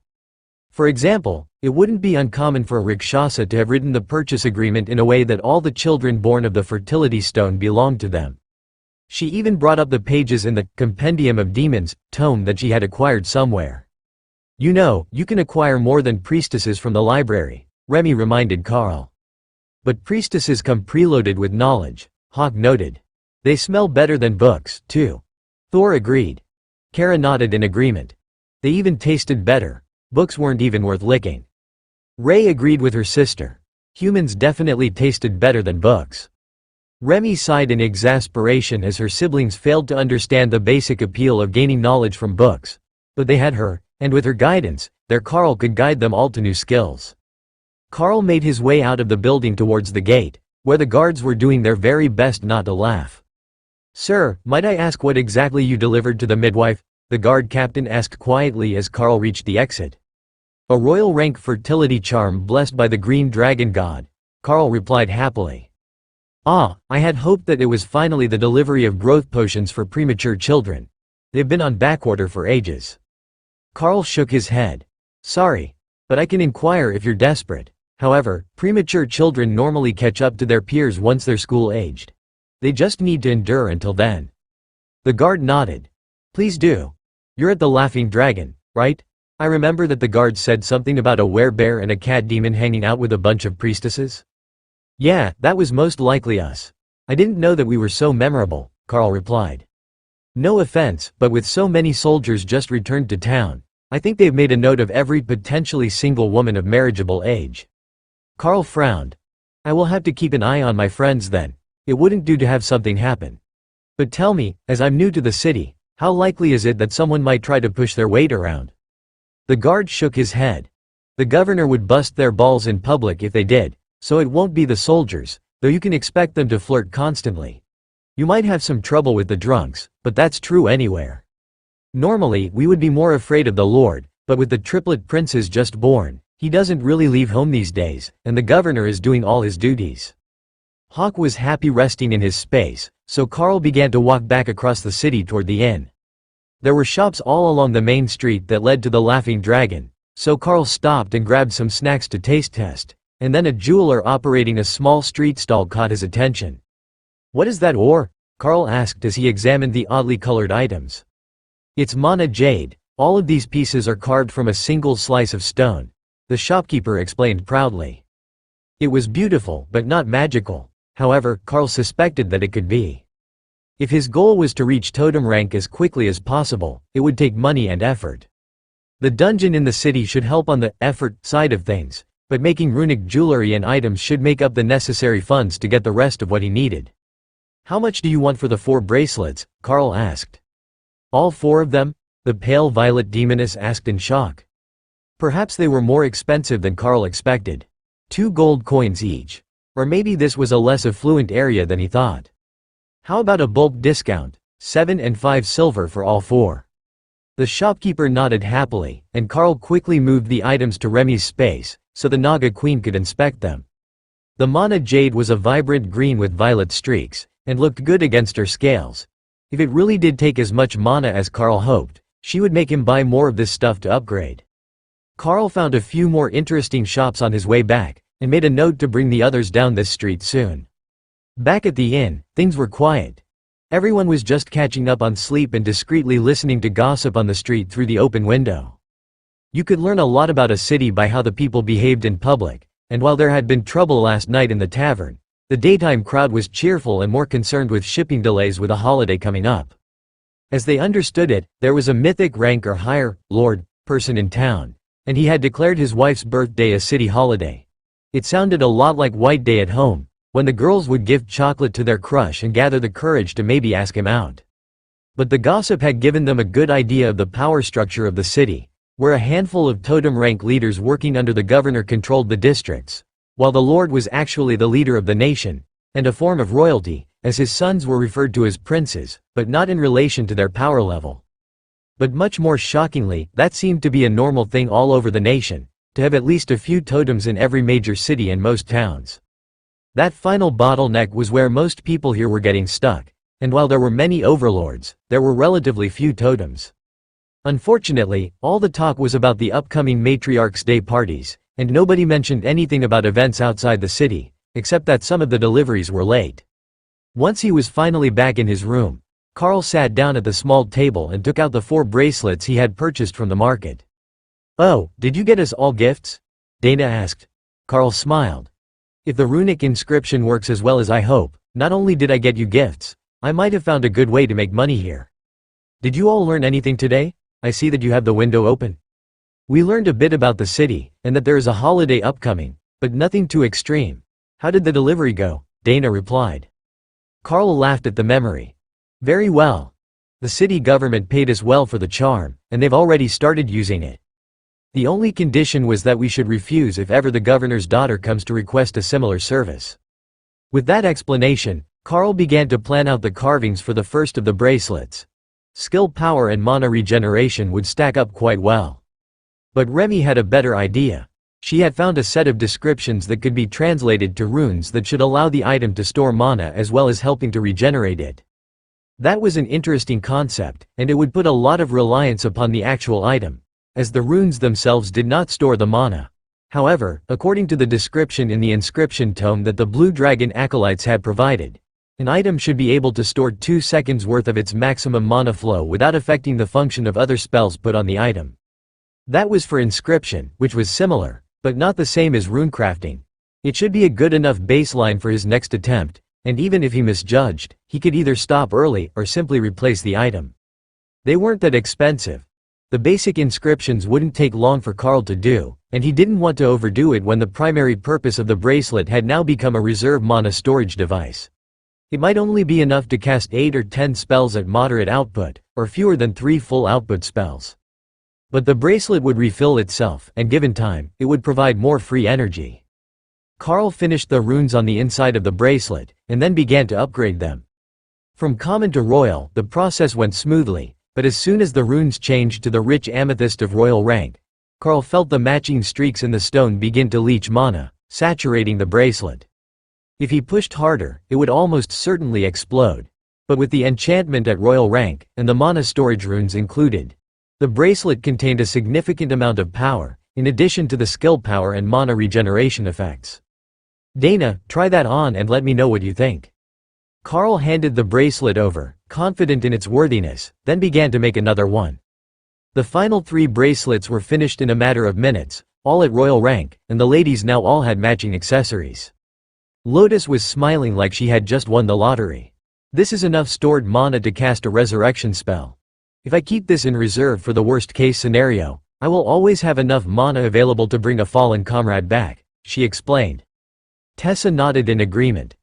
For example, it wouldn't be uncommon for a Rakshasa to have written the purchase agreement in a way that all the children born of the fertility stone belonged to them." She even brought up the pages in the Compendium of Demons tome that she had acquired somewhere. "You know, you can acquire more than priestesses from the library," Remy reminded Carl. "But priestesses come preloaded with knowledge," Hawk noted. "They smell better than books, too." Thor agreed. Kara nodded in agreement. "They even tasted better. Books weren't even worth licking." Ray agreed with her sister. "Humans definitely tasted better than books." Remy sighed in exasperation as her siblings failed to understand the basic appeal of gaining knowledge from books. But they had her, and with her guidance, their Carl could guide them all to new skills. Carl made his way out of the building towards the gate, where the guards were doing their very best not to laugh. "Sir, might I ask what exactly you delivered to the midwife?" the guard captain asked quietly as Carl reached the exit. "A royal rank fertility charm blessed by the green dragon god," Carl replied happily. "Ah, I had hoped that it was finally the delivery of growth potions for premature children. They've been on backorder for ages." Carl shook his head. "Sorry, but I can inquire if you're desperate. However, premature children normally catch up to their peers once they're school-aged. They just need to endure until then." The guard nodded. "Please do. You're at the Laughing Dragon, right? I remember that the guard said something about a werebear and a cat demon hanging out with a bunch of priestesses." "Yeah, that was most likely us. I didn't know that we were so memorable," Carl replied. "No offense, but with so many soldiers just returned to town, I think they've made a note of every potentially single woman of marriageable age." Carl frowned. "I will have to keep an eye on my friends then. It wouldn't do to have something happen. But tell me, as I'm new to the city, how likely is it that someone might try to push their weight around?" The guard shook his head. "The governor would bust their balls in public if they did, so it won't be the soldiers, though you can expect them to flirt constantly. You might have some trouble with the drunks, but that's true anywhere. Normally, we would be more afraid of the Lord, but with the triplet princes just born, he doesn't really leave home these days, and the governor is doing all his duties." Hawk was happy resting in his space, so Carl began to walk back across the city toward the inn. There were shops all along the main street that led to the Laughing Dragon, so Carl stopped and grabbed some snacks to taste test, and then a jeweler operating a small street stall caught his attention. "What is that ore?" Carl asked as he examined the oddly colored items. "It's mana jade. All of these pieces are carved from a single slice of stone," the shopkeeper explained proudly. It was beautiful but not magical. However, Carl suspected that it could be. If his goal was to reach totem rank as quickly as possible, it would take money and effort. The dungeon in the city should help on the effort side of things, but making runic jewelry and items should make up the necessary funds to get the rest of what he needed. "How much do you want for the 4 bracelets?" Carl asked. "All 4 of them?" the pale violet demoness asked in shock. Perhaps they were more expensive than Carl expected. 2 gold coins each. Or maybe this was a less affluent area than he thought. "How about a bulk discount? 7 and 5 silver for all 4. The shopkeeper nodded happily, and Carl quickly moved the items to Remy's space, so the Naga Queen could inspect them. The mana jade was a vibrant green with violet streaks, and looked good against her scales. If it really did take as much mana as Carl hoped, she would make him buy more of this stuff to upgrade. Carl found a few more interesting shops on his way back, and made a note to bring the others down this street soon. Back at the inn, things were quiet. Everyone was just catching up on sleep and discreetly listening to gossip on the street through the open window. You could learn a lot about a city by how the people behaved in public, and while there had been trouble last night in the tavern, the daytime crowd was cheerful and more concerned with shipping delays with a holiday coming up. As they understood it, there was a mythic rank or higher, lord, person in town, and he had declared his wife's birthday a city holiday. It sounded a lot like White Day at home, when the girls would give chocolate to their crush and gather the courage to maybe ask him out. But the gossip had given them a good idea of the power structure of the city, where a handful of totem rank leaders working under the governor controlled the districts, while the lord was actually the leader of the nation, and a form of royalty, as his sons were referred to as princes, but not in relation to their power level. But much more shockingly, that seemed to be a normal thing all over the nation, to have at least a few totems in every major city and most towns. That final bottleneck was where most people here were getting stuck, and while there were many overlords, there were relatively few totems. Unfortunately, all the talk was about the upcoming Matriarch's Day parties, and nobody mentioned anything about events outside the city, except that some of the deliveries were late. Once he was finally back in his room, Carl sat down at the small table and took out the 4 bracelets he had purchased from the market. "Oh, did you get us all gifts?" Dana asked. Carl smiled. "If the runic inscription works as well as I hope, not only did I get you gifts, I might have found a good way to make money here. Did you all learn anything today? I see that you have the window open." "We learned a bit about the city, and that there is a holiday upcoming, but nothing too extreme. How did the delivery go?" Dana replied. Carl laughed at the memory. "Very well. The city government paid us well for the charm, and they've already started using it. The only condition was that we should refuse if ever the governor's daughter comes to request a similar service. With that explanation, Carl began to plan out the carvings for the first of the bracelets. Skill power and mana regeneration would stack up quite well. But Remy had a better idea. She had found a set of descriptions that could be translated to runes that should allow the item to store mana as well as helping to regenerate it. That was an interesting concept, and it would put a lot of reliance upon the actual item, as the runes themselves did not store the mana. However, according to the description in the inscription tome that the Blue Dragon acolytes had provided, an item should be able to store 2 seconds worth of its maximum mana flow without affecting the function of other spells put on the item. That was for inscription, which was similar, but not the same as runecrafting. It should be a good enough baseline for his next attempt, and even if he misjudged, he could either stop early or simply replace the item. They weren't that expensive. The basic inscriptions wouldn't take long for Carl to do, and he didn't want to overdo it when the primary purpose of the bracelet had now become a reserve mana storage device. It might only be enough to cast 8 or 10 spells at moderate output, or fewer than 3 full output spells. But the bracelet would refill itself, and given time, it would provide more free energy. Carl finished the runes on the inside of the bracelet, and then began to upgrade them. From common to royal, the process went smoothly, but as soon as the runes changed to the rich amethyst of royal rank, Carl felt the matching streaks in the stone begin to leach mana, saturating the bracelet. If he pushed harder, it would almost certainly explode. But with the enchantment at royal rank, and the mana storage runes included, the bracelet contained a significant amount of power, in addition to the skill power and mana regeneration effects. "Dana, try that on and let me know what you think." Carl handed the bracelet over, confident in its worthiness, then began to make another one. The final 3 bracelets were finished in a matter of minutes, all at royal rank, and the ladies now all had matching accessories. Lotus was smiling like she had just won the lottery. "This is enough stored mana to cast a resurrection spell. If I keep this in reserve for the worst case scenario, I will always have enough mana available to bring a fallen comrade back," she explained. Tessa nodded in agreement.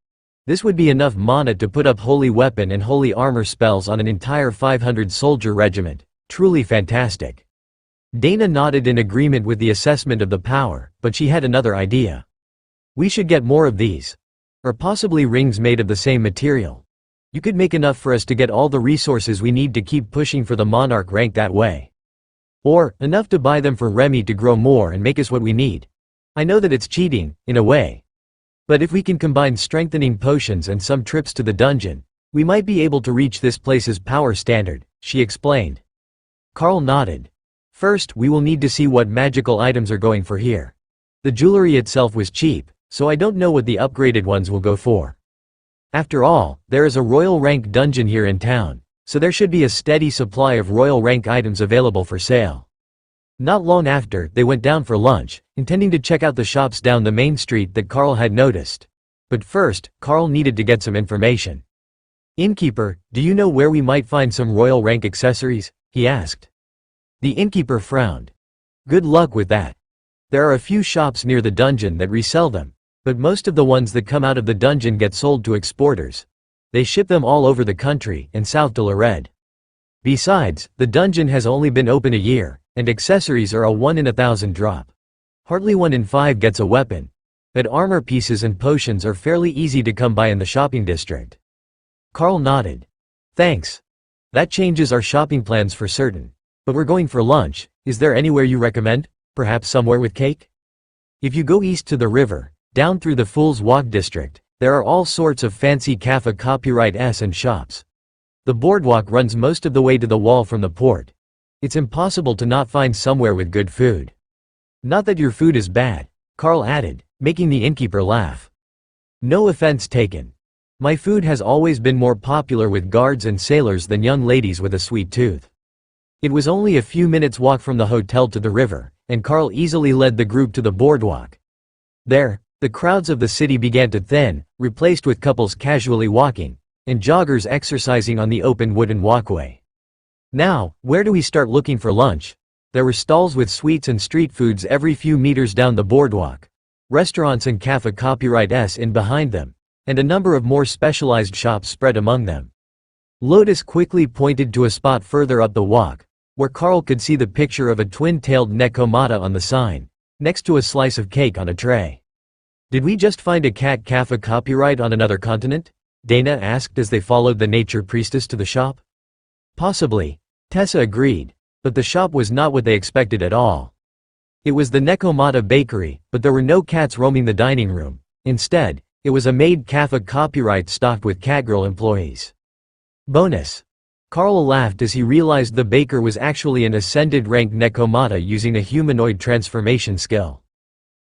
This would be enough mana to put up holy weapon and holy armor spells on an entire 500-soldier regiment. Truly fantastic. Dana nodded in agreement with the assessment of the power, but she had another idea. "We should get more of these. Or possibly rings made of the same material. You could make enough for us to get all the resources we need to keep pushing for the monarch rank that way. Or, enough to buy them for Remy to grow more and make us what we need. I know that it's cheating, in a way. But if we can combine strengthening potions and some trips to the dungeon, we might be able to reach this place's power standard," she explained. Carl nodded. "First, we will need to see what magical items are going for here. The jewelry itself was cheap, so I don't know what the upgraded ones will go for. After all, there is a royal rank dungeon here in town, so there should be a steady supply of royal rank items available for sale." Not long after, they went down for lunch, intending to check out the shops down the main street that Carl had noticed. But first, Carl needed to get some information. "Innkeeper, do you know where we might find some royal rank accessories?" he asked. The innkeeper frowned. "Good luck with that. There are a few shops near the dungeon that resell them, but most of the ones that come out of the dungeon get sold to exporters. They ship them all over the country and south to Lared. Besides, the dungeon has only been open a year, and accessories are a 1 in 1,000 drop. Hardly 1 in 5 gets a weapon. But armor pieces and potions are fairly easy to come by in the shopping district." Carl nodded. "Thanks. That changes our shopping plans for certain. But we're going for lunch. Is there anywhere you recommend? Perhaps somewhere with cake?" "If you go east to the river, down through the Fool's Walk district, there are all sorts of fancy Kappa copyright S and shops. The boardwalk runs most of the way to the wall from the port. It's impossible to not find somewhere with good food. Not that your food is bad," Carl added, making the innkeeper laugh. "No offense taken. My food has always been more popular with guards and sailors than young ladies with a sweet tooth." It was only a few minutes' walk from the hotel to the river, and Carl easily led the group to the boardwalk. There, the crowds of the city began to thin, replaced with couples casually walking, and joggers exercising on the open wooden walkway. "Now, where do we start looking for lunch?" There were stalls with sweets and street foods every few meters down the boardwalk, restaurants and Kappa copyright S in behind them, and a number of more specialized shops spread among them. Lotus quickly pointed to a spot further up the walk, where Carl could see the picture of a twin-tailed nekomata on the sign, next to a slice of cake on a tray. "Did we just find a cat cafe copyright on another continent?" Dana asked as they followed the nature priestess to the shop. "Possibly," Tessa agreed, but the shop was not what they expected at all. It was the Nekomata bakery, but there were no cats roaming the dining room. Instead, it was a maid cafe copyright stocked with catgirl employees. Bonus. Carl laughed as he realized the baker was actually an ascended rank Nekomata using a humanoid transformation skill.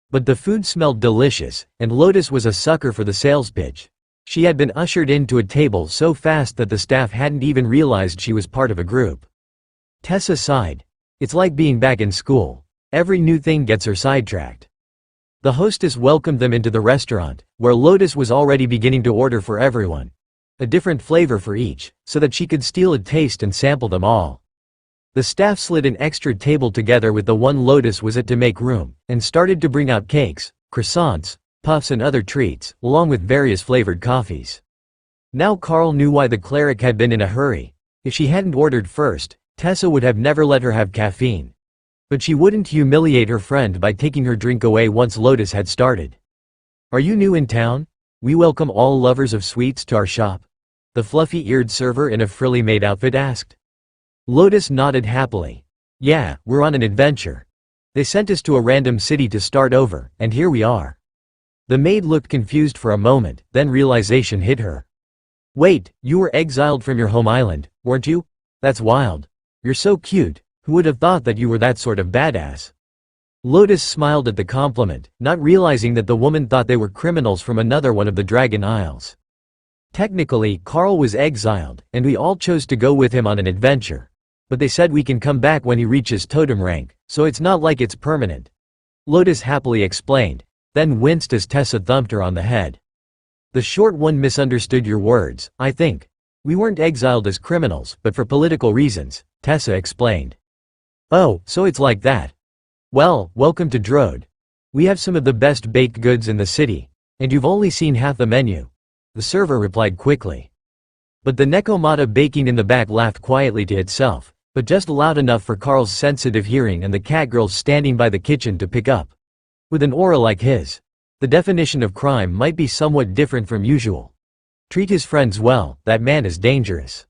But the food smelled delicious, and Lotus was a sucker for the sales pitch. She had been ushered into a table so fast that the staff hadn't even realized she was part of a group. Tessa sighed. It's like being back in school. Every new thing gets her sidetracked. The hostess welcomed them into the restaurant, where Lotus was already beginning to order for everyone. A different flavor for each, so that she could steal a taste and sample them all. The staff slid an extra table together with the one Lotus was at to make room, and started to bring out cakes, croissants, puffs and other treats, along with various flavored coffees. Now Carl knew why the cleric had been in a hurry. If she hadn't ordered first, Tessa would have never let her have caffeine. But she wouldn't humiliate her friend by taking her drink away once Lotus had started. "Are you new in town? We welcome all lovers of sweets to our shop," the fluffy-eared server in a frilly maid outfit asked. Lotus nodded happily. "Yeah, we're on an adventure. They sent us to a random city to start over, and here we are." The maid looked confused for a moment, then realization hit her. "Wait, you were exiled from your home island, weren't you? That's wild. You're so cute, who would have thought that you were that sort of badass?" Lotus smiled at the compliment, not realizing that the woman thought they were criminals from another one of the Dragon Isles. Technically, Carl was exiled, and we all chose to go with him on an adventure. But they said we can come back when he reaches totem rank, so it's not like it's permanent. Lotus happily explained, then winced as Tessa thumped her on the head. "The short one misunderstood your words, I think. We weren't exiled as criminals, but for political reasons," Tessa explained. "Oh, so it's like that. Well, welcome to Drode. We have some of the best baked goods in the city, and you've only seen half the menu," the server replied quickly. But the Nekomata baking in the back laughed quietly to itself, but just loud enough for Carl's sensitive hearing and the catgirls standing by the kitchen to pick up. With an aura like his, the definition of crime might be somewhat different from usual. Treat his friends well, that man is dangerous.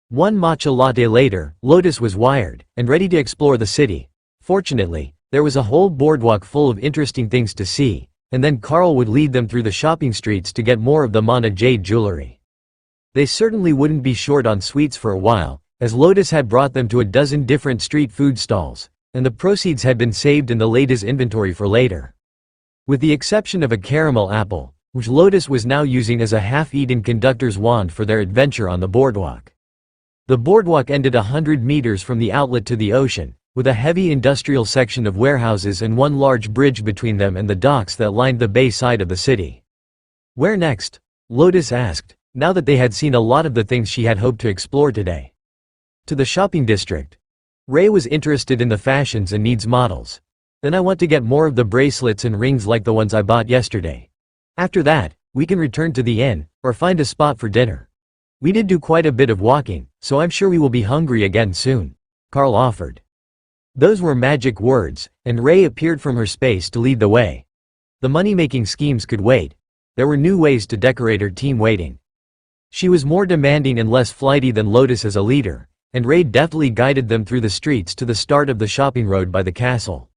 One matcha latte later, Lotus was wired, and ready to explore the city. Fortunately, there was a whole boardwalk full of interesting things to see, and then Carl would lead them through the shopping streets to get more of the Mana Jade jewelry. They certainly wouldn't be short on sweets for a while, as Lotus had brought them to a dozen different street food stalls, and the proceeds had been saved in the latest inventory for later. With the exception of a caramel apple, which Lotus was now using as a half-eaten conductor's wand for their adventure on the boardwalk. The boardwalk ended 100 meters from the outlet to the ocean, with a heavy industrial section of warehouses and one large bridge between them and the docks that lined the bay side of the city. "Where next?" Lotus asked, now that they had seen a lot of the things she had hoped to explore today. "To the shopping district. Ray was interested in the fashions and needs models. Then I want to get more of the bracelets and rings like the ones I bought yesterday. After that, we can return to the inn, or find a spot for dinner. We did do quite a bit of walking, so I'm sure we will be hungry again soon," Carl offered. Those were magic words, and Ray appeared from her space to lead the way. The money-making schemes could wait. There were new ways to decorate her team waiting. She was more demanding and less flighty than Lotus as a leader, and Ray deftly guided them through the streets to the start of the shopping road by the castle.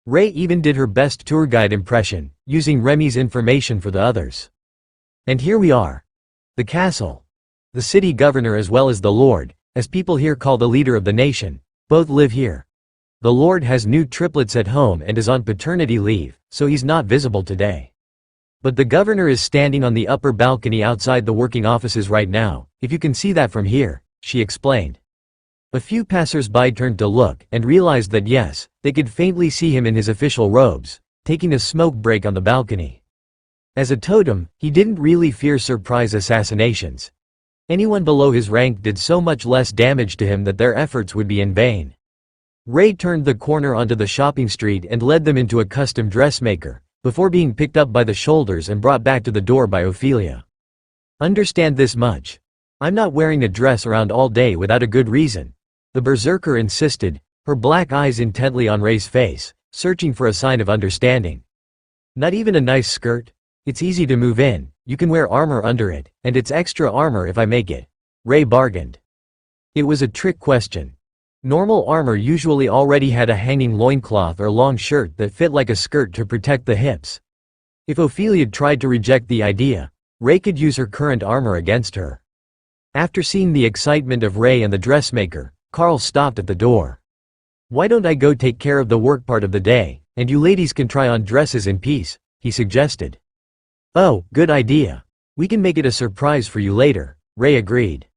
Ray even did her best tour guide impression, using Remy's information for the others. "And here we are. The castle. The city governor as well as the lord, as people here call the leader of the nation, both live here. The lord has new triplets at home and is on paternity leave, so he's not visible today. But the governor is standing on the upper balcony outside the working offices right now, if you can see that from here," she explained. A few passers-by turned to look and realized that yes, they could faintly see him in his official robes, taking a smoke break on the balcony. As a totem, he didn't really fear surprise assassinations. Anyone below his rank did so much less damage to him that their efforts would be in vain. Ray turned the corner onto the shopping street and led them into a custom dressmaker, before being picked up by the shoulders and brought back to the door by Ophelia. "Understand this much. I'm not wearing a dress around all day without a good reason. The berserker insisted, her black eyes intently on Ray's face, searching for a sign of understanding. Not even a nice skirt? It's easy to move in, you can wear armor under it, and it's extra armor if I make it. Ray bargained. It was a trick question. Normal armor usually already had a hanging loincloth or long shirt that fit like a skirt to protect the hips. If Ophelia tried to reject the idea, Ray could use her current armor against her. After seeing the excitement of Ray and the dressmaker, Carl stopped at the door. "Why don't I go take care of the work part of the day, and you ladies can try on dresses in peace," he suggested. "Oh, good idea. We can make it a surprise for you later," Ray agreed.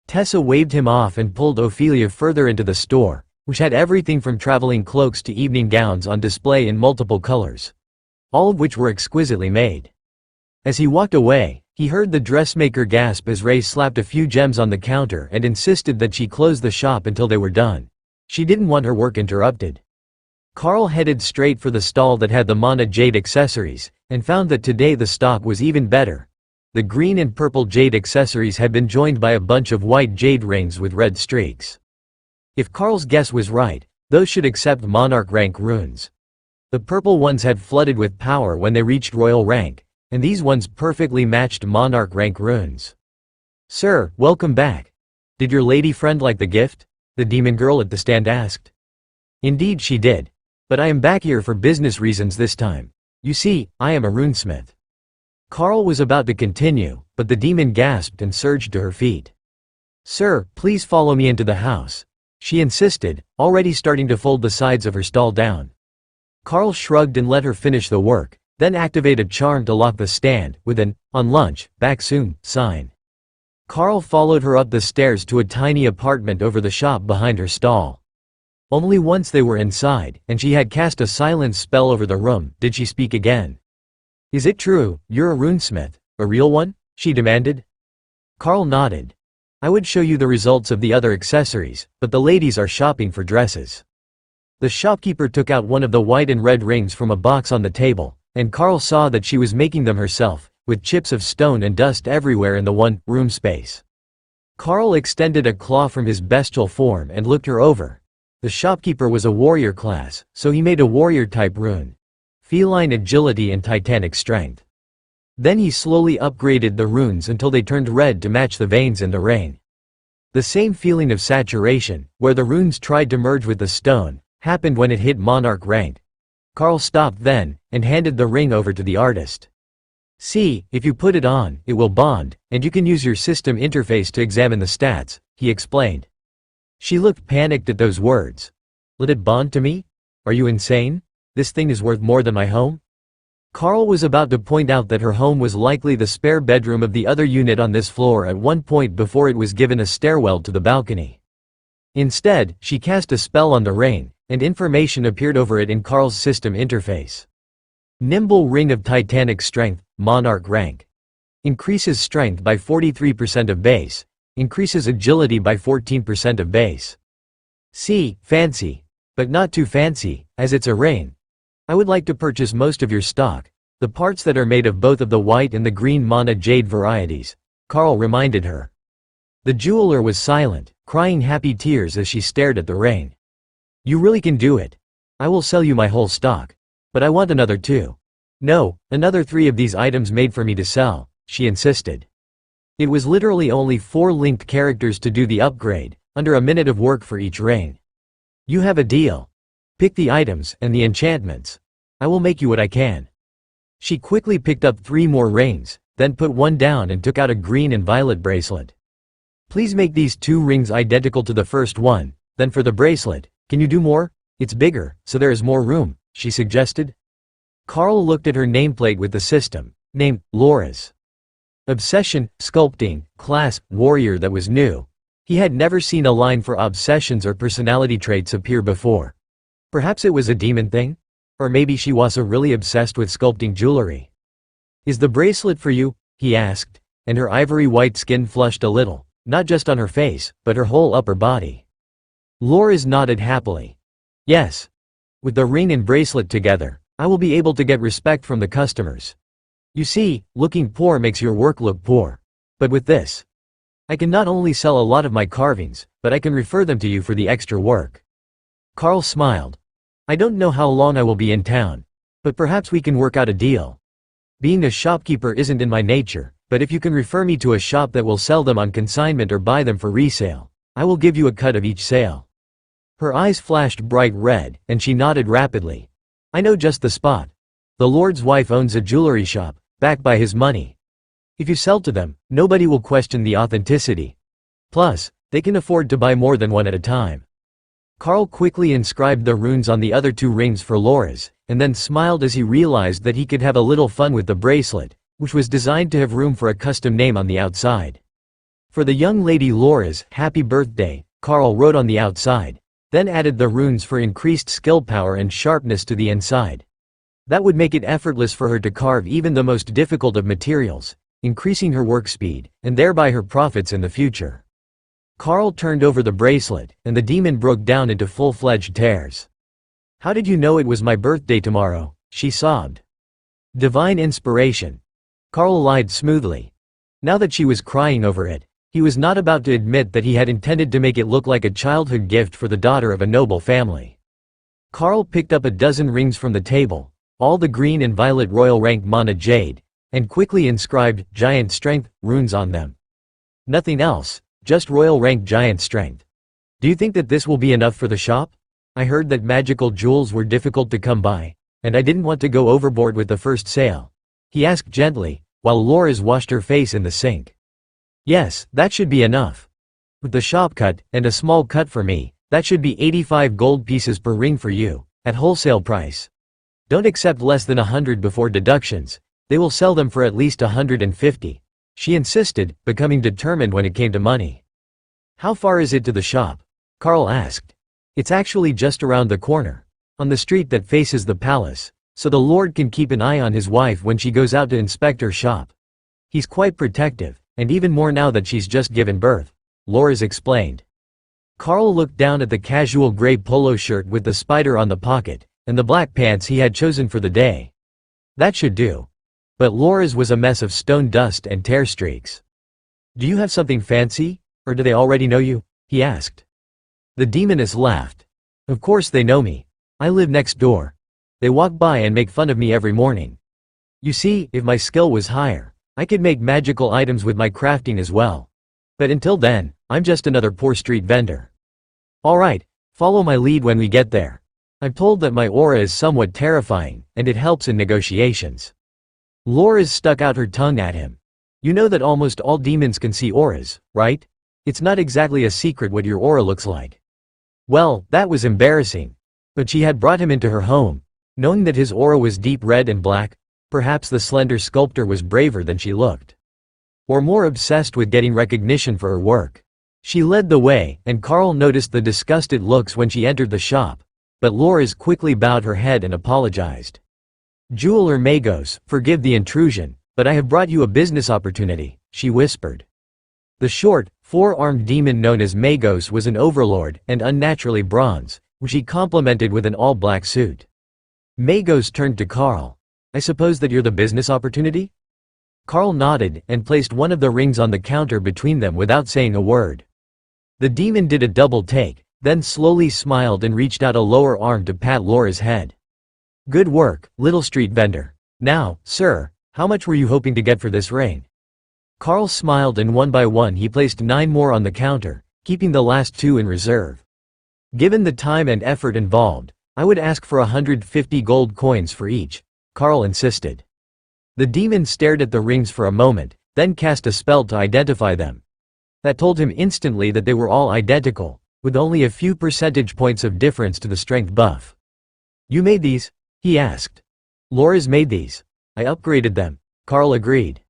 Tessa waved him off and pulled Ophelia further into the store, which had everything from traveling cloaks to evening gowns on display in multiple colors, all of which were exquisitely made. As he walked away, he heard the dressmaker gasp as Ray slapped a few gems on the counter and insisted that she close the shop until they were done. She didn't want her work interrupted. Carl headed straight for the stall that had the Mana jade accessories, and found that today the stock was even better. The green and purple jade accessories had been joined by a bunch of white jade rings with red streaks. If Carl's guess was right, those should accept monarch rank runes. The purple ones had flooded with power when they reached royal rank, and these ones perfectly matched monarch rank runes. "Sir, welcome back. Did your lady friend like the gift?" the demon girl at the stand asked. "Indeed she did. But I am back here for business reasons this time. You see, I am a runesmith." Carl was about to continue, but the demon gasped and surged to her feet. "Sir, please follow me into the house," she insisted, already starting to fold the sides of her stall down. Carl shrugged and let her finish the work, then activate a charm to lock the stand, with an "on lunch, back soon" sign. Carl followed her up the stairs to a tiny apartment over the shop behind her stall. Only once they were inside, and she had cast a silence spell over the room, did she speak again. "Is it true, you're a runesmith, a real one?" she demanded. Carl nodded. "I would show you the results of the other accessories, but the ladies are shopping for dresses." The shopkeeper took out one of the white and red rings from a box on the table, and Carl saw that she was making them herself, with chips of stone and dust everywhere in the one-room space. Carl extended a claw from his bestial form and looked her over. The shopkeeper was a warrior class, so he made a warrior-type rune. Feline agility and titanic strength. Then he slowly upgraded the runes until they turned red to match the veins in the rain. The same feeling of saturation, where the runes tried to merge with the stone, happened when it hit monarch rank. Carl stopped then, and handed the ring over to the artist. "See, if you put it on, it will bond, and you can use your system interface to examine the stats," he explained. She looked panicked at those words. "Let it bond to me? Are you insane? This thing is worth more than my home?" Carl was about to point out that her home was likely the spare bedroom of the other unit on this floor at one point before it was given a stairwell to the balcony. Instead, she cast a spell on the ring, and information appeared over it in Carl's system interface. Nimble Ring of Titanic Strength, Monarch Rank. Increases strength by 43% of base. Increases agility by 14% of base. See, fancy. But not too fancy, as it's a ring. I would like to purchase most of your stock, the parts that are made of both of the white and the green Mana jade varieties, Carl reminded her. The jeweler was silent, crying happy tears as she stared at the ring. "You really can do it. I will sell you my whole stock. But I want another 2. No, another 3 of these items made for me to sell," she insisted. It was literally only 4 linked characters to do the upgrade, under a minute of work for each ring. "You have a deal. Pick the items and the enchantments. I will make you what I can." She quickly picked up 3 more rings, then put one down and took out a green and violet bracelet. "Please make these 2 rings identical to the first one, then for the bracelet, can you do more? It's bigger, so there is more room," she suggested. Carl looked at her nameplate with the system, named Laura's. Obsession, sculpting, class, warrior that was new. He had never seen a line for obsessions or personality traits appear before. Perhaps it was a demon thing? Or maybe she was really obsessed with sculpting jewelry. "Is the bracelet for you?" he asked, and her ivory white skin flushed a little, not just on her face, but her whole upper body. Laura's nodded happily. "Yes. With the ring and bracelet together, I will be able to get respect from the customers. You see, looking poor makes your work look poor. But with this, I can not only sell a lot of my carvings, but I can refer them to you for the extra work." Carl smiled. "I don't know how long I will be in town, but perhaps we can work out a deal. Being a shopkeeper isn't in my nature, but if you can refer me to a shop that will sell them on consignment or buy them for resale, I will give you a cut of each sale." Her eyes flashed bright red, and she nodded rapidly. "I know just the spot. The Lord's wife owns a jewelry shop, backed by his money. If you sell to them, nobody will question the authenticity. Plus, they can afford to buy more than one at a time." Carl quickly inscribed the runes on the other 2 rings for Laura's, and then smiled as he realized that he could have a little fun with the bracelet, which was designed to have room for a custom name on the outside. For the young lady Laura's "Happy Birthday," Carl wrote on the outside, then added the runes for increased skill power and sharpness to the inside. That would make it effortless for her to carve even the most difficult of materials, increasing her work speed, and thereby her profits in the future. Carl turned over the bracelet, and the demon broke down into full-fledged tears. "How did you know it was my birthday tomorrow?" she sobbed. "Divine inspiration." Carl lied smoothly. Now that she was crying over it, he was not about to admit that he had intended to make it look like a childhood gift for the daughter of a noble family. Carl picked up a dozen rings from the table, all the green and violet royal rank mana jade, and quickly inscribed "Giant Strength" runes on them. Nothing else, just royal rank giant strength. "Do you think that this will be enough for the shop? I heard that magical jewels were difficult to come by, and I didn't want to go overboard with the first sale," he asked gently, while Laura's washed her face in the sink. "Yes, that should be enough. With the shop cut, and a small cut for me, that should be 85 gold pieces per ring for you, at wholesale price. Don't accept less than 100 before deductions, they will sell them for at least 150, she insisted, becoming determined when it came to money. "How far is it to the shop?" Carl asked. "It's actually just around the corner, on the street that faces the palace, so the Lord can keep an eye on his wife when she goes out to inspect her shop. He's quite protective, and even more now that she's just given birth," Laura's explained. Carl looked down at the casual gray polo shirt with the spider on the pocket, and the black pants he had chosen for the day. That should do. But Laura's was a mess of stone dust and tear streaks. "Do you have something fancy, or do they already know you?" he asked. The demoness laughed. "Of course they know me. I live next door. They walk by and make fun of me every morning. You see, if my skill was higher, I could make magical items with my crafting as well. But until then, I'm just another poor street vendor." "All right, follow my lead when we get there. I'm told that my aura is somewhat terrifying, and it helps in negotiations." Laura's stuck out her tongue at him. "You know that almost all demons can see auras, right? It's not exactly a secret what your aura looks like." Well, that was embarrassing. But she had brought him into her home, knowing that his aura was deep red and black. Perhaps the slender sculptor was braver than she looked. Or more obsessed with getting recognition for her work. She led the way, and Carl noticed the disgusted looks when she entered the shop, but Laura's quickly bowed her head and apologized. "Jeweler Magos, forgive the intrusion, but I have brought you a business opportunity," she whispered. The short, 4-armed demon known as Magos was an overlord and unnaturally bronze, which he complemented with an all-black suit. Magos turned to Carl. "I suppose that you're the business opportunity?" Carl nodded and placed one of the rings on the counter between them without saying a word. The demon did a double take, then slowly smiled and reached out a lower arm to pat Laura's head. "Good work, little street vendor. Now, sir, how much were you hoping to get for this ring?" Carl smiled, and one by one he placed 9 more on the counter, keeping the last 2 in reserve. "Given the time and effort involved, I would ask for 150 gold coins for each," Carl insisted. The demon stared at the rings for a moment, then cast a spell to identify them. That told him instantly that they were all identical, with only a few percentage points of difference to the strength buff. "You made these?" he asked. "Laura's made these. I upgraded them," Carl agreed.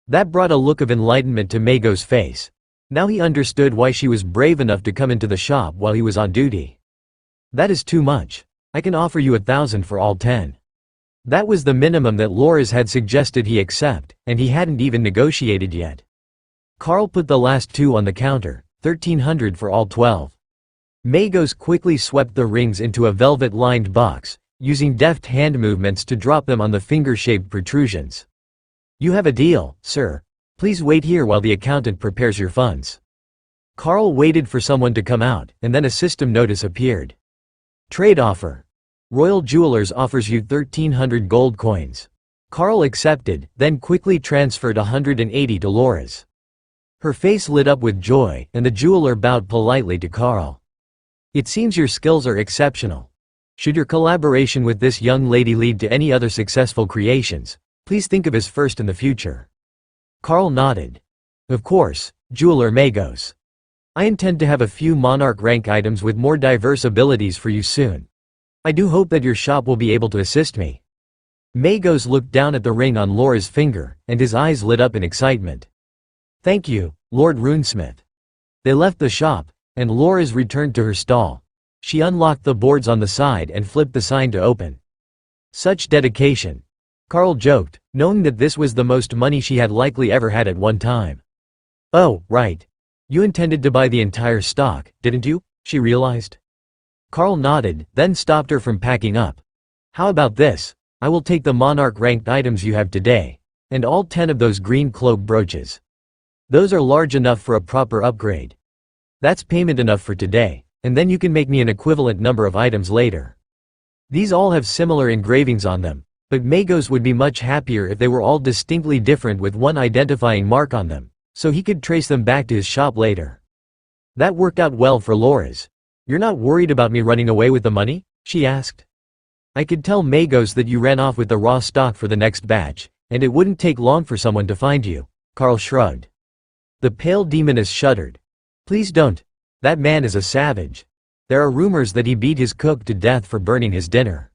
That brought a look of enlightenment to Magos' face. Now he understood why she was brave enough to come into the shop while he was on duty. "That is too much. I can offer you 1,000 for all 10. That was the minimum that Laura's had suggested he accept, and he hadn't even negotiated yet. Carl put the last 2 on the counter, 1,300 for all 12. Magos quickly swept the rings into a velvet-lined box, using deft hand movements to drop them on the finger-shaped protrusions. "You have a deal, sir. Please wait here while the accountant prepares your funds." Carl waited for someone to come out, and then a system notice appeared. Trade offer. Royal Jewelers offers you 1,300 gold coins. Carl accepted, then quickly transferred 180 to Laura's. Her face lit up with joy, and the jeweler bowed politely to Carl. "It seems your skills are exceptional. Should your collaboration with this young lady lead to any other successful creations, please think of us first in the future." Carl nodded. "Of course, Jeweler Magos. I intend to have a few monarch rank items with more diverse abilities for you soon. I do hope that your shop will be able to assist me." Magos looked down at the ring on Laura's finger, and his eyes lit up in excitement. "Thank you, Lord Runesmith." They left the shop, and Laura's returned to her stall. She unlocked the boards on the side and flipped the sign to open. Such dedication. Carl joked, knowing that this was the most money she had likely ever had at one time. "Oh, right. You intended to buy the entire stock, didn't you?" she realized. Carl nodded, then stopped her from packing up. "How about this? I will take the monarch ranked items you have today, and all 10 of those green cloak brooches. Those are large enough for a proper upgrade. That's payment enough for today, and then you can make me an equivalent number of items later. These all have similar engravings on them, but Magos would be much happier if they were all distinctly different with one identifying mark on them, so he could trace them back to his shop later." That worked out well for Laura's. "You're not worried about me running away with the money?" she asked. "I could tell Magos that you ran off with the raw stock for the next batch, and it wouldn't take long for someone to find you." Carl shrugged. The pale demoness shuddered. "Please don't. That man is a savage. There are rumors that he beat his cook to death for burning his dinner."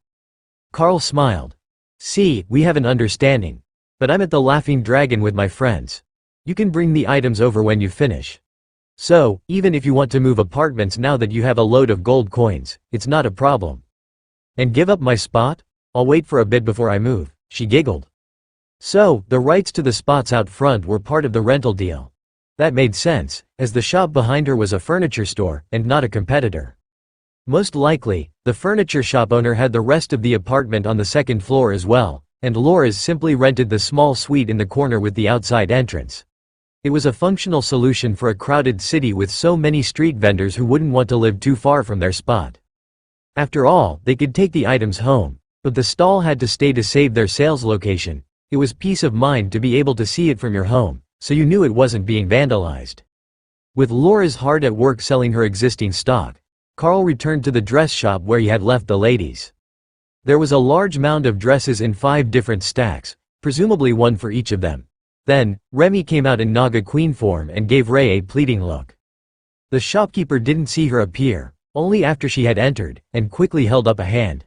Carl smiled. "See, we have an understanding. But I'm at the Laughing Dragon with my friends. You can bring the items over when you finish. So, even if you want to move apartments now that you have a load of gold coins, it's not a problem." "And give up my spot? I'll wait for a bit before I move," she giggled. So, the rights to the spots out front were part of the rental deal. That made sense, as the shop behind her was a furniture store, and not a competitor. Most likely, the furniture shop owner had the rest of the apartment on the second floor as well, and Laura's simply rented the small suite in the corner with the outside entrance. It was a functional solution for a crowded city with so many street vendors who wouldn't want to live too far from their spot. After all, they could take the items home, but the stall had to stay to save their sales location. It was peace of mind to be able to see it from your home, so you knew it wasn't being vandalized. With Laura's hard at work selling her existing stock, Carl returned to the dress shop where he had left the ladies. There was a large mound of dresses in 5 different stacks, presumably one for each of them. Then, Remy came out in Naga Queen form and gave Ray a pleading look. The shopkeeper didn't see her appear, only after she had entered, and quickly held up a hand.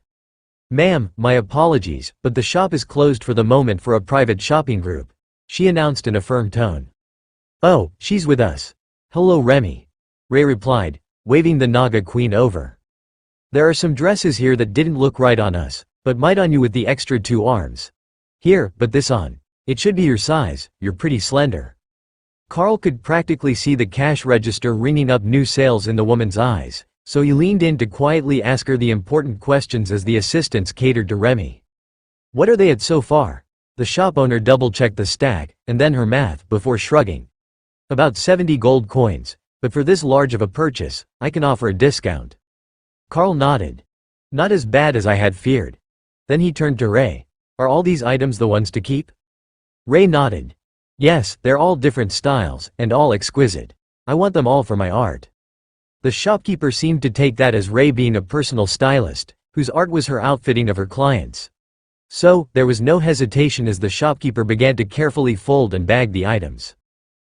"Ma'am, my apologies, but the shop is closed for the moment for a private shopping group," she announced in a firm tone. "Oh, she's with us. Hello Remy," Ray replied, waving the Naga Queen over. "There are some dresses here that didn't look right on us, but might on you with the extra 2 arms. Here, put this on. It should be your size, you're pretty slender." Carl could practically see the cash register ringing up new sales in the woman's eyes, so he leaned in to quietly ask her the important questions as the assistants catered to Remy. "What are they at so far?" The shop owner double-checked the stack, and then her math, before shrugging. "About 70 gold coins, but for this large of a purchase, I can offer a discount." Carl nodded. "Not as bad as I had feared." Then he turned to Ray. "Are all these items the ones to keep?" Ray nodded. "Yes, they're all different styles, and all exquisite. I want them all for my art." The shopkeeper seemed to take that as Ray being a personal stylist, whose art was her outfitting of her clients. So, there was no hesitation as the shopkeeper began to carefully fold and bag the items.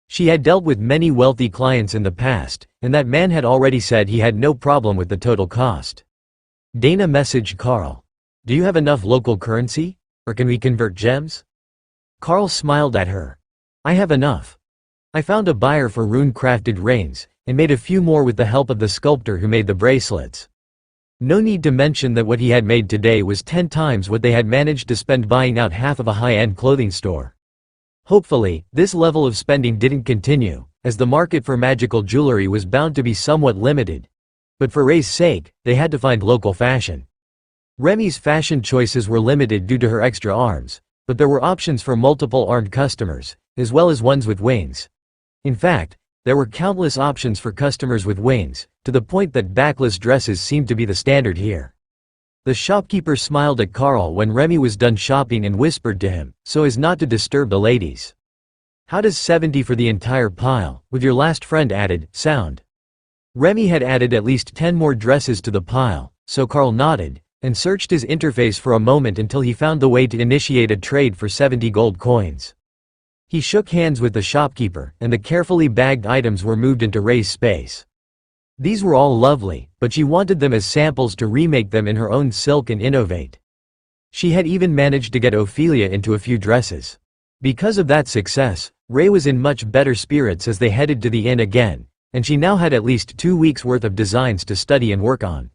She had dealt with many wealthy clients in the past, and that man had already said he had no problem with the total cost. Dana messaged Carl. "Do you have enough local currency? Or can we convert gems?" Carl smiled at her. "I have enough. I found a buyer for rune-crafted rings, and made a few more with the help of the sculptor who made the bracelets." No need to mention that what he had made today was 10 times what they had managed to spend buying out half of a high-end clothing store. Hopefully, this level of spending didn't continue, as the market for magical jewelry was bound to be somewhat limited. But for Ray's sake, they had to find local fashion. Remy's fashion choices were limited due to her extra arms, But there were options for multiple armed customers, as well as ones with wings. In fact, there were countless options for customers with wings, to the point that backless dresses seemed to be the standard here. The shopkeeper smiled at Carl when Remy was done shopping and whispered to him, so as not to disturb the ladies. "How does 70 for the entire pile, with your last friend added, sound?" Remy had added at least 10 more dresses to the pile, so Carl nodded, and searched his interface for a moment until he found the way to initiate a trade for 70 gold coins. He shook hands with the shopkeeper, and the carefully bagged items were moved into Ray's space. These were all lovely, but she wanted them as samples to remake them in her own silk and innovate. She had even managed to get Ophelia into a few dresses. Because of that success, Ray was in much better spirits as they headed to the inn again, and she now had at least 2 weeks' worth of designs to study and work on.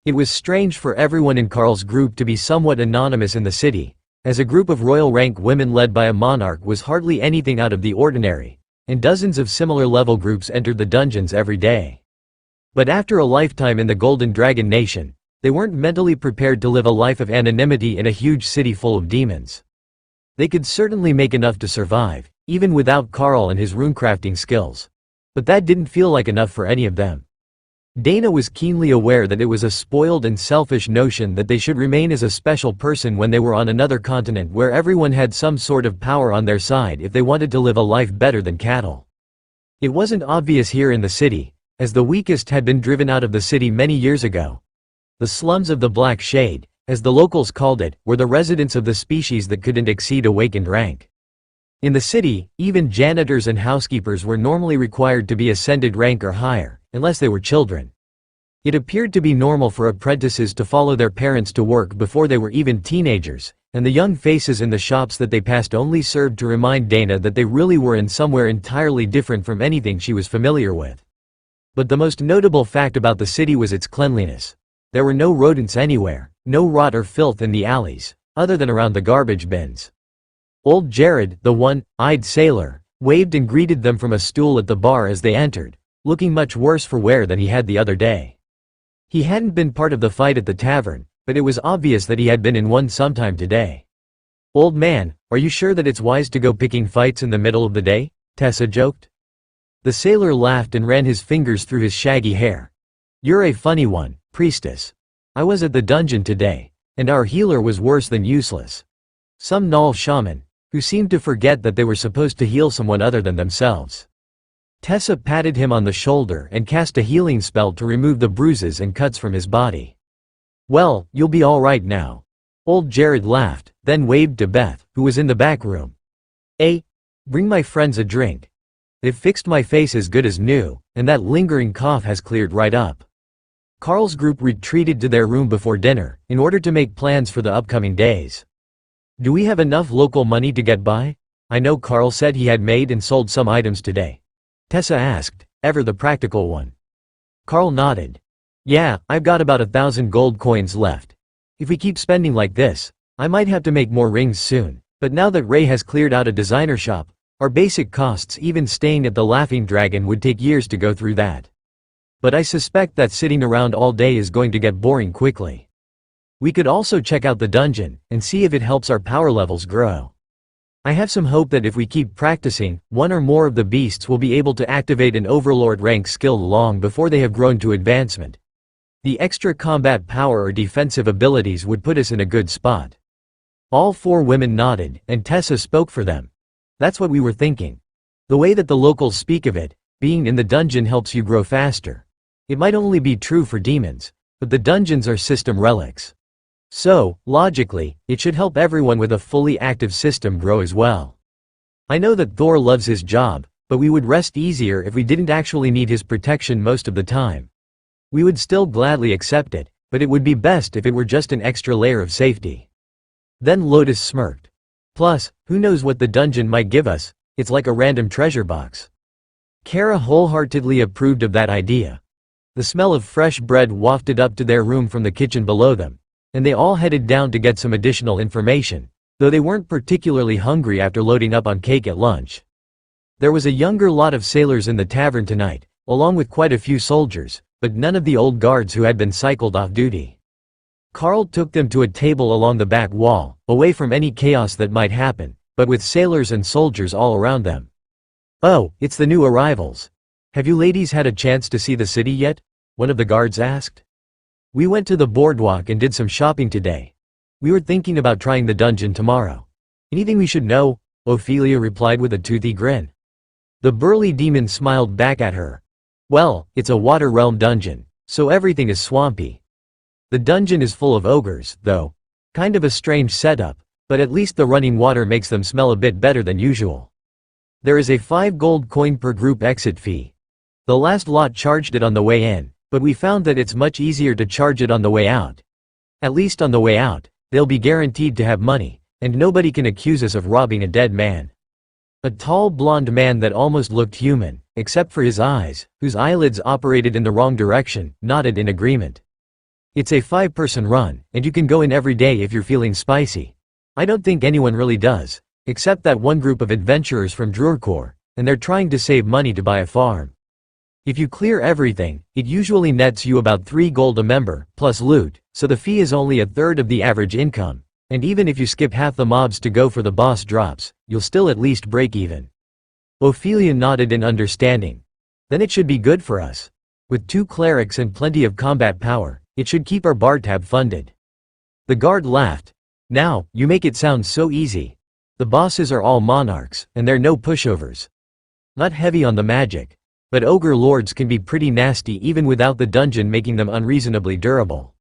It was strange for everyone in Carl's group to be somewhat anonymous in the city, as a group of royal rank women led by a monarch was hardly anything out of the ordinary, and dozens of similar level groups entered the dungeons every day. But after a lifetime in the Golden Dragon Nation, they weren't mentally prepared to live a life of anonymity in a huge city full of demons. They could certainly make enough to survive, even without Carl and his runecrafting skills. But that didn't feel like enough for any of them. Dana was keenly aware that it was a spoiled and selfish notion that they should remain as a special person when they were on another continent where everyone had some sort of power on their side if they wanted to live a life better than cattle. It wasn't obvious here in the city, as the weakest had been driven out of the city many years ago. The slums of the Black Shade, as the locals called it, were the residents of the species that couldn't exceed awakened rank. In the city, even janitors and housekeepers were normally required to be ascended rank or higher, unless they were children. It appeared to be normal for apprentices to follow their parents to work before they were even teenagers, and the young faces in the shops that they passed only served to remind Dana that they really were in somewhere entirely different from anything she was familiar with. But the most notable fact about the city was its cleanliness. There were no rodents anywhere, no rot or filth in the alleys, other than around the garbage bins. Old Jared, the one-eyed sailor, waved and greeted them from a stool at the bar as they entered, looking much worse for wear than he had the other day. He hadn't been part of the fight at the tavern, but it was obvious that he had been in one sometime today. "Old man, are you sure that it's wise to go picking fights in the middle of the day?" Tessa joked. The sailor laughed and ran his fingers through his shaggy hair. "You're a funny one, priestess. I was at the dungeon today, and our healer was worse than useless. Some Null shaman, who seemed to forget that they were supposed to heal someone other than themselves." Tessa patted him on the shoulder and cast a healing spell to remove the bruises and cuts from his body. "Well, you'll be all right now." Old Jared laughed, then waved to Beth, who was in the back room. Bring my friends a drink. They've fixed my face as good as new, and that lingering cough has cleared right up." Carl's group retreated to their room before dinner, in order to make plans for the upcoming days. "Do we have enough local money to get by? I know Carl said he had made and sold some items today." Tessa asked, ever the practical one. Carl nodded. "Yeah, I've got about 1,000 gold coins left. If we keep spending like this, I might have to make more rings soon, but now that Ray has cleared out a designer shop, our basic costs even staying at the Laughing Dragon would take years to go through that. But I suspect that sitting around all day is going to get boring quickly. We could also check out the dungeon, and see if it helps our power levels grow. I have some hope that if we keep practicing, one or more of the beasts will be able to activate an overlord rank skill long before they have grown to advancement. The extra combat power or defensive abilities would put us in a good spot." All 4 women nodded, and Tessa spoke for them. "That's what we were thinking. The way that the locals speak of it, being in the dungeon helps you grow faster. It might only be true for demons, but the dungeons are system relics. So, logically, it should help everyone with a fully active system grow as well. I know that Thor loves his job, but we would rest easier if we didn't actually need his protection most of the time. We would still gladly accept it, but it would be best if it were just an extra layer of safety." Then Lotus smirked. "Plus, who knows what the dungeon might give us? It's like a random treasure box." Kara wholeheartedly approved of that idea. The smell of fresh bread wafted up to their room from the kitchen below them, and they all headed down to get some additional information, though they weren't particularly hungry after loading up on cake at lunch. There was a younger lot of sailors in the tavern tonight, along with quite a few soldiers, but none of the old guards who had been cycled off duty. Carl took them to a table along the back wall, away from any chaos that might happen, but with sailors and soldiers all around them. "Oh, it's the new arrivals. Have you ladies had a chance to see the city yet?" one of the guards asked. "We went to the boardwalk and did some shopping today. We were thinking about trying the dungeon tomorrow. Anything we should know?" Ophelia replied with a toothy grin. The burly demon smiled back at her. "Well, it's a water realm dungeon, so everything is swampy. The dungeon is full of ogres, though. Kind of a strange setup, but at least the running water makes them smell a bit better than usual. There is a 5 gold coin per group exit fee. The last lot charged it on the way in, but we found that it's much easier to charge it on the way out. At least on the way out, they'll be guaranteed to have money, and nobody can accuse us of robbing a dead man." A tall blonde man that almost looked human, except for his eyes, whose eyelids operated in the wrong direction, nodded in agreement. "It's a 5-person run, and you can go in every day if you're feeling spicy. I don't think anyone really does, except that one group of adventurers from Drurkor, and they're trying to save money to buy a farm. If you clear everything, it usually nets you about 3 gold a member, plus loot, so the fee is only a third of the average income, and even if you skip half the mobs to go for the boss drops, you'll still at least break even." Ophelia nodded in understanding. "Then it should be good for us. With 2 clerics and plenty of combat power, it should keep our bar tab funded." The guard laughed. "Now, you make it sound so easy. The bosses are all monarchs, and they're no pushovers. Not heavy on the magic. But ogre lords can be pretty nasty even without the dungeon making them unreasonably durable."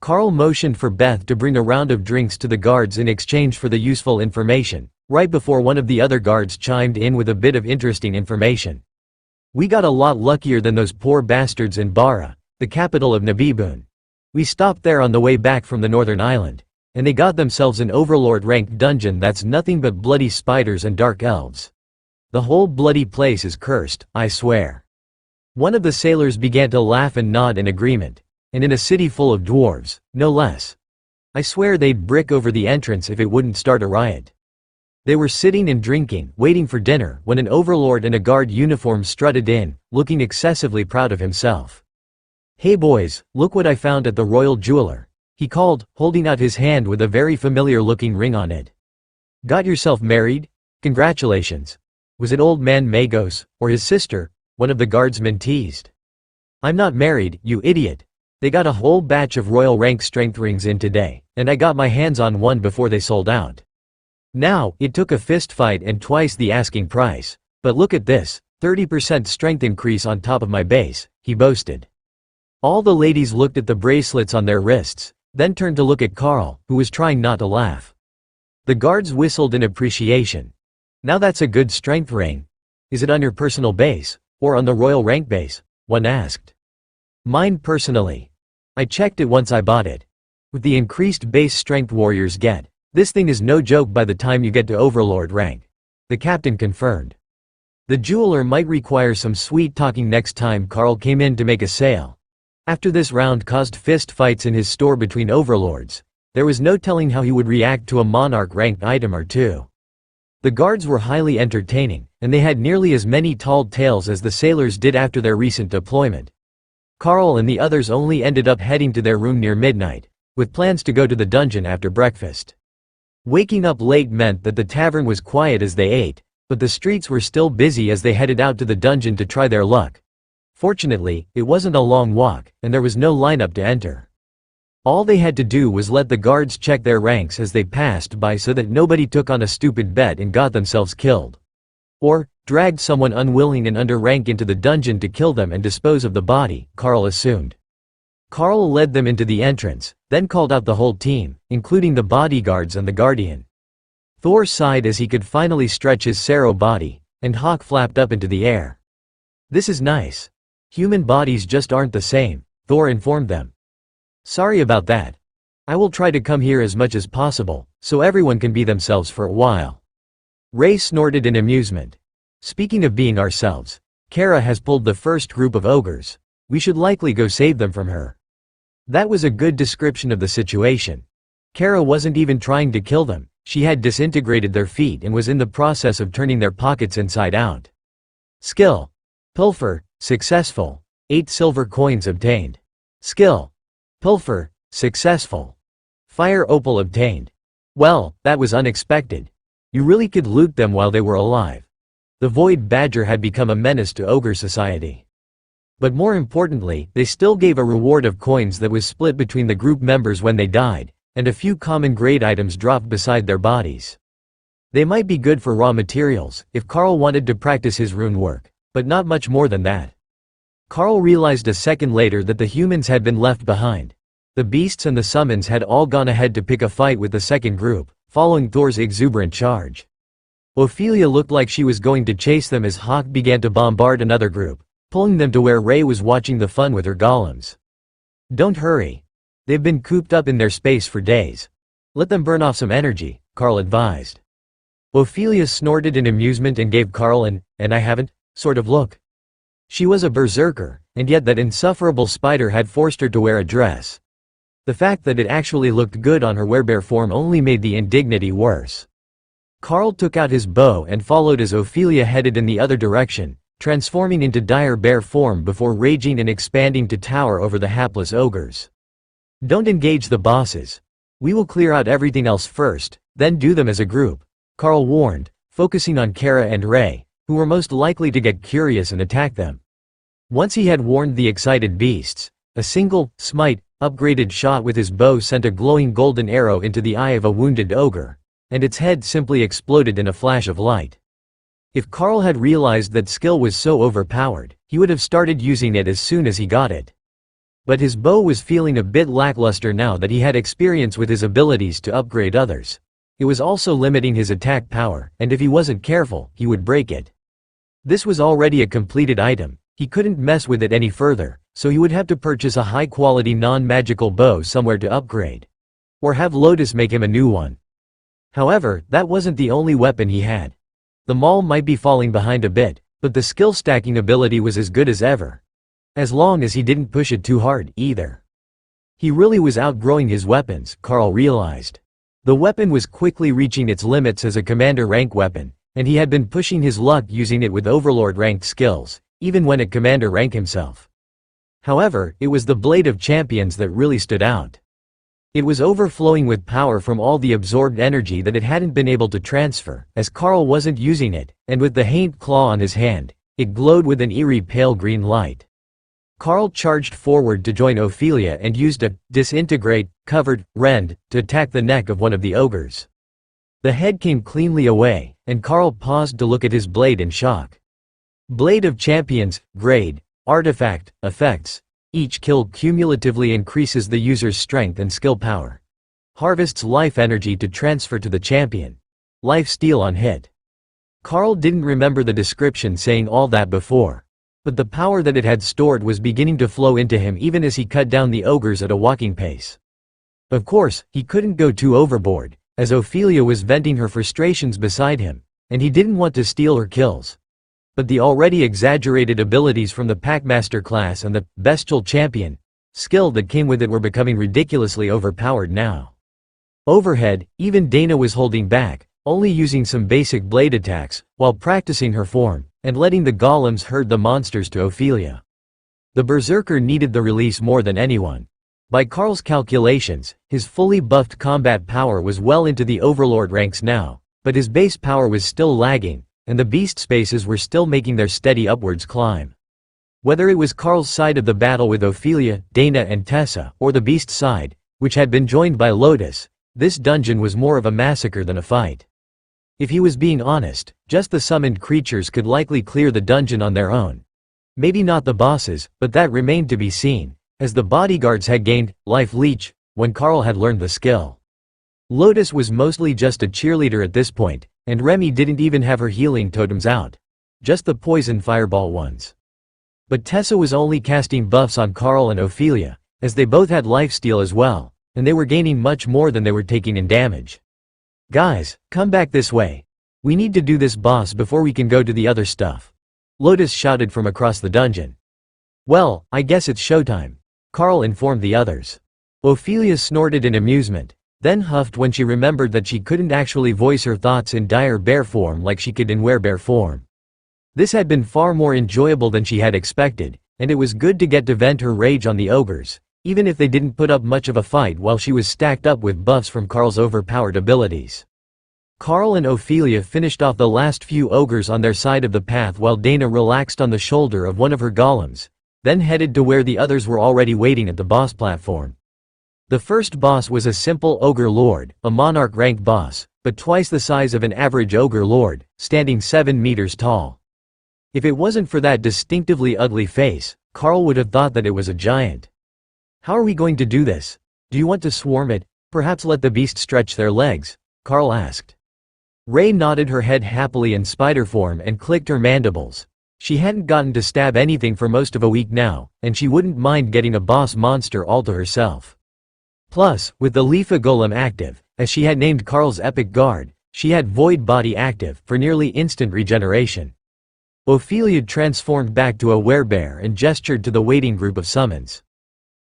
Carl motioned for Beth to bring a round of drinks to the guards in exchange for the useful information, right before one of the other guards chimed in with a bit of interesting information. "We got a lot luckier than those poor bastards in Bara, the capital of Nabibun. We stopped there on the way back from the northern island, and they got themselves an overlord-ranked dungeon that's nothing but bloody spiders and dark elves. The whole bloody place is cursed, I swear." One of the sailors began to laugh and nod in agreement. "And in a city full of dwarves, no less. I swear they'd brick over the entrance if it wouldn't start a riot." They were sitting and drinking, waiting for dinner, when an overlord in a guard uniform strutted in, looking excessively proud of himself. "Hey boys, look what I found at the royal jeweler," he called, holding out his hand with a very familiar-looking ring on it. "Got yourself married? Congratulations. Was it old man Magos, or his sister?" one of the guardsmen teased. "I'm not married, you idiot. They got a whole batch of royal rank strength rings in today, and I got my hands on one before they sold out. Now, it took a fist fight and twice the asking price, but look at this, 30% strength increase on top of my base," he boasted. All the ladies looked at the bracelets on their wrists, then turned to look at Carl, who was trying not to laugh. The guards whistled in appreciation. "Now that's a good strength ring. Is it on your personal base, or on the royal rank base?" one asked. "Mine personally. I checked it once I bought it. With the increased base strength warriors get, this thing is no joke by the time you get to overlord rank," the captain confirmed. The jeweler might require some sweet talking next time Carl came in to make a sale. After this round caused fist fights in his store between overlords, there was no telling how he would react to a monarch ranked item or two. The guards were highly entertaining, and they had nearly as many tall tales as the sailors did after their recent deployment. Carl and the others only ended up heading to their room near midnight, with plans to go to the dungeon after breakfast. Waking up late meant that the tavern was quiet as they ate, but the streets were still busy as they headed out to the dungeon to try their luck. Fortunately, it wasn't a long walk, and there was no lineup to enter. All they had to do was let the guards check their ranks as they passed by so that nobody took on a stupid bet and got themselves killed. Or, dragged someone unwilling and under rank into the dungeon to kill them and dispose of the body, Carl assumed. Carl led them into the entrance, then called out the whole team, including the bodyguards and the guardian. Thor sighed as he could finally stretch his Sero body, and Hawk flapped up into the air. "This is nice. Human bodies just aren't the same," Thor informed them. "Sorry about that. I will try to come here as much as possible, so everyone can be themselves for a while." Ray snorted in amusement. "Speaking of being ourselves, Kara has pulled the first group of ogres. We should likely go save them from her." That was a good description of the situation. Kara wasn't even trying to kill them, she had disintegrated their feet and was in the process of turning their pockets inside out. Skill. Pilfer, successful. 8 silver coins obtained. Skill. Pilfer, Successful. Fire opal obtained. Well, that was unexpected. You really could loot them while they were alive. The Void Badger had become a menace to ogre society. But more importantly, they still gave a reward of coins that was split between the group members when they died, and a few common grade items dropped beside their bodies. They might be good for raw materials, if Carl wanted to practice his rune work, but not much more than that. Carl realized a second later that the humans had been left behind. The beasts and the summons had all gone ahead to pick a fight with the second group, following Thor's exuberant charge. Ophelia looked like she was going to chase them as Hawk began to bombard another group, pulling them to where Ray was watching the fun with her golems. Don't hurry. They've been cooped up in their space for days. Let them burn off some energy, Carl advised. Ophelia snorted in amusement and gave Carl an "and I haven't" sort of look. She was a berserker, and yet that insufferable spider had forced her to wear a dress. The fact that it actually looked good on her werebear form only made the indignity worse. Carl took out his bow and followed as Ophelia headed in the other direction, transforming into dire bear form before raging and expanding to tower over the hapless ogres. Don't engage the bosses. We will clear out everything else first, then do them as a group, Carl warned, focusing on Kara and Ray, who were most likely to get curious and attack them. Once he had warned the excited beasts, a single, smite, upgraded shot with his bow sent a glowing golden arrow into the eye of a wounded ogre, and its head simply exploded in a flash of light. If Carl had realized that skill was so overpowered, he would have started using it as soon as he got it. But his bow was feeling a bit lackluster now that he had experience with his abilities to upgrade others. It was also limiting his attack power, and if he wasn't careful, he would break it. This was already a completed item, he couldn't mess with it any further, so he would have to purchase a high-quality non-magical bow somewhere to upgrade. Or have Lotus make him a new one. However, that wasn't the only weapon he had. The Maul might be falling behind a bit, but the skill stacking ability was as good as ever. As long as he didn't push it too hard, either. He really was outgrowing his weapons, Carl realized. The weapon was quickly reaching its limits as a commander rank weapon, and he had been pushing his luck using it with overlord ranked skills, even when at commander rank himself. However, it was the Blade of Champions that really stood out. It was overflowing with power from all the absorbed energy that it hadn't been able to transfer, as Carl wasn't using it, and with the haint claw on his hand, it glowed with an eerie pale green light. Carl charged forward to join Ophelia and used a disintegrate, covered, rend, to attack the neck of one of the ogres. The head came cleanly away, and Carl paused to look at his blade in shock. Blade of Champions, grade, artifact, effects. Each kill cumulatively increases the user's strength and skill power. Harvests life energy to transfer to the champion. Life steal on hit. Carl didn't remember the description saying all that before. But the power that it had stored was beginning to flow into him even as he cut down the ogres at a walking pace. Of course, he couldn't go too overboard, as Ophelia was venting her frustrations beside him, and he didn't want to steal her kills. But the already exaggerated abilities from the Packmaster class and the Bestial Champion skill that came with it were becoming ridiculously overpowered now. Overhead, even Dana was holding back, only using some basic blade attacks, while practicing her form, and letting the golems herd the monsters to Ophelia. The Berserker needed the release more than anyone. By Carl's calculations, his fully buffed combat power was well into the Overlord ranks now, but his base power was still lagging, and the beast spaces were still making their steady upwards climb. Whether it was Carl's side of the battle with Ophelia, Dana and Tessa, or the beast side, which had been joined by Lotus, this dungeon was more of a massacre than a fight. If he was being honest, just the summoned creatures could likely clear the dungeon on their own. Maybe not the bosses, but that remained to be seen, as the bodyguards had gained life leech when Carl had learned the skill. Lotus was mostly just a cheerleader at this point, and Remy didn't even have her healing totems out. Just the poison fireball ones. But Tessa was only casting buffs on Carl and Ophelia, as they both had lifesteal as well, and they were gaining much more than they were taking in damage. Guys, come back this way. We need to do this boss before we can go to the other stuff. Lotus shouted from across the dungeon. Well, I guess it's showtime, Carl informed the others. Ophelia snorted in amusement, then huffed when she remembered that she couldn't actually voice her thoughts in dire bear form like she could in werebear form. This had been far more enjoyable than she had expected, and it was good to get to vent her rage on the ogres, even if they didn't put up much of a fight while she was stacked up with buffs from Carl's overpowered abilities. Carl and Ophelia finished off the last few ogres on their side of the path while Dana relaxed on the shoulder of one of her golems, then headed to where the others were already waiting at the boss platform. The first boss was a simple ogre lord, a monarch rank boss, but twice the size of an average ogre lord, standing 7 meters tall. If it wasn't for that distinctively ugly face, Carl would have thought that it was a giant. How are we going to do this? Do you want to swarm it? Perhaps let the beast stretch their legs? Carl asked. Ray nodded her head happily in spider form and clicked her mandibles. She hadn't gotten to stab anything for most of a week now, and she wouldn't mind getting a boss monster all to herself. Plus, with the Leafa Golem active, as she had named Carl's epic guard, she had Void Body active for nearly instant regeneration. Ophelia transformed back to a werebear and gestured to the waiting group of summons.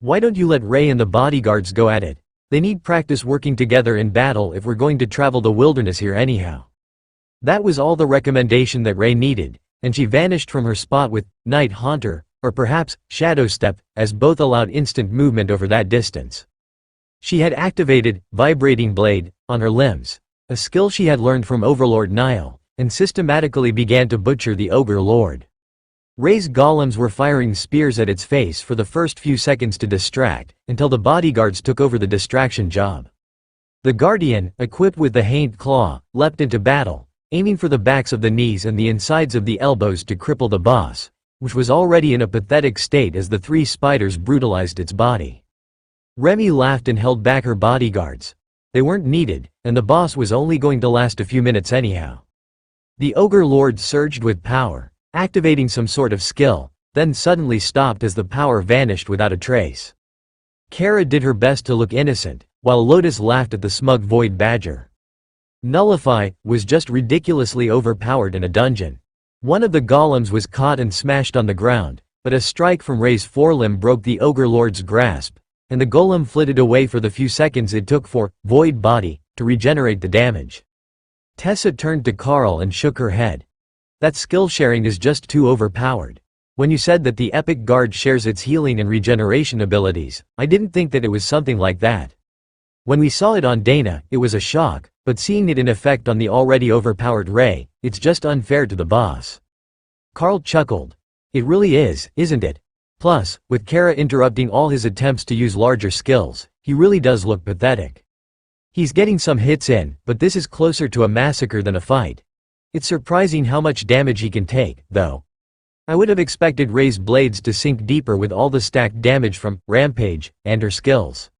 Why don't you let Ray and the bodyguards go at it? They need practice working together in battle if we're going to travel the wilderness here anyhow. That was all the recommendation that Ray needed, and she vanished from her spot with Night Haunter, or perhaps Shadow Step, as both allowed instant movement over that distance. She had activated Vibrating Blade on her limbs, a skill she had learned from Overlord Niall, and systematically began to butcher the Ogre Lord. Ray's golems were firing spears at its face for the first few seconds to distract, until the bodyguards took over the distraction job. The Guardian, equipped with the Haint Claw, leapt into battle, aiming for the backs of the knees and the insides of the elbows to cripple the boss, which was already in a pathetic state as the 3 spiders brutalized its body. Remy laughed and held back her bodyguards. They weren't needed, and the boss was only going to last a few minutes anyhow. The Ogre Lord surged with power, activating some sort of skill, then suddenly stopped as the power vanished without a trace. Kara did her best to look innocent, while Lotus laughed at the smug Void Badger. Nullify was just ridiculously overpowered in a dungeon. One of the golems was caught and smashed on the ground, but a strike from Ray's forelimb broke the Ogre Lord's grasp, and the golem flitted away for the few seconds it took for Void Body to regenerate the damage. Tessa turned to Carl and shook her head. That skill sharing is just too overpowered. When you said that the Epic Guard shares its healing and regeneration abilities, I didn't think that it was something like that. When we saw it on Dana, it was a shock, but seeing it in effect on the already overpowered Ray, it's just unfair to the boss. Carl chuckled. It really is, isn't it? Plus, with Kara interrupting all his attempts to use larger skills, he really does look pathetic. He's getting some hits in, but this is closer to a massacre than a fight. It's surprising how much damage he can take, though. I would have expected Ray's blades to sink deeper with all the stacked damage from Rampage and her skills.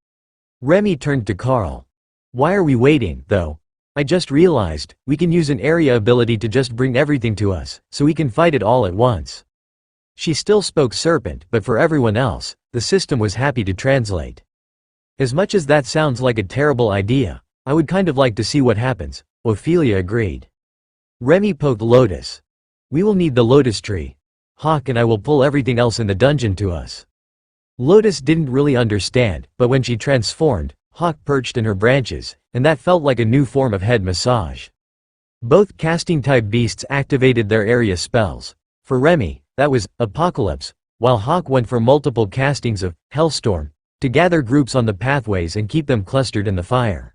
Remy turned to Carl. Why are we waiting, though? I just realized, we can use an area ability to just bring everything to us, so we can fight it all at once. She still spoke Serpent, but for everyone else, the system was happy to translate. As much as that sounds like a terrible idea, I would kind of like to see what happens, Ophelia agreed. Remy poked Lotus. We will need the Lotus Tree. Hawk and I will pull everything else in the dungeon to us. Lotus didn't really understand, but when she transformed, Hawk perched in her branches, and that felt like a new form of head massage. Both casting-type beasts activated their area spells. For Remy, that was Apocalypse, while Hawk went for multiple castings of Hellstorm, to gather groups on the pathways and keep them clustered in the fire.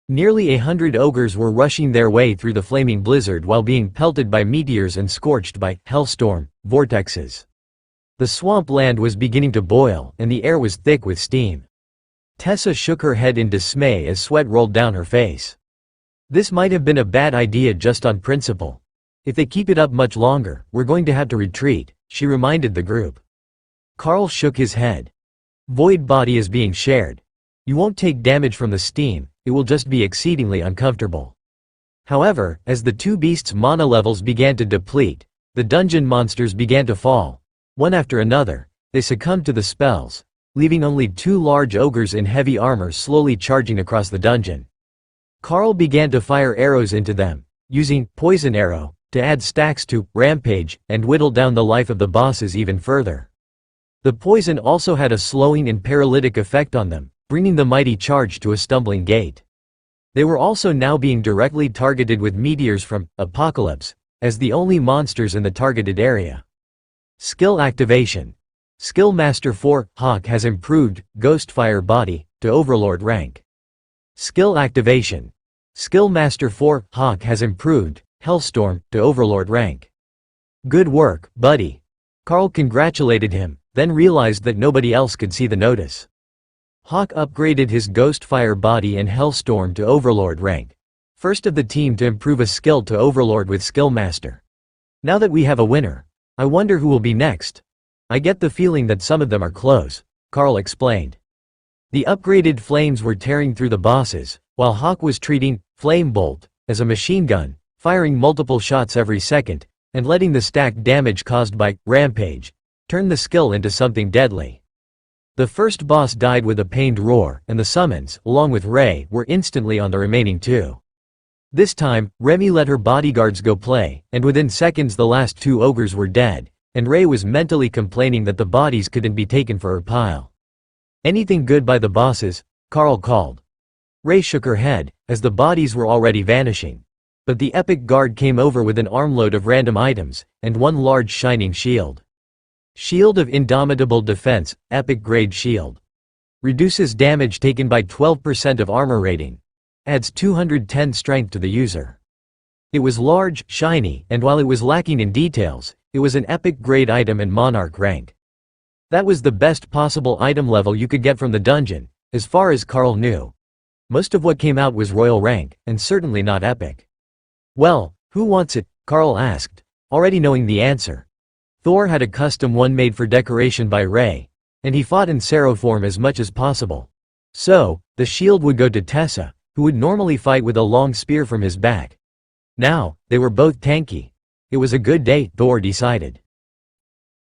Nearly 100 ogres were rushing their way through the flaming blizzard while being pelted by meteors and scorched by Hellstorm vortexes. The swamp land was beginning to boil, and the air was thick with steam. Tessa shook her head in dismay as sweat rolled down her face. This might have been a bad idea just on principle. If they keep it up much longer, we're going to have to retreat, she reminded the group. Carl shook his head. Void Body is being shared. You won't take damage from the steam, it will just be exceedingly uncomfortable. However, as the 2 beasts' mana levels began to deplete, the dungeon monsters began to fall. One after another, they succumbed to the spells, leaving only 2 large ogres in heavy armor slowly charging across the dungeon. Carl began to fire arrows into them, using Poison Arrow to add stacks to Rampage and whittle down the life of the bosses even further. The poison also had a slowing and paralytic effect on them, bringing the mighty charge to a stumbling gait. They were also now being directly targeted with meteors from Apocalypse, as the only monsters in the targeted area. Skill activation. Skill Master 4, Hawk has improved, Ghostfire body, to Overlord rank. Skill activation. Skill Master 4, Hawk has improved, Hellstorm, to Overlord rank. Good work, buddy. Carl congratulated him, then realized that nobody else could see the notice. Hawk upgraded his Ghostfire body and Hellstorm to Overlord rank. First of the team to improve a skill to Overlord with Skill Master. Now that we have a winner, I wonder who will be next. I get the feeling that some of them are close, Carl explained. The upgraded flames were tearing through the bosses, while Hawk was treating Flame Bolt as a machine gun, firing multiple shots every second, and letting the stack damage caused by Rampage turn the skill into something deadly. The first boss died with a pained roar, and the summons, along with Ray, were instantly on the remaining two. This time, Remy let her bodyguards go play, and within seconds the last two ogres were dead, and Ray was mentally complaining that the bodies couldn't be taken for her pile. Anything good by the bosses? Carl called. Ray shook her head, as the bodies were already vanishing. But the epic guard came over with an armload of random items, and one large shining shield. Shield of Indomitable Defense, Epic Grade Shield. Reduces damage taken by 12% of armor rating. Adds 210 strength to the user. It was large, shiny, and while it was lacking in details, it was an epic grade item and monarch rank. That was the best possible item level you could get from the dungeon, as far as Carl knew. Most of what came out was royal rank, and certainly not epic. Well, who wants it? Carl asked, already knowing the answer. Thor had a custom one made for decoration by Ray, and he fought in Sero form as much as possible. So, the shield would go to Tessa, who would normally fight with a long spear from his back. Now, they were both tanky. It was a good day, Thor decided.